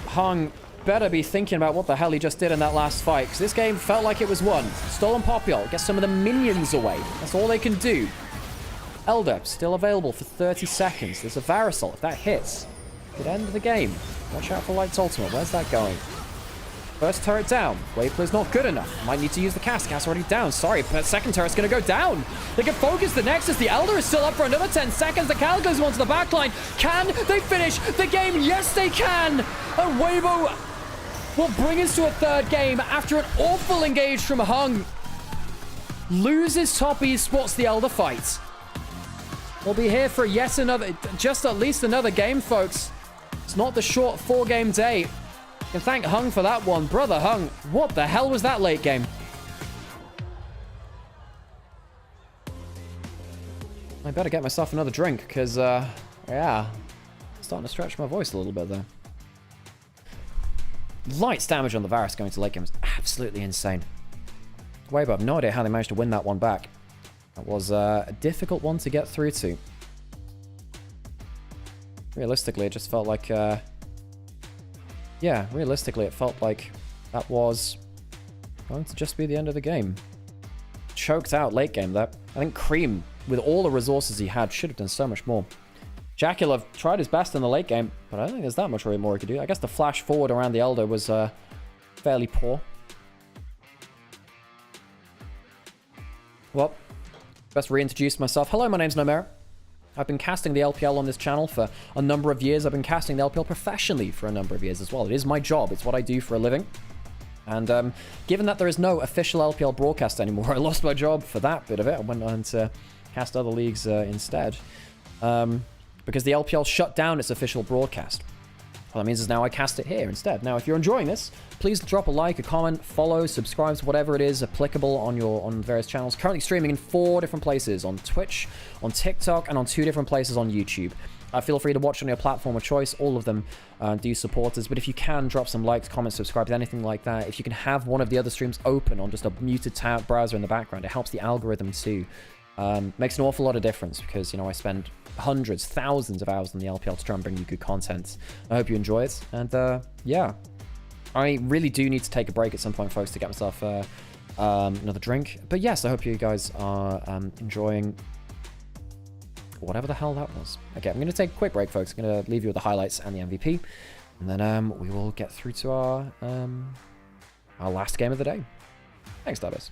Hung better be thinking about what the hell he just did in that last fight, because this game felt like it was won. Stolen Popule, get some of the minions away. That's all they can do. Elder, still available for 30 seconds. There's a Varus ult. If that hits, could end the game. Watch out for Light's ultimate. Where's that going? First turret down. Wave clear's not good enough. Might need to use the cast. Cast already down. Sorry, but second turret's going to go down. They can focus the Nexus. The Elder is still up for another 10 seconds. The Calicos onto the backline. Can they finish the game? Yes, they can. And Weibo will bring us to a third game after an awful engage from Hung. loses top esports the Elder fight. We'll be here for yet another, just at least another game, folks. It's not the short 4-game day. You can thank Hung for that one. Brother Hung, what the hell was that late game? I better get myself another drink, because, yeah, starting to stretch my voice a little bit there. Lights damage on the Varus going to late game is absolutely insane. Wait, but I have no idea how they managed to win that one back. That was a difficult one to get through to. Realistically, it just felt like, yeah, realistically, it felt like that was going to just be the end of the game. Choked out late game there. I think Cream, with all the resources he had, should have done so much more. Jaculov tried his best in the late game, but I don't think there's that much really more he could do. I guess the flash forward around the Elder was fairly poor. Well, best reintroduce myself. Hello, my name's Nymaera. I've been casting the LPL on this channel for a number of years. I've been casting the LPL professionally for a number of years as well. It is my job. It's what I do for a living. And given that there is no official LPL broadcast anymore, I lost my job for that bit of it. I went on to cast other leagues instead. Because the LPL shut down its official broadcast. What that means is now I cast it here instead. Now, if you're enjoying this, please drop a like, a comment, follow, subscribe to whatever it is applicable on various channels. Currently streaming in 4 different places, on Twitch, on TikTok, and on 2 different places on YouTube. Feel free to watch on your platform of choice. All of them do support us. But if you can, drop some likes, comments, subscribe, anything like that. If you can have one of the other streams open on just a muted tab browser in the background, it helps the algorithm too. Makes an awful lot of difference because, you know, I spend hundreds, thousands of hours on the LPL to try and bring you good content. I hope you enjoy it. And yeah, I really do need to take a break at some point, folks, to get myself another drink. But yes, I hope you guys are enjoying whatever the hell that was. Okay, I'm going to take a quick break, folks. I'm going to leave you with the highlights and the MVP. And then we will get through to our last game of the day. Thanks, Starbase.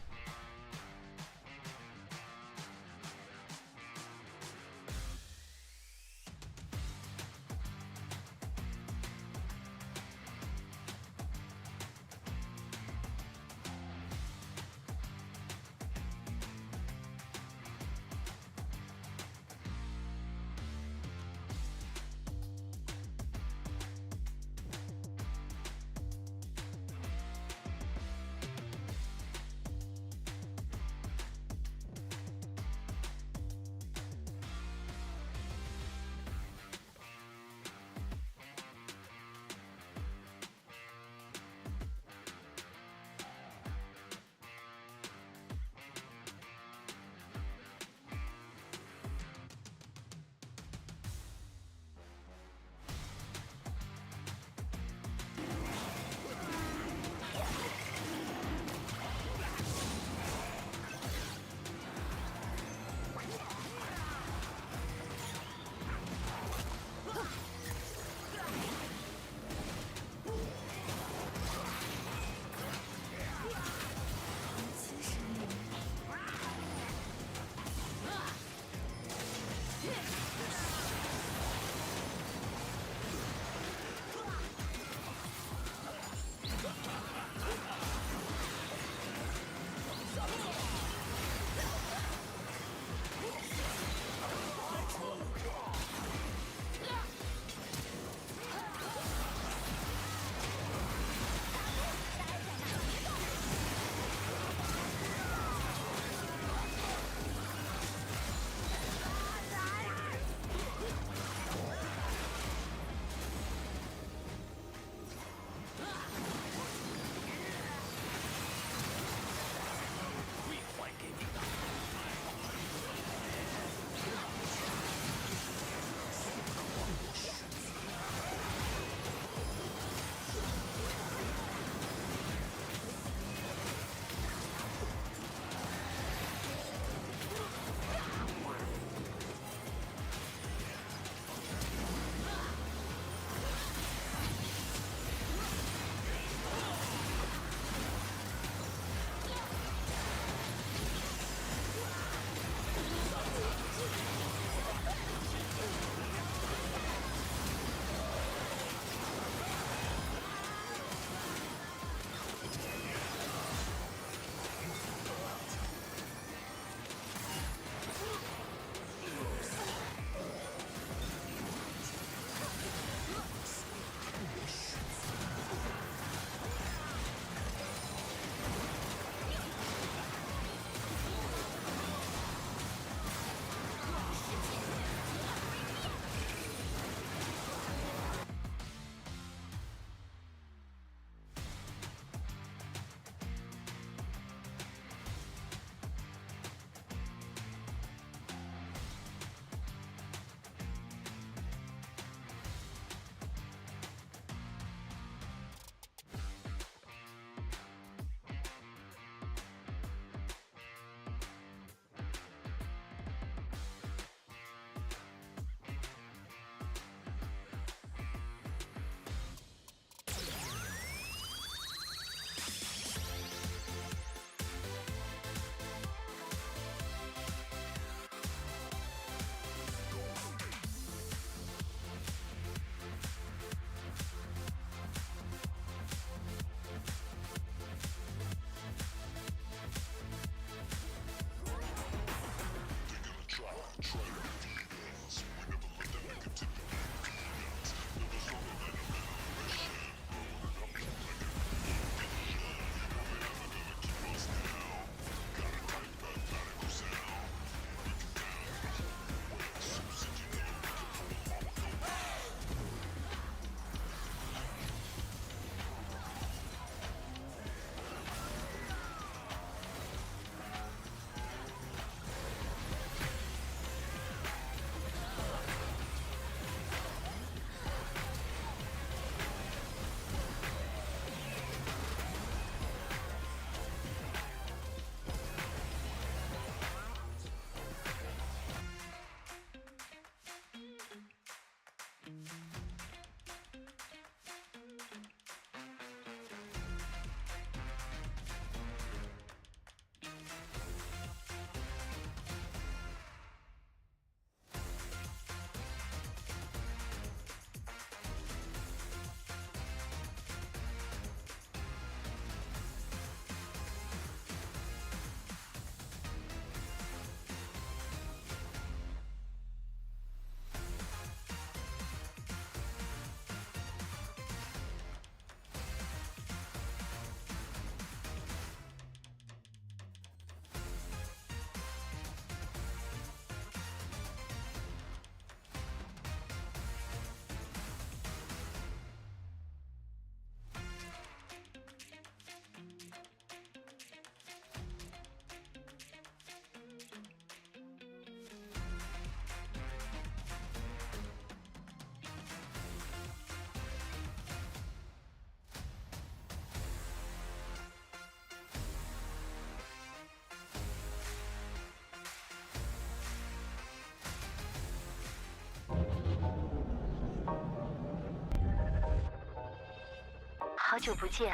久不见。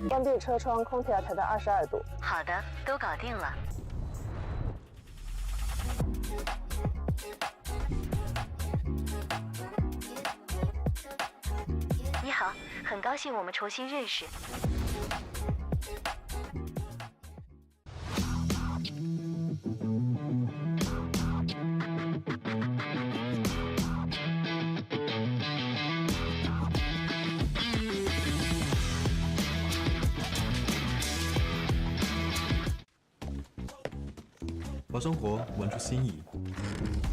关闭车窗，空调调到22度。好的，都搞定了。你好，很高兴我们重新认识。把生活玩出新意，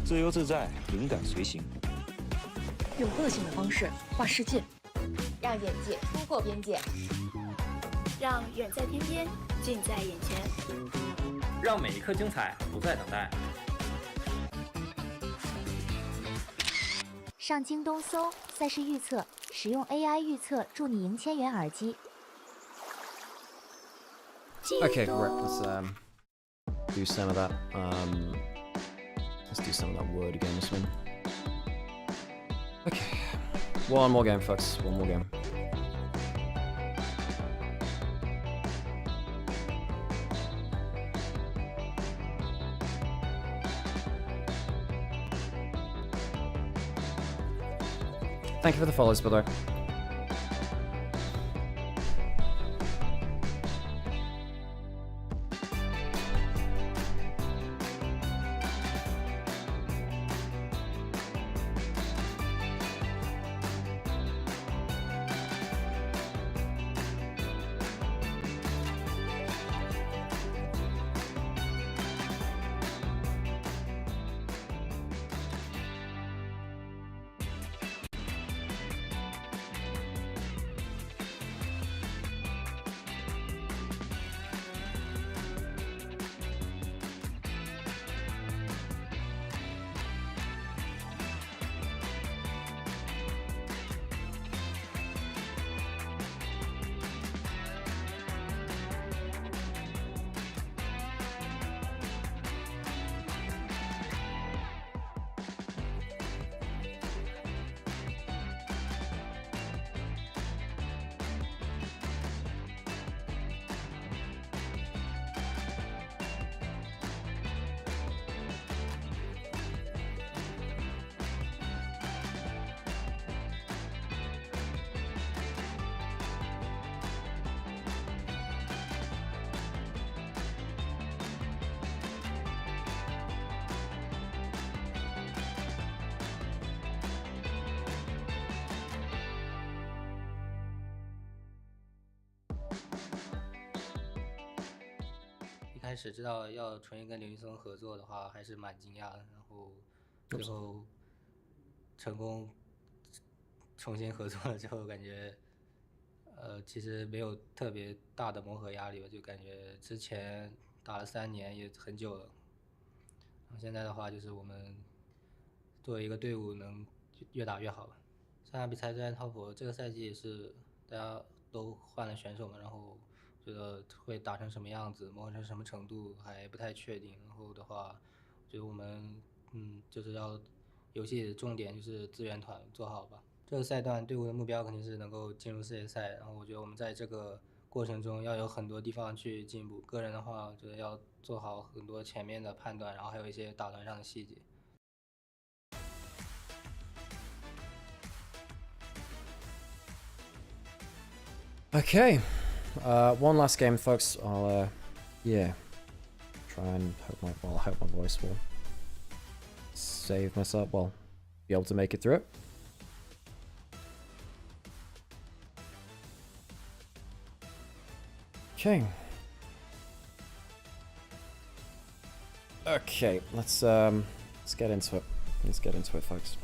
自由自在，灵感随行。用个性的方式画世界，让眼界突破边界，让远在天边，近在眼前，让每一刻精彩不再等待。上京东搜赛事预测，使用 AI 预测助你赢1000元耳机。 Okay, right, let's do some of that. Let's do some of that word again, this one. Okay. One more game, folks. One more game. Thank you for the follows, by the way.一开始知道要重新跟刘云松合作的话，还是蛮惊讶的。然后最后成功重新合作了之后，感觉其实没有特别大的磨合压力吧，就感觉之前打了3年也很久了。然后现在的话，就是我们作为一个队伍能越打越好吧。上场比赛在top这个赛季也是大家都换了选手嘛，然后觉得会打成什么样子，磨合成什么程度还不太确定。然后的话，觉得我们就是要游戏的重点就是资源团做好吧。这个赛段队伍的目标肯定是能够进入世界赛，然后我觉得我们在这个过程中要有很多地方去进步。个人的话，我觉得要做好很多前面的判断，然后还有一些打团上的细节。Okay, one last game, folks. I'll, yeah, try and I hope my voice will save myself. Well, be able to make it through it. Okay. Okay, let's get into it. Let's get into it, folks.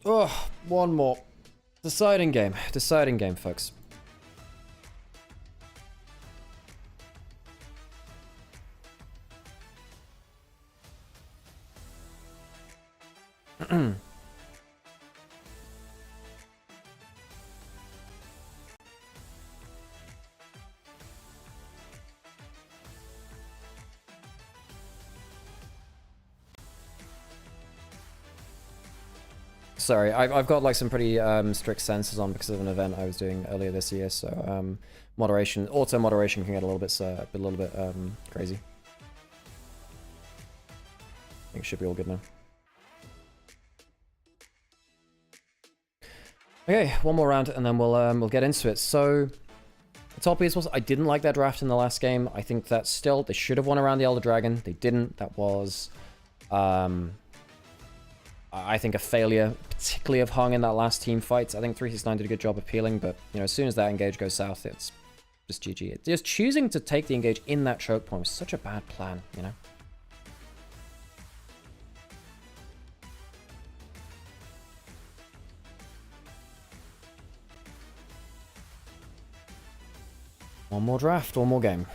Oh, one more. Deciding game, folks. Sorry, I've got like some pretty strict censors on because of an event I was doing earlier this year, so moderation, auto moderation can get a little bit crazy. I think it should be all good now. Okay, one more round and then we'll get into it. So, the top piece was I didn't like that draft in the last game. I think that still they should have won around the Elder Dragon. They didn't. That was, I think, a failure, particularly of Hung in that last team fight. I think 369 did a good job appealing, but you know, as soon as that engage goes south, it's just GG. Just choosing to take the engage in that choke point was such a bad plan, you know. One more draft, one more game.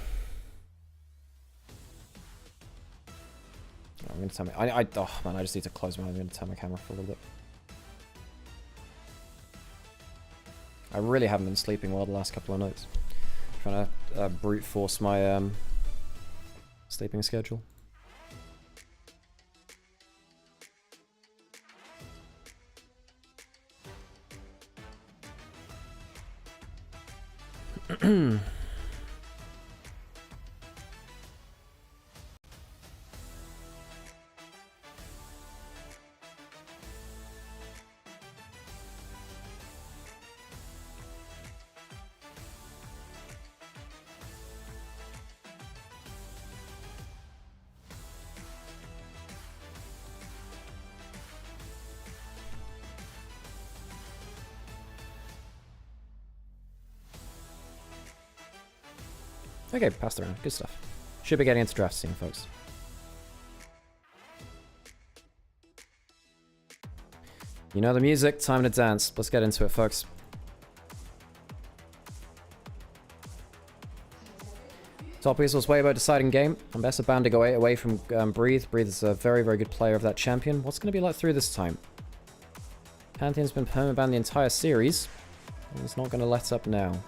I'm gonna turn my, oh man, I just need to close my eyes. I'm gonna turn my camera for a little bit. I really haven't been sleeping well the last couple of nights. Trying to brute force my sleeping schedule. Okay, passed around. Good stuff. Should be getting into draft soon, folks. You know the music, time to dance. Let's get into it, folks. Top piece was Weibo deciding game. Ambessa bound to go away from Breathe. Breathe is a very, very good player of that champion. What's going to be like through this time? Pantheon's been permabanned the entire series. And it's not going to let up now.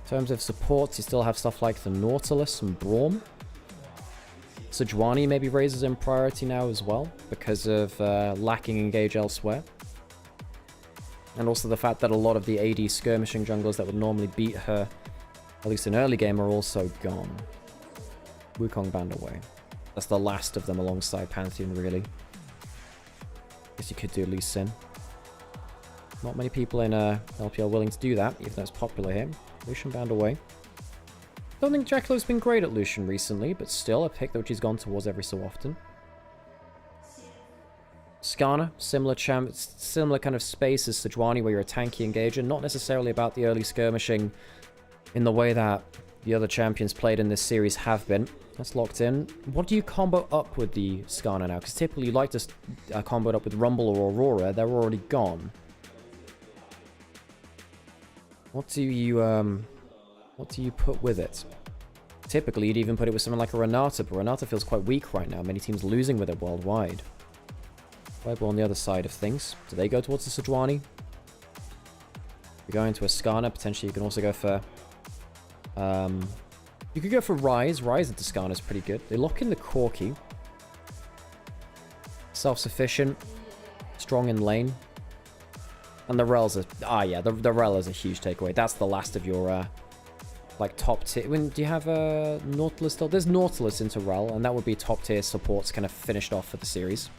In terms of supports, you still have stuff like the Nautilus and Braum. Sejuani maybe raises in priority now as well, because of lacking engage elsewhere. And also the fact that a lot of the AD skirmishing junglers that would normally beat her, at least in early game, are also gone. Wukong banned away. That's the last of them alongside Pantheon, really. Guess you could do Lee Sin. Not many people in LPL willing to do that, even though it's popular here. Lucian bound away. Don't think Jackalo's been great at Lucian recently, but still a pick that she's gone towards every so often. Skarner, similar kind of space as Sejuani, where you're a tanky engager, not necessarily about the early skirmishing in the way that the other champions played in this series have been. That's locked in. What do you combo up with the Skarner now? Because typically you like to combo it up with Rumble or Aurora. They're already gone. What do you put with it? Typically, you'd even put it with something like a Renata, but Renata feels quite weak right now. Many teams losing with it worldwide. Weibo on the other side of things. Do they go towards the Sejuani? You're going to a Skarner. Potentially, you can also go for... you could go for Ryze. Ryze into Skarner is pretty good. They lock in the Corki. Self-sufficient. Strong in lane. And the Rel's the Rel is a huge takeaway. That's the last of your like top tier. Do you have a Nautilus still? There's Nautilus into Rel, and that would be top tier supports kind of finished off for the series.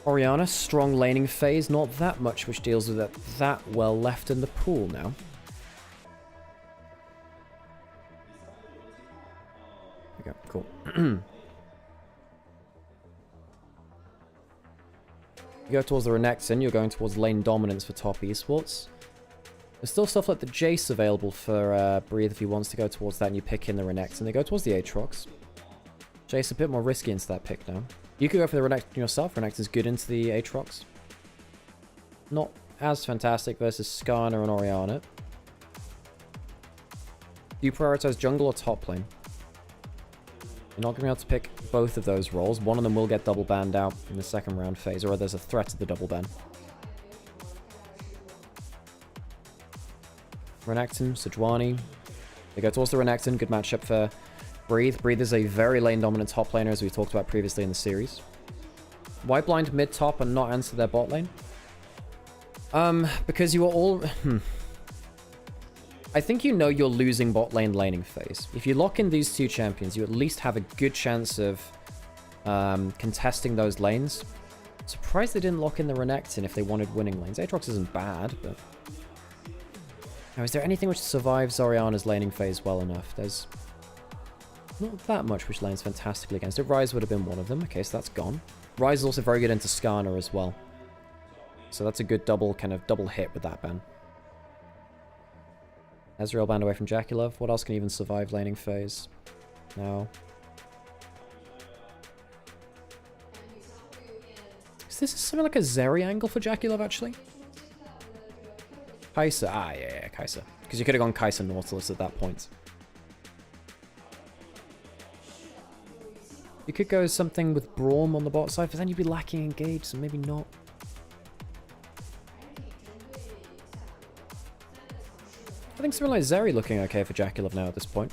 Orianna, strong laning phase, not that much which deals with it that well left in the pool now. Okay, cool. You go towards the Renekton, you're going towards lane dominance for top esports. There's still stuff like the Jace available for Breathe if he wants to go towards that and you pick in the Renekton. They go towards the Aatrox. Jace a bit more risky into that pick now. You could go for the Renekton yourself. Renekton's good into the Aatrox. Not as fantastic versus Skarner and Orianna. Do you prioritize jungle or top lane? You're not going to be able to pick both of those roles. One of them will get double banned out in the second round phase, or there's a threat to the double ban. Renekton, Sejuani. They go towards the Renekton. Good matchup for Breathe. Breathe is a very lane dominant top laner, as we talked about previously in the series. Why blind mid top and not answer their bot lane? Because you are all... I think you know you're losing bot lane laning phase. If you lock in these two champions, you at least have a good chance of contesting those lanes. Surprised they didn't lock in the Renekton if they wanted winning lanes. Aatrox isn't bad, but... Now, is there anything which survives Orianna's laning phase well enough? There's not that much which lanes fantastically against it. Ryze would have been one of them. Okay, so that's gone. Ryze is also very good into Skarner as well. So that's a good double hit with that ban. Ezreal banned away from Jackie-Love. What else can even survive laning phase? No. Is this something like a Zeri angle for Jackie-Love, actually? Kai'Sa. Ah, yeah, Kai'Sa. Because you could have gone Kai'Sa Nautilus at that point. You could go something with Braum on the bot side, but then you'd be lacking engage, so maybe not. I think something like Zeri looking okay for Jackie-Love now at this point.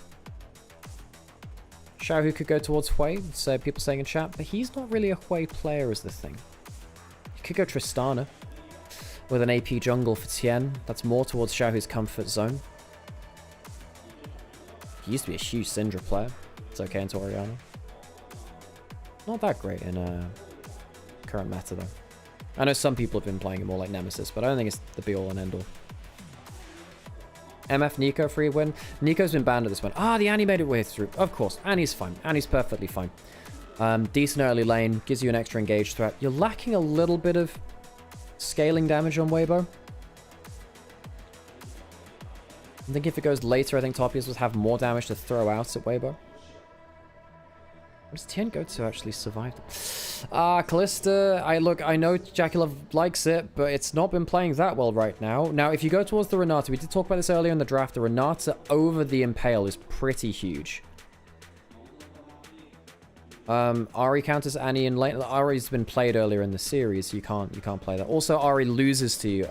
Xiaohu could go towards Hui, so people saying in chat, but he's not really a Hui player is the thing. You could go Tristana with an AP jungle for Tien. That's more towards Xiaohu's comfort zone. He used to be a huge Syndra player. It's okay into Orianna. Not that great in current meta though. I know some people have been playing it more like Nemesis, but I don't think it's the be-all and end-all. MF Nico free win. Nico's been banned at this point. Ah, the Annie made it way through. Of course, Annie's fine. Annie's perfectly fine. Decent early lane. Gives you an extra engage threat. You're lacking a little bit of scaling damage on Weibo. I think if it goes later, I think Topias would have more damage to throw out at Weibo. What does Tien go to actually survive? Kalista, I know Jackie-Love likes it, but it's not been playing that well right now. Now, if you go towards the Renata, we did talk about this earlier in the draft, the Renata over the Impale is pretty huge. Ahri counters Annie in lane. Ahri's been played earlier in the series, so you can't play that. Also, Ahri loses to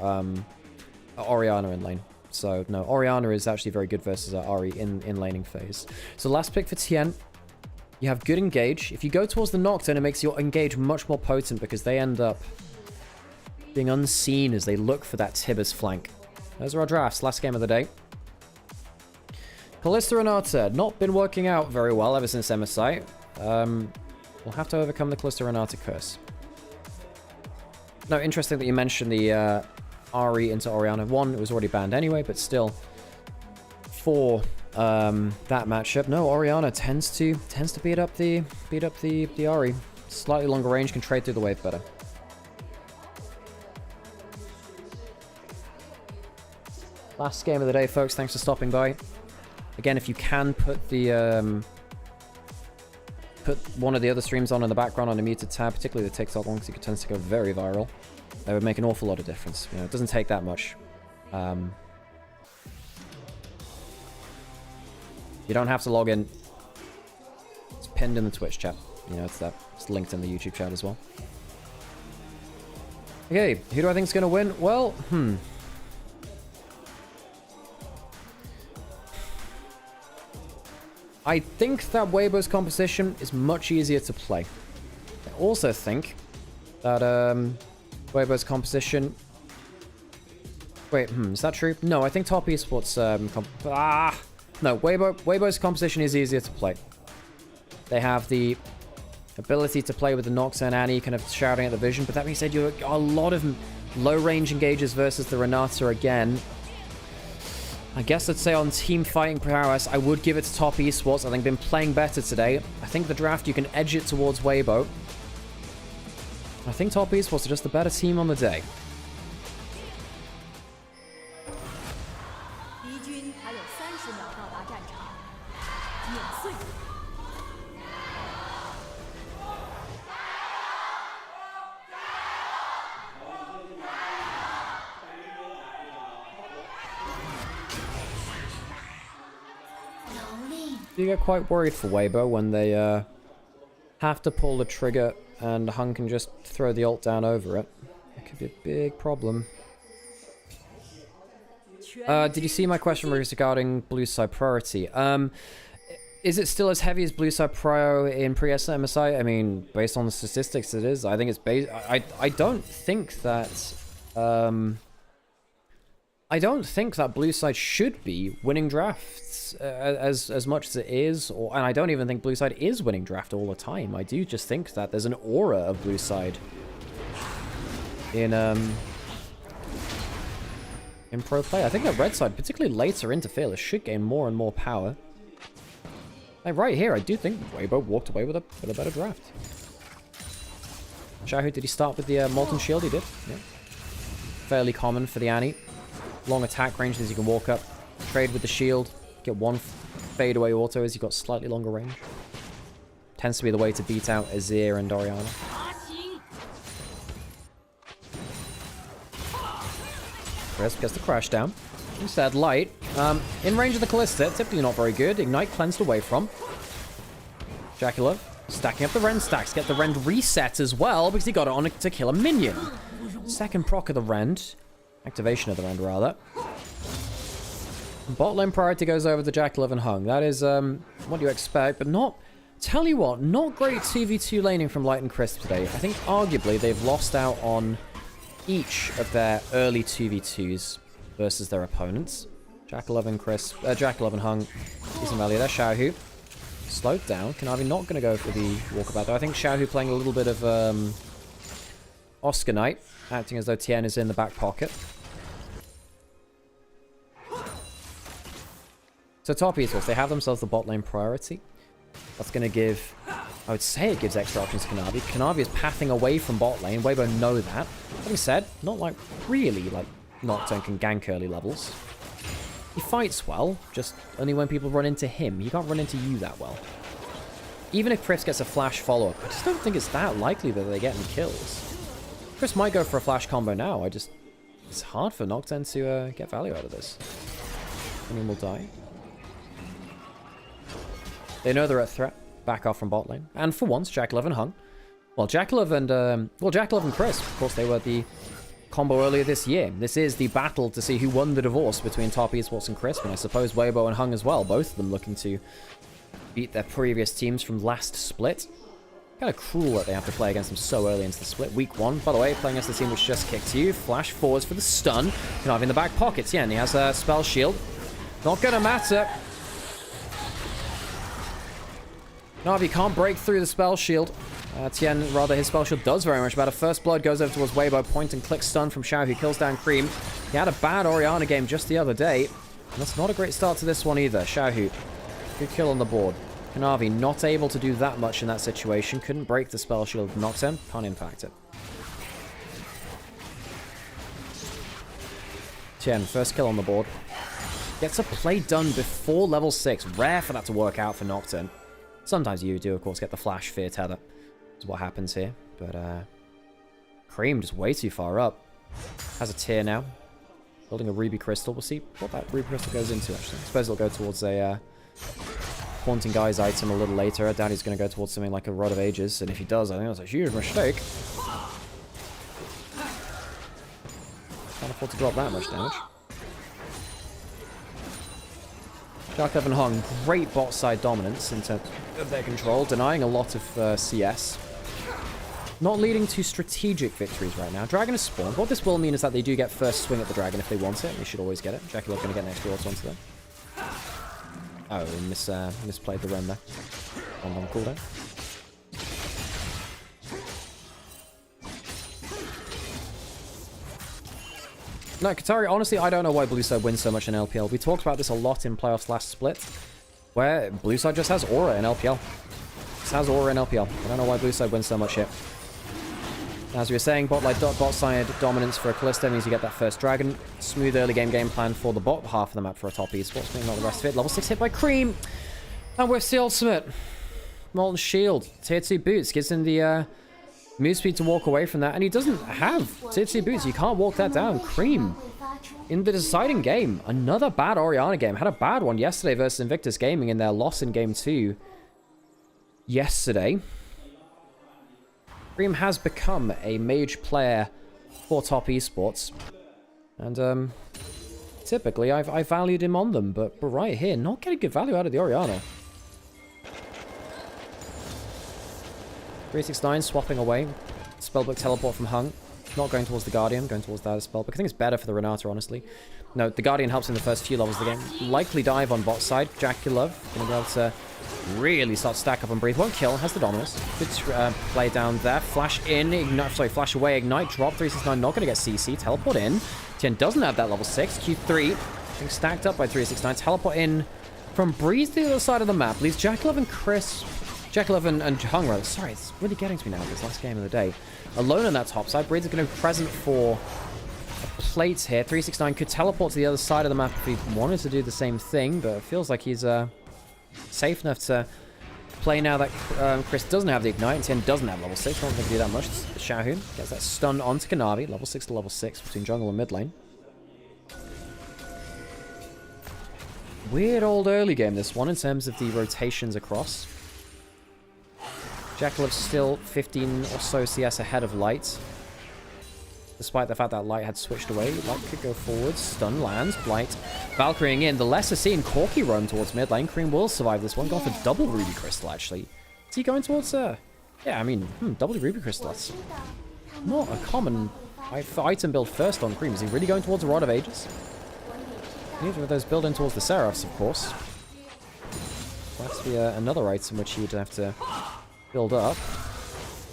Orianna in lane. So, no, Orianna is actually very good versus Ahri in laning phase. So, last pick for Tien. You have good engage. If you go towards the Nocturne, it makes your engage much more potent because they end up being unseen as they look for that Tibbers flank. Those are our drafts. Last game of the day. Kalista Renata. Not been working out very well ever since MSI. We'll have to overcome the Kalista Renata curse. No, interesting that you mentioned the Ahri into Orianna. One, it was already banned anyway, but still. For that matchup, no, Orianna tends to beat up the Ahri. Slightly longer range, can trade through the wave better. Last game of the day, folks. Thanks for stopping by. Again, if you can put the put one of the other streams on in the background on a muted tab, particularly the TikTok one, because it tends to go very viral. That would make an awful lot of difference. You know, it doesn't take that much. You don't have to log in. It's pinned in the Twitch chat. You know, it's linked in the YouTube chat as well. Okay, who do I think is going to win? Well, I think that Weibo's composition is much easier to play. I also think that Weibo's composition... Wait, is that true? No, I think Top Esports... No, Weibo's composition is easier to play. They have the ability to play with the Nocturne Annie kind of shouting at the vision, but that being said, you have a lot of low-range engages versus the Renata again. I guess I'd say on team fighting prowess, I would give it to Top Esports. I think been playing better today. I think the draft, you can edge it towards Weibo. I think Top Esports are just the better team on the day. You get quite worried for Weibo when they have to pull the trigger and Hung can just throw the ult down over it. It could be a big problem. Did you see my question regarding blue side priority? Is it still as heavy as blue side prio in pre-SMSI? I mean, based on the statistics, it is. I think it's based. I don't think that. I don't think that blue side should be winning drafts as much as it is, and I don't even think blue side is winning draft all the time. I do just think that there's an aura of blue side in pro play. I think that red side, particularly later into Fearless, should gain more and more power. Like right here, I do think Weibo walked away with a better draft. Xiaohu, did he start with the Molten Shield? He did. Yeah. Fairly common for the Annie. Long attack range as you can walk up. Trade with the shield. Get one fadeaway auto as you've got slightly longer range. Tends to be the way to beat out Azir and Orianna. Crisp gets the crash down. Instead, Light. In range of the Callista, typically not very good. Ignite cleansed away from. Dracula stacking up the Rend stacks. Get the Rend reset as well because he got it on to kill a minion. Second proc of the Rend. Activation of the Rend, rather. Bot lane priority goes over to Jackalov and Hung. That is what you expect, but not... Tell you what, not great 2v2 laning from Light and Crisp today. I think arguably they've lost out on each of their early 2v2s versus their opponents. Jackalov and Crisp, Jackalov and Hung, decent value there. Xiaohu slowed down. Kanavi not going to go for the walkabout though. I think Xiaohu playing a little bit of Oscar Knight, acting as though Tien is in the back pocket. So top esports, they have themselves the bot lane priority. That's going to give, I would say it gives extra options to Kanavi. Kanavi is pathing away from bot lane. Weibo know that. Having said, not like really like Nocturne can gank early levels. He fights well, just only when people run into him. He can't run into you that well. Even if Chris gets a flash follow-up, I just don't think it's that likely that they get any kills. Chris might go for a flash combo now. It's hard for Nocturne to get value out of this. Anyone will die. They know they're at threat. Back off from bot lane. And for once, Jackalov and Hung. Well, Jackalov and Chris, of course, they were the combo earlier this year. This is the battle to see who won the divorce between Top Esports and Crisp, and I suppose Weibo and Hung as well. Both of them looking to beat their previous teams from last split. Kind of cruel that they have to play against them so early into the split. Week 1, by the way, playing against the team which just kicked you. Flash forwards for the stun. Kanavi in the back pockets. Yeah, and he has a spell shield. Not gonna matter. Kanavi can't break through the spell shield. Tien, rather, his spell shield does very much matter. First blood goes over towards Weibo. Point and click stun from Xiao, who kills down Cream. He had a bad Orianna game just the other day. And that's not a great start to this one either. Xiaohu, good kill on the board. Kanavi not able to do that much in that situation. Couldn't break the spell shield of Nocturne. Can't impact it. Tien, first kill on the board. Gets a play done before level 6. Rare for that to work out for Nocturne. Sometimes you do, of course, get the flash fear tether. Is what happens here. But, Cream just way too far up. Has a tier now. Building a Ruby Crystal. We'll see what that Ruby Crystal goes into, actually. I suppose it'll go towards a, Haunting Guy's item a little later. I doubt he's going to go towards something like a Rod of Ages. And if he does, I think that's a huge mistake. Can't afford to drop that much damage. Dark Evan Hung, great bot side dominance in terms of their control, denying a lot of CS. Not leading to strategic victories right now. Dragon is spawned. What this will mean is that they do get first swing at the dragon if they want it. They should always get it. Jackie Love going to get an extra auto onto them. Oh, misplayed the run there. On cooldown. No, Katari, honestly, I don't know why Blue Side wins so much in LPL. We talked about this a lot in playoffs last split, where Blue Side just has aura in LPL. Just has aura in LPL. I don't know why Blue Side wins so much here. As we were saying, bot side dominance for a Callista means you get that first dragon. Smooth early game plan for the bot half of the map for a top esports, maybe not the rest of it. Level 6 hit by Cream. And with the ultimate. Molten Shield. Tier 2 boots gives him the move speed to walk away from that, and he doesn't have Tier 2 boots. You can't walk that down. Cream in the deciding game. Another bad Orianna game. Had a bad one yesterday versus Invictus Gaming in their loss in game 2 yesterday. Cream has become a mage player for top esports, and Typically, I valued him on them, but right here, not getting good value out of the Orianna. 369 swapping away. Spellbook teleport from Hung. Not going towards the Guardian, going towards that Spellbook. I think it's better for the Renata, honestly. No, the Guardian helps in the first few levels of the game. Likely dive on bot side. Jackulov gonna be able to really start to stack up and breathe. Won't kill, has the Dominus. Good play down there. Flash in, ignite, sorry, flash away, ignite, drop. 369 not gonna get CC. Teleport in. Tien doesn't have that level 6. Q3 being stacked up by 369. Teleport in from Breeze to the other side of the map. Leaves Jackulov and Chris. Jackulov and Hung, rather. Sorry, it's really getting to me now, this last game of the day. Alone on that top side. Breeze is going to be present for a plate here. 369 could teleport to the other side of the map if he wanted to do the same thing, but it feels like he's safe enough to play now that Chris doesn't have the ignite and Tien doesn't have level 6. Not going to do that much. Xiaohu gets that stun onto Kanavi. Level 6 to level 6 between jungle and mid lane. Weird old early game, this one, in terms of the rotations across. Jackulov's still 15 or so CS ahead of Light. Despite the fact that Light had switched away, Light could go forward. Stun lands. Blight Valkyrieing in. The lesser seen Corki roam towards mid lane. Cream will survive this one. Going for double Ruby Crystal, actually. Is he going towards... yeah, I mean, double Ruby Crystal. That's not a common item build first on Cream. Is he really going towards a Rod of Ages? Neither of those build in towards the Seraphs, of course. That's the another item which he'd have to build up.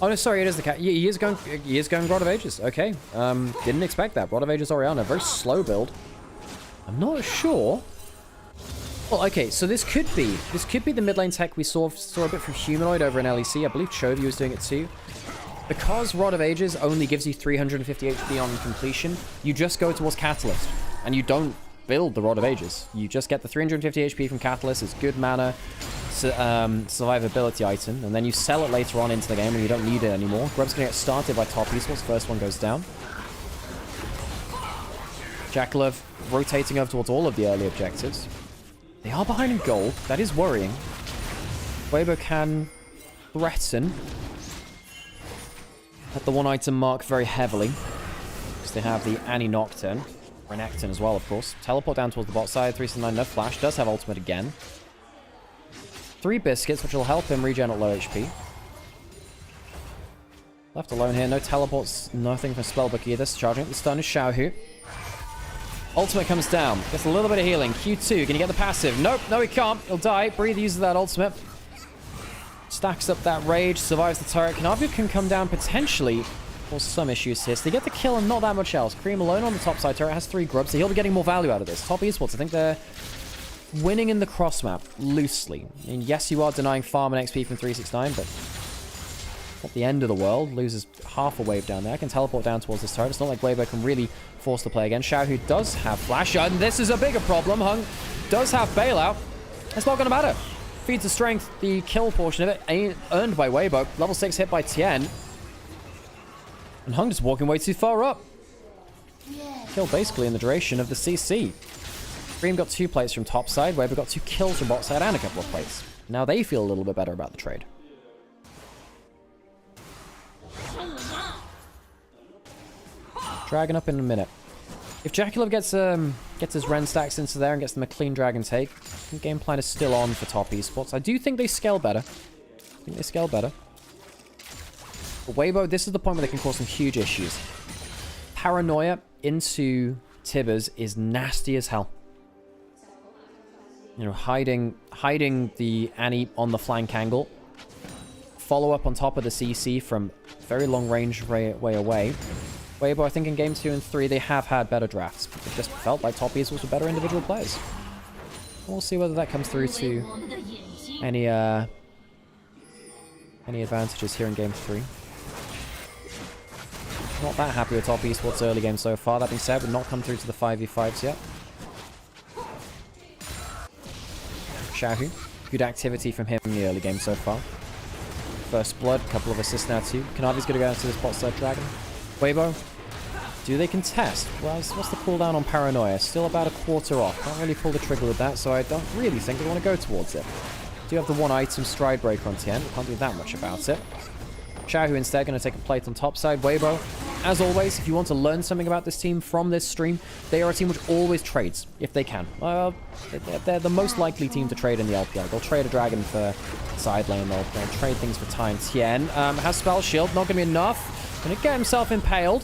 Oh no, sorry, it is the cat. He is going Rod of Ages. Okay. Didn't expect that. Rod of Ages Orianna. Very slow build. I'm not sure. Well, okay, so this could be the mid lane tech we saw a bit from Humanoid over in LEC. I believe Chovy was doing it too. Because Rod of Ages only gives you 350 HP on completion, you just go towards Catalyst. And you don't build the Rod of Ages. You just get the 350 HP from Catalyst. It's good mana, survivability item, and then you sell it later on into the game when you don't need it anymore. Grub's gonna get started by top esports. First one goes down. Jackulov rotating over towards all of the early objectives. They are behind in gold. That is worrying. Weibo can threaten at the one item mark very heavily, because they have the Annie Nocturne. Renekton as well, of course. Teleport down towards the bot side. 379 no flash. Does have ultimate again. 3 biscuits, which will help him regen at low HP. Left alone here. No teleports. Nothing from Spellbook either. Charging up the stun is Xiaohu. Ultimate comes down. Gets a little bit of healing. Q2. Can he get the passive? Nope. No, he can't. He'll die. Breathe uses that ultimate. Stacks up that rage. Survives the turret. Kanavi can come down potentially. Some issues here. So they get the kill and not that much else. Cream alone on the top side turret has 3 grubs, so he'll be getting more value out of this. Top esports, I think they're winning in the cross map loosely. I mean, yes, you are denying farm and XP from 369, but not the end of the world. Loses half a wave down there. Can teleport down towards this turret. It's not like Weibo can really force the play again. Xiaohu does have flash, and this is a bigger problem. Hung does have bailout. It's not going to matter. Feeds the strength. The kill portion of it ain't earned by Weibo. Level 6 hit by Tien. And Hung just walking way too far up. Kill basically in the duration of the CC. Cream got 2 plates from top side. Weibo got 2 kills from bot side and a couple of plates. Now they feel a little bit better about the trade. Dragon up in a minute. If Jackulov gets his Ren stacks into there and gets them a clean dragon take, I think game plan is still on for top esports. I do think they scale better. But Weibo, this is the point where they can cause some huge issues. Paranoia into Tibbers is nasty as hell. You know, hiding the Annie on the flank angle. Follow up on top of the CC from very long range way away. Weibo, I think in game 2 and 3, they have had better drafts. It just felt like top esports were better individual players. We'll see whether that comes through to any advantages here in game 3. Not that happy with top esports early game so far. That being said, we've not come through to the 5v5s yet. Xiaohu, good activity from him in the early game so far. First blood, couple of assists now too. Kanavi's going to go into this bot side dragon. Weibo, do they contest? Well, what's the cooldown on Paranoia? Still about a quarter off. Can't really pull the trigger with that, so I don't really think they want to go towards it. Do have the one item Stride Breaker on Tien. Can't do that much about it. Xiaohu instead going to take a plate on top side. Weibo as always, if you want to learn something about this team from this stream, they are a team which always trades, if they can. They're the most likely team to trade in the LPL. They'll trade a dragon for side lane, they'll trade things for time. Tien has spell shield, not going to be enough. Going to get himself impaled.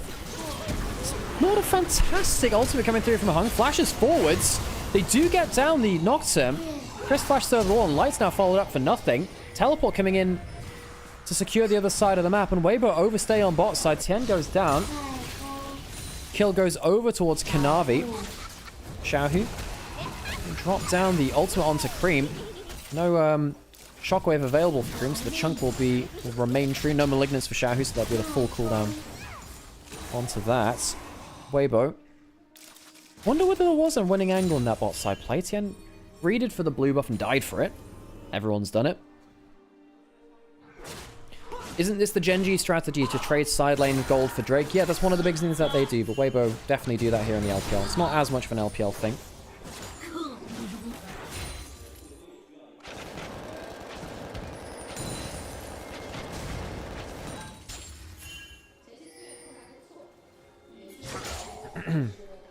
It's not a fantastic ultimate coming through from Hung. Flashes forwards. They do get down the Nocturne. Chris flashes over the wall, and Light's now followed up for nothing. Teleport coming in to secure the other side of the map, and Weibo overstay on bot side. Tien goes down. Kill goes over towards Kanavi. Xiaohu drop down the ultimate onto Cream. No shockwave available for Cream, so the chunk will remain true. No malignance for Xiaohu, so that'll be the full cooldown onto that. Weibo. Wonder whether there was a winning angle in that bot side play. Tien greeded for the blue buff and died for it. Everyone's done it. Isn't this the Genji strategy to trade side lane gold for Drake? Yeah, that's one of the big things that they do, but Weibo definitely do that here in the LPL. It's not as much of an LPL thing.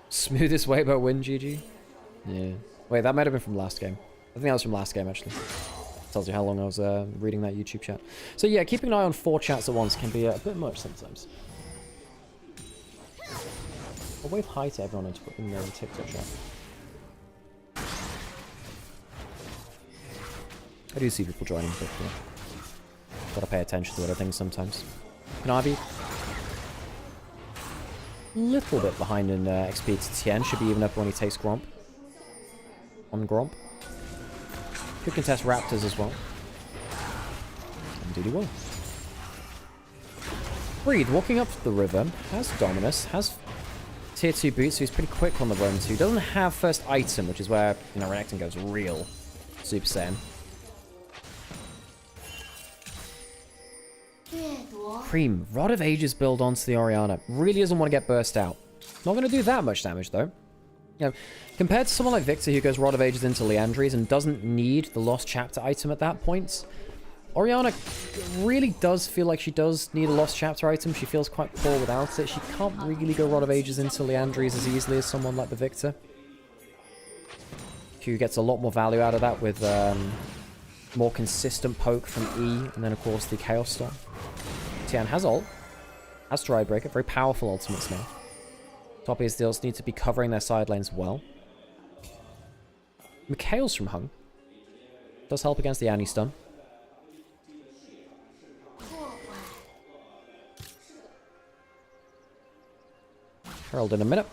Smoothest Weibo win, GG. Yeah. Wait, that might have been from last game. I think that was from last game, actually. Tells you how long I was reading that YouTube chat. So yeah, keeping an eye on 4 chats at once can be a bit much sometimes. I'll wave hi to everyone in the TikTok chat. I do see people joining, but yeah. Gotta pay attention to other things sometimes. Kanavi. Little bit behind in XP to Tien. Should be even up when he takes Gromp. On Gromp. Could contest Raptors as well. And did he well. Breathe, walking up the river, has Dominus, has tier 2 boots, so he's pretty quick on the run too. Doesn't have first item, which is where, you know, Renekton goes real Super Saiyan. Cream, Rod of Ages build onto the Orianna. Really doesn't want to get burst out. Not going to do that much damage though. You know, compared to someone like Victor who goes Rod of Ages into Liandry's and doesn't need the Lost Chapter item at that point, Orianna really does feel like she does need a Lost Chapter item. She feels quite poor without it. She can't really go Rod of Ages into Liandry's as easily as someone like the Victor, who gets a lot more value out of that with more consistent poke from E, and then of course the Chaos Storm. Tien has ult, has Stride-Breaker, very powerful ultimates now. Top tier deals need to be covering their side lanes well. Mikhail's from Hung. Does help against the Annie-stun. Herald in a minute.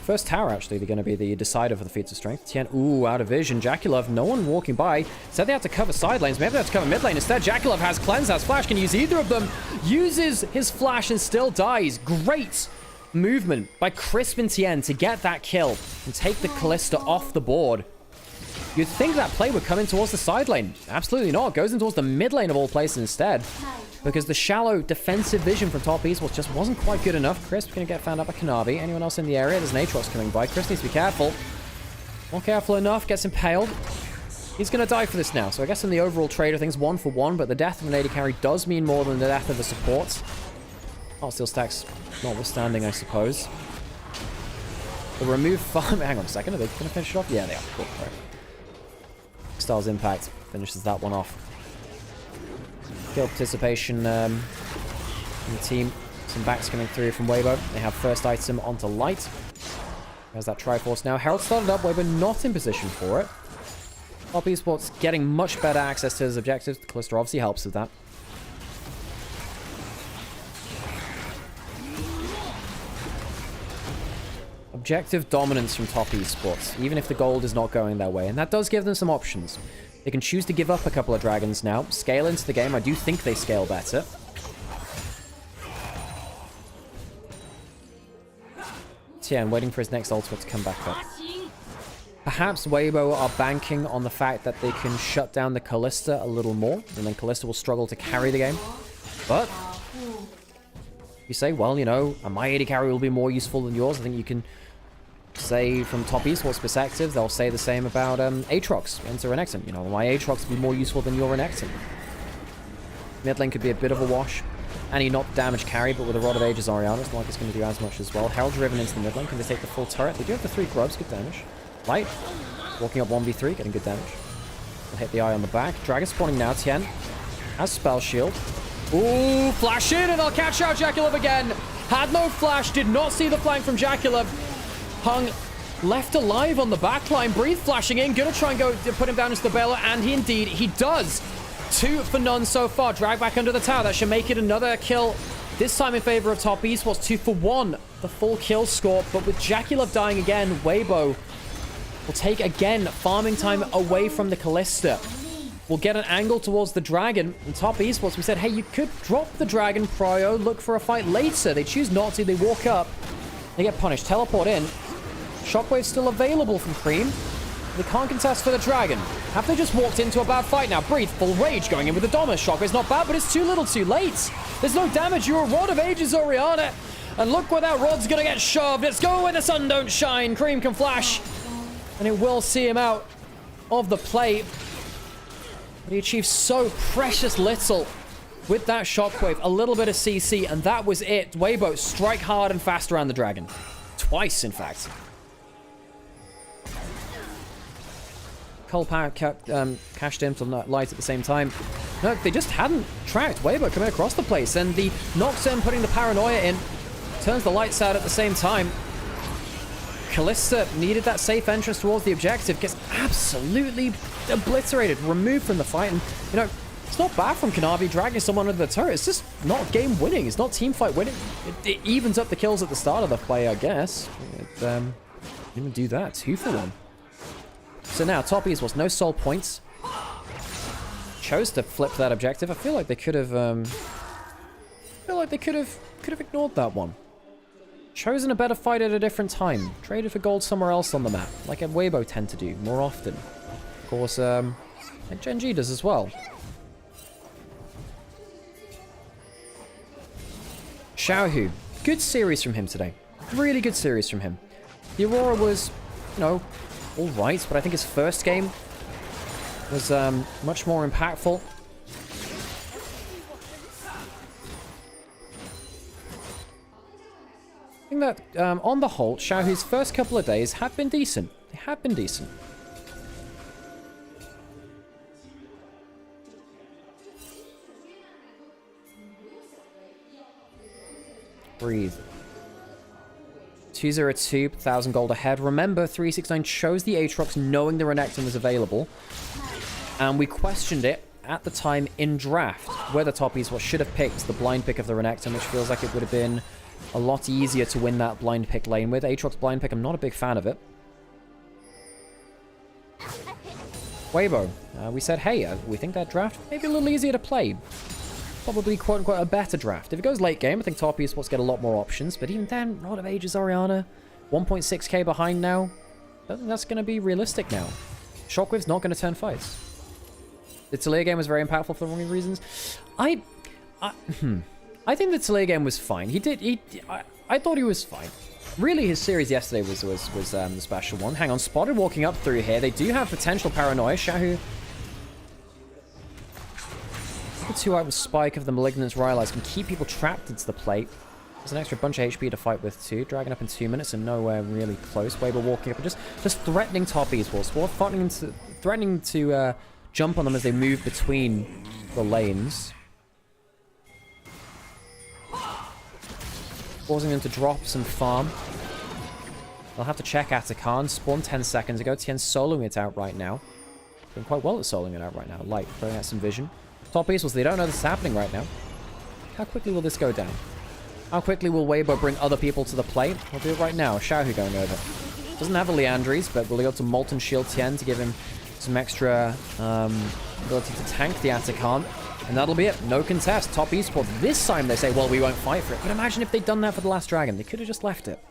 First tower, actually, they're going to be the decider for the feats of strength. Tien, ooh, out of vision. Jaculov, no one walking by. Said they had to cover side lanes. Maybe they have to cover mid lane instead. Jaculov has cleanse, has flash, can use either of them. Uses his flash and still dies. Great movement by Crispin Tien to get that kill and take the Kalista off the board. You'd think that play would come in towards the side lane. Absolutely not. Goes in towards the mid lane of all places instead. Because the shallow defensive vision from top esports just wasn't quite good enough. Crisp going to get found out by Kanavi. Anyone else in the area? There's an Aatrox coming by. Crisp needs to be careful. Not careful enough. Gets impaled. He's going to die for this now. So I guess in the overall trade of things, 1 for 1. But the death of an AD carry does mean more than the death of the support. Oh, steal stacks notwithstanding, I suppose. The remove farm. Hang on a second. Are they going to finish it off? Yeah, they are. Cool. Right. Styles Impact finishes that one off. Kill participation in the team. Some backs coming through from Weibo. They have first item onto Light. There's that Triforce now. Herald started up. Weibo not in position for it. Top esports getting much better access to his objectives. The Callisto obviously helps with that. Objective dominance from top esports, even if the gold is not going their way. And that does give them some options. They can choose to give up a couple of dragons now. Scale into the game. I do think they scale better. Tien waiting for his next ultimate to come back up. Perhaps Weibo are banking on the fact that they can shut down the Kalista a little more. And then Kalista will struggle to carry the game. But you say, well, you know, my AD carry will be more useful than yours. I think you can say from top esports perspective, they'll say the same about Aatrox into Renekton. You know, my Aatrox will be more useful than your Renekton. Mid lane could be a bit of a wash. And he not damage carry, but with a Rod of Ages Orianna, it's not like it's going to do as much as well. Herald driven into the mid lane. Can they take the full turret? They do have the 3 grubs, good damage. Light, walking up 1v3, getting good damage. Will hit the eye on the back. Dragon spawning now, Tien. Has Spell Shield. Ooh, flash in, and they'll catch out Jaculov again. Had no flash, did not see the flank from Jaculov. Hung left alive on the backline. Breathe flashing in, gonna try and go put him down into the Baylor, and he does. 2 for none so far. Drag back under the tower. That should make it another kill. This time in favor of Top Esports. 2 for 1. The full kill score. But with Jaculov dying again, Weibo will take again farming time away from the Callista. We'll get an angle towards the Dragon. And Top Esports, we said, hey, you could drop the Dragon prio, look for a fight later. They choose not to. They walk up. They get punished. Teleport in. Shockwave still available from Cream. They can't contest for the Dragon. Have they just walked into a bad fight now? Breathe, full rage going in with the Dominus. Shockwave's not bad, but it's too little too late. There's no damage. You're a Rod of Ages Orianna. And look where that Rod's gonna get shoved. Let's go where the sun don't shine. Cream can flash. And it will see him out of the play. But he achieved so precious little with that Shockwave. A little bit of CC, and that was it. Weibo, strike hard and fast around the Dragon. Twice, in fact. Cole cashed in for Light at the same time. No, they just hadn't tracked Weibo coming across the place. And the Nocturne putting the Paranoia in turns the lights out at the same time. Callista needed that safe entrance towards the objective. Gets absolutely obliterated, removed from the fight. And, you know, it's not bad from Kanavi dragging someone under the turret. It's just not game winning. It's not team fight winning. It evens up the kills at the start of the play, I guess. It didn't even do that. 2 for 1. So now, Top Esports, no soul points. Chose to flip that objective. I feel like they could have, ignored that one. Chosen a better fight at a different time. Traded for gold somewhere else on the map, like Weibo tend to do more often. Of course, and Gen G does as well. Xiaohu, good series from him today. Really good series from him. The Aurora was, you know, all right, but I think his first game was much more impactful. I think that, on the whole, Xiaohu's first couple of days have been decent. They have been decent. Breathe. 202, 1,000 gold ahead. Remember, 369 chose the Aatrox knowing the Renekton was available. And we questioned it at the time in draft, whether Top Esports should have picked the blind pick of the Renekton, which feels like it would have been a lot easier to win that blind pick lane with. Aatrox blind pick, I'm not a big fan of it. Weibo, we said, hey, we think that draft may be a little easier to play. Probably, quote-unquote, a better draft. If it goes late game, I think Top Esports get a lot more options. But even then, Rod of Ages Orianna, 1.6k behind now. I don't think that's going to be realistic now. Shockwave's not going to turn fights. The Taliyah game was very impactful for the wrong reasons. I think the Taliyah game was fine. I thought he was fine. Really, his series yesterday was the special one. Hang on, Spotted walking up through here. They do have potential Paranoia. Xiaohu. The 2 out with Spike of the Malignance Rylai's can keep people trapped into the plate. There's an extra bunch of HP to fight with too. Dragging up in 2 minutes and nowhere really close. Weibo walking up and just threatening Top Esports. Threatening to jump on them as they move between the lanes. Causing them to drop some farm. They'll have to check Atakan. Spawned 10 seconds ago. Tien's soloing it out right now. Doing quite well at soloing it out right now. Light throwing out some vision. Top Esports, they don't know this is happening right now. How quickly will this go down? How quickly will Weibo bring other people to the plate? We'll do it right now. Xiaohu going over. Doesn't have a Liandry's, but will he go to Molten Shield Tien to give him some extra ability to tank the Atakan? And that'll be it. No contest. Top Esports. This time they say, well, we won't fight for it. But imagine if they'd done that for the last Dragon. They could have just left it.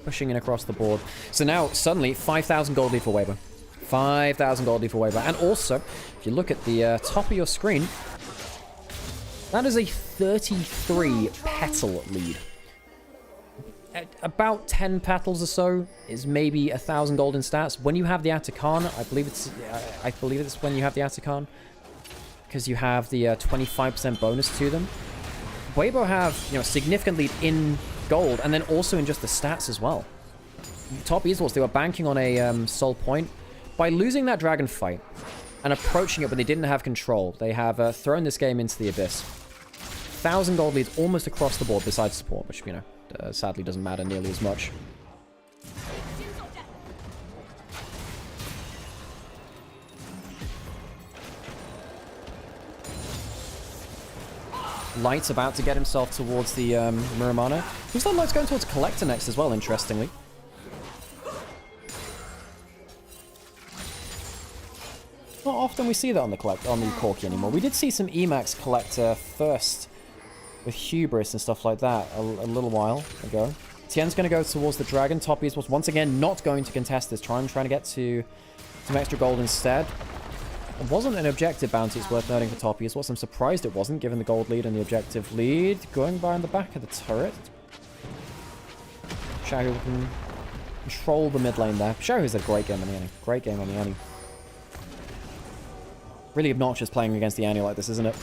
pushing in across the board. So now, suddenly, 5,000 gold lead for Weibo. 5,000 gold lead for Weibo. And also, if you look at the top of your screen, that is a 33 petal lead. At about 10 petals or so is maybe 1,000 gold in stats. When you have the Atakan, I believe it's when you have the Atakan, because you have the 25% bonus to them. Weibo have, you know, significant lead in gold, and then also in just the stats as well. Top esports, they were banking on a soul point. By losing that dragon fight and approaching it when they didn't have control, they have thrown this game into the abyss. 1,000 gold leads almost across the board besides support, which, you know, sadly doesn't matter nearly as much. Light's about to get himself towards the Muramana. Looks like Light's going towards Collector next as well, interestingly. Not often we see that on the Corki anymore. We did see some Emax Collector first with Hubris and stuff like that a little while ago. Tien's going to go towards the Dragon. Top esports once again not going to contest this. Trying to get to some extra gold instead. It wasn't an objective bounty, it's worth noting for Top esports. I'm surprised it wasn't, given the gold lead and the objective lead. Going by on the back of the turret. Xiaohu can control the mid lane there. Xiaohu's a great game on the Annie. Great game on the Annie. Really obnoxious playing against the Annie like this, isn't it?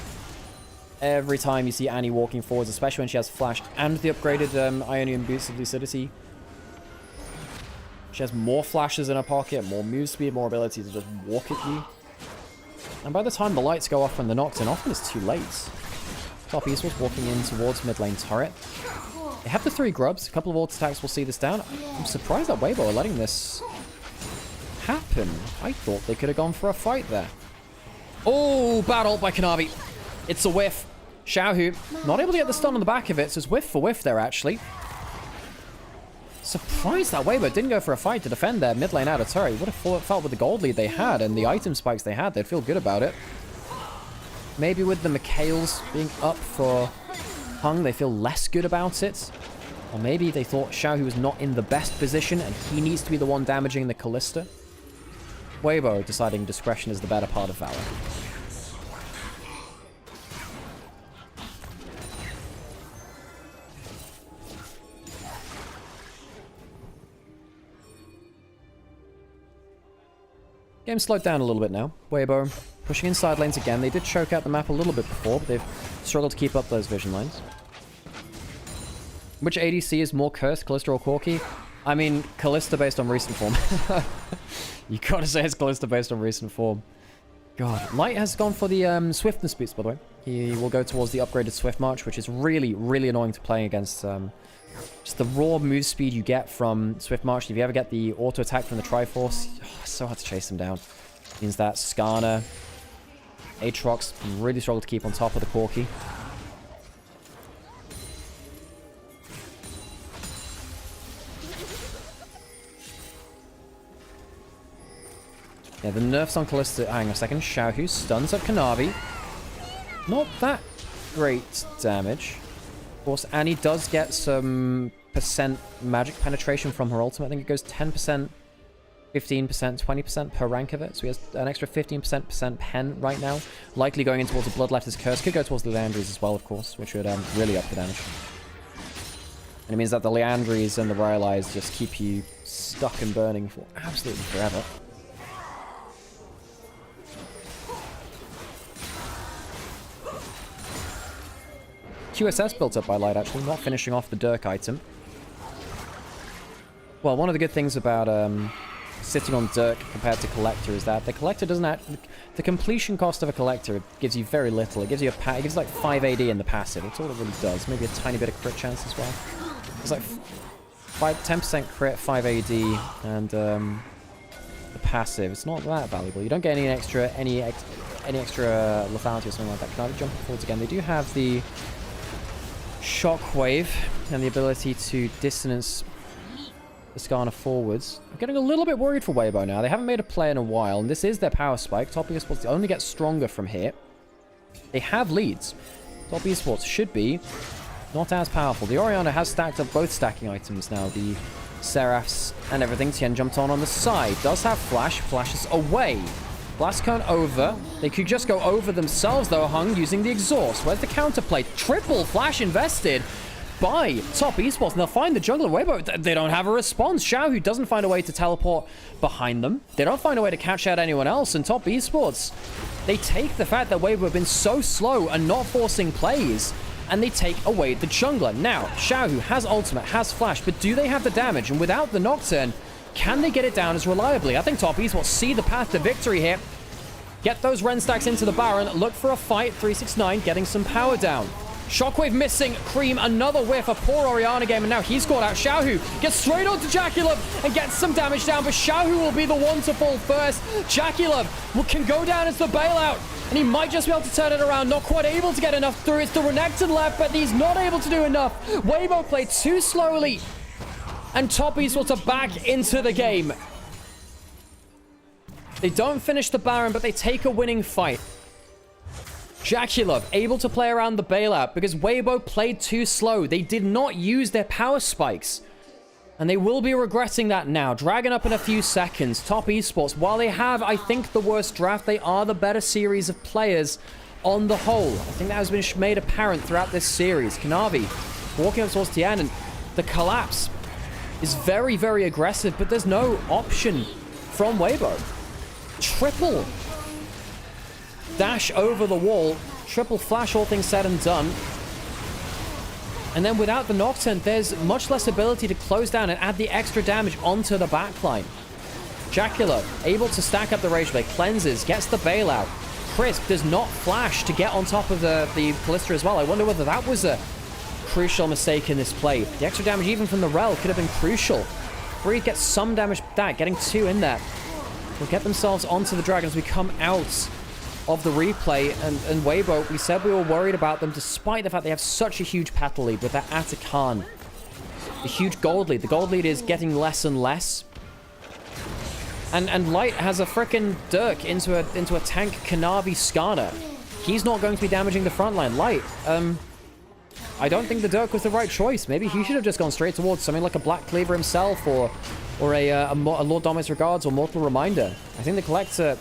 Every time you see Annie walking forwards, especially when she has Flash and the upgraded Ionian Boots of Lucidity, she has more flashes in her pocket, more move speed, more ability to just walk at you. And by the time the lights go off and the Nocturne, often it's too late. Top esports walking in towards mid lane turret. They have the 3 grubs. A couple of auto attacks will see this down. I'm surprised that Weibo are letting this happen. I thought they could have gone for a fight there. Oh, bad ult by Kanavi. It's a whiff. Xiaohu not able to get the stun on the back of it, so it's whiff for whiff there, actually. Surprised that Weibo didn't go for a fight to defend their mid lane out of turret. You would have felt with the gold lead they had and the item spikes they had, they'd feel good about it. Maybe with the Mikhails being up for Hung, they feel less good about it. Or maybe they thought Xiaohu was not in the best position and he needs to be the one damaging the Kalista. Weibo deciding discretion is the better part of valor. Game slowed down a little bit now. Weibo pushing inside lanes again. They did choke out the map a little bit before, but they've struggled to keep up those vision lines. Which ADC is more cursed, Kalista or Corki? I mean, Kalista based on recent form. You gotta say it's Kalista based on recent form. God. Light has gone for the Swiftness boots, by the way. He will go towards the upgraded Swift March, which is really, really annoying to play against. Just the raw move speed you get from Swift March. If you ever get the auto attack from the Triforce, it's so hard to chase them down. Means that Skarner, Aatrox really struggle to keep on top of the Corki. Yeah, the nerfs on Kalista. Hang on a second. Xiaohu stuns up Kanavi. Not that great damage. Of course, Annie does get some % magic penetration from her ultimate. I think it goes 10%, 15%, 20% per rank of it. So he has an extra 15% pen right now. Likely going in towards the Bloodletter's Curse. Could go towards the Leandries as well, of course, which would really up the damage. And it means that the Leandries and the Royal Eyes just keep you stuck and burning for absolutely forever. QSS built up by Light, actually, not finishing off the Dirk item. Well, one of the good things about sitting on Dirk compared to Collector is that the Collector doesn't the completion cost of a Collector gives you very little. It gives you it gives like 5 AD in the passive. That's all it really does. Maybe a tiny bit of crit chance as well. It's like 10% crit, 5 AD, and the passive. It's not that valuable. You don't get any extra lethality or something like that. Can I jump forwards again? They do have the Shockwave and the ability to dissonance the Skarner forwards. I'm getting a little bit worried for Weibo now. They haven't made a play in a while, and this is their power spike. Top esports only get stronger from here. They have leads. Top esports should be not as powerful. The Orianna has stacked up both stacking items now. The Seraphs and everything. Tien jumped on the side. Does have flash. Flashes away. Blast cone over. They could just go over themselves, though, Hung, using the exhaust. Where's the counterplay? Triple flash invested by Top Esports. And they'll find the jungler Weibo. They don't have a response. Xiao, who doesn't find a way to teleport behind them. They don't find a way to catch out anyone else. And Top Esports, they take the fact that Weibo have been so slow and not forcing plays, and they take away the jungler. Now, Xiao, who has ultimate, has flash, but do they have the damage? And without the Nocturne, can they get it down as reliably? I think Top Esports see the path to victory here. Get those Ren stacks into the Baron. Look for a fight. 369 getting some power down. Shockwave missing. Cream, another whiff. A poor Orianna game, and now he's caught out. Xiaohu gets straight onto Jackulov and gets some damage down, but Xiaohu will be the one to fall first. Jackulov can go down as the bailout, and he might just be able to turn it around. Not quite able to get enough through. It's the Renekton left, but he's not able to do enough. Weibo played too slowly, and Top Esports are back into the game. They don't finish the Baron, but they take a winning fight. Jackulov able to play around the bailout because Weibo played too slow. They did not use their power spikes, and they will be regretting that now. Dragon up in a few seconds. Top Esports, while they have, I think, the worst draft, they are the better series of players on the whole. I think that has been made apparent throughout this series. Kanavi walking up towards Tien, and the collapse is very, very aggressive, but there's no option from Weibo. Triple dash over the wall, triple flash, all things said and done. And then without the Nocturne, there's much less ability to close down and add the extra damage onto the backline. Jackulov able to stack up the Rage Blade, cleanses, gets the bailout. Crisp does not flash to get on top of the Ballista as well. I wonder whether that was a crucial mistake in this play. The extra damage even from the Rel could have been crucial. Breed gets some damage back, getting 2 in there. Will get themselves onto the Dragon as we come out of the replay. And Weibo, we said we were worried about them despite the fact they have such a huge battle lead with that Atakan. The huge gold lead. The gold lead is getting less and less. And Light has a frickin' Dirk into a tank Kanavi Skarner. He's not going to be damaging the front line. Light, I don't think the Dirk was the right choice. Maybe he should have just gone straight towards something like a Black Cleaver himself, or a Lord Dominus Regards or Mortal Reminder. I think the Collector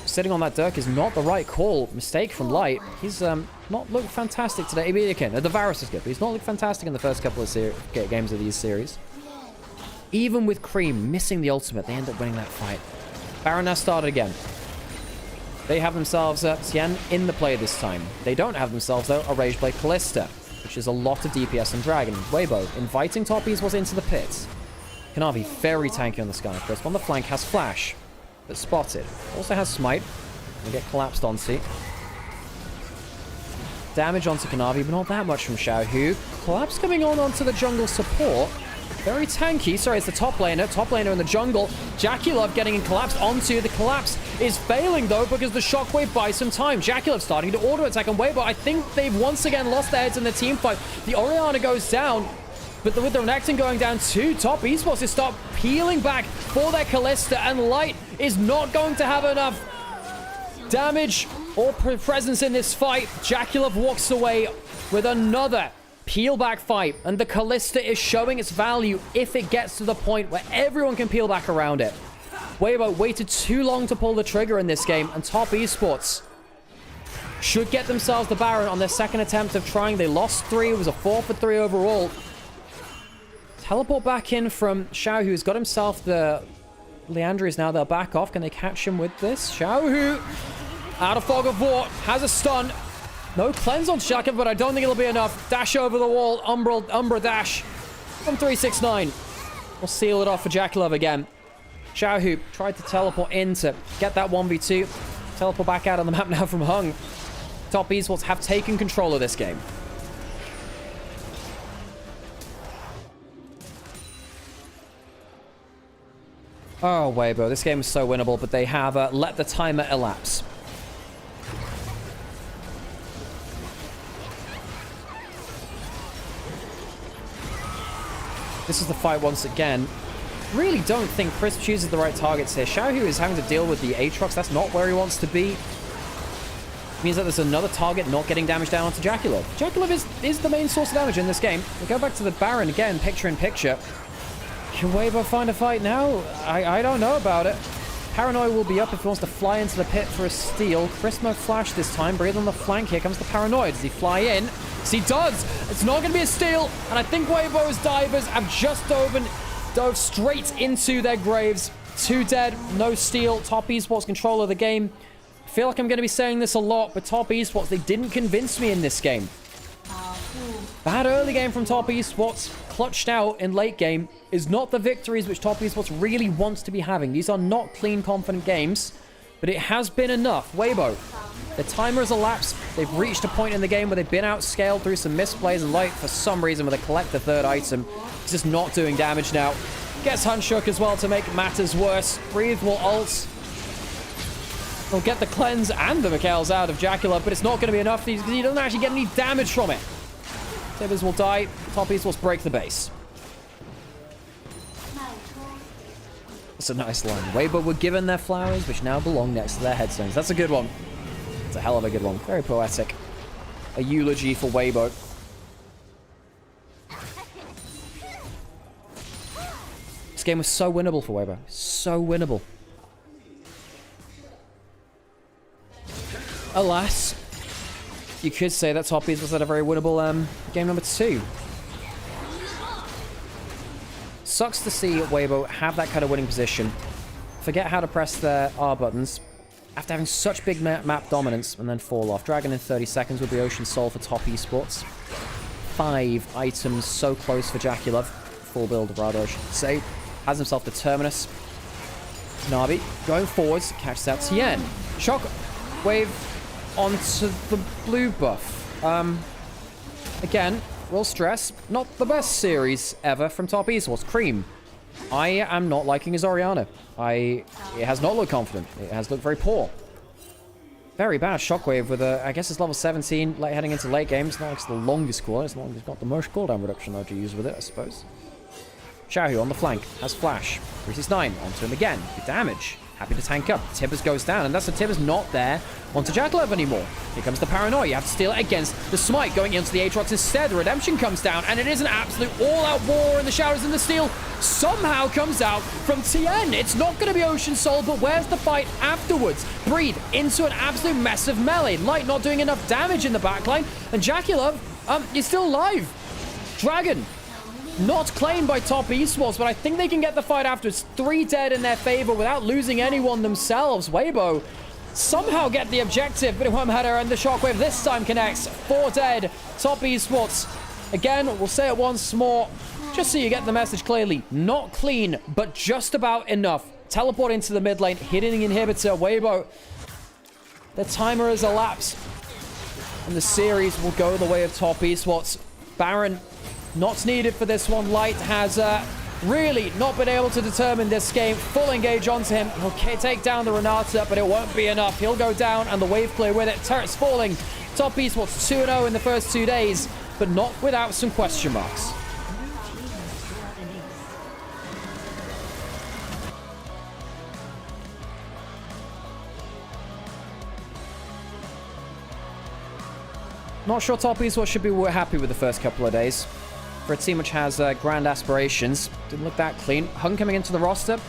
sitting on that Dirk is not the right call. Mistake from Light. He's not looked fantastic today. Maybe again, the Varus is good, but he's not looked fantastic in the first couple of games of these series. Even with Cream missing the ultimate, they end up winning that fight. Baron now started again. They have themselves Tien in the play this time. They don't have themselves, though, a Rage Blade Callista, which is a lot of DPS and Dragon. Weibo inviting Top Esports into the pit. Kanavi very tanky on the Sky. Crisp on the flank has flash, but spotted. Also has smite. They get collapsed onto. Damage onto Kanavi, but not that much from Xiaohu. Collapse coming onto the jungle support. Very tanky. Sorry, it's the top laner. Top laner in the jungle. Jackulov getting collapsed onto. The collapse is failing, though, because the Shockwave buys some time. Jackulov starting to auto attack on Weibo. I think they've once again lost their heads in the team fight. The Orianna goes down, but with the Renekton going down too, Top Esports is start peeling back for their Callista, and Light is not going to have enough damage or presence in this fight. Jackulov walks away with another peel back fight, and the Callista is showing its value if it gets to the point where everyone can peel back around it. Weibo waited too long to pull the trigger in this game, and Top Esports should get themselves the Baron on their second attempt of trying. They lost 3. It was a 4 for 3 overall. Teleport back in from Xiao, who's got himself the Leandri is now. They'll back off. Can they catch him with this? Xiao, out of Fog of War, has a stun. No cleanse on Shaka, but I don't think it'll be enough. Dash over the wall. Umbra dash from 369. We'll seal it off for Jackulov again. Xiao tried to teleport in to get that 1v2. Teleport back out on the map now from Hung. Top Esports have taken control of this game. Oh, Weibo, this game is so winnable, but they have let the timer elapse. This is the fight once again. Really don't think Crisp chooses the right targets here. Xiaohu is having to deal with the Aatrox. That's not where he wants to be. Means that there's another target not getting damage down onto Jackulov. Jackulov is the main source of damage in this game. We go back to the Baron again, picture in picture. Can Weibo find a fight now? I don't know about it. Paranoid will be up if he wants to fly into the pit for a steal. Chrismo flash this time. Breathe on the flank. Here comes the Paranoid. Does he fly in? Yes, he does. It's not going to be a steal. And I think Weibo's divers have just dove straight into their graves. 2 dead, no steal. Top Esports control of the game. I feel like I'm going to be saying this a lot, but Top Esports, they didn't convince me in this game. Bad early game from Top Esports, clutched out in late game, is not the victories which Top Esports really wants to be having. These are not clean, confident games, but it has been enough. Weibo, the timer has elapsed. They've reached a point in the game where they've been outscaled through some misplays, and Light, for some reason, with a collect the 3rd item, is just not doing damage now. Gets Hunshook as well to make matters worse. Breathe will ult. He'll get the cleanse and the Mikhails out of Jacula, but it's not going to be enough because he doesn't actually get any damage from it. Tibbers will die. Top Esports break the base. That's a nice line. Weibo were given their flowers, which now belong next to their headstones. That's a good one. It's a hell of a good one. Very poetic. A eulogy for Weibo. This game was so winnable for Weibo. So winnable. Alas, you could say that Top Esports had a very winnable game number 2. Sucks to see Weibo have that kind of winning position, forget how to press their R buttons, after having such big map dominance, and then fall off. Dragon in 30 seconds with the Ocean Soul for Top Esports. 5 items so close for Jacula. Full build, rather, I should say. Has himself the Terminus. Navi going forwards, catches out Tien. Shock wave onto the blue buff. Again, will stress, not the best series ever from Top Esports. Cream, I am not liking his Orianna. It has not looked confident. It has looked very poor. Very bad Shockwave with a, I guess it's level 17, heading into late game. It's not like it's the longest cooldown. It's not the most cooldown reduction I'd use with it, I suppose. Xiaohu on the flank, has flash. 369, onto him again. Good damage. Happy to tank up. Tibbers goes down, and that's the Tibbers not there onto Jackalov anymore. Here comes the Paranoia. You have to steal it against the Smite, going into the Aatrox instead. The Redemption comes down, and it is an absolute all-out war in the shadows, and the steal somehow comes out from Tien. It's not going to be Ocean Soul, but where's the fight afterwards? Breathe into an absolute mess of melee. Light not doing enough damage in the backline, and Jackalov, is still alive. Dragon, not claimed by Top Esports, but I think they can get the fight afterwards. 3 dead in their favor without losing anyone themselves. Weibo somehow get the objective, but Nymaera and the Shockwave this time connects. 4 dead. Top Esports. Again, we'll say it once more, just so you get the message clearly. Not clean, but just about enough. Teleport into the mid lane, hitting the inhibitor. Weibo, the timer has elapsed, and the series will go the way of Top Esports. Baron, not needed for this one. Light has really not been able to determine this game. Full engage onto him. He'll take down the Renata, but it won't be enough. He'll go down, and the wave clear with it. Turret's falling. Top Esports 2-0 in the first 2 days, but not without some question marks. Not sure Top Esports should be happy with the first couple of days. For a team which has grand aspirations. Didn't look that clean. Hung coming into the roster.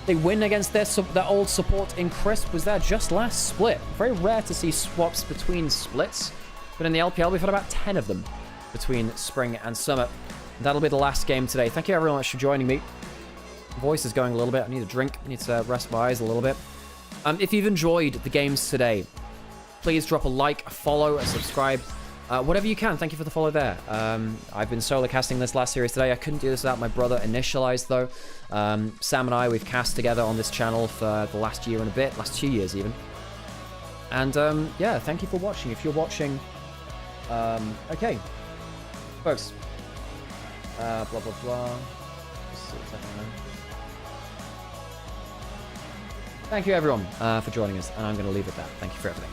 They win against their old support in Crisp. Was there just last split. Very rare to see swaps between splits. But in the LPL, we've had about 10 of them between spring and summer. And that'll be the last game today. Thank you everyone much for joining me. Voice is going a little bit. I need a drink. I need to rest my eyes a little bit. If you've enjoyed the games today, please drop a like, a follow, a subscribe. Whatever you can. Thank you for the follow there. I've been solo casting this last series today. I couldn't do this without my brother Initialise though. Sam and I, we've cast together on this channel for the last year and a bit, last 2 years even. And yeah, thank you for watching. If you're watching, okay, folks. Blah blah blah. Let's see what's happening now. Thank you everyone for joining us, and I'm going to leave it at that. Thank you for everything.